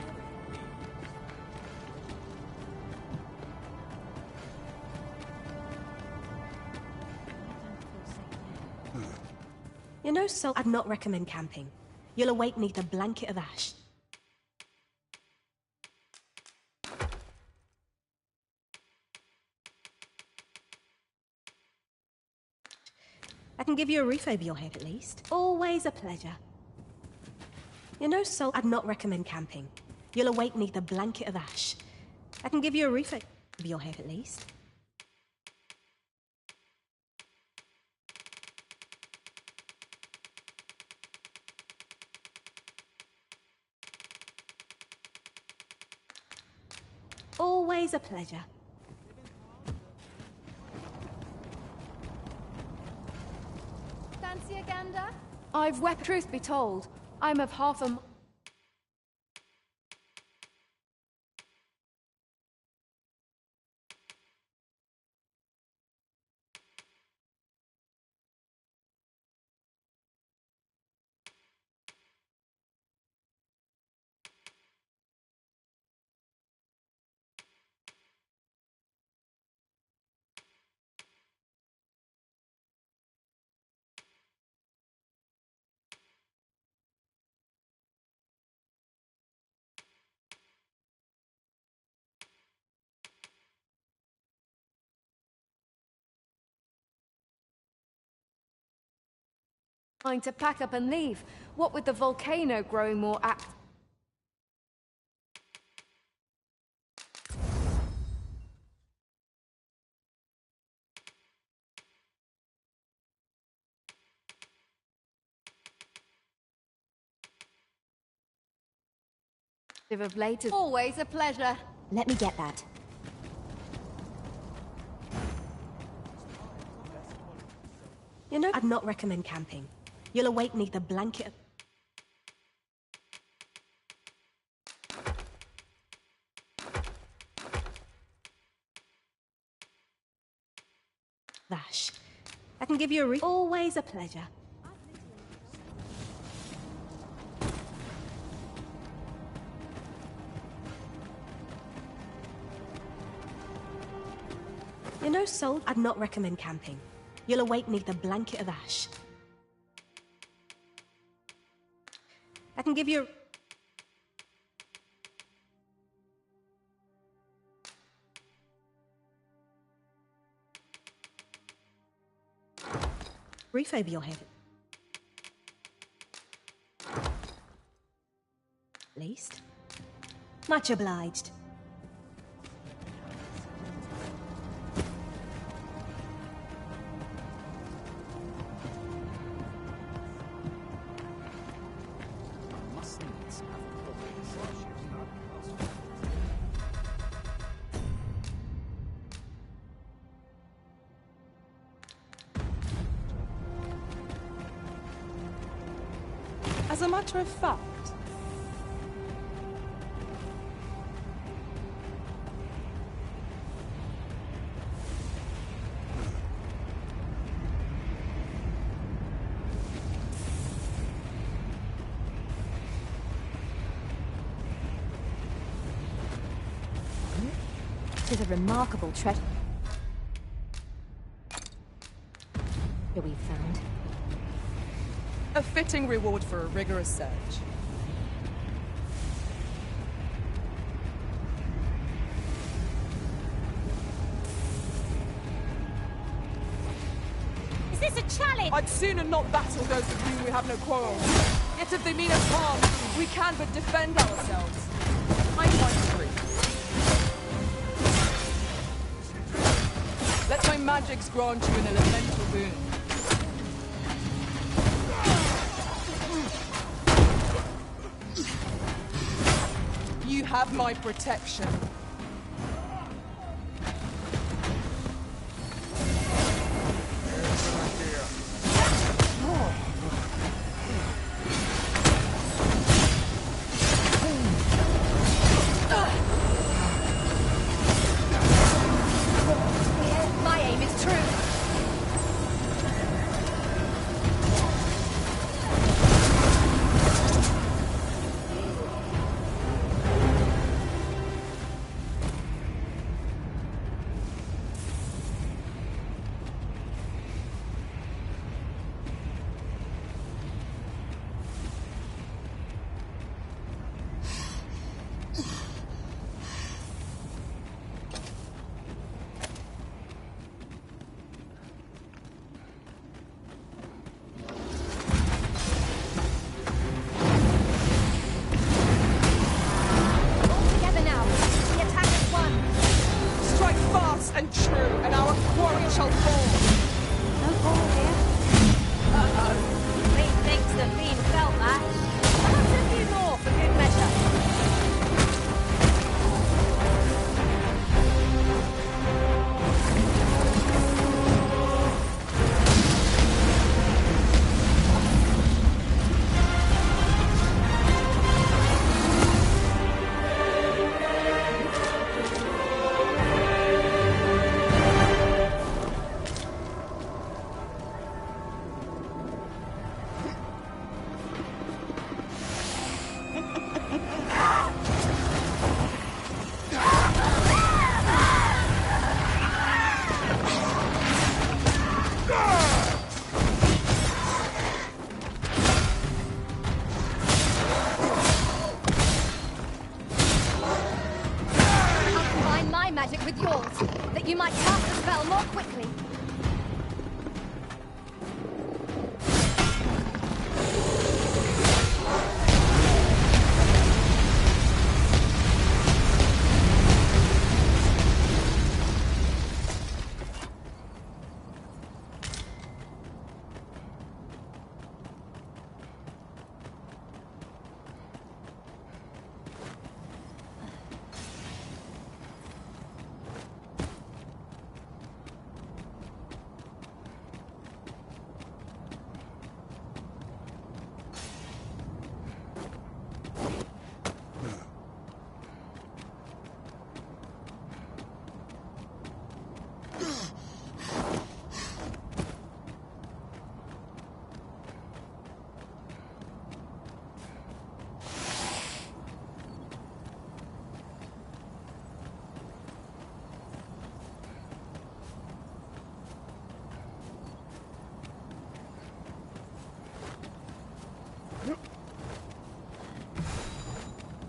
You know, Sol, I'd not recommend camping. You'll awake neath a blanket of ash. I can give you a roof over your head at least. Always a pleasure. You know, Sol, I'd not recommend camping. You'll awake neath a blanket of ash. I can give you a roof over your head at least. Always a pleasure. Fancy a gander? I've wept. Truth be told, I'm of half a... Trying to pack up and leave. What with the volcano growing more active of late is always a pleasure. Let me get that. You know, I'd not recommend camping. You'll awake neath a blanket of... ash. I can give you a roof. Always a pleasure. You know, Sol, I'd not recommend camping. You'll awake neath a blanket of ash. I can give you a roof over your head. At least. Much obliged. As a matter of fact, Tis a remarkable treasure we've found. a fitting reward for a rigorous search. Is this a challenge? I'd sooner not battle those with whom we have no quarrel. Yet if they mean us harm, we can but defend ourselves. I'm quite free. Let my magics grant you an elemental boon. You have my protection. My aim is true. Together now. The attack is won. Strike fast and true, and our quarry shall fall. No ball here. Methinks the fiend felt that. Perhaps a few more for good measure. I'll combine my magic with yours, that you might cast the spell more quickly.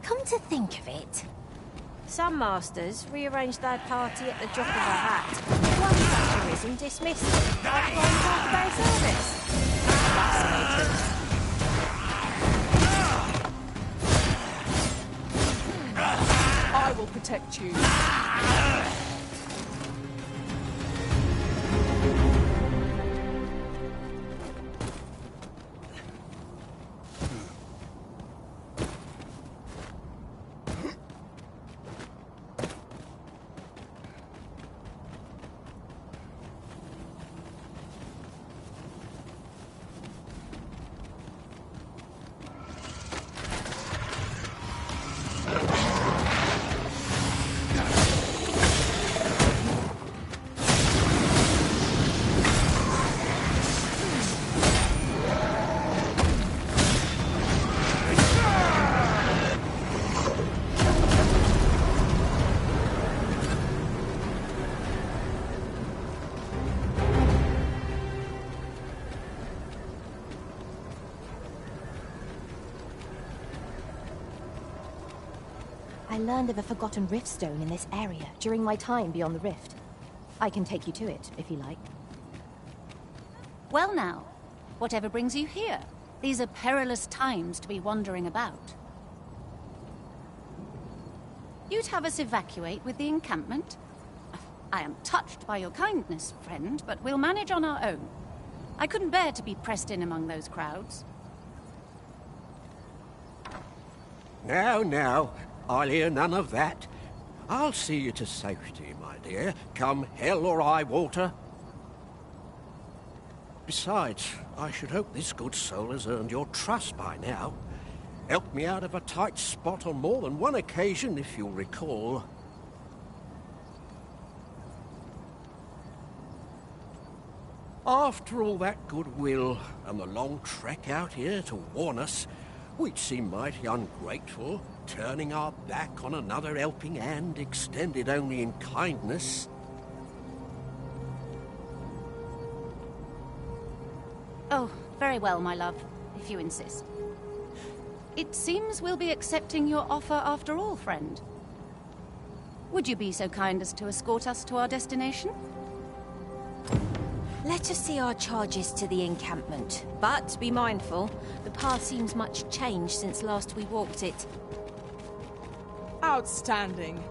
Come to think of it, some masters rearrange their party at the drop of a hat. One such arisen dismissed after going half day service. Fascinating. I will protect you. learned of a forgotten rift stone in this area during my time beyond the rift. I can take you to it, if you like. Well now, whatever brings you here? These are perilous times to be wandering about. You'd have us evacuate with the encampment? I am touched by your kindness, friend, but we'll manage on our own. I couldn't bear to be pressed in among those crowds. Now, I'll hear none of that. I'll see you to safety, my dear, come hell or high water. Besides, I should hope this good soul has earned your trust by now. Helped me out of a tight spot on more than one occasion, if you'll recall. After all that goodwill and the long trek out here to warn us, we'd seem mighty ungrateful, turning our back on another helping hand extended only in kindness. Oh, very well, my love, if you insist. It seems we'll be accepting your offer after all, friend. Would you be so kind as to escort us to our destination? Let us see our charges to the encampment. But be mindful, the path seems much changed since last we walked it. Outstanding.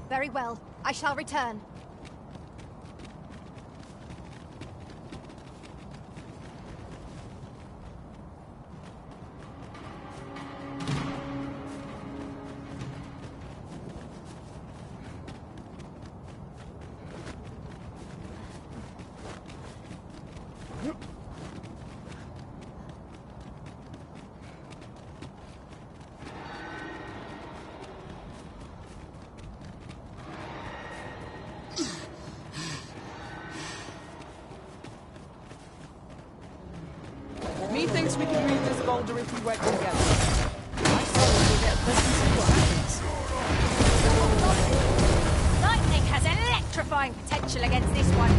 Very well. I shall return. Methinks we can move this boulder if we work together. I say we'll get a person to see what happens. Lightning has electrifying potential against this one.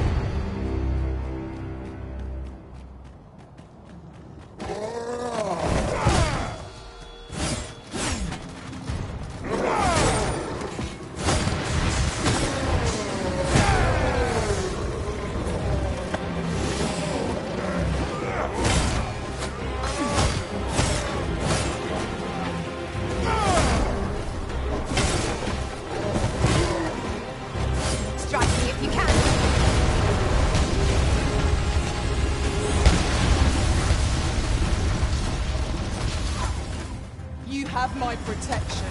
Have my protection.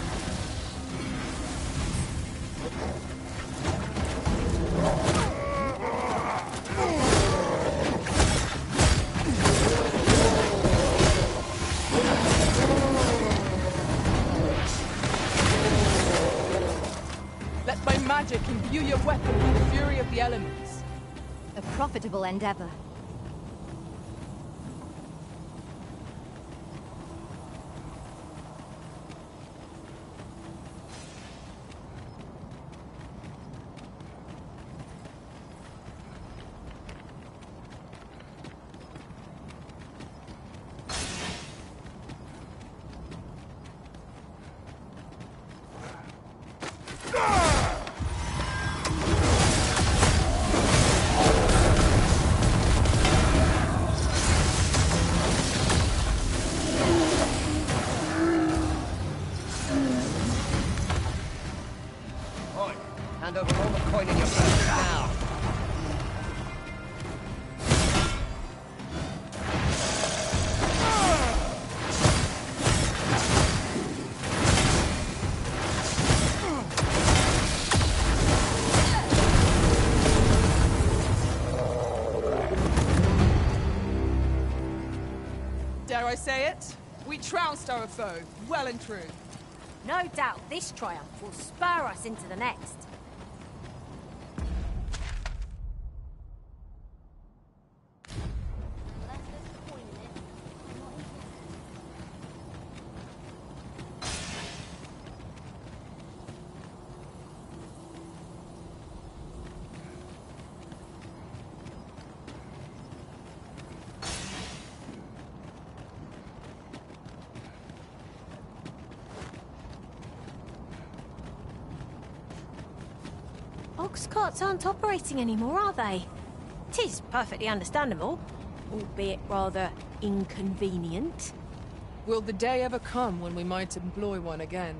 Let my magic imbue your weapon with the fury of the elements. A profitable endeavor. Hand over all the coin in your purse now. Dare I say it? We trounced our foe, well and true. No doubt this triumph will spur us into the next. ox carts aren't operating anymore, are they? 'Tis perfectly understandable, albeit rather inconvenient. Will the day ever come when we might employ one again?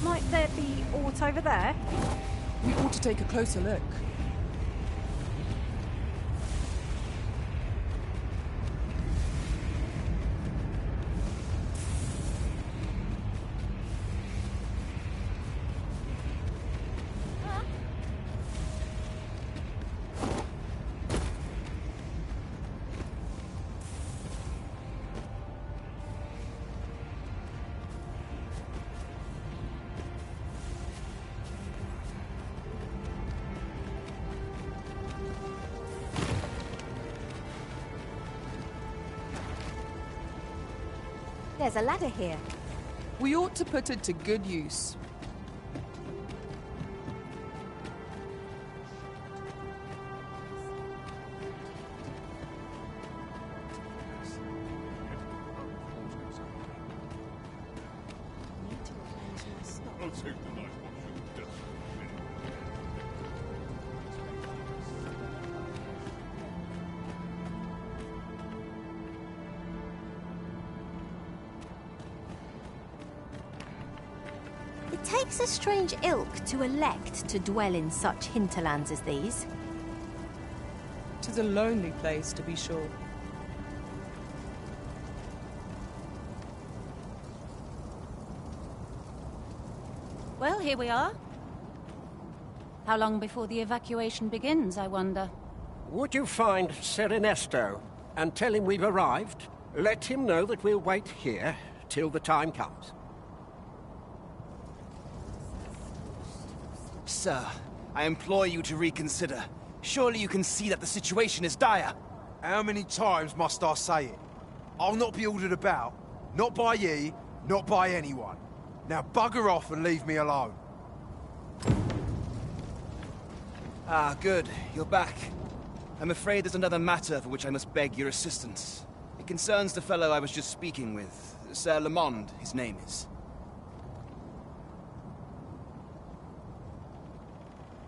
Might there be aught over there? We ought to take a closer look. There's a ladder here. We ought to put it to good use. It takes a strange ilk to elect to dwell in such hinterlands as these. 'Tis a lonely place, to be sure. Well, here we are. How long before the evacuation begins, I wonder? Would you find Sir Ernesto and tell him we've arrived? Let him know that we'll wait here till the time comes. Sir, I implore you to reconsider. Surely you can see that the situation is dire. How many times must I say it? I'll not be ordered about. Not by ye, not by anyone. Now bugger off and leave me alone. Ah, good. You're back. I'm afraid there's another matter for which I must beg your assistance. It concerns the fellow I was just speaking with. Sir Lamond, his name is.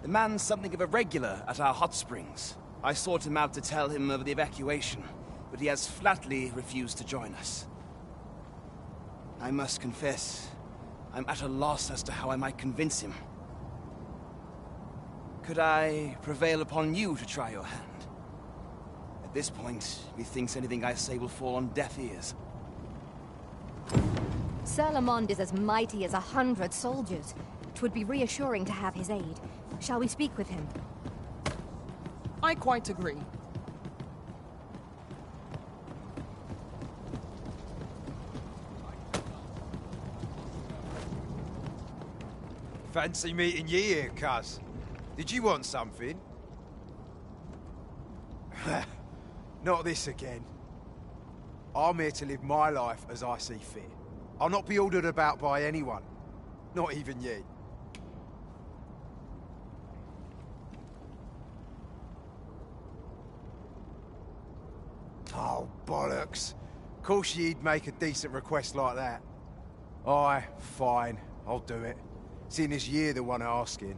The man's something of a regular at our hot springs. I sought him out to tell him of the evacuation, but he has flatly refused to join us. I must confess, I'm at a loss as to how I might convince him. Could I prevail upon you to try your hand? At this point, methinks anything I say will fall on deaf ears. Sir Lamond is as mighty as 100 soldiers. 'Twould be reassuring to have his aid. Shall we speak with him? I quite agree. Fancy meeting ye here, cuz. Did you want something? Not this again. I'm here to live my life as I see fit. I'll not be ordered about by anyone. Not even ye. Oh, bollocks. Course ye'd make a decent request like that. Aye, fine. I'll do it. Seeing as ye're the one asking.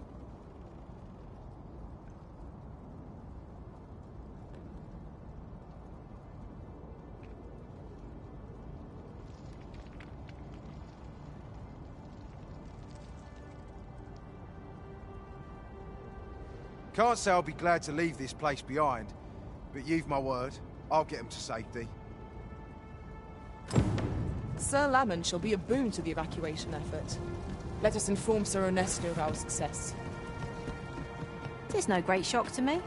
Can't say I'll be glad to leave this place behind, but you've my word. I'll get them to safety. Sir Lamond shall be a boon to the evacuation effort. Let us inform Sir Ernesto of our success. 'Tis no great shock to me.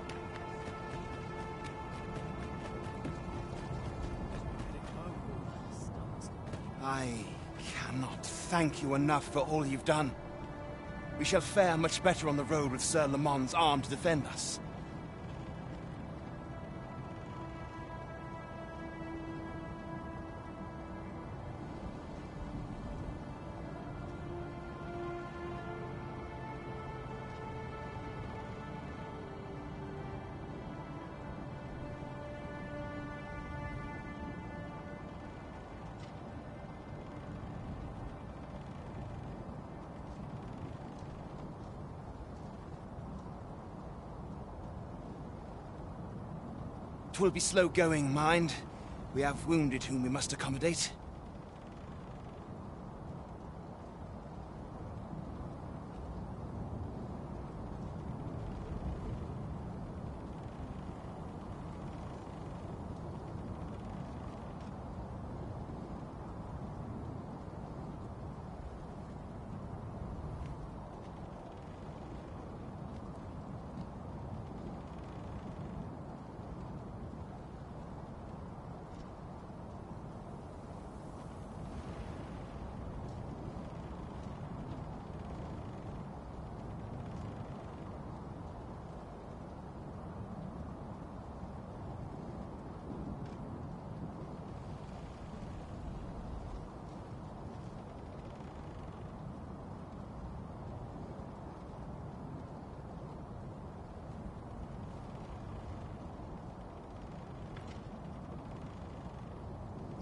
I cannot thank you enough for all you've done. We shall fare much better on the road with Sir Lamond's arm to defend us. 'Twill be slow going, mind. We have wounded whom we must accommodate.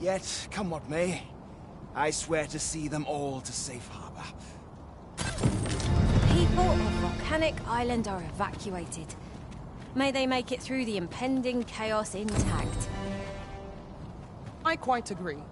Yet, come what may, I swear to see them all to safe harbor. People of Volcanic Island are evacuated. May they make it through the impending chaos intact. I quite agree.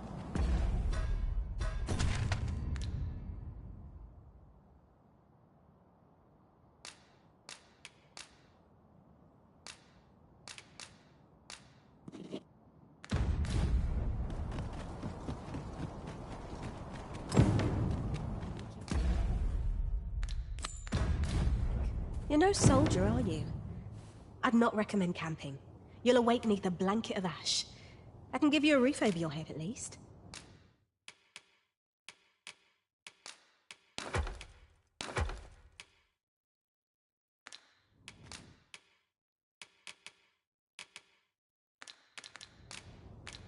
You're no soldier, are you? I'd not recommend camping. You'll awake neath a blanket of ash. I can give you a roof over your head, at least.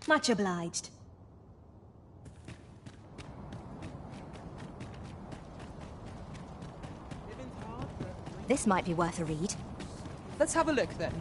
Much obliged. This might be worth a read. Let's have a look then.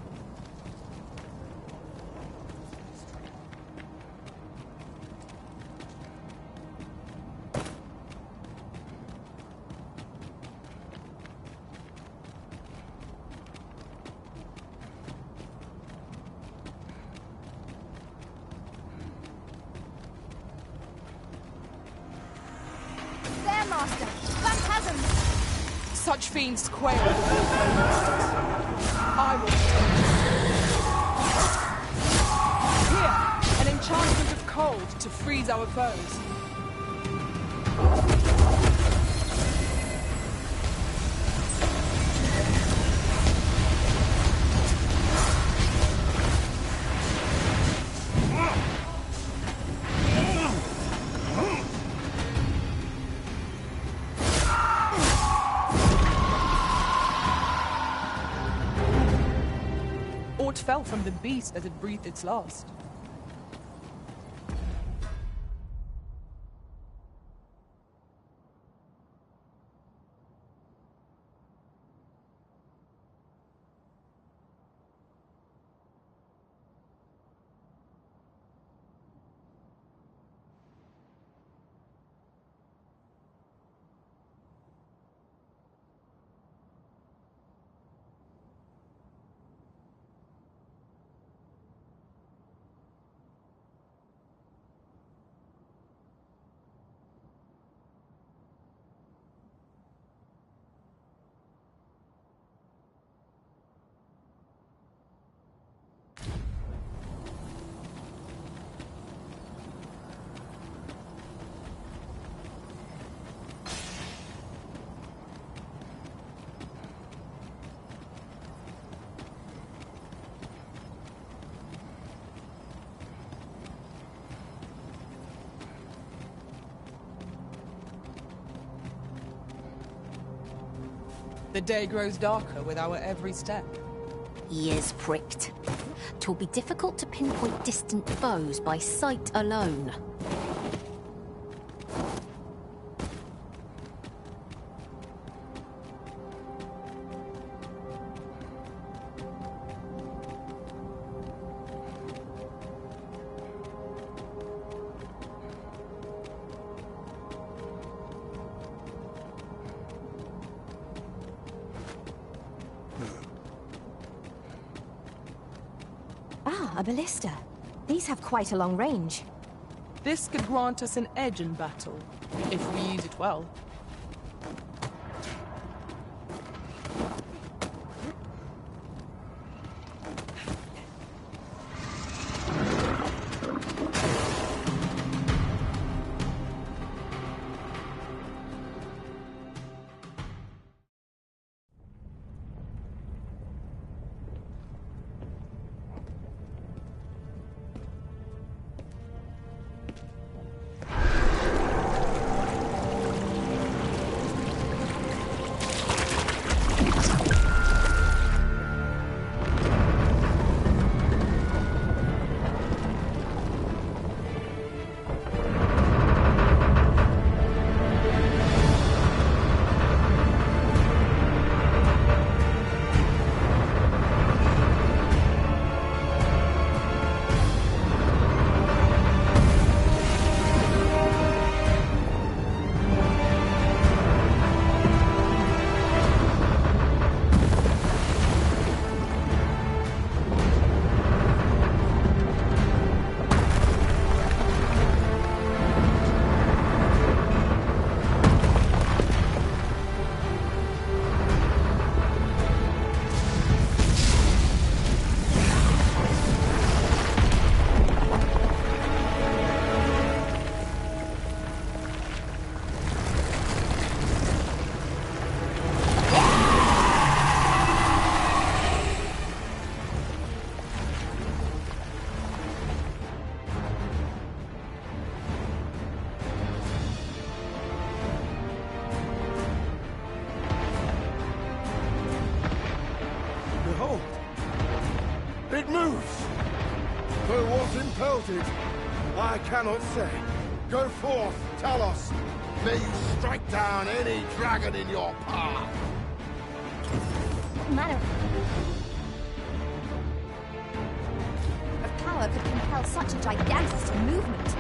There, Master! Phantasms! Such fiends quail before my masters. I will... Here, an enchantment of cold to freeze our foes. Aught fell from the beast as it breathed its last. The day grows darker with our every step. Ears pricked. 'Twill be difficult to pinpoint distant foes by sight alone. a ballista. These have quite a long range. This could grant us an edge in battle, if we use it well. It moves! Though what impelled it, I cannot say. Go forth, Talos. May you strike down any dragon in your path. What manner of power could compel such a gigantic movement?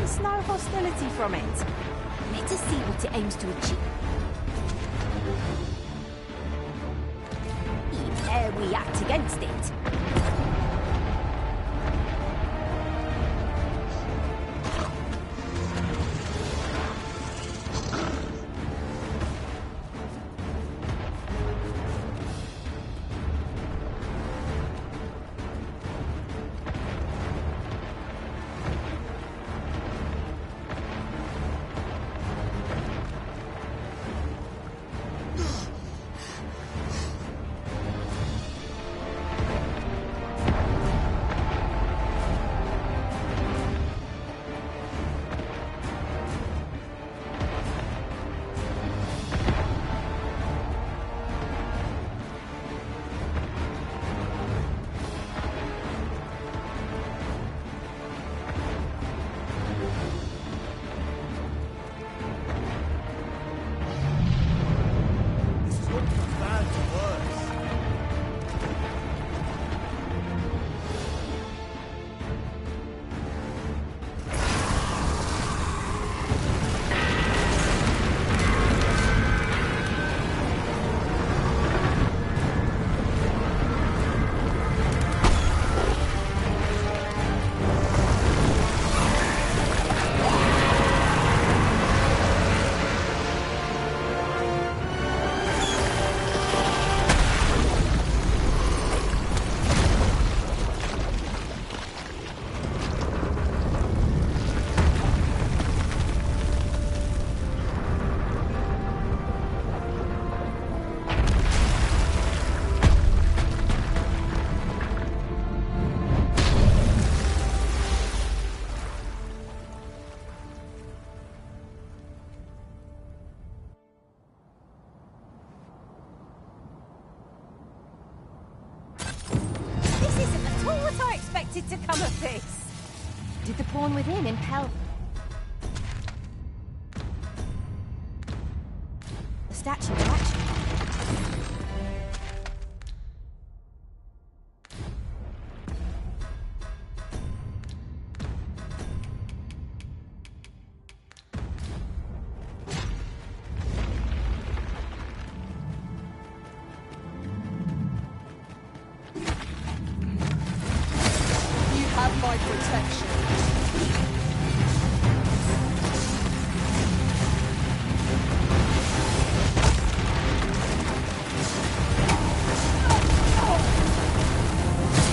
sense no hostility from it. Let us see what it aims to achieve. Ere we act against it. To come of this. Did the pawn within impel the statue to action? My protection.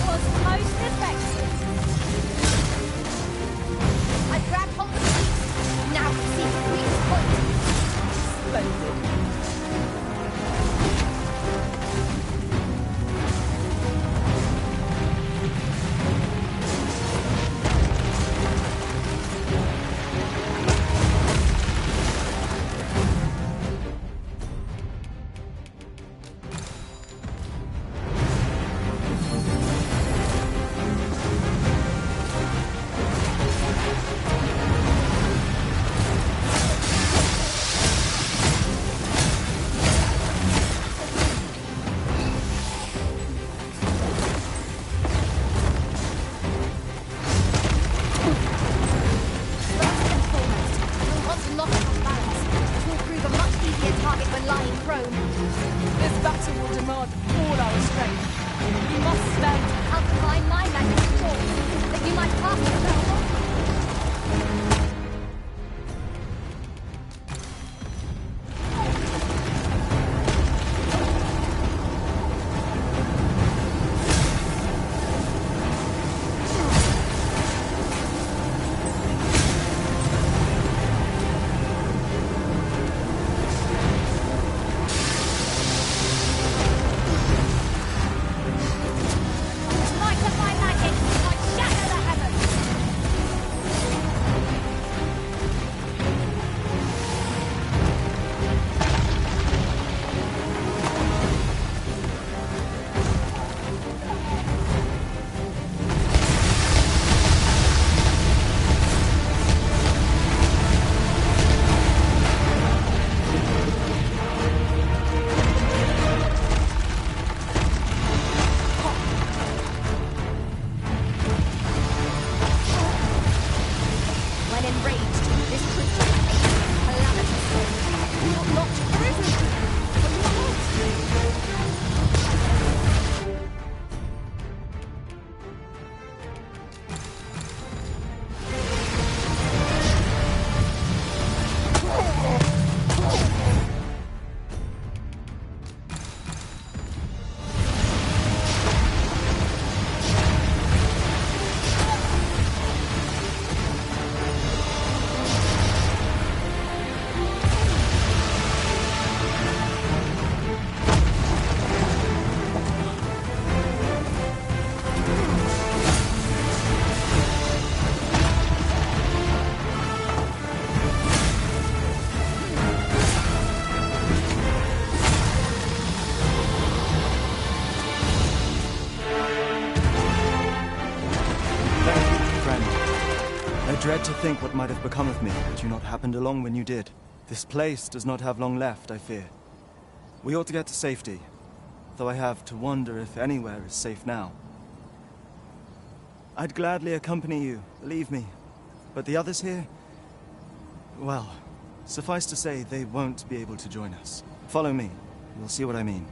Was most effective. I grabbed hold of the piece. Now see the weak point. Splendid. This battle will demand all our strength. We must stand. I'll combine my magic sword, that you might pass the spell. Might of my magic might shatter the heavens. dread to think what might have become of me had you not happened along when you did. This place does not have long left, I fear. We ought to get to safety, though I have to wonder if anywhere is safe now. I'd gladly accompany you, believe me. But the others here? Well, suffice to say, they won't be able to join us. Follow me. You'll see what I mean.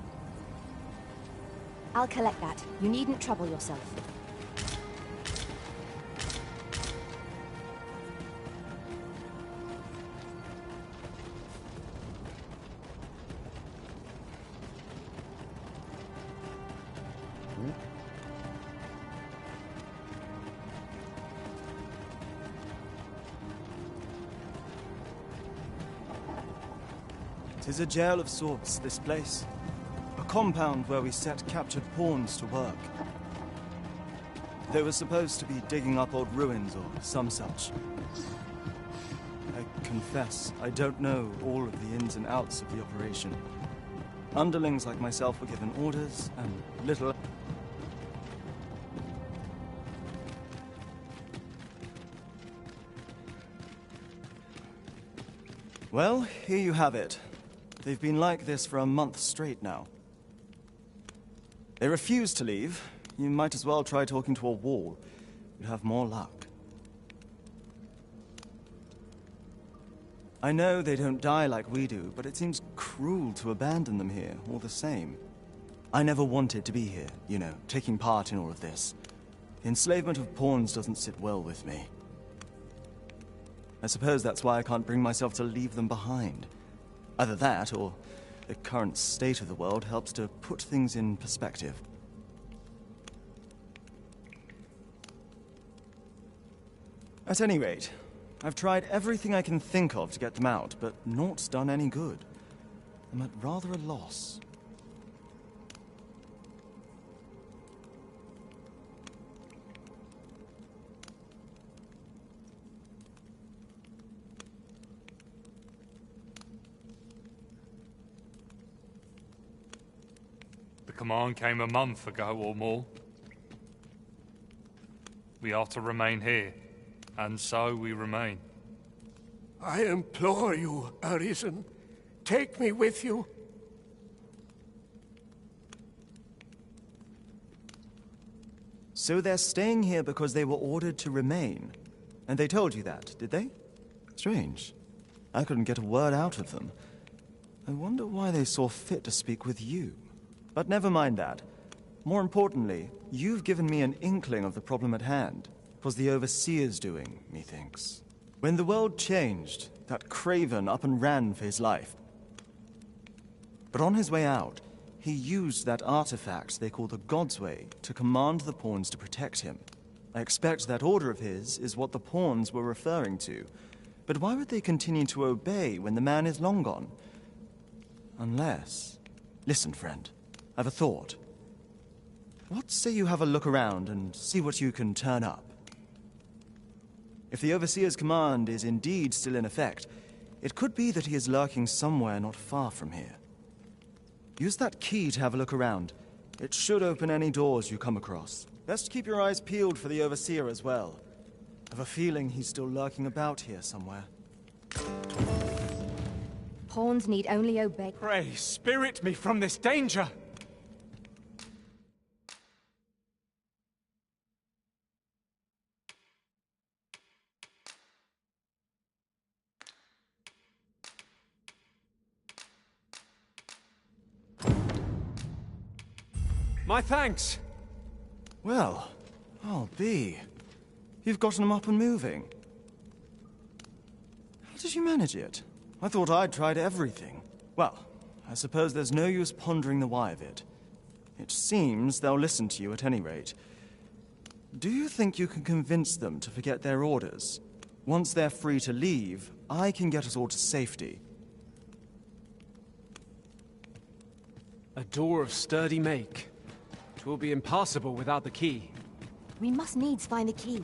I'll collect that. You needn't trouble yourself. Tis a jail of sorts, this place. A compound where we set captured pawns to work. They were supposed to be digging up old ruins or some such. I confess, I don't know all of the ins and outs of the operation. Underlings like myself were given orders, and little... Well, here you have it. They've been like this for a month straight now. They refuse to leave. You might as well try talking to a wall. You'd have more luck. I know they don't die like we do, but it seems cruel to abandon them here, all the same. I never wanted to be here, you know, taking part in all of this. The enslavement of pawns doesn't sit well with me. I suppose that's why I can't bring myself to leave them behind. Either that, or the current state of the world helps to put things in perspective. At any rate, I've tried everything I can think of to get them out, but naught's done any good. I'm at rather a loss. The command came a month ago or more. We are to remain here, and so we remain. I implore you, Arisen. Take me with you. So they're staying here because they were ordered to remain. And they told you that, did they? Strange. I couldn't get a word out of them. I wonder why they saw fit to speak with you. But never mind that. More importantly, you've given me an inkling of the problem at hand. 'Twas the Overseer's doing, methinks. When the world changed, that craven up and ran for his life. But on his way out, he used that artifact they call the God's Way to command the pawns to protect him. I expect that order of his is what the pawns were referring to. But why would they continue to obey when the man is long gone? Unless... Listen, friend. I've a thought. What say you have a look around and see what you can turn up? If the Overseer's command is indeed still in effect, it could be that he is lurking somewhere not far from here. Use that key to have a look around. It should open any doors you come across. Best keep your eyes peeled for the Overseer as well. I have a feeling he's still lurking about here somewhere. Pawns need only obey. Pray, spirit me from this danger! My thanks! Well, I'll be. You've gotten them up and moving. How did you manage it? I thought I'd tried everything. Well, I suppose there's no use pondering the why of it. It seems they'll listen to you at any rate. Do you think you can convince them to forget their orders? Once they're free to leave, I can get us all to safety. A door of sturdy make. 'Twill be impossible without the key. We must needs find the key.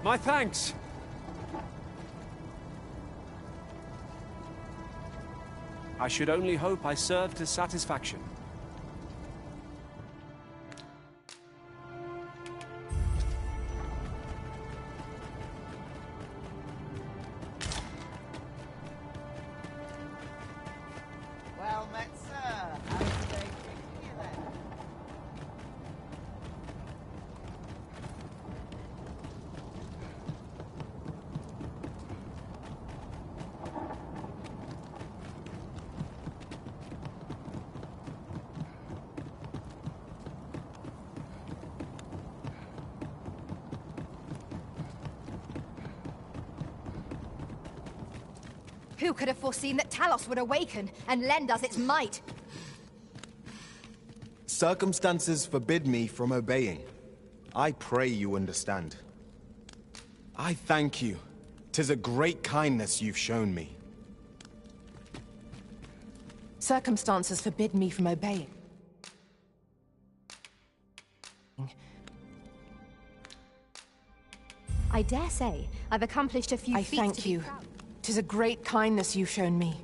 My thanks! I should only hope I served to satisfaction. Well met, sir. How's the day treating you then? Who could have foreseen that Talos would awaken and lend us its might? Circumstances forbid me from obeying. I pray you understand. I thank you. 'Tis a great kindness you've shown me. Circumstances forbid me from obeying. I dare say I've accomplished a few I feats thank to be you. proud. 'Tis a great kindness you've shown me.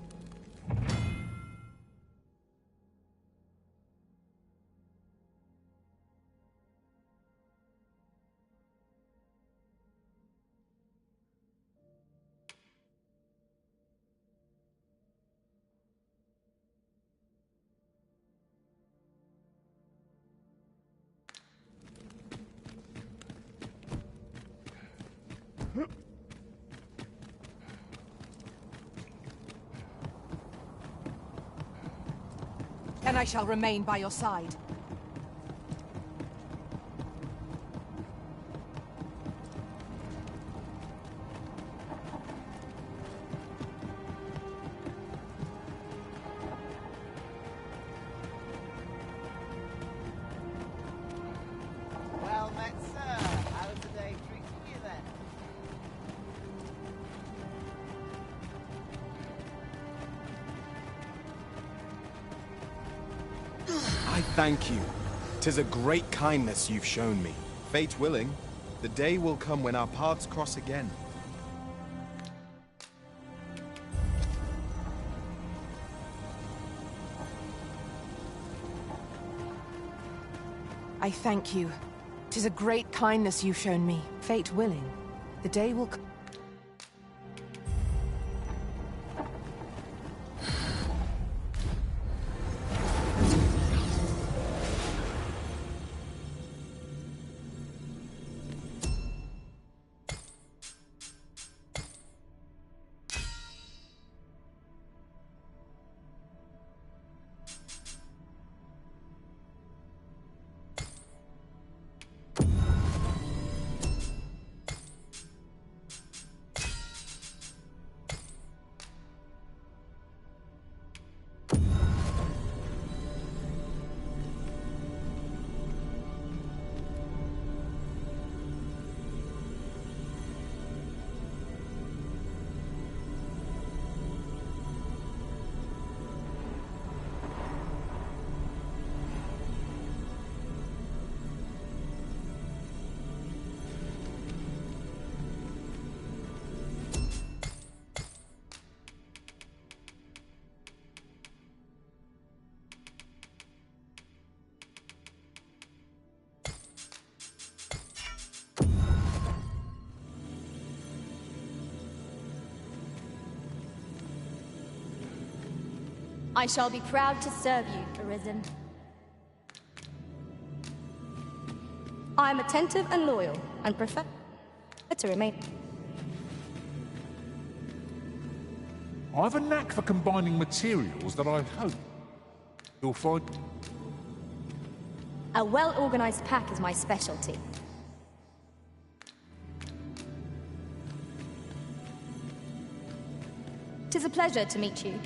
And I shall remain by your side. Well met, sir. How's the day treating you then? I thank you. 'Tis a great kindness you've shown me. Fate willing, the day will come when our paths cross again. I thank you. 'Tis a great kindness you've shown me. Fate willing, the day will come. I shall be proud to serve you, Arisen. I am attentive and loyal, and prefer to remain. I have a knack for combining materials that I hope you'll find. A well-organized pack is my specialty. Tis a pleasure to meet you.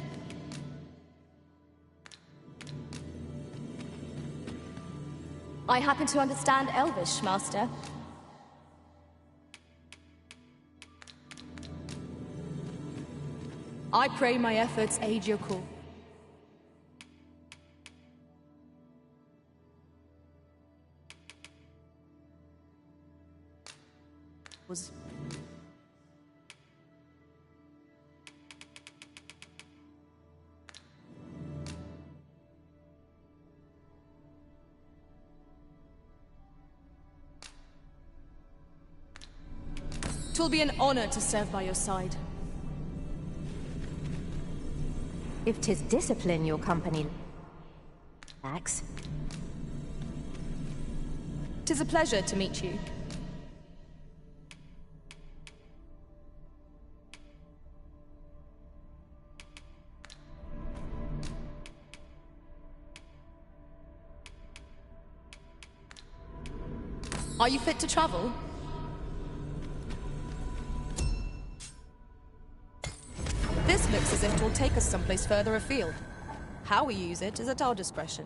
I happen to understand Elvish, Master. I pray my efforts aid your call. was... Twill be an honor to serve by your side. If 'tis discipline your company lacks. 'Tis a pleasure to meet you. Are you fit to travel? This looks as if it will take us someplace further afield. How we use it is at our discretion.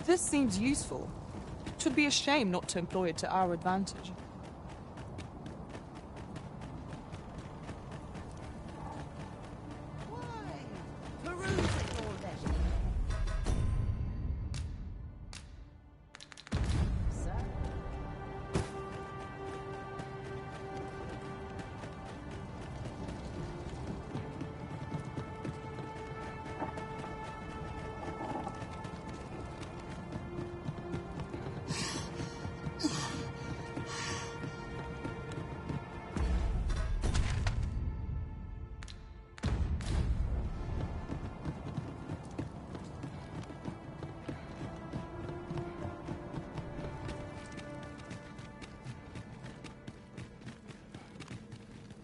This seems useful. It would be a shame not to employ it to our advantage.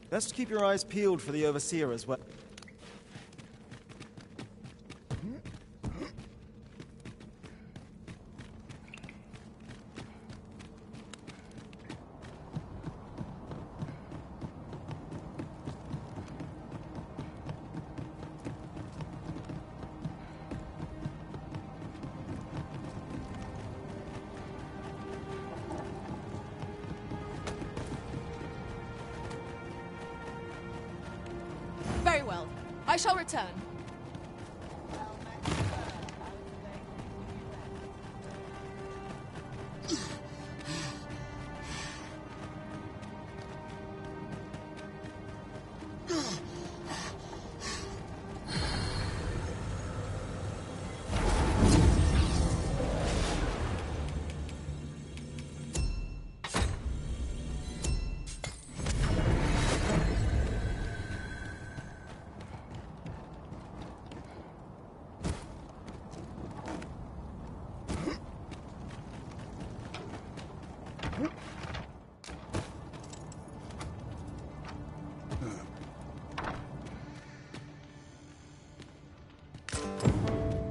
Best keep your eyes peeled for the Overseer as well. Very well. I shall return.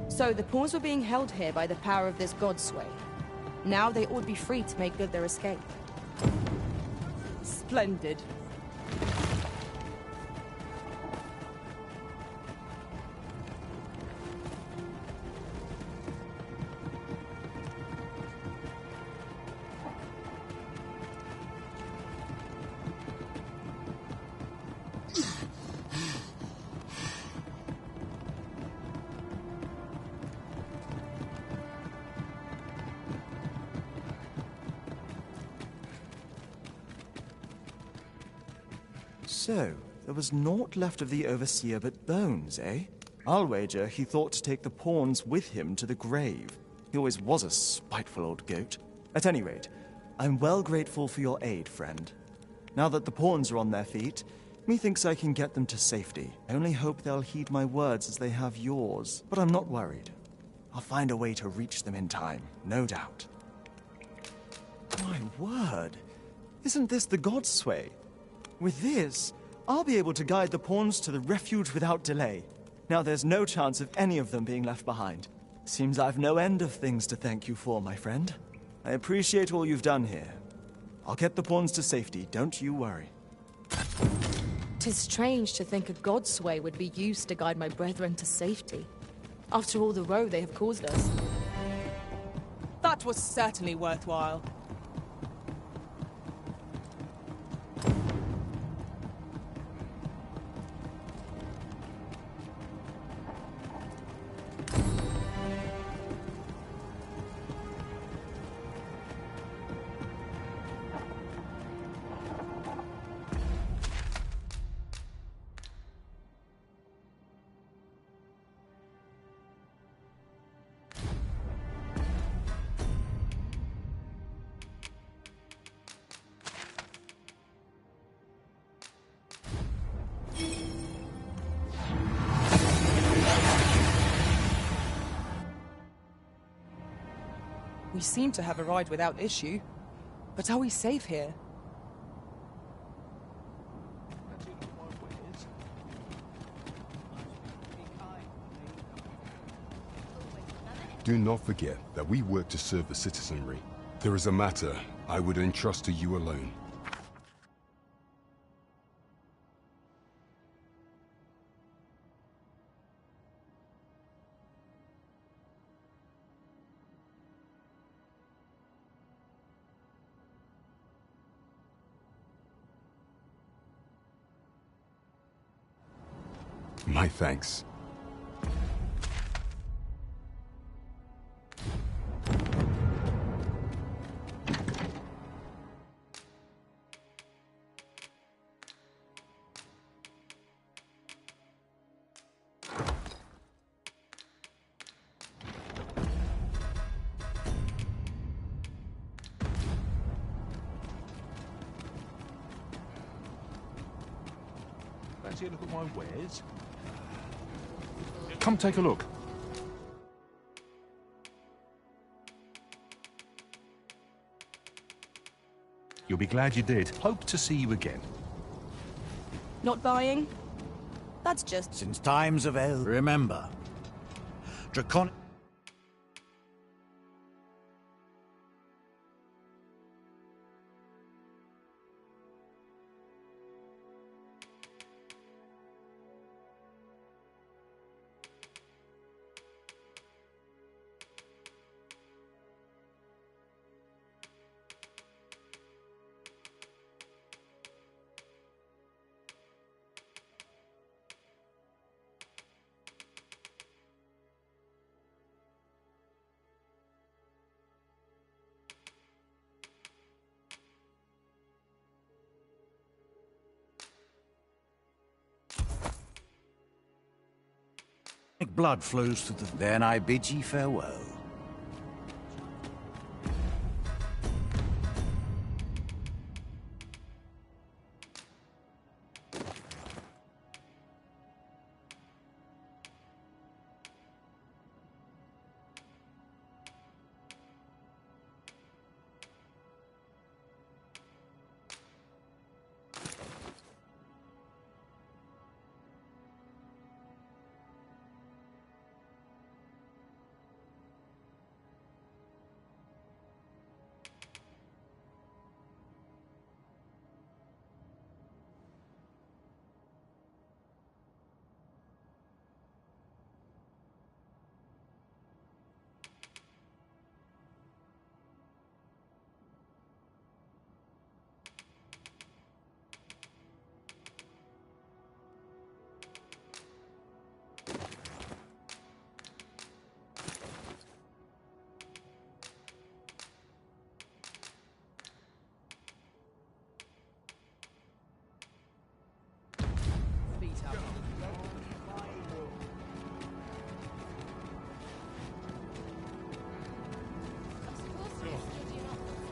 So the pawns were being held here by the power of this god sway. Now they ought be free to make good their escape. Splendid. So, there was naught left of the Overseer but bones, eh? I'll wager he thought to take the pawns with him to the grave. He always was a spiteful old goat. At any rate, I'm well grateful for your aid, friend. Now that the pawns are on their feet, methinks I can get them to safety. I only hope they'll heed my words as they have yours. But I'm not worried. I'll find a way to reach them in time, no doubt. My word! Isn't this the god sway? With this, I'll be able to guide the pawns to the refuge without delay. Now there's no chance of any of them being left behind. Seems I've no end of things to thank you for, my friend. I appreciate all you've done here. I'll get the pawns to safety, don't you worry. 'Tis strange to think a god sway would be used to guide my brethren to safety. After all the woe they have caused us. That was certainly worthwhile. We seem to have arrived without issue. But are we safe here? Do not forget that we work to serve the citizenry. There is a matter I would entrust to you alone. My thanks. Fancy a look at my wares? Come take a look. You'll be glad you did. Hope to see you again. Not buying? That's just... Since times of El... Remember. Draconic... blood flows through the... Then I bid ye farewell.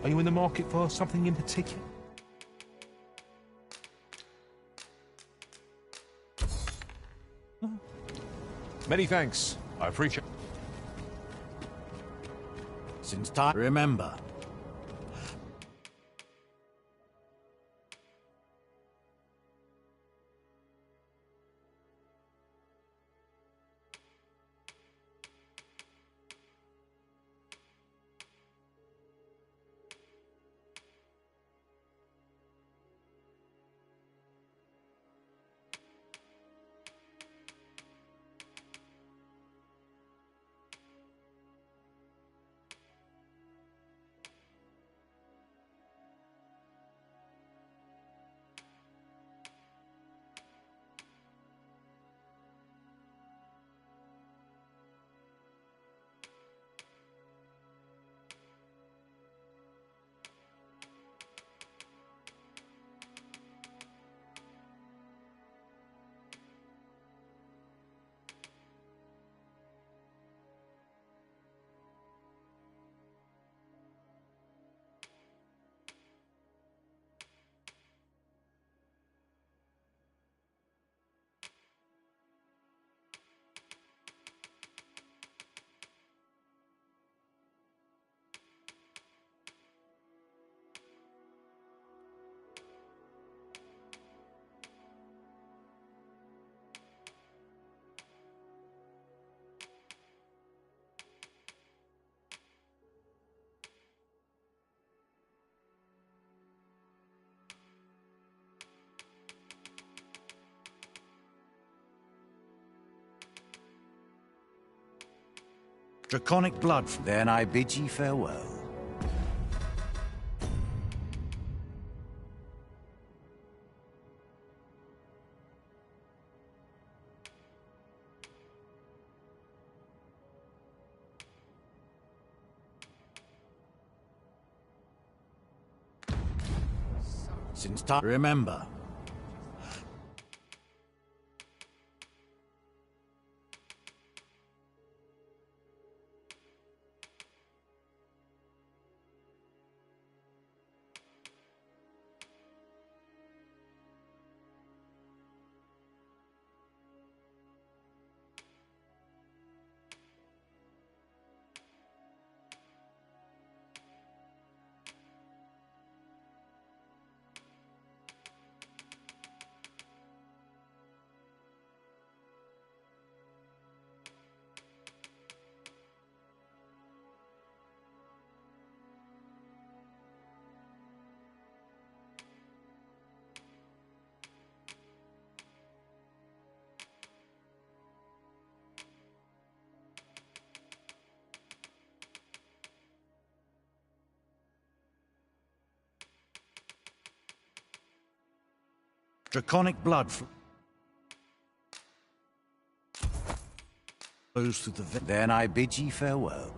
Are you in the market for something in particular? Many thanks. I appreciate. Since time... Remember. Draconic blood. Then I bid ye farewell. Since time, remember. Draconic blood flows through the veins. Then I bid ye farewell.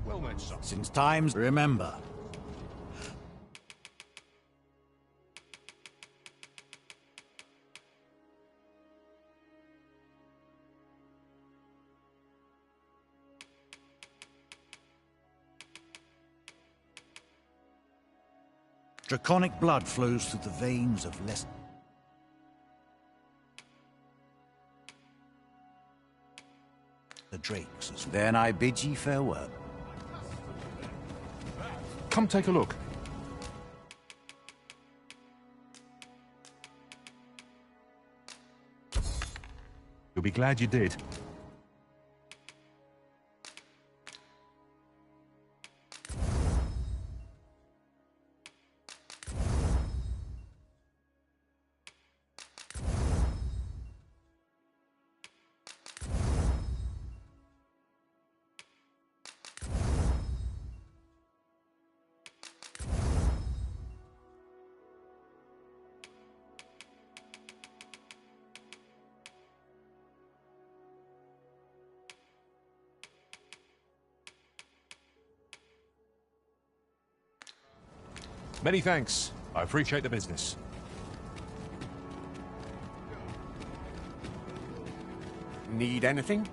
Well met, son. Since times remember. Draconic blood flows through the veins of less. The drakes. Then I bid ye farewell. Come take a look. You'll be glad you did. Many thanks. I appreciate the business. Need anything?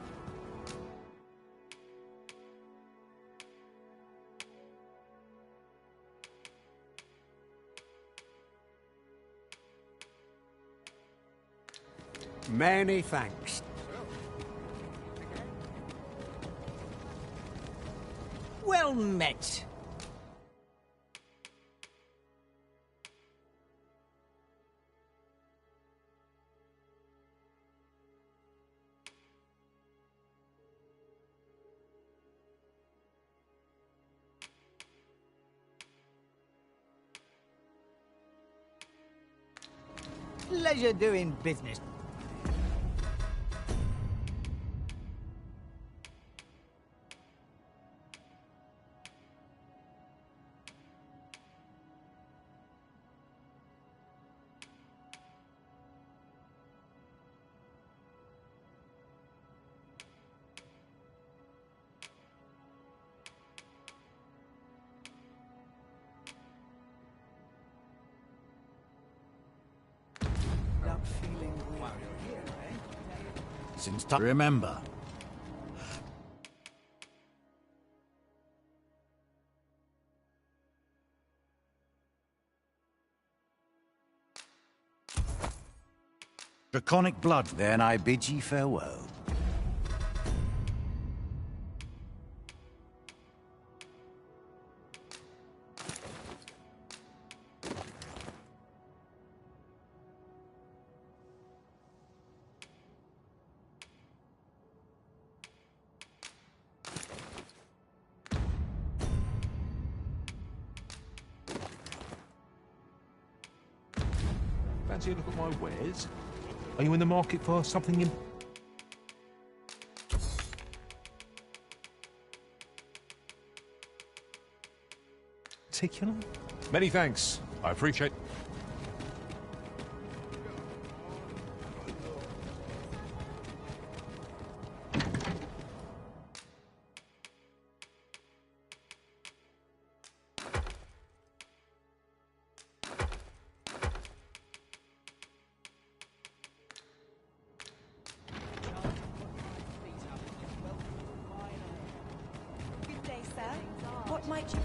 Many thanks. Well met. Pleasure doing business. since time. Remember. Draconic blood. Then I bid ye farewell. Fancy a look at my wares? Are you in the market for something in particular? Many thanks. I appreciate. Good day, sir. What might you...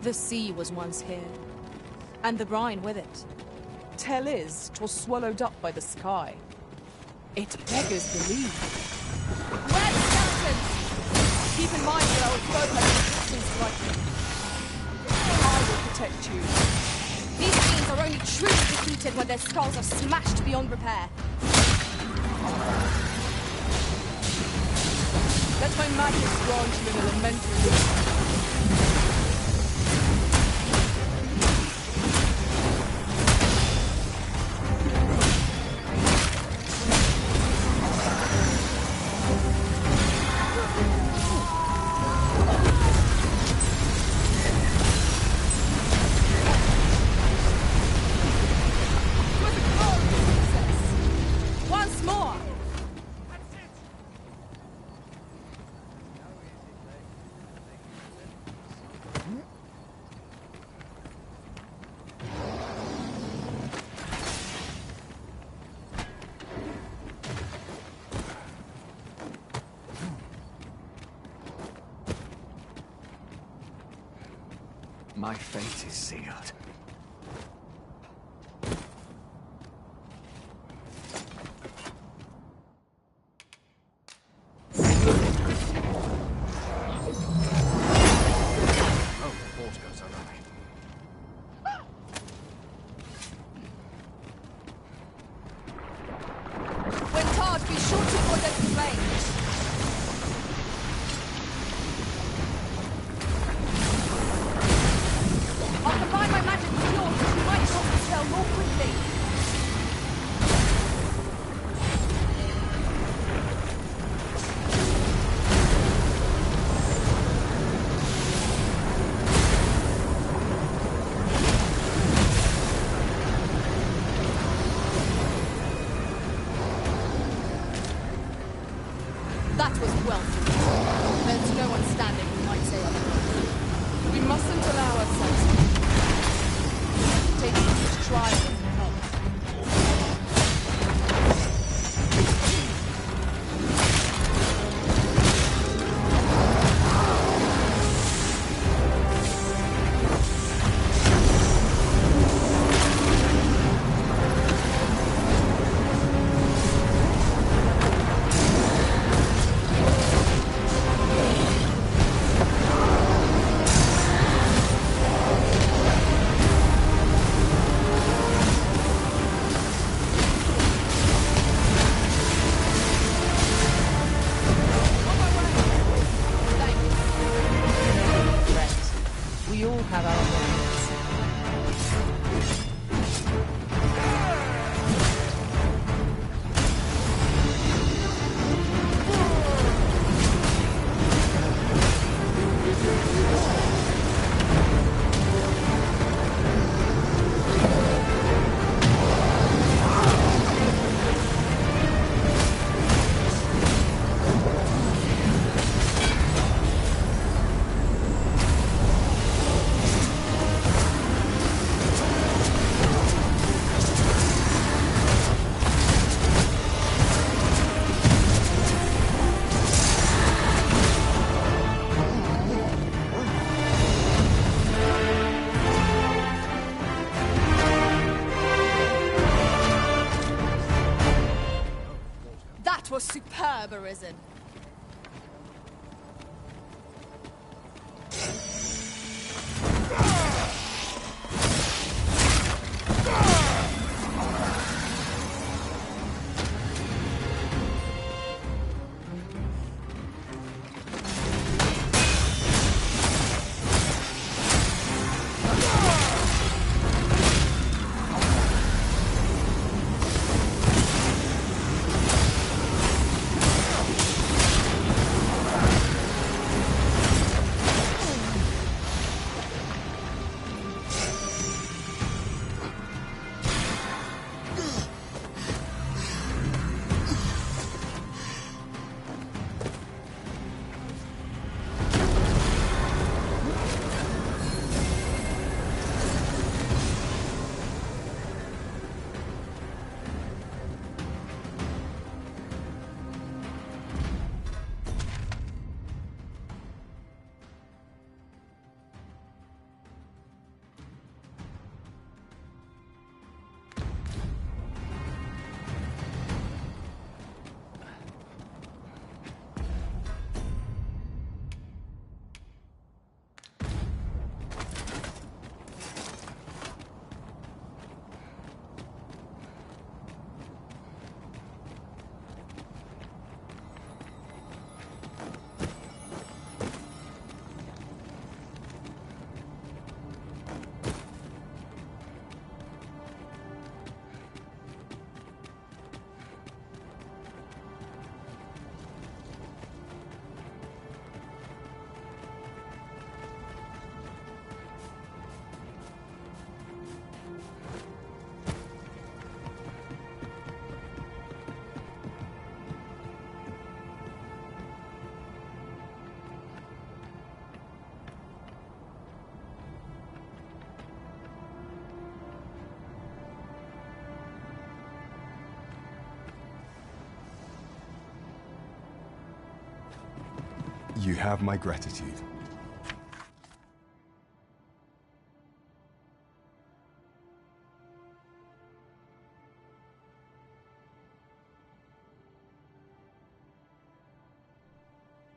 The sea was once here, and the brine with it. Tell is, 'twas swallowed up by the sky. It beggars belief. Where the skeletons? Keep in mind your old foe has resistance like me. I will protect you. These fiends are only truly defeated when their skulls are smashed beyond repair. Let my magic grant you an elementary. My fate is sealed. Oh, the force goes awry. When charged, be sure to avoid open flames. I'll combine my magic was superb, Arisen. You have my gratitude.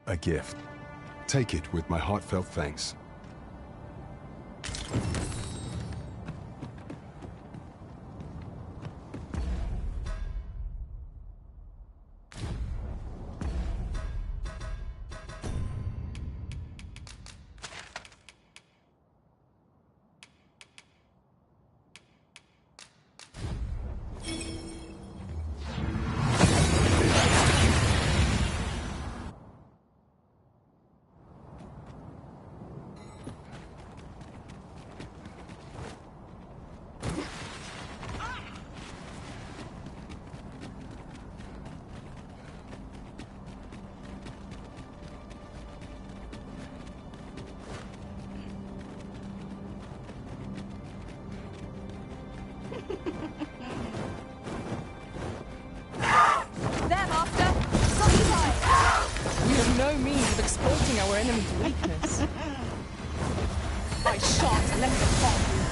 A gift. Take it with my heartfelt thanks. There, Master! Sockify! We have no means of exploiting our enemy's weakness. I shan't let them harm you.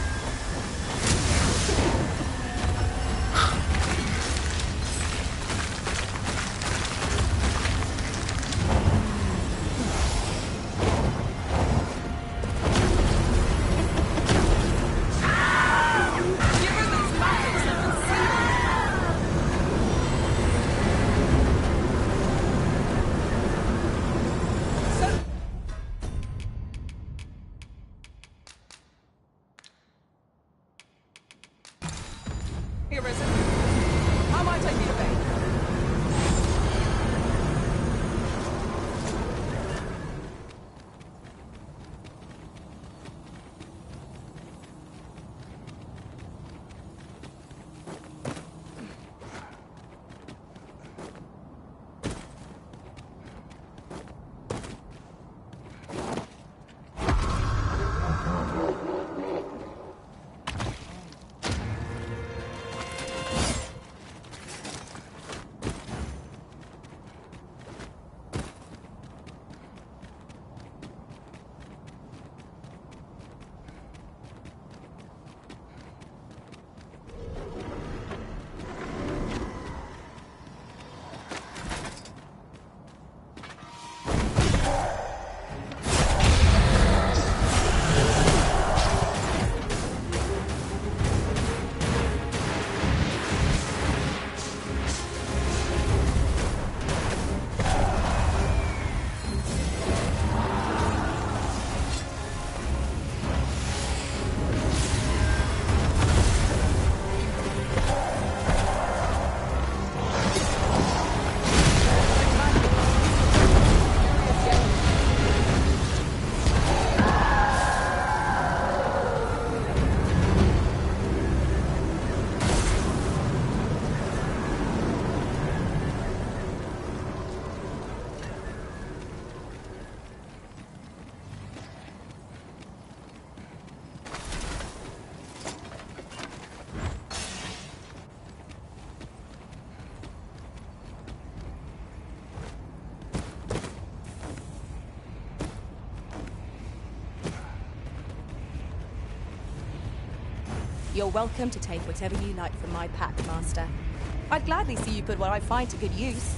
Arisen. How might I be of aid? You're welcome to take whatever you like from my pack, Master. I'd gladly see you put what I find to good use.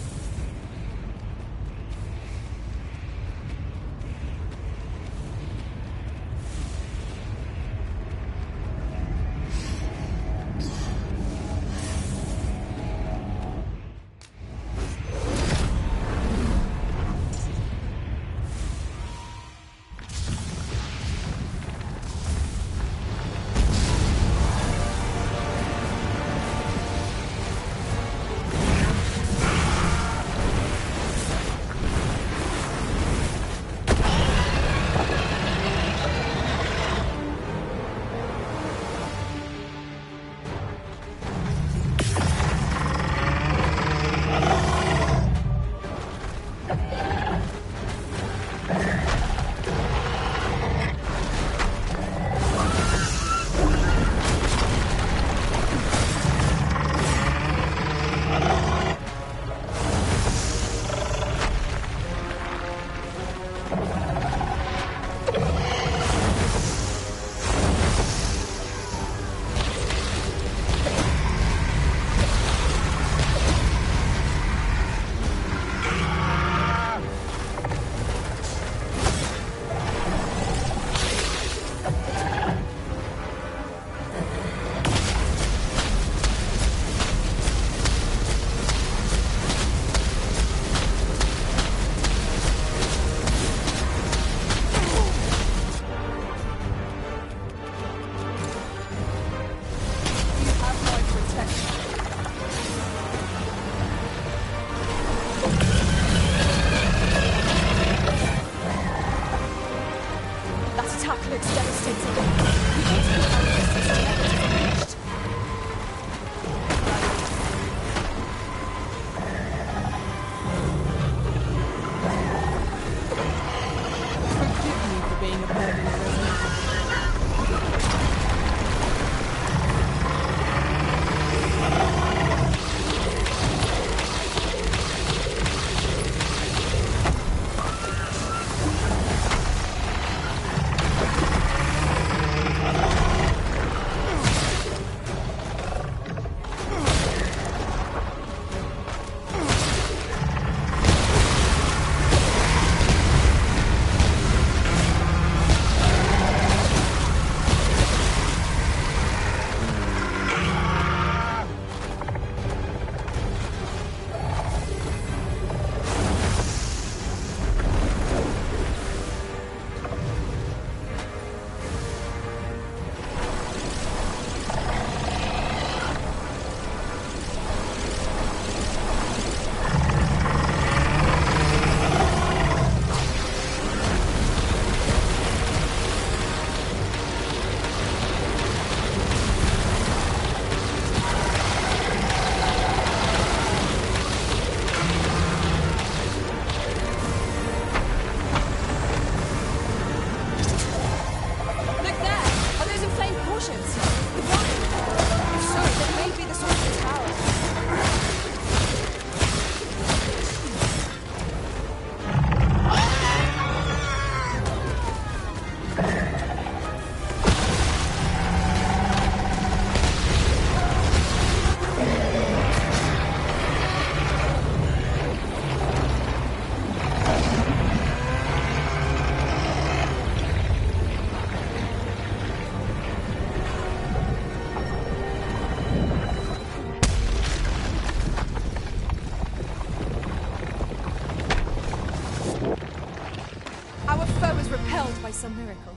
By some miracle.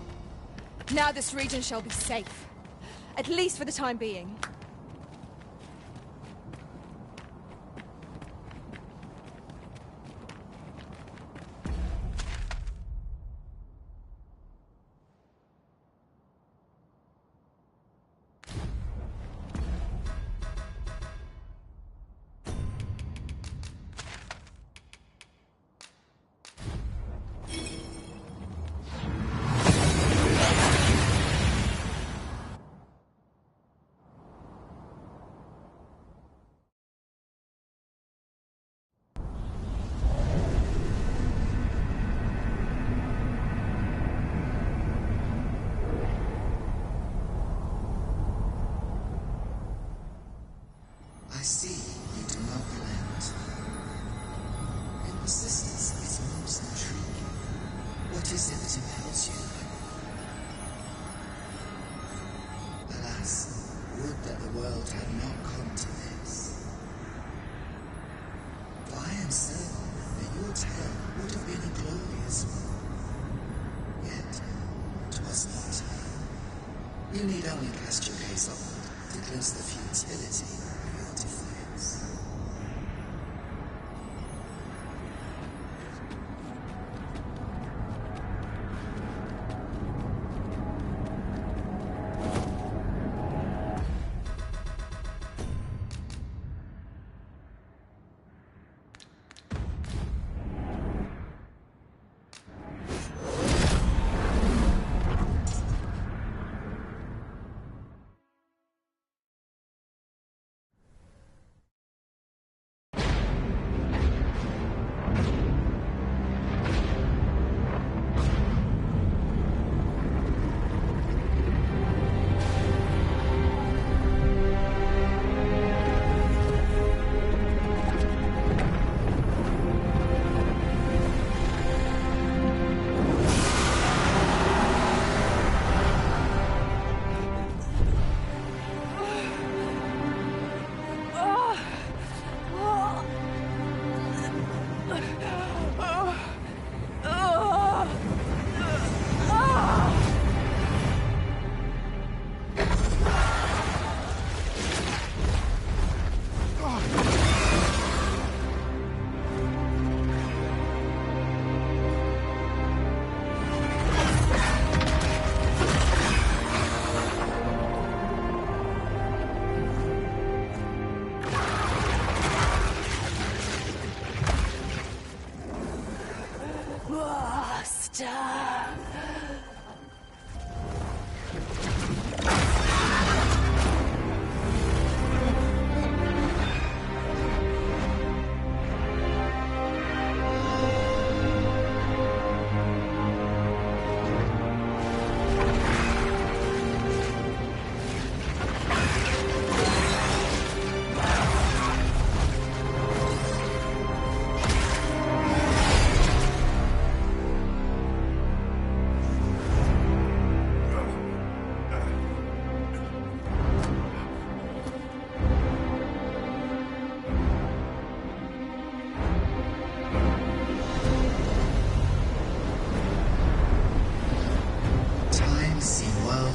Now this region shall be safe. At least for the time being. I see you do not relent. Your persistence is most intriguing. What is it that impels you? Alas, would that the world had not come to this. For I am certain that your tale would have been a glorious one. Yet, 'twas not. You need only cast your gaze upward to glimpse the futility of your defiance.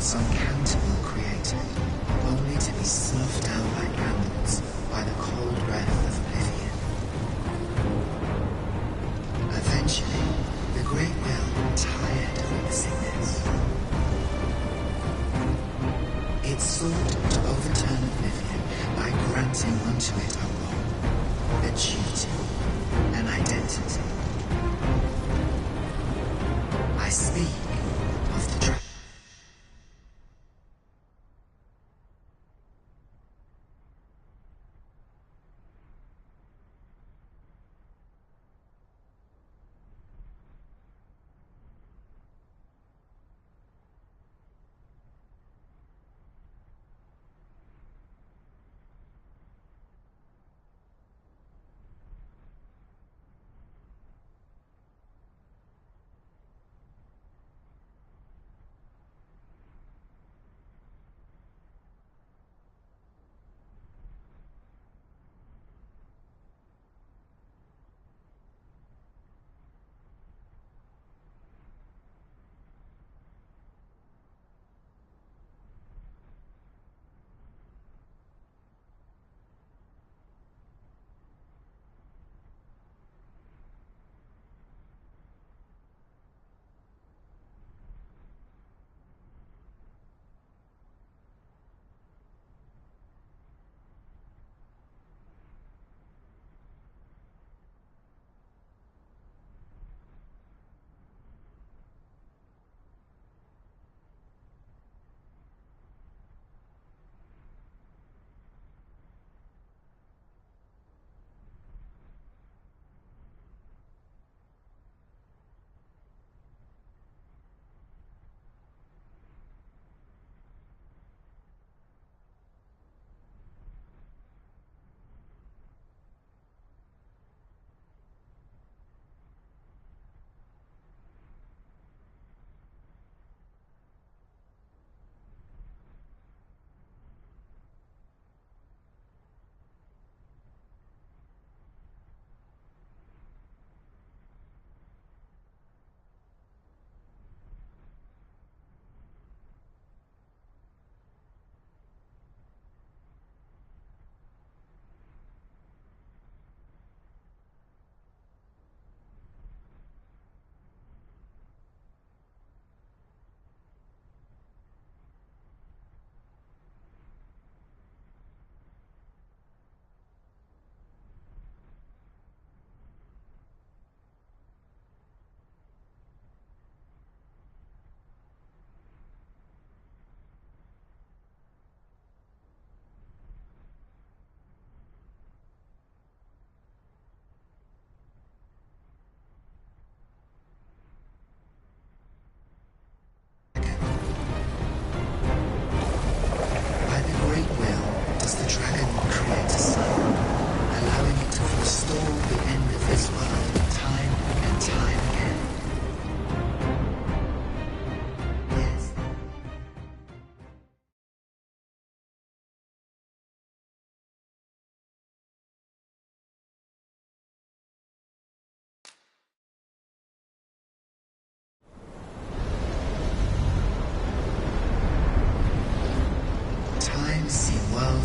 Uncountable created, only to be snuffed out like candles by the cold breath of oblivion. Eventually, the Great Will tired of witnessing this. It sought to overturn oblivion by granting unto it a role, a duty, an identity. I speak of the dragon.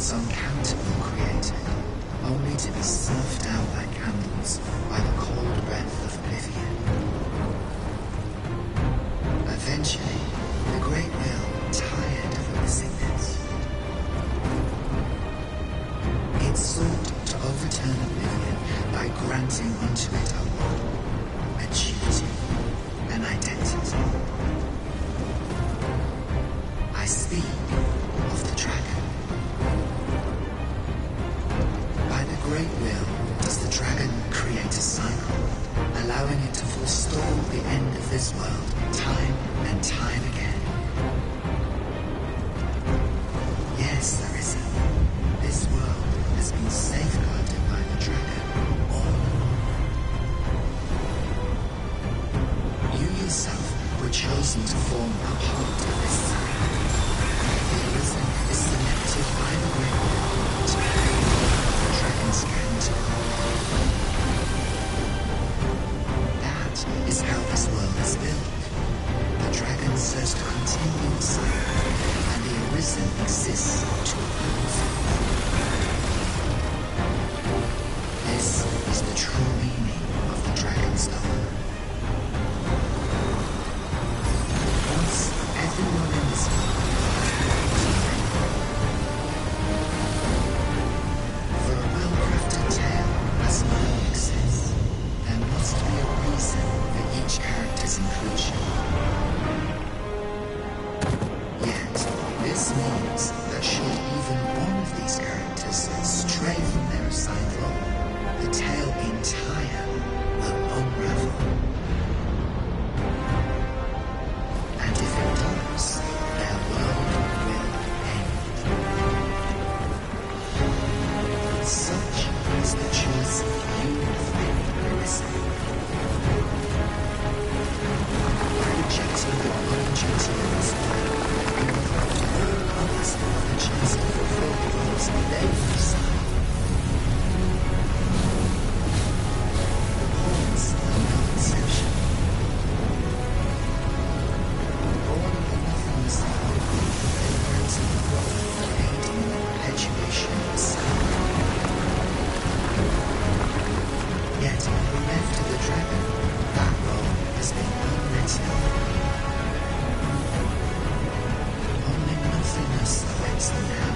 worlds uncountable created, only to be snuffed out like candles by the cold breath of oblivion. Eventually, the Great Will tired of witnessing this. It sought to overturn oblivion by granting unto it a role, a duty, an identity. I speak of the dragon. By the Great Will does the dragon create a cycle, allowing it to forestall the end of this world time and time again. Yes, Arisen, this world has been safeguarded by the dragon all along. You yourself were chosen to form a part of this cycle. The Arisen is selected by the Great Will to create the dragon's counterpart. That is how this world is built. The dragon serves to continue the cycle, and the Arisen exists to oppose it. This is the true meaning of the dragon's dogma. Once everyone in this world for a well-crafted tale has no excess, there must be a reason for each character's inclusion. Yet, this means that should even one of these characters stray from their assigned role, the tale entire will unravel. And if it does, their world will end. Such is the choice you have made, Arisen. By rejecting your own duty in this world, you have left all others the chance to fulfill the roles they have assigned. The pawns are no exception. All of the nothingness of Dogma they granted the role of aiding in the perpetuation of the cycle. Yet, left to the dragon, that role has been unwritten. Only nothingness awaits them now.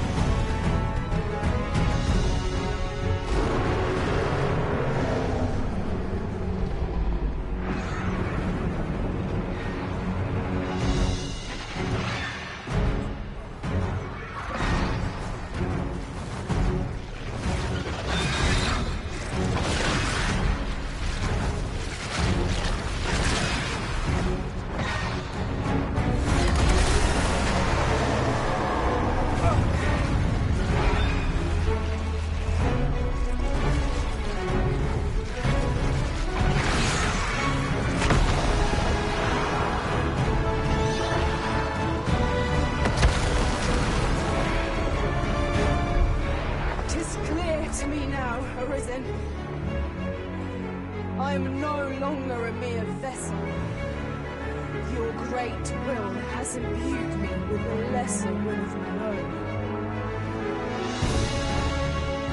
Tis clear to me now, Arisen. I am no longer a mere vessel. Your great will has imbued me with a lesser will of my own.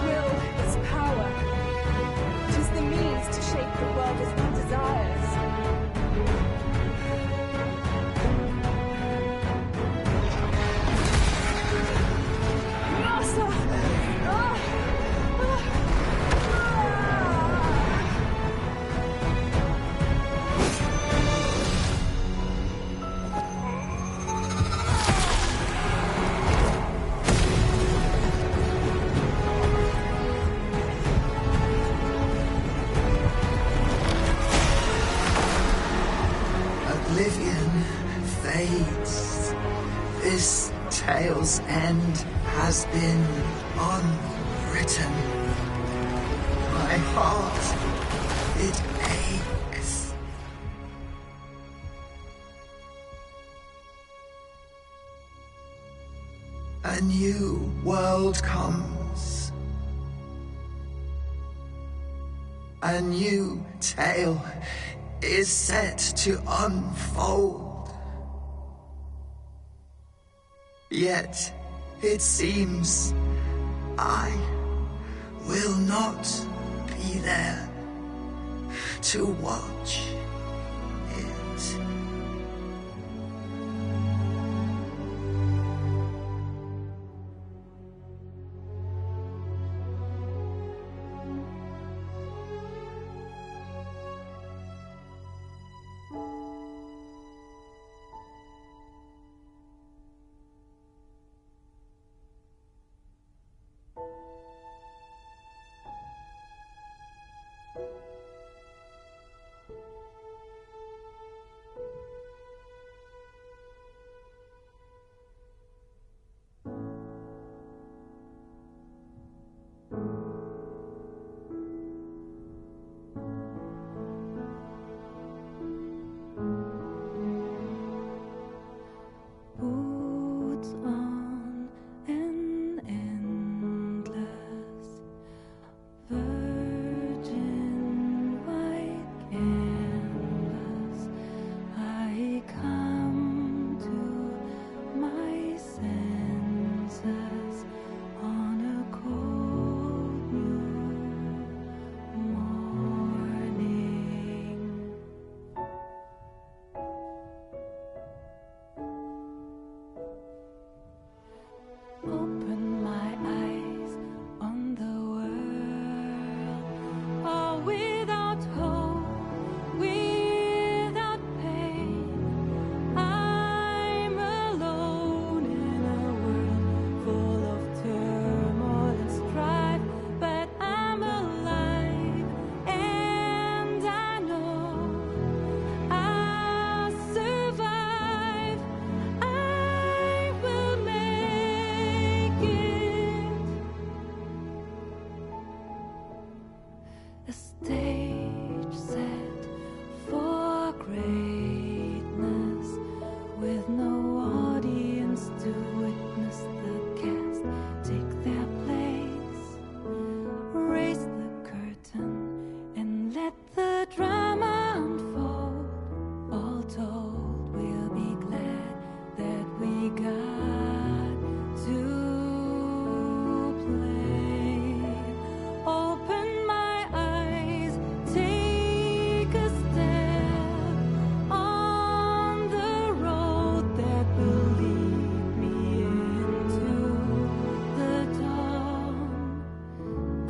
Will is power. 'Tis the means to shape the world as one desires. Master! Oblivion fades. This tale's end has been unwritten. My heart, it aches. A new world comes. A new tale is set to unfold. Yet, it seems I will not be there to watch it. Boots on an endless virgin white canvas. I come to my senses on a cold new morning. Open my eyes on the world, all without hope, without pain. I'm alone in a world full of turmoil and strife, but I'm alive, and I know I'll survive. I will make it. A stage set for greatness, with no audience to witness the cast take their place. Raise the curtain and let the drama unfold. All told, we'll be glad that we got to play. Open my eyes, take a step on the road that will lead me into the dawn.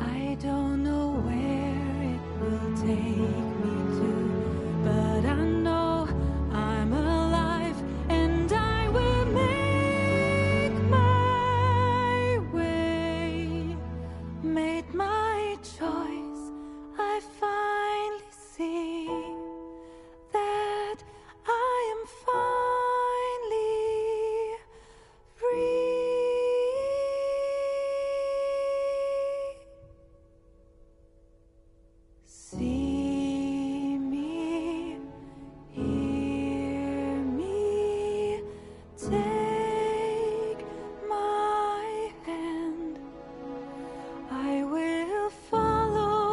I don't know where it will take me to, but I know I'm alive, and I will make my way. Made my choice, I finally see that I am finally free. See me, hear me, take my hand. I will follow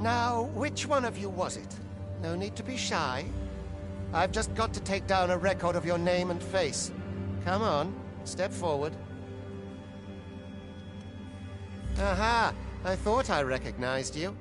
Now, which one of you was it? No need to be shy. I've just got to take down a record of your name and face. Come on, step forward. Aha! I thought I recognized you.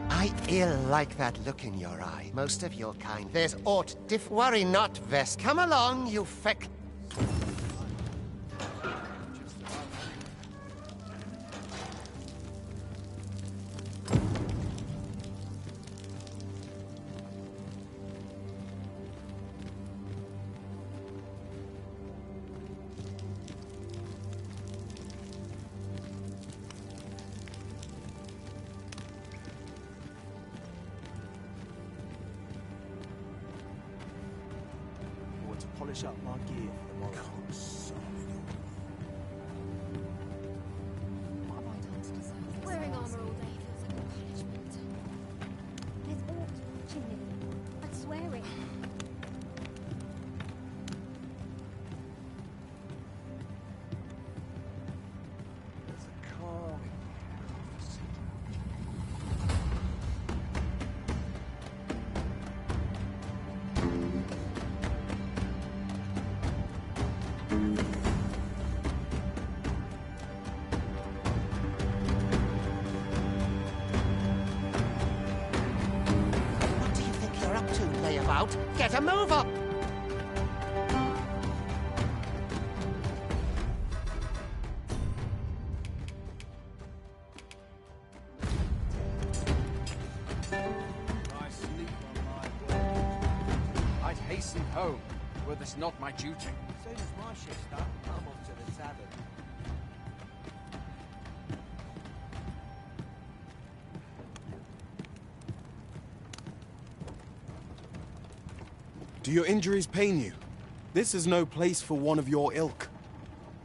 I ill like that look in your eye. Most of your kind. There's aught worry not, Vest. Come along, you feck. Polish up my gear for the morrow. Wearing armor all day feels like a punishment. There's aught watching me. I'd swear it. There's a car in Layabout. Get a move up! I sleep on my word. I'd hasten home, were this not my duty. As soon as my shift's done, I'm off to the tavern. Do your injuries pain you? This is no place for one of your ilk.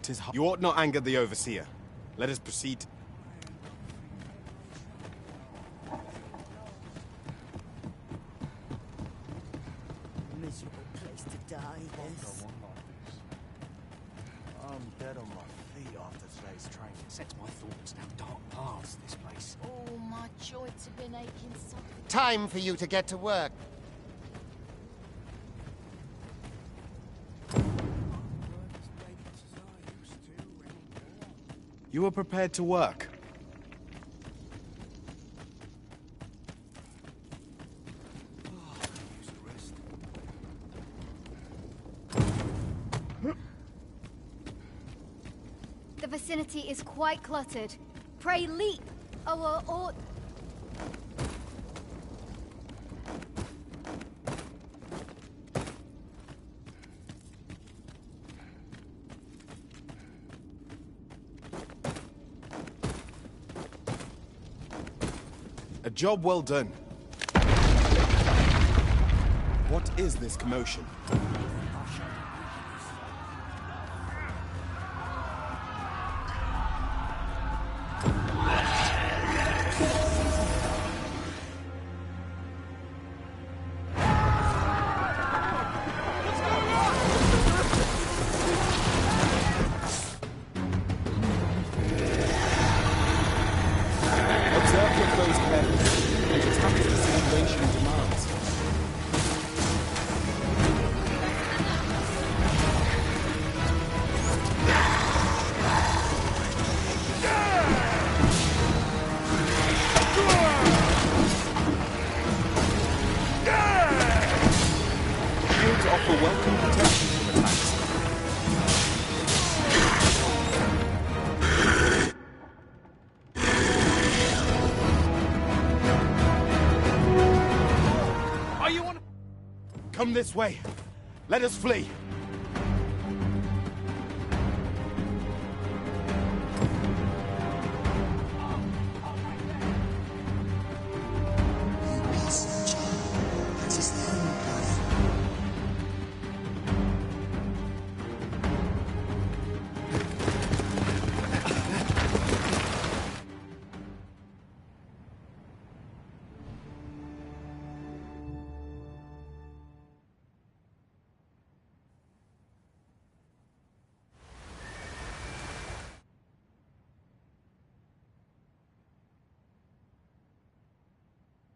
'Tis you ought not anger the overseer. Let us proceed. Miserable place to die, this. I'm dead on my feet after today's training. Sets my thoughts down dark paths, this place. Oh, my joints have been aching so. Time for you to get to work. You are prepared to work. The vicinity is quite cluttered. Pray leap, or... A job well done. What is this commotion? Observe your foes carefully and attack as the situation demands. Shields offer welcome protection from attacks. Come this way. Let us flee. That is the only path.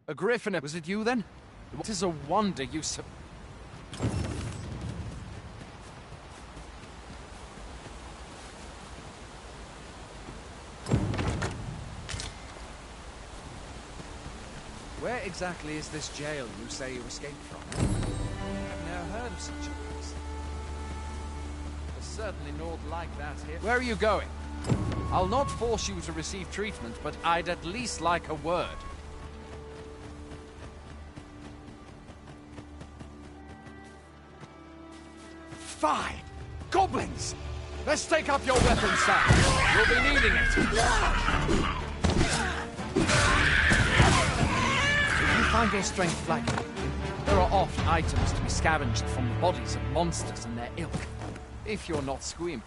A griffin, was it you then? It is a wonder you Where exactly is this jail you say you escaped from? I've never heard of such a place. There's certainly naught like that here. Where are you going? I'll not force you to receive treatment, but I'd at least like a word. Fine! Goblins! Let's take up your weapons, Sam. You'll be needing it. If you find your strength flagging, there are oft items to be scavenged from the bodies of monsters and their ilk. If you're not squeamish.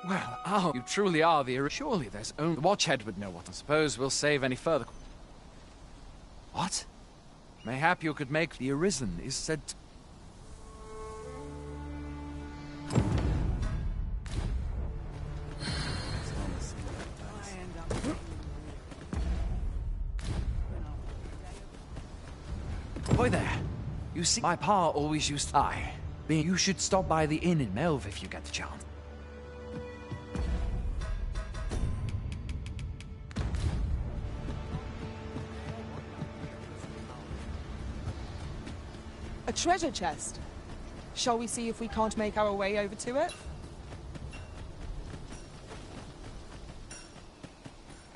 Well, oh, you truly are the... Surely there's only... The Watchhead would know what. I suppose we'll save any further... What? Mayhap you could make... The Arisen is said to... Boy there. You see, my pa always used to... You should stop by the inn in Melve if you get the chance. A treasure chest. Shall we see if we can't make our way over to it?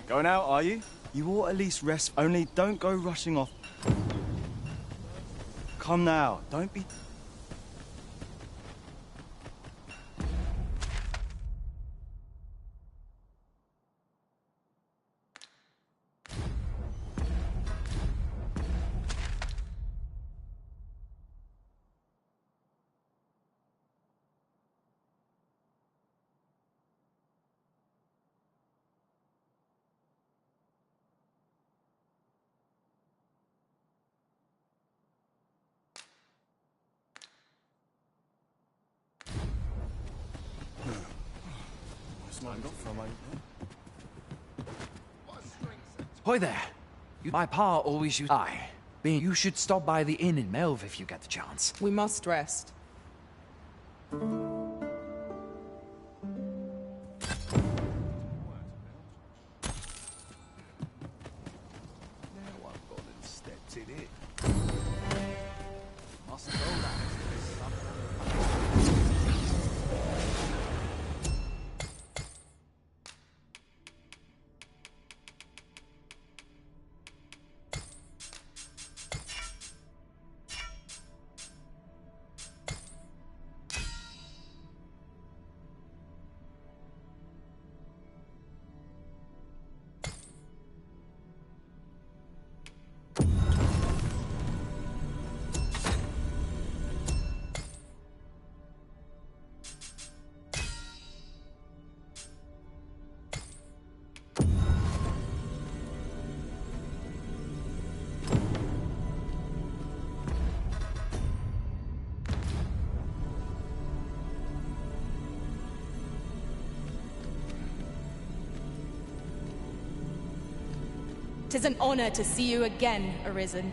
Going out, are you? You ought at least rest. Only don't go rushing off. Come now, don't be... Hoy there. My pa always used... You should stop by the inn in Melve if you get the chance. We must rest. 'Tis an honor to see you again, Arisen.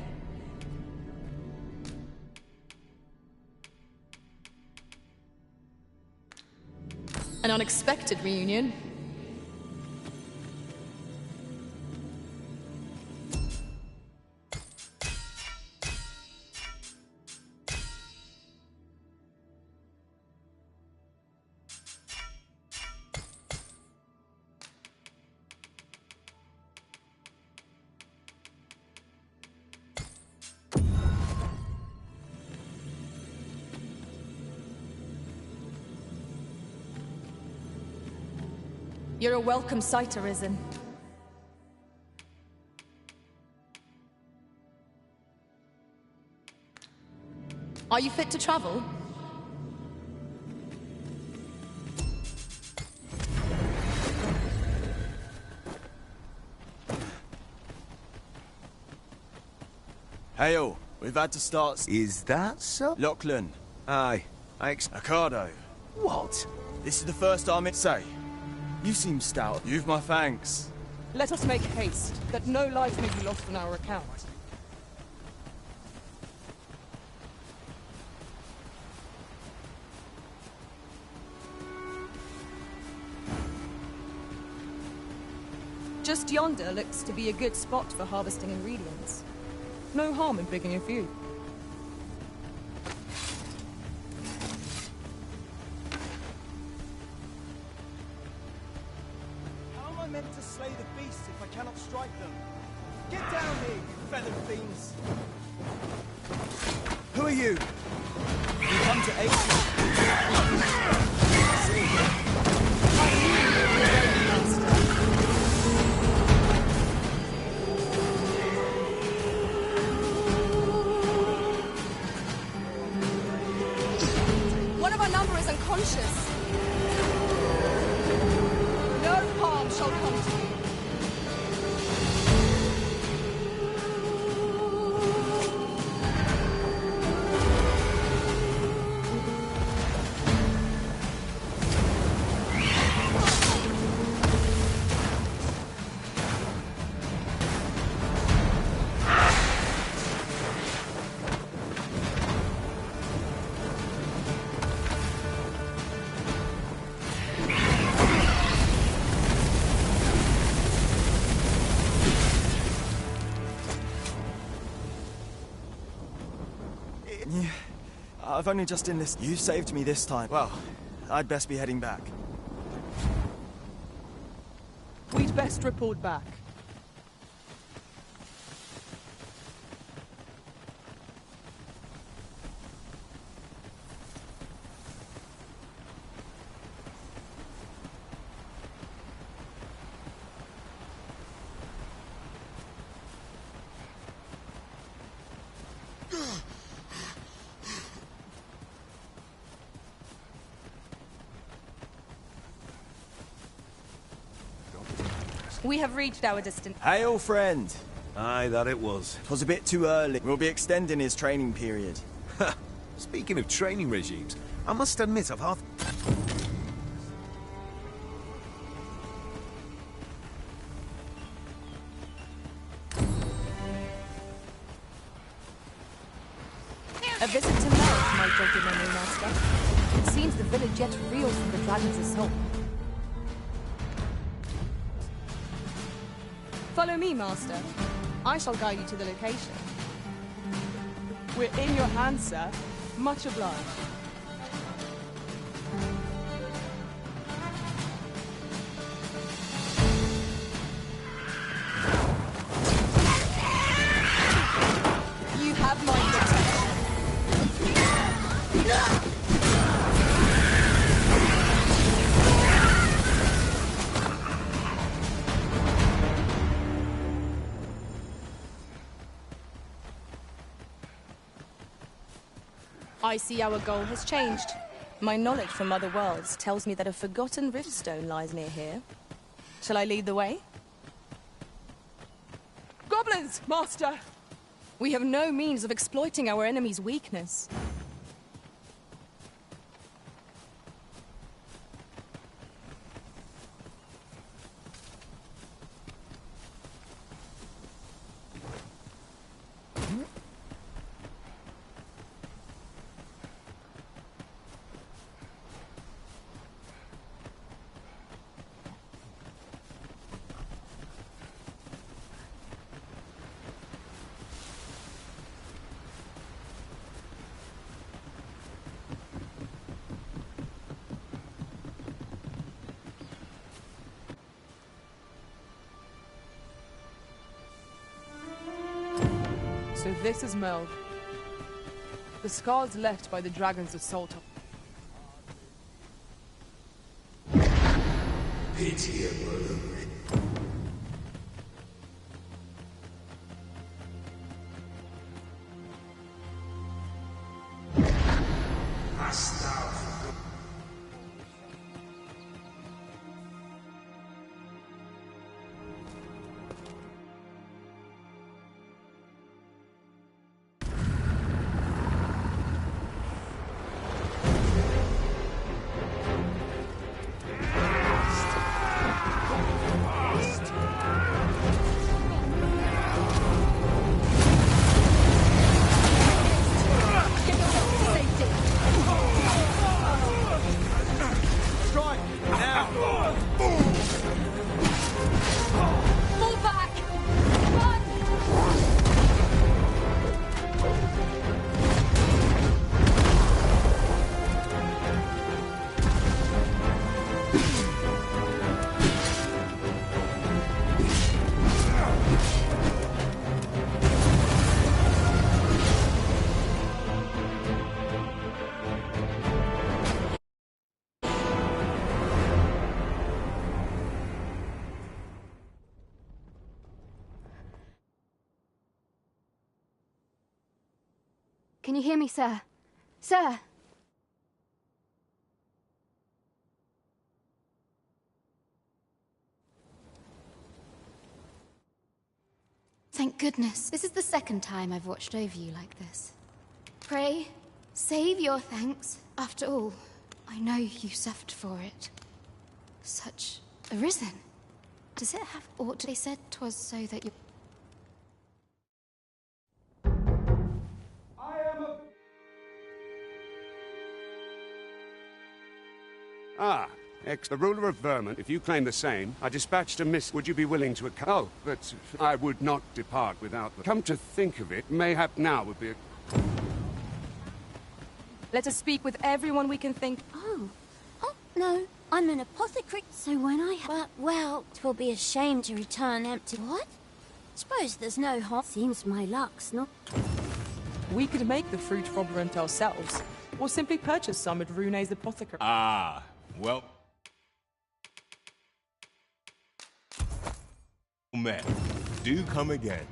An unexpected reunion. You're a welcome sight, Arisen. Are you fit to travel? Hail, we've had to start... Is that so? Lachlan. Aye. Accardo. What? This is the first army... Say, you seem stout. You've my thanks. Let us make haste, that no life may be lost on our account. Just yonder looks to be a good spot for harvesting ingredients. No harm in picking a few. How am I meant to slay the beasts if I cannot strike them? Get down here, you feathered fiends! Who are you? You come to aid me? One of our number is unconscious. No harm shall come to you. I've only just enlisted. You saved me this time. Well, I'd best be heading back. We'd best report back. We have reached our distance. Hail, friend! Aye, that it was. 'Twas a bit too early. We'll be extending his training period. Speaking of training regimes, I must admit I've half... A visit to Merrick, my Dogma memory master. It seems the village yet reels from the dragon's assault. Follow me, master. I shall guide you to the location. We're in your hands, sir. Much obliged. You have my protection. I see our goal has changed. My knowledge from other worlds tells me that a forgotten riftstone lies near here. Shall I lead the way? Goblins, master! We have no means of exploiting our enemy's weakness. So this is Mel. The scars left by the dragon's assault. Pity brother. Hast thou forgotten? Can you hear me, sir? Sir! Thank goodness. This is the second time I've watched over you like this. Pray, save your thanks. After all, I know you suffered for it. Such a risen. Does it have aught they said 'twas so that you... Ah, the ruler of Vermont. If you claim the same, I dispatched a miss. Would you be willing to... Oh, but I would not depart without the... Come to think of it, mayhap now would be a... Let us speak with everyone we can think. Oh, no. I'm an apothecary, so when I... But, well, 'twill be a shame to return empty. What? Suppose there's no harm. Seems my luck's not... We could make the fruit vibrant ourselves, or simply purchase some at Rune's apothecary. Ah, well... Men, do come again.